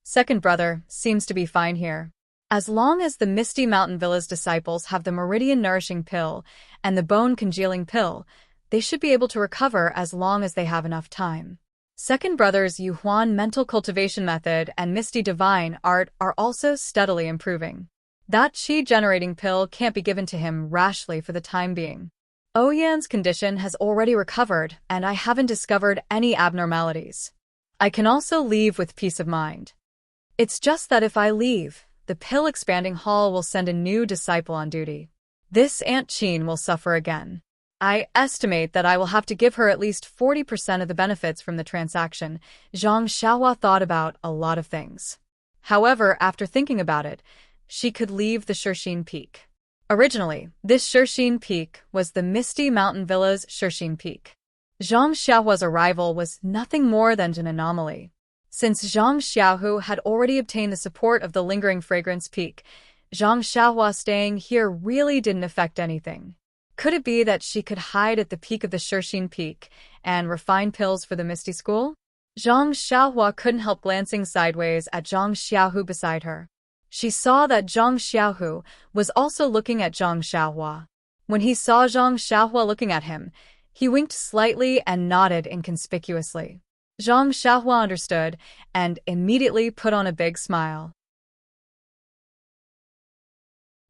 Second Brother seems to be fine here. As long as the Misty Mountain Villa's disciples have the Meridian Nourishing Pill and the Bone Congealing Pill, they should be able to recover as long as they have enough time. Second Brother's Yuhuan Mental Cultivation Method and Misty Divine Art are also steadily improving. That Qi-generating pill can't be given to him rashly for the time being. Oyan's condition has already recovered, and I haven't discovered any abnormalities. I can also leave with peace of mind. It's just that if I leave, the pill expanding hall will send a new disciple on duty. This Aunt Qin will suffer again. I estimate that I will have to give her at least 40% of the benefits from the transaction. Zhang Xiaohua thought about a lot of things. However, after thinking about it, she could leave the Shirxin Peak. Originally, this Shirxin Peak was the Misty Mountain Villa's Shirxin Peak. Zhang Xiaohua's arrival was nothing more than an anomaly. Since Zhang Xiaohu had already obtained the support of the lingering fragrance peak, Zhang Xiaohua staying here really didn't affect anything. Could it be that she could hide at the peak of the Shirxin Peak and refine pills for the Misty School? Zhang Xiaohua couldn't help glancing sideways at Zhang Xiaohu beside her. She saw that Zhang Xiaohu was also looking at Zhang Xiaohua. When he saw Zhang Xiaohua looking at him, he winked slightly and nodded inconspicuously. Zhang Xiaohua understood and immediately put on a big smile.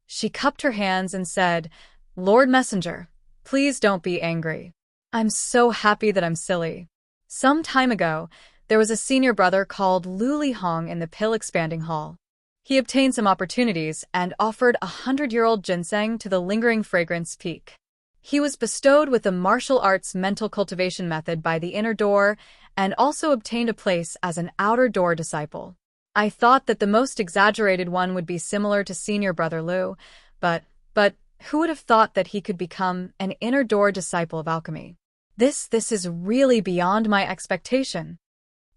She cupped her hands and said, "Lord Messenger, please don't be angry. I'm so happy that I'm silly. Some time ago, there was a senior brother called Lu Lihong in the Pill Expanding Hall. He obtained some opportunities and offered 100-year-old ginseng to the lingering fragrance peak. He was bestowed with the martial arts mental cultivation method by the inner door and also obtained a place as an outer door disciple. I thought that the most exaggerated one would be similar to senior brother Lu, but who would have thought that he could become an inner door disciple of alchemy? This is really beyond my expectation."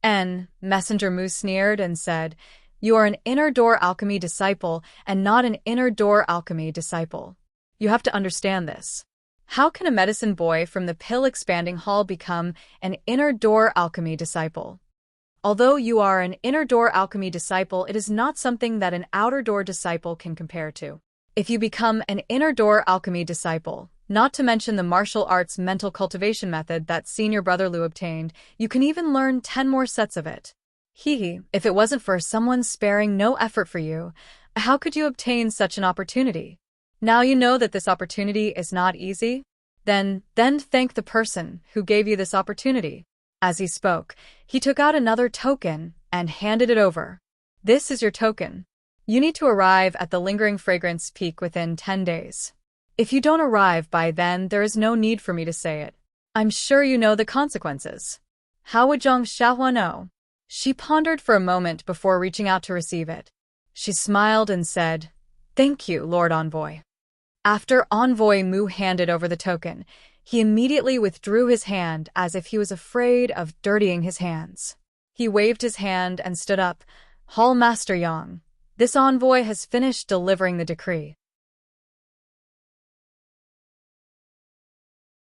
Messenger Mu sneered and said, "You are an inner door alchemy disciple and not an inner door alchemy disciple. You have to understand this. How can a medicine boy from the Pill Expanding Hall become an inner door alchemy disciple? Although you are an inner door alchemy disciple, it is not something that an outer door disciple can compare to. If you become an inner door alchemy disciple, not to mention the martial arts mental cultivation method that senior brother Lu obtained, you can even learn 10 more sets of it. If it wasn't for someone sparing no effort for you, how could you obtain such an opportunity? Now you know that this opportunity is not easy? Then thank the person who gave you this opportunity." As he spoke, he took out another token and handed it over. "This is your token. You need to arrive at the lingering fragrance peak within 10 days. If you don't arrive by then, there is no need for me to say it. I'm sure you know the consequences." How would Zhang Xiaohua know? She pondered for a moment before reaching out to receive it. She smiled and said, "Thank you, Lord Envoy." After Envoy Mu handed over the token, he immediately withdrew his hand as if he was afraid of dirtying his hands. He waved his hand and stood up. "Hall Master Yang, this envoy has finished delivering the decree.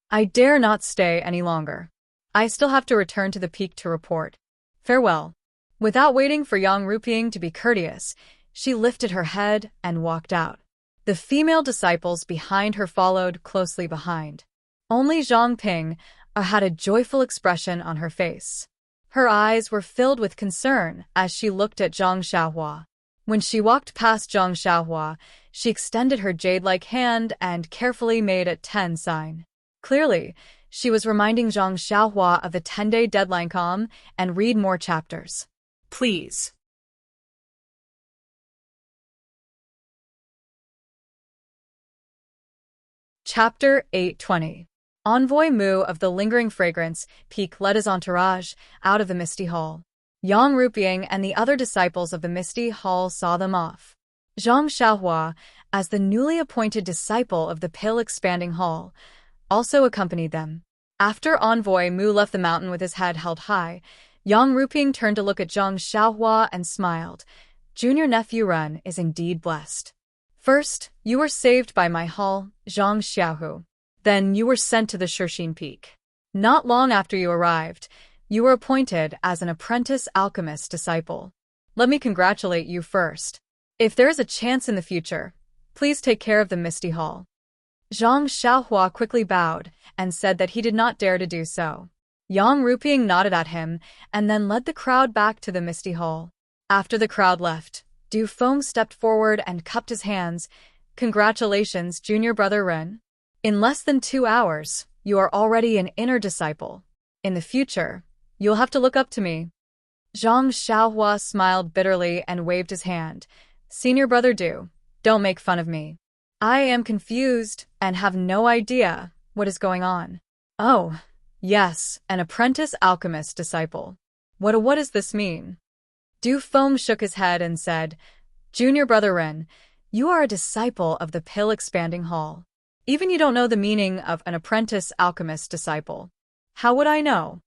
I dare not stay any longer. I still have to return to the peak to report. Farewell." Without waiting for Yang Ruping to be courteous, she lifted her head and walked out. The female disciples behind her followed closely behind. Only Zhang Ping had a joyful expression on her face. Her eyes were filled with concern as she looked at Zhang Xiaohua. When she walked past Zhang Xiaohua, she extended her jade-like hand and carefully made a 10 sign. Clearly, she was reminding Zhang Xiaohua of the 10-day deadline. Come and read more chapters. Please. Chapter 820. Envoy Mu of the Lingering Fragrance Peak led his entourage out of the Misty Hall. Yang Rupiang and the other disciples of the Misty Hall saw them off. Zhang Xiaohua, as the newly appointed disciple of the Pale Expanding Hall, also accompanied them. After Envoy Mu left the mountain with his head held high, Yang Rupiang turned to look at Zhang Xiaohua and smiled. Junior nephew Ren is indeed blessed. First, you were saved by my hall, Zhang Xiaohu. Then you were sent to the Shixin Peak. Not long after you arrived, you were appointed as an apprentice alchemist disciple. Let me congratulate you first. If there is a chance in the future, please take care of the Misty Hall. Zhang Xiaohua quickly bowed and said that he did not dare to do so. Yang Rupiang nodded at him and then led the crowd back to the Misty Hall. After the crowd left, Du Feng stepped forward and cupped his hands. Congratulations, junior brother Ren. In less than 2 hours, you are already an inner disciple. In the future, you'll have to look up to me. Zhang Xiaohua smiled bitterly and waved his hand. Senior brother Du, don't make fun of me. I am confused and have no idea what is going on. Oh, yes, an apprentice alchemist disciple. What does this mean? Du Feng shook his head and said, Junior brother Ren, you are a disciple of the Pale Expanding Hall. Even you don't know the meaning of an apprentice alchemist disciple. How would I know?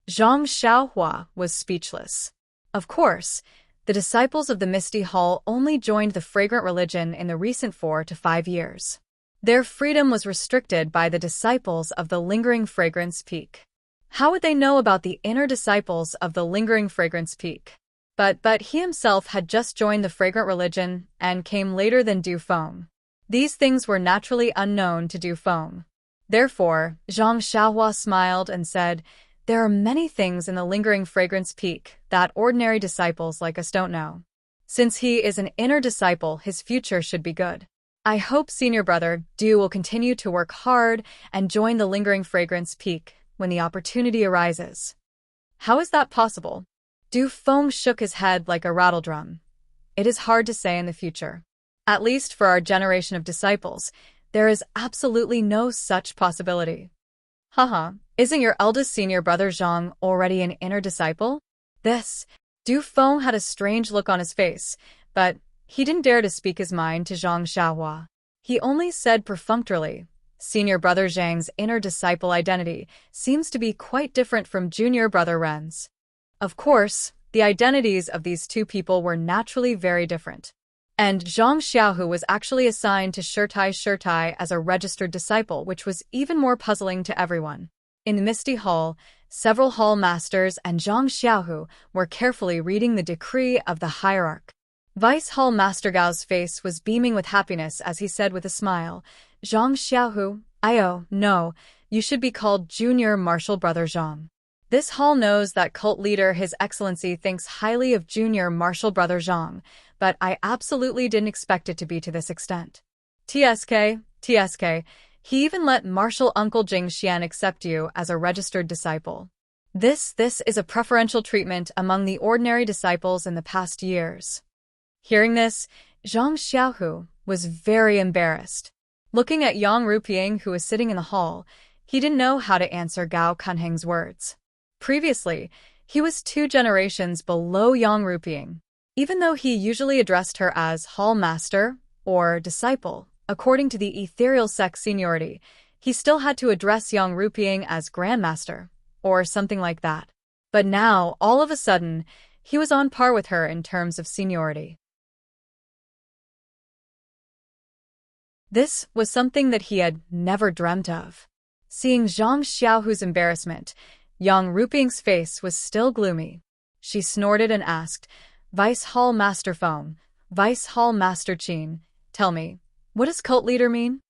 Zhang Xiaohua was speechless. Of course, the disciples of the Misty Hall only joined the fragrant religion in the recent 4 to 5 years. Their freedom was restricted by the disciples of the Lingering Fragrance Peak. How would they know about the inner disciples of the Lingering Fragrance Peak? But he himself had just joined the fragrant religion and came later than Du Feng. These things were naturally unknown to Du Feng. Therefore, Zhang Xiaohua smiled and said, there are many things in the Lingering Fragrance Peak that ordinary disciples like us don't know. Since he is an inner disciple, his future should be good. I hope senior brother Du will continue to work hard and join the Lingering Fragrance Peak when the opportunity arises. How is that possible? Du Feng shook his head like a rattledrum. It is hard to say in the future. At least for our generation of disciples, there is absolutely no such possibility. Haha, isn't your eldest senior brother Zhang already an inner disciple? Du Feng had a strange look on his face, but he didn't dare to speak his mind to Zhang Xiaohua. He only said perfunctorily, senior brother Zhang's inner disciple identity seems to be quite different from junior brother Ren's. Of course, the identities of these two people were naturally very different. And Zhang Xiaohu was actually assigned to Shirtai as a registered disciple, which was even more puzzling to everyone. In the Misty Hall, several hall masters and Zhang Xiaohu were carefully reading the decree of the hierarch. Vice Hall Master Gao's face was beaming with happiness as he said with a smile, Zhang Xiaohu, no, you should be called Junior Martial Brother Zhang. This hall knows that cult leader His Excellency thinks highly of Junior Martial Brother Zhang, but I absolutely didn't expect it to be to this extent. TSK, he even let Martial Uncle Jing Xian accept you as a registered disciple. This is a preferential treatment among the ordinary disciples in the past years. Hearing this, Zhang Xiaohu was very embarrassed. Looking at Yang Rupiang, who was sitting in the hall, he didn't know how to answer Gao Kunheng's words. Previously, he was 2 generations below Yang Rupiang. Even though he usually addressed her as Hall Master or Disciple, according to the ethereal sect seniority, he still had to address Yang Rupiang as Grandmaster, or something like that. But now, all of a sudden, he was on par with her in terms of seniority. This was something that he had never dreamt of. Seeing Zhang Xiaohu's embarrassment, Yang Rupiang's face was still gloomy. She snorted and asked, Vice Hall Master Feng, Vice Hall Master Qin, tell me, What does cult leader mean?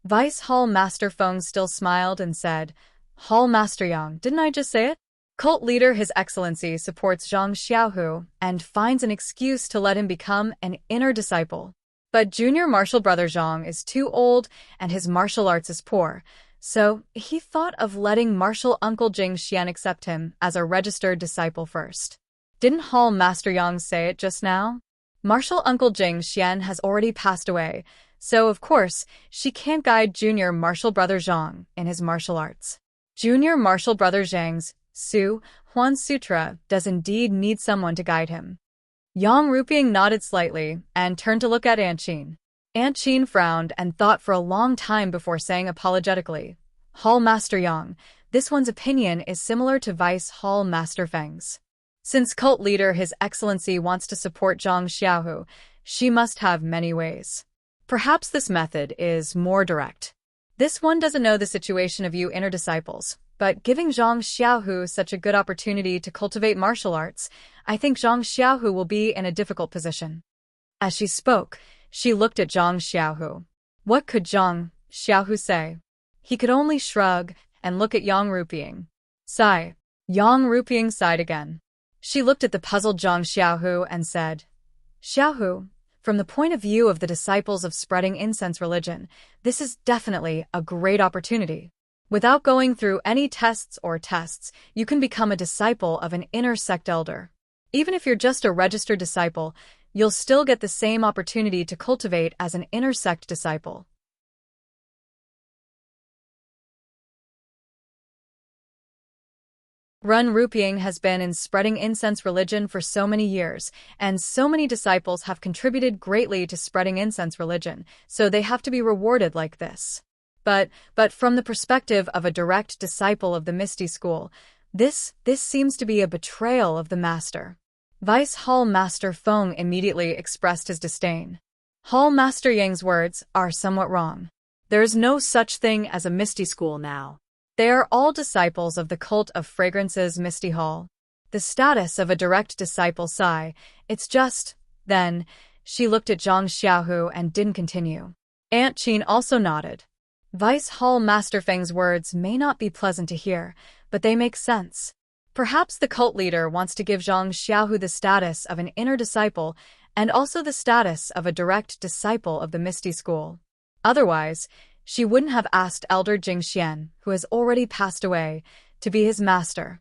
Vice Hall Master Feng still smiled and said, Hall Master Yang, didn't I just say it? Cult leader His Excellency supports Zhang Xiaohu and finds an excuse to let him become an inner disciple. But junior martial brother Zhang is too old and his martial arts is poor, so he thought of letting martial uncle Jing Xian accept him as a registered disciple first. Didn't Hall Master Yang say it just now? Martial uncle Jing Xian has already passed away, so of course she can't guide junior martial brother Zhang in his martial arts. Junior martial brother Zhang's Su Huan Sutra does indeed need someone to guide him. Yang Rupiang nodded slightly and turned to look at Aunt Qin. Aunt Qin frowned and thought for a long time before saying apologetically, Hall Master Yang, this one's opinion is similar to Vice Hall Master Feng's. Since cult leader His Excellency wants to support Zhang Xiaohu, she must have many ways. Perhaps this method is more direct. This one doesn't know the situation of you inner disciples, but giving Zhang Xiaohu such a good opportunity to cultivate martial arts, I think Zhang Xiaohu will be in a difficult position. As she spoke, she looked at Zhang Xiaohu. What could Zhang Xiaohu say? He could only shrug and look at Yang Rupiang. Sigh. Yang Rupiang sighed again. She looked at the puzzled Zhang Xiaohu and said, Xiaohu, from the point of view of the disciples of spreading incense religion, this is definitely a great opportunity. Without going through any tests, you can become a disciple of an inner sect elder. Even if you're just a registered disciple, you'll still get the same opportunity to cultivate as an inner sect disciple. Run Rupiang has been in spreading incense religion for so many years, and so many disciples have contributed greatly to spreading incense religion, so they have to be rewarded like this. But from the perspective of a direct disciple of the Misty School, this seems to be a betrayal of the master. Vice Hall Master Feng immediately expressed his disdain. Hall Master Yang's words are somewhat wrong. There's no such thing as a Misty School now. They are all disciples of the cult of fragrances Misty Hall. The status of a direct disciple sigh, it's just, then, she looked at Zhang Xiaohu and didn't continue. Aunt Qin also nodded. Vice Hall Master Feng's words may not be pleasant to hear, but they make sense. Perhaps the cult leader wants to give Zhang Xiaohu the status of an inner disciple and also the status of a direct disciple of the Misty School. Otherwise, she wouldn't have asked Elder Jing Xian, who has already passed away, to be his master.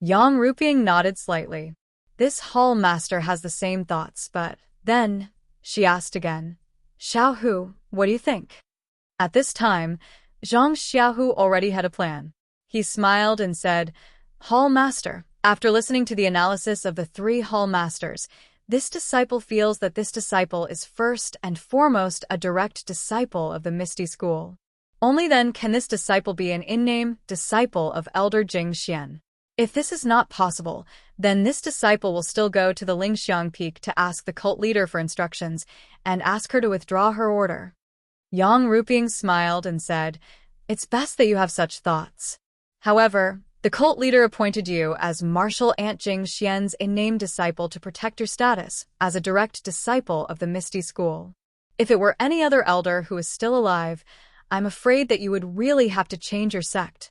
Yang Rupiang nodded slightly. This hall master has the same thoughts, but then, she asked again, Xiaohu, what do you think? At this time, Zhang Xiaohu already had a plan. He smiled and said, Hall Master, after listening to the analysis of the 3 Hall Masters, this disciple feels that this disciple is first and foremost a direct disciple of the Misty School. Only then can this disciple be an in-name disciple of Elder Jing Xian. If this is not possible, then this disciple will still go to the Lingxiang Peak to ask the cult leader for instructions and ask her to withdraw her order. Yang Rupiang smiled and said, It's best that you have such thoughts. However, the cult leader appointed you as Martial Aunt Jing Xian's in-name disciple to protect your status as a direct disciple of the Misty School. If it were any other elder who is still alive, I'm afraid that you would really have to change your sect.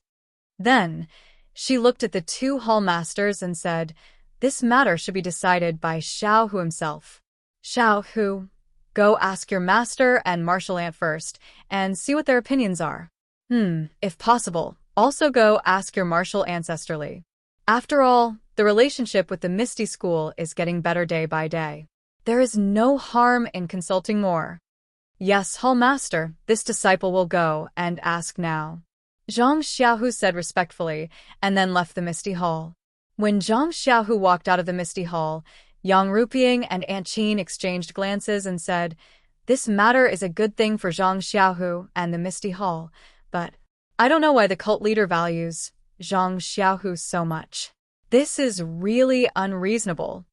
Then, she looked at the 2 hall masters and said, This matter should be decided by Xiaohu himself. Xiaohu, go ask your master and martial aunt first, and see what their opinions are. If possible, also go ask your martial ancestrally. After all, the relationship with the Misty School is getting better day by day. There is no harm in consulting more. Yes, Hall Master, this disciple will go and ask now. Zhang Xiaohu said respectfully, and then left the Misty Hall. When Zhang Xiaohu walked out of the Misty Hall, Yang Rupiang and Aunt Qin exchanged glances and said, This matter is a good thing for Zhang Xiaohu and the Misty Hall, but I don't know why the cult leader values Zhang Xiaohu so much. This is really unreasonable.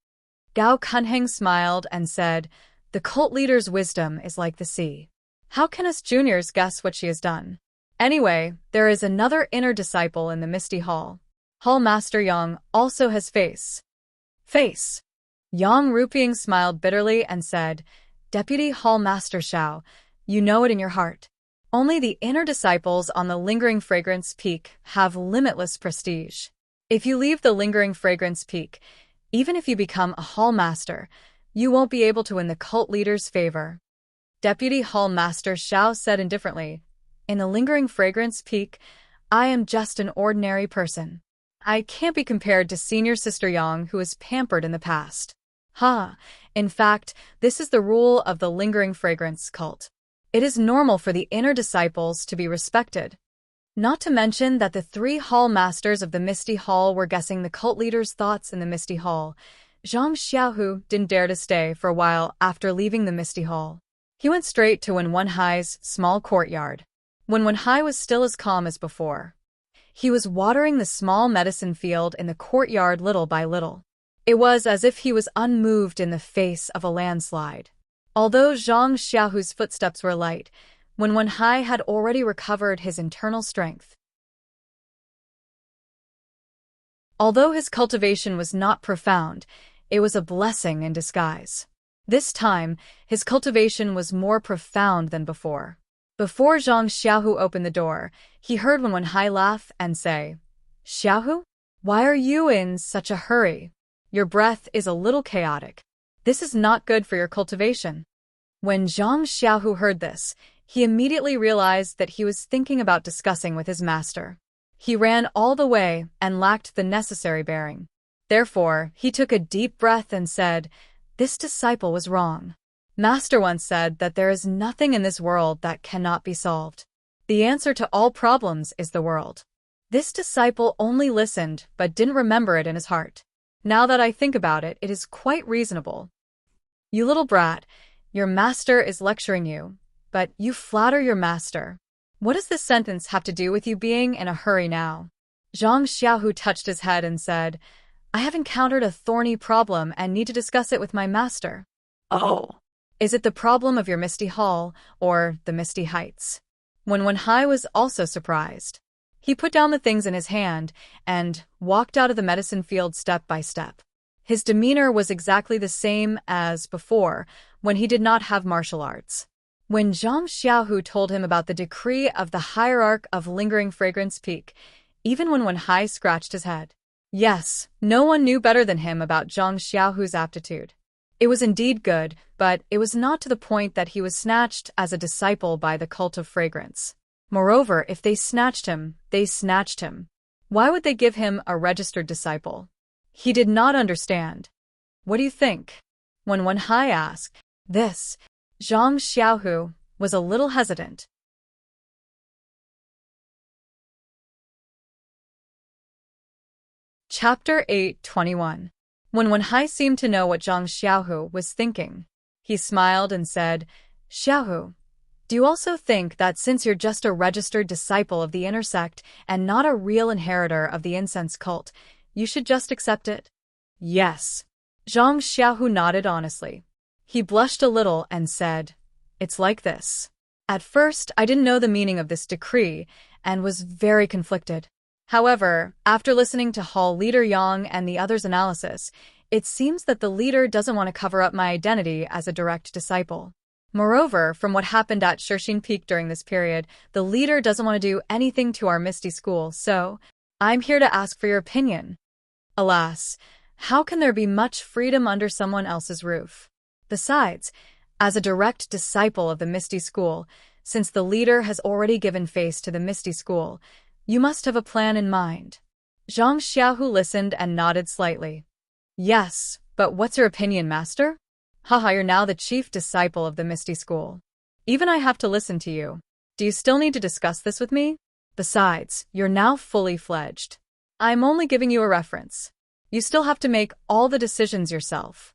Gao Kunheng smiled and said, The cult leader's wisdom is like the sea. How can us juniors guess what she has done? Anyway, there is another inner disciple in the Misty Hall. Hall Master Yang also has face. Yang Rupiang smiled bitterly and said, Deputy Hall Master Xiao, You know it in your heart. Only the inner disciples on the lingering fragrance peak have limitless prestige. If you leave the lingering fragrance peak, even if you become a hall master, you won't be able to win the cult leader's favor. Deputy Hall Master Xiao said indifferently, in the lingering fragrance peak, I am just an ordinary person. I can't be compared to Senior Sister Yang, who is pampered in the past. In fact, this is the rule of the lingering fragrance cult. It is normal for the inner disciples to be respected. Not to mention that the 3 hall masters of the Misty Hall were guessing the cult leader's thoughts in the Misty Hall. Zhang Xiaohu didn't dare to stay for a while after leaving the Misty Hall. He went straight to Wen Wenhai's small courtyard. Wen Wenhai was still as calm as before. He was watering the small medicine field in the courtyard little by little. It was as if he was unmoved in the face of a landslide. Although Zhang Xiaohu's footsteps were light, Wen Wenhai had already recovered his internal strength. Although his cultivation was not profound, it was a blessing in disguise. This time, his cultivation was more profound than before. Before Zhang Xiaohu opened the door, he heard Wen Wenhai laugh and say, Xiaohu, why are you in such a hurry? Your breath is a little chaotic. This is not good for your cultivation. When Zhang Xiaohu heard this, he immediately realized that he was thinking about discussing with his master. He ran all the way and lacked the necessary bearing. Therefore, he took a deep breath and said, this disciple was wrong. Master once said that there is nothing in this world that cannot be solved. The answer to all problems is the world. This disciple only listened but didn't remember it in his heart. Now that I think about it, it is quite reasonable. You little brat, your master is lecturing you, but you flatter your master. What does this sentence have to do with you being in a hurry now? Zhang Xiaohu touched his head and said, I have encountered a thorny problem and need to discuss it with my master. Oh. Is it the problem of your Misty Hall or the Misty Heights? Wen Wenhai was also surprised. He put down the things in his hand and walked out of the medicine field step by step. His demeanor was exactly the same as before when he did not have martial arts. When Zhang Xiaohu told him about the decree of the hierarch of lingering fragrance peak, even Wen Wenhai scratched his head. Yes, no one knew better than him about Zhang Xiaohu's aptitude. It was indeed good, but it was not to the point that he was snatched as a disciple by the cult of fragrance. Moreover, if they snatched him, they snatched him. Why would they give him a registered disciple? He did not understand. What do you think? When Wen Wenhai asked this, Zhang Xiaohu was a little hesitant. Chapter 8:21. When Wenhai seemed to know what Zhang Xiaohu was thinking, he smiled and said, Xiaohu, do you also think that since you're just a registered disciple of the inner sect and not a real inheritor of the incense cult, you should just accept it? Yes. Zhang Xiaohu nodded honestly. He blushed a little and said, it's like this. At first, I didn't know the meaning of this decree and was very conflicted. However, after listening to Hall Leader Yang and the others' analysis, it seems that the leader doesn't want to cover up my identity as a direct disciple. Moreover, from what happened at Shixin Peak during this period, the leader doesn't want to do anything to our Misty School, so I'm here to ask for your opinion. Alas, how can there be much freedom under someone else's roof? Besides, as a direct disciple of the Misty School, since the leader has already given face to the Misty School, you must have a plan in mind. Zhang Xiaohu listened and nodded slightly. Yes, but what's your opinion, master? Haha, you're now the chief disciple of the Misty School. Even I have to listen to you. Do you still need to discuss this with me? Besides, you're now fully fledged. I'm only giving you a reference. You still have to make all the decisions yourself.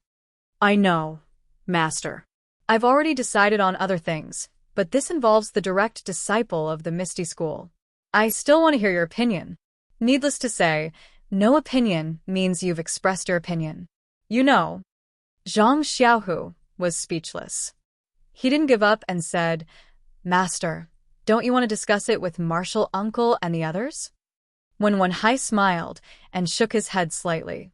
I know, master. I've already decided on other things, but this involves the direct disciple of the Misty School. I still want to hear your opinion. Needless to say, no opinion means you've expressed your opinion. You know. Zhang Xiaohu was speechless. He didn't give up and said, Master, don't you want to discuss it with Martial Uncle and the others? When Wenhai smiled and shook his head slightly.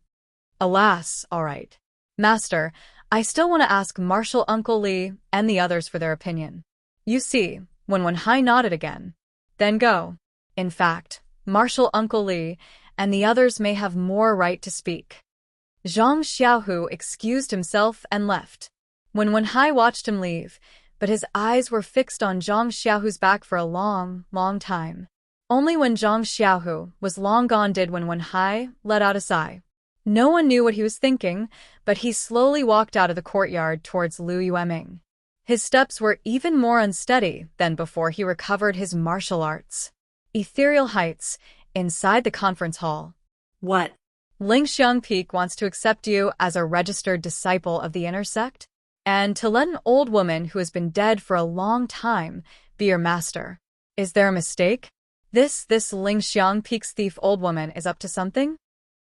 Alas, all right. Master, I still want to ask Martial Uncle Li and the others for their opinion. You see, when Hai nodded again. Then go. In fact, Marshal Uncle Li and the others may have more right to speak. Zhang Xiaohu excused himself and left. When Hai watched him leave, but his eyes were fixed on Zhang Xiaohu's back for a long, long time. Only when Zhang Xiaohu was long gone did when Hai let out a sigh. No one knew what he was thinking, but he slowly walked out of the courtyard towards Lu Yueming. His steps were even more unsteady than before he recovered his martial arts. Ethereal Heights, inside the conference hall. What? Lingxiang Peak wants to accept you as a registered disciple of the inner sect, and to let an old woman who has been dead for a long time be your master. Is there a mistake? This Lingxiang Peak's thief old woman is up to something?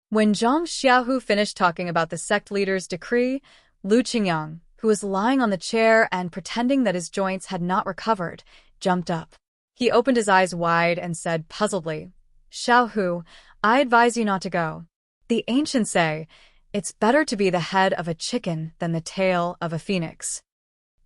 When Zhang Xiaohu finished talking about the sect leader's decree, Lu Qingyang, who was lying on the chair and pretending that his joints had not recovered, jumped up. He opened his eyes wide and said puzzledly, Xiaohu, I advise you not to go. The ancients say, it's better to be the head of a chicken than the tail of a phoenix.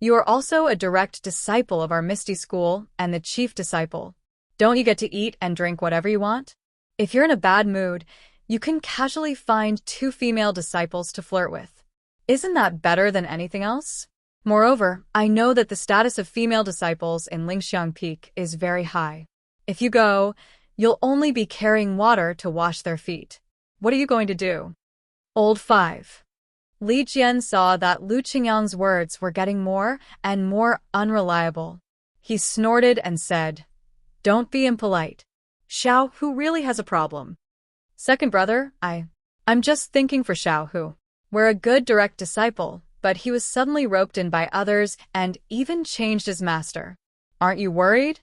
You are also a direct disciple of our Misty School and the chief disciple. Don't you get to eat and drink whatever you want? If you're in a bad mood, you can casually find 2 female disciples to flirt with. Isn't that better than anything else? Moreover, I know that the status of female disciples in Lingxiang Peak is very high. If you go, you'll only be carrying water to wash their feet. What are you going to do? Old 5. Li Jian saw that Lu Qingyang's words were getting more and more unreliable. He snorted and said, Don't be impolite. Xiaohu really has a problem. Second brother, I'm just thinking for Xiaohu. We're a good direct disciple, but he was suddenly roped in by others and even changed his master. Aren't you worried?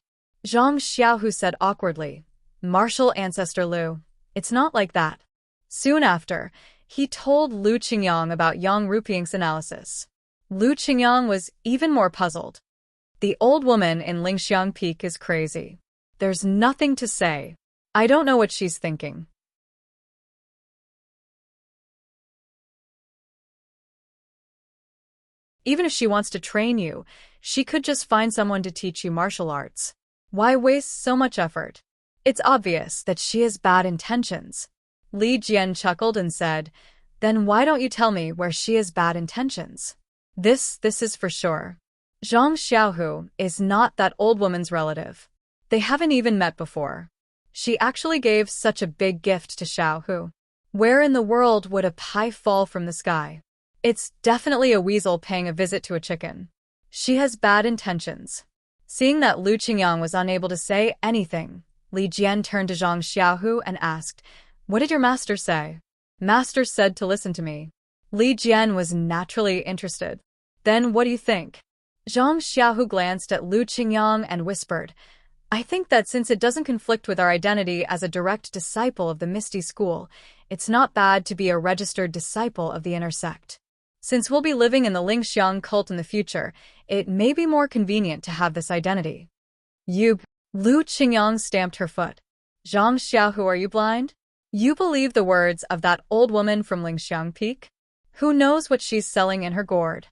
Zhang Xiaohu said awkwardly. Martial Ancestor Lu, it's not like that. Soon after, he told Lu Qingyang about Yang Rupiang's analysis. Lu Qingyang was even more puzzled. The old woman in Lingxiang Peak is crazy. There's nothing to say. I don't know what she's thinking. Even if she wants to train you, she could just find someone to teach you martial arts. Why waste so much effort? It's obvious that she has bad intentions. Li Jian chuckled and said, Then why don't you tell me where she has bad intentions? This is for sure. Zhang Xiaohu is not that old woman's relative. They haven't even met before. She actually gave such a big gift to Xiaohu. Where in the world would a pie fall from the sky? It's definitely a weasel paying a visit to a chicken. She has bad intentions. Seeing that Lu Qingyang was unable to say anything, Li Jian turned to Zhang Xiaohu and asked, What did your master say? Master said to listen to me. Li Jian was naturally interested. Then what do you think? Zhang Xiaohu glanced at Lu Qingyang and whispered, I think that since it doesn't conflict with our identity as a direct disciple of the Misty School, it's not bad to be a registered disciple of the inner sect. Since we'll be living in the Lingxiang cult in the future, it may be more convenient to have this identity. Lu Qingyang stamped her foot. Zhang Xiaohu, are you blind? You believe the words of that old woman from Lingxiang Peak? Who knows what she's selling in her gourd?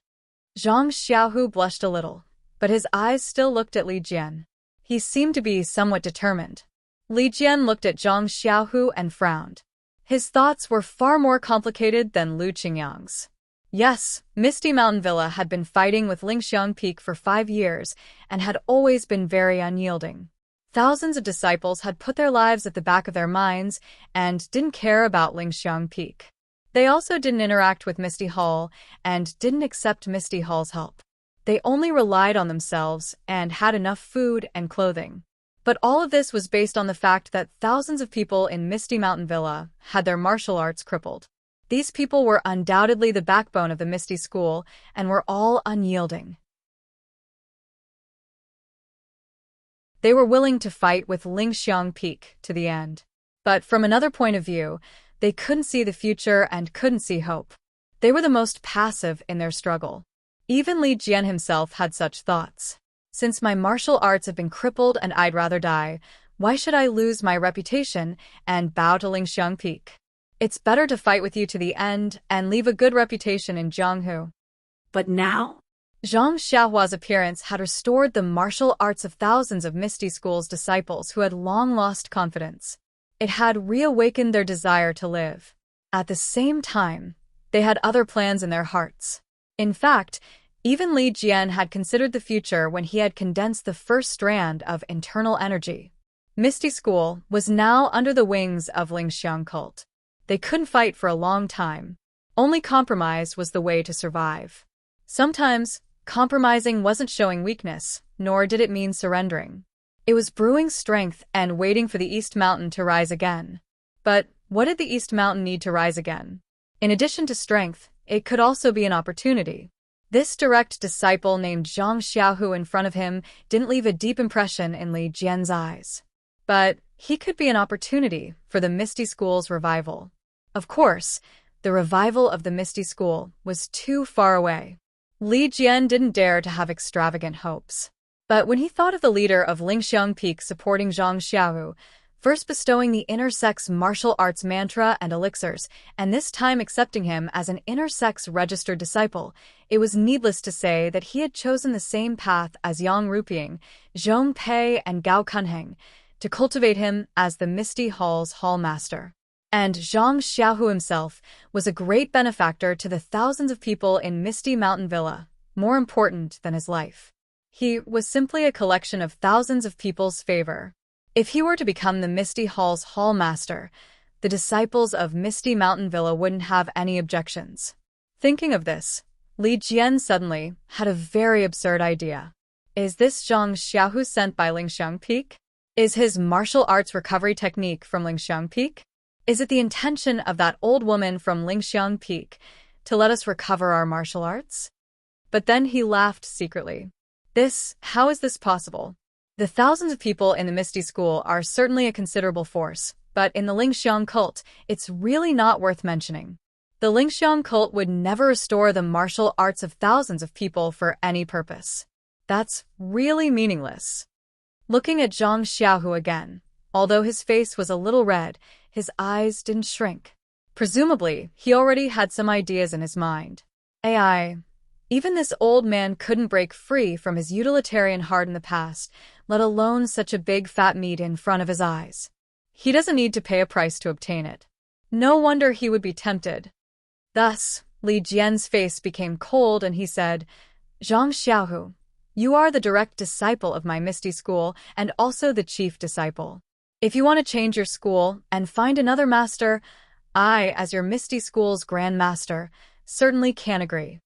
Zhang Xiaohu blushed a little, but his eyes still looked at Li Jian. He seemed to be somewhat determined. Li Jian looked at Zhang Xiaohu and frowned. His thoughts were far more complicated than Lu Qingyang's. Yes, Misty Mountain Villa had been fighting with Lingxiang Peak for 5 years and had always been very unyielding. Thousands of disciples had put their lives at the back of their minds and didn't care about Lingxiang Peak. They also didn't interact with Misty Hall and didn't accept Misty Hall's help. They only relied on themselves and had enough food and clothing. But all of this was based on the fact that thousands of people in Misty Mountain Villa had their martial arts crippled. These people were undoubtedly the backbone of the Misty School and were all unyielding. They were willing to fight with Lingxiang Peak to the end. But from another point of view, they couldn't see the future and couldn't see hope. They were the most passive in their struggle. Even Li Jian himself had such thoughts. Since my martial arts have been crippled and I'd rather die, why should I lose my reputation and bow to Lingxiang Peak? It's better to fight with you to the end and leave a good reputation in Jianghu. But now? Zhang Xiaohua's appearance had restored the martial arts of thousands of Misty School's disciples who had long lost confidence. It had reawakened their desire to live. At the same time, they had other plans in their hearts. In fact, even Li Jian had considered the future when he had condensed the first strand of internal energy. Misty School was now under the wings of Lingxiang cult. They couldn't fight for a long time. Only compromise was the way to survive. Sometimes, compromising wasn't showing weakness, nor did it mean surrendering. It was brewing strength and waiting for the East Mountain to rise again. But what did the East Mountain need to rise again? In addition to strength, it could also be an opportunity. This direct disciple named Zhang Xiaohu in front of him didn't leave a deep impression in Li Jian's eyes. But he could be an opportunity for the Misty School's revival. Of course, the revival of the Misty School was too far away. Li Jian didn't dare to have extravagant hopes. But when he thought of the leader of Lingxiang Peak supporting Zhang Xiaohu, first bestowing the inner sex martial arts mantra and elixirs, and this time accepting him as an inner sex registered disciple, it was needless to say that he had chosen the same path as Yang Ruping, Zhong Pei, and Gao Kunheng, to cultivate him as the Misty Hall's Hall Master. And Zhang Xiaohu himself was a great benefactor to the thousands of people in Misty Mountain Villa, more important than his life. He was simply a collection of thousands of people's favor. If he were to become the Misty Hall's Hall Master, the disciples of Misty Mountain Villa wouldn't have any objections. Thinking of this, Li Jian suddenly had a very absurd idea. Is this Zhang Xiaohu sent by Lingxiang Peak? Is his martial arts recovery technique from Lingxiang Peak? Is it the intention of that old woman from Lingxiang Peak to let us recover our martial arts? But then he laughed secretly. How is this possible? The thousands of people in the Misty School are certainly a considerable force, but in the Lingxiang cult, it's really not worth mentioning. The Lingxiang cult would never restore the martial arts of thousands of people for any purpose. That's really meaningless. Looking at Zhang Xiaohu again, although his face was a little red, his eyes didn't shrink. Presumably, he already had some ideas in his mind. Even this old man couldn't break free from his utilitarian heart in the past, let alone such a big fat meat in front of his eyes. He doesn't need to pay a price to obtain it. No wonder he would be tempted. Thus, Li Jian's face became cold and he said, Zhang Xiaohu, you are the direct disciple of my Misty School and also the chief disciple. If you want to change your school and find another master, I, as your Misty School's Grand Master, certainly can agree.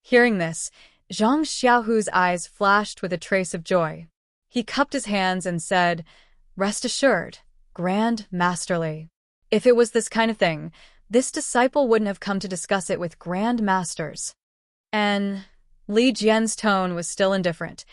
Hearing this, Zhang Xiaohu's eyes flashed with a trace of joy. He cupped his hands and said, Rest assured, Grand Masterly. If it was this kind of thing, this disciple wouldn't have come to discuss it with Grand Masters. And Li Jian's tone was still indifferent.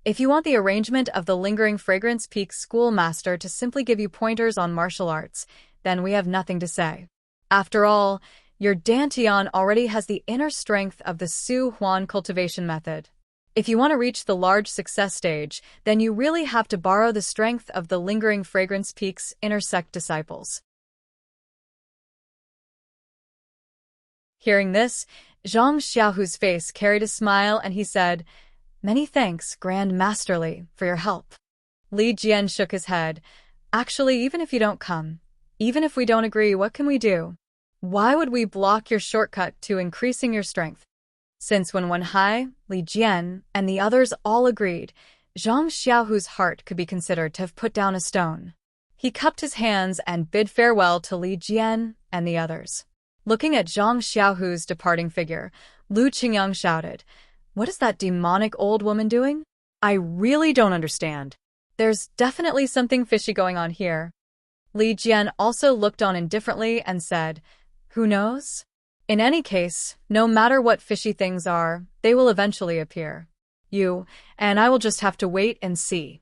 If you want the arrangement of the Lingering Fragrance Peak Schoolmaster to simply give you pointers on martial arts, then we have nothing to say. After all, your Dantian already has the inner strength of the Su Huan cultivation method. If you want to reach the large success stage, then you really have to borrow the strength of the Lingering Fragrance Peak's inner sect disciples. Hearing this, Zhang Xiaohu's face carried a smile and he said, Many thanks, Grand Masterly, for your help. Li Jian shook his head. Actually, even if you don't come, even if we don't agree, what can we do? Why would we block your shortcut to increasing your strength? Since when Wenhai, Li Jian, and the others all agreed, Zhang Xiaohu's heart could be considered to have put down a stone. He cupped his hands and bid farewell to Li Jian and the others. Looking at Zhang Xiaohu's departing figure, Lu Qingyang shouted, What is that demonic old woman doing? I really don't understand. There's definitely something fishy going on here. Li Jian also looked on indifferently and said, Who knows? In any case, no matter what fishy things are, they will eventually appear. You and I will just have to wait and see.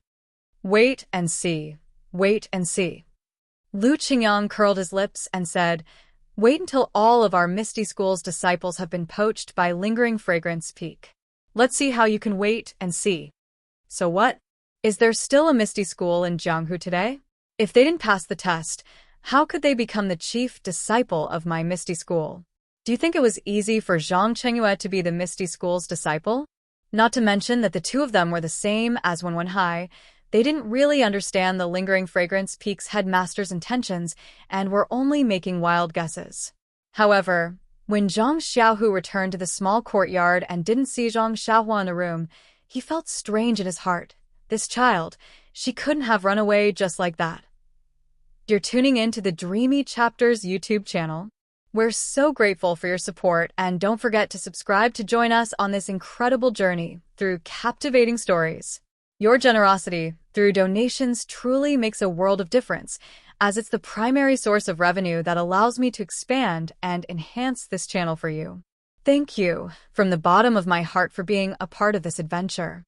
Wait and see. Wait and see. Lu Qingyang curled his lips and said, Wait until all of our Misty School's disciples have been poached by Lingering Fragrance Peak. Let's see how you can wait and see. So what? Is there still a Misty School in Jianghu today? If they didn't pass the test, how could they become the chief disciple of my Misty School? Do you think it was easy for Zhang Chengyue to be the Misty School's disciple? Not to mention that the two of them were the same as when one high. They didn't really understand the lingering fragrance Peak's headmaster's intentions and were only making wild guesses. However, when Zhang Xiaohu returned to the small courtyard and didn't see Zhang Xiaohua in the room, he felt strange in his heart. This child, she couldn't have run away just like that. You're tuning in to the Dreamy Chapters YouTube channel. We're so grateful for your support, and don't forget to subscribe to join us on this incredible journey through captivating stories. Your generosity through donations truly makes a world of difference, as it's the primary source of revenue that allows me to expand and enhance this channel for you. Thank you from the bottom of my heart for being a part of this adventure.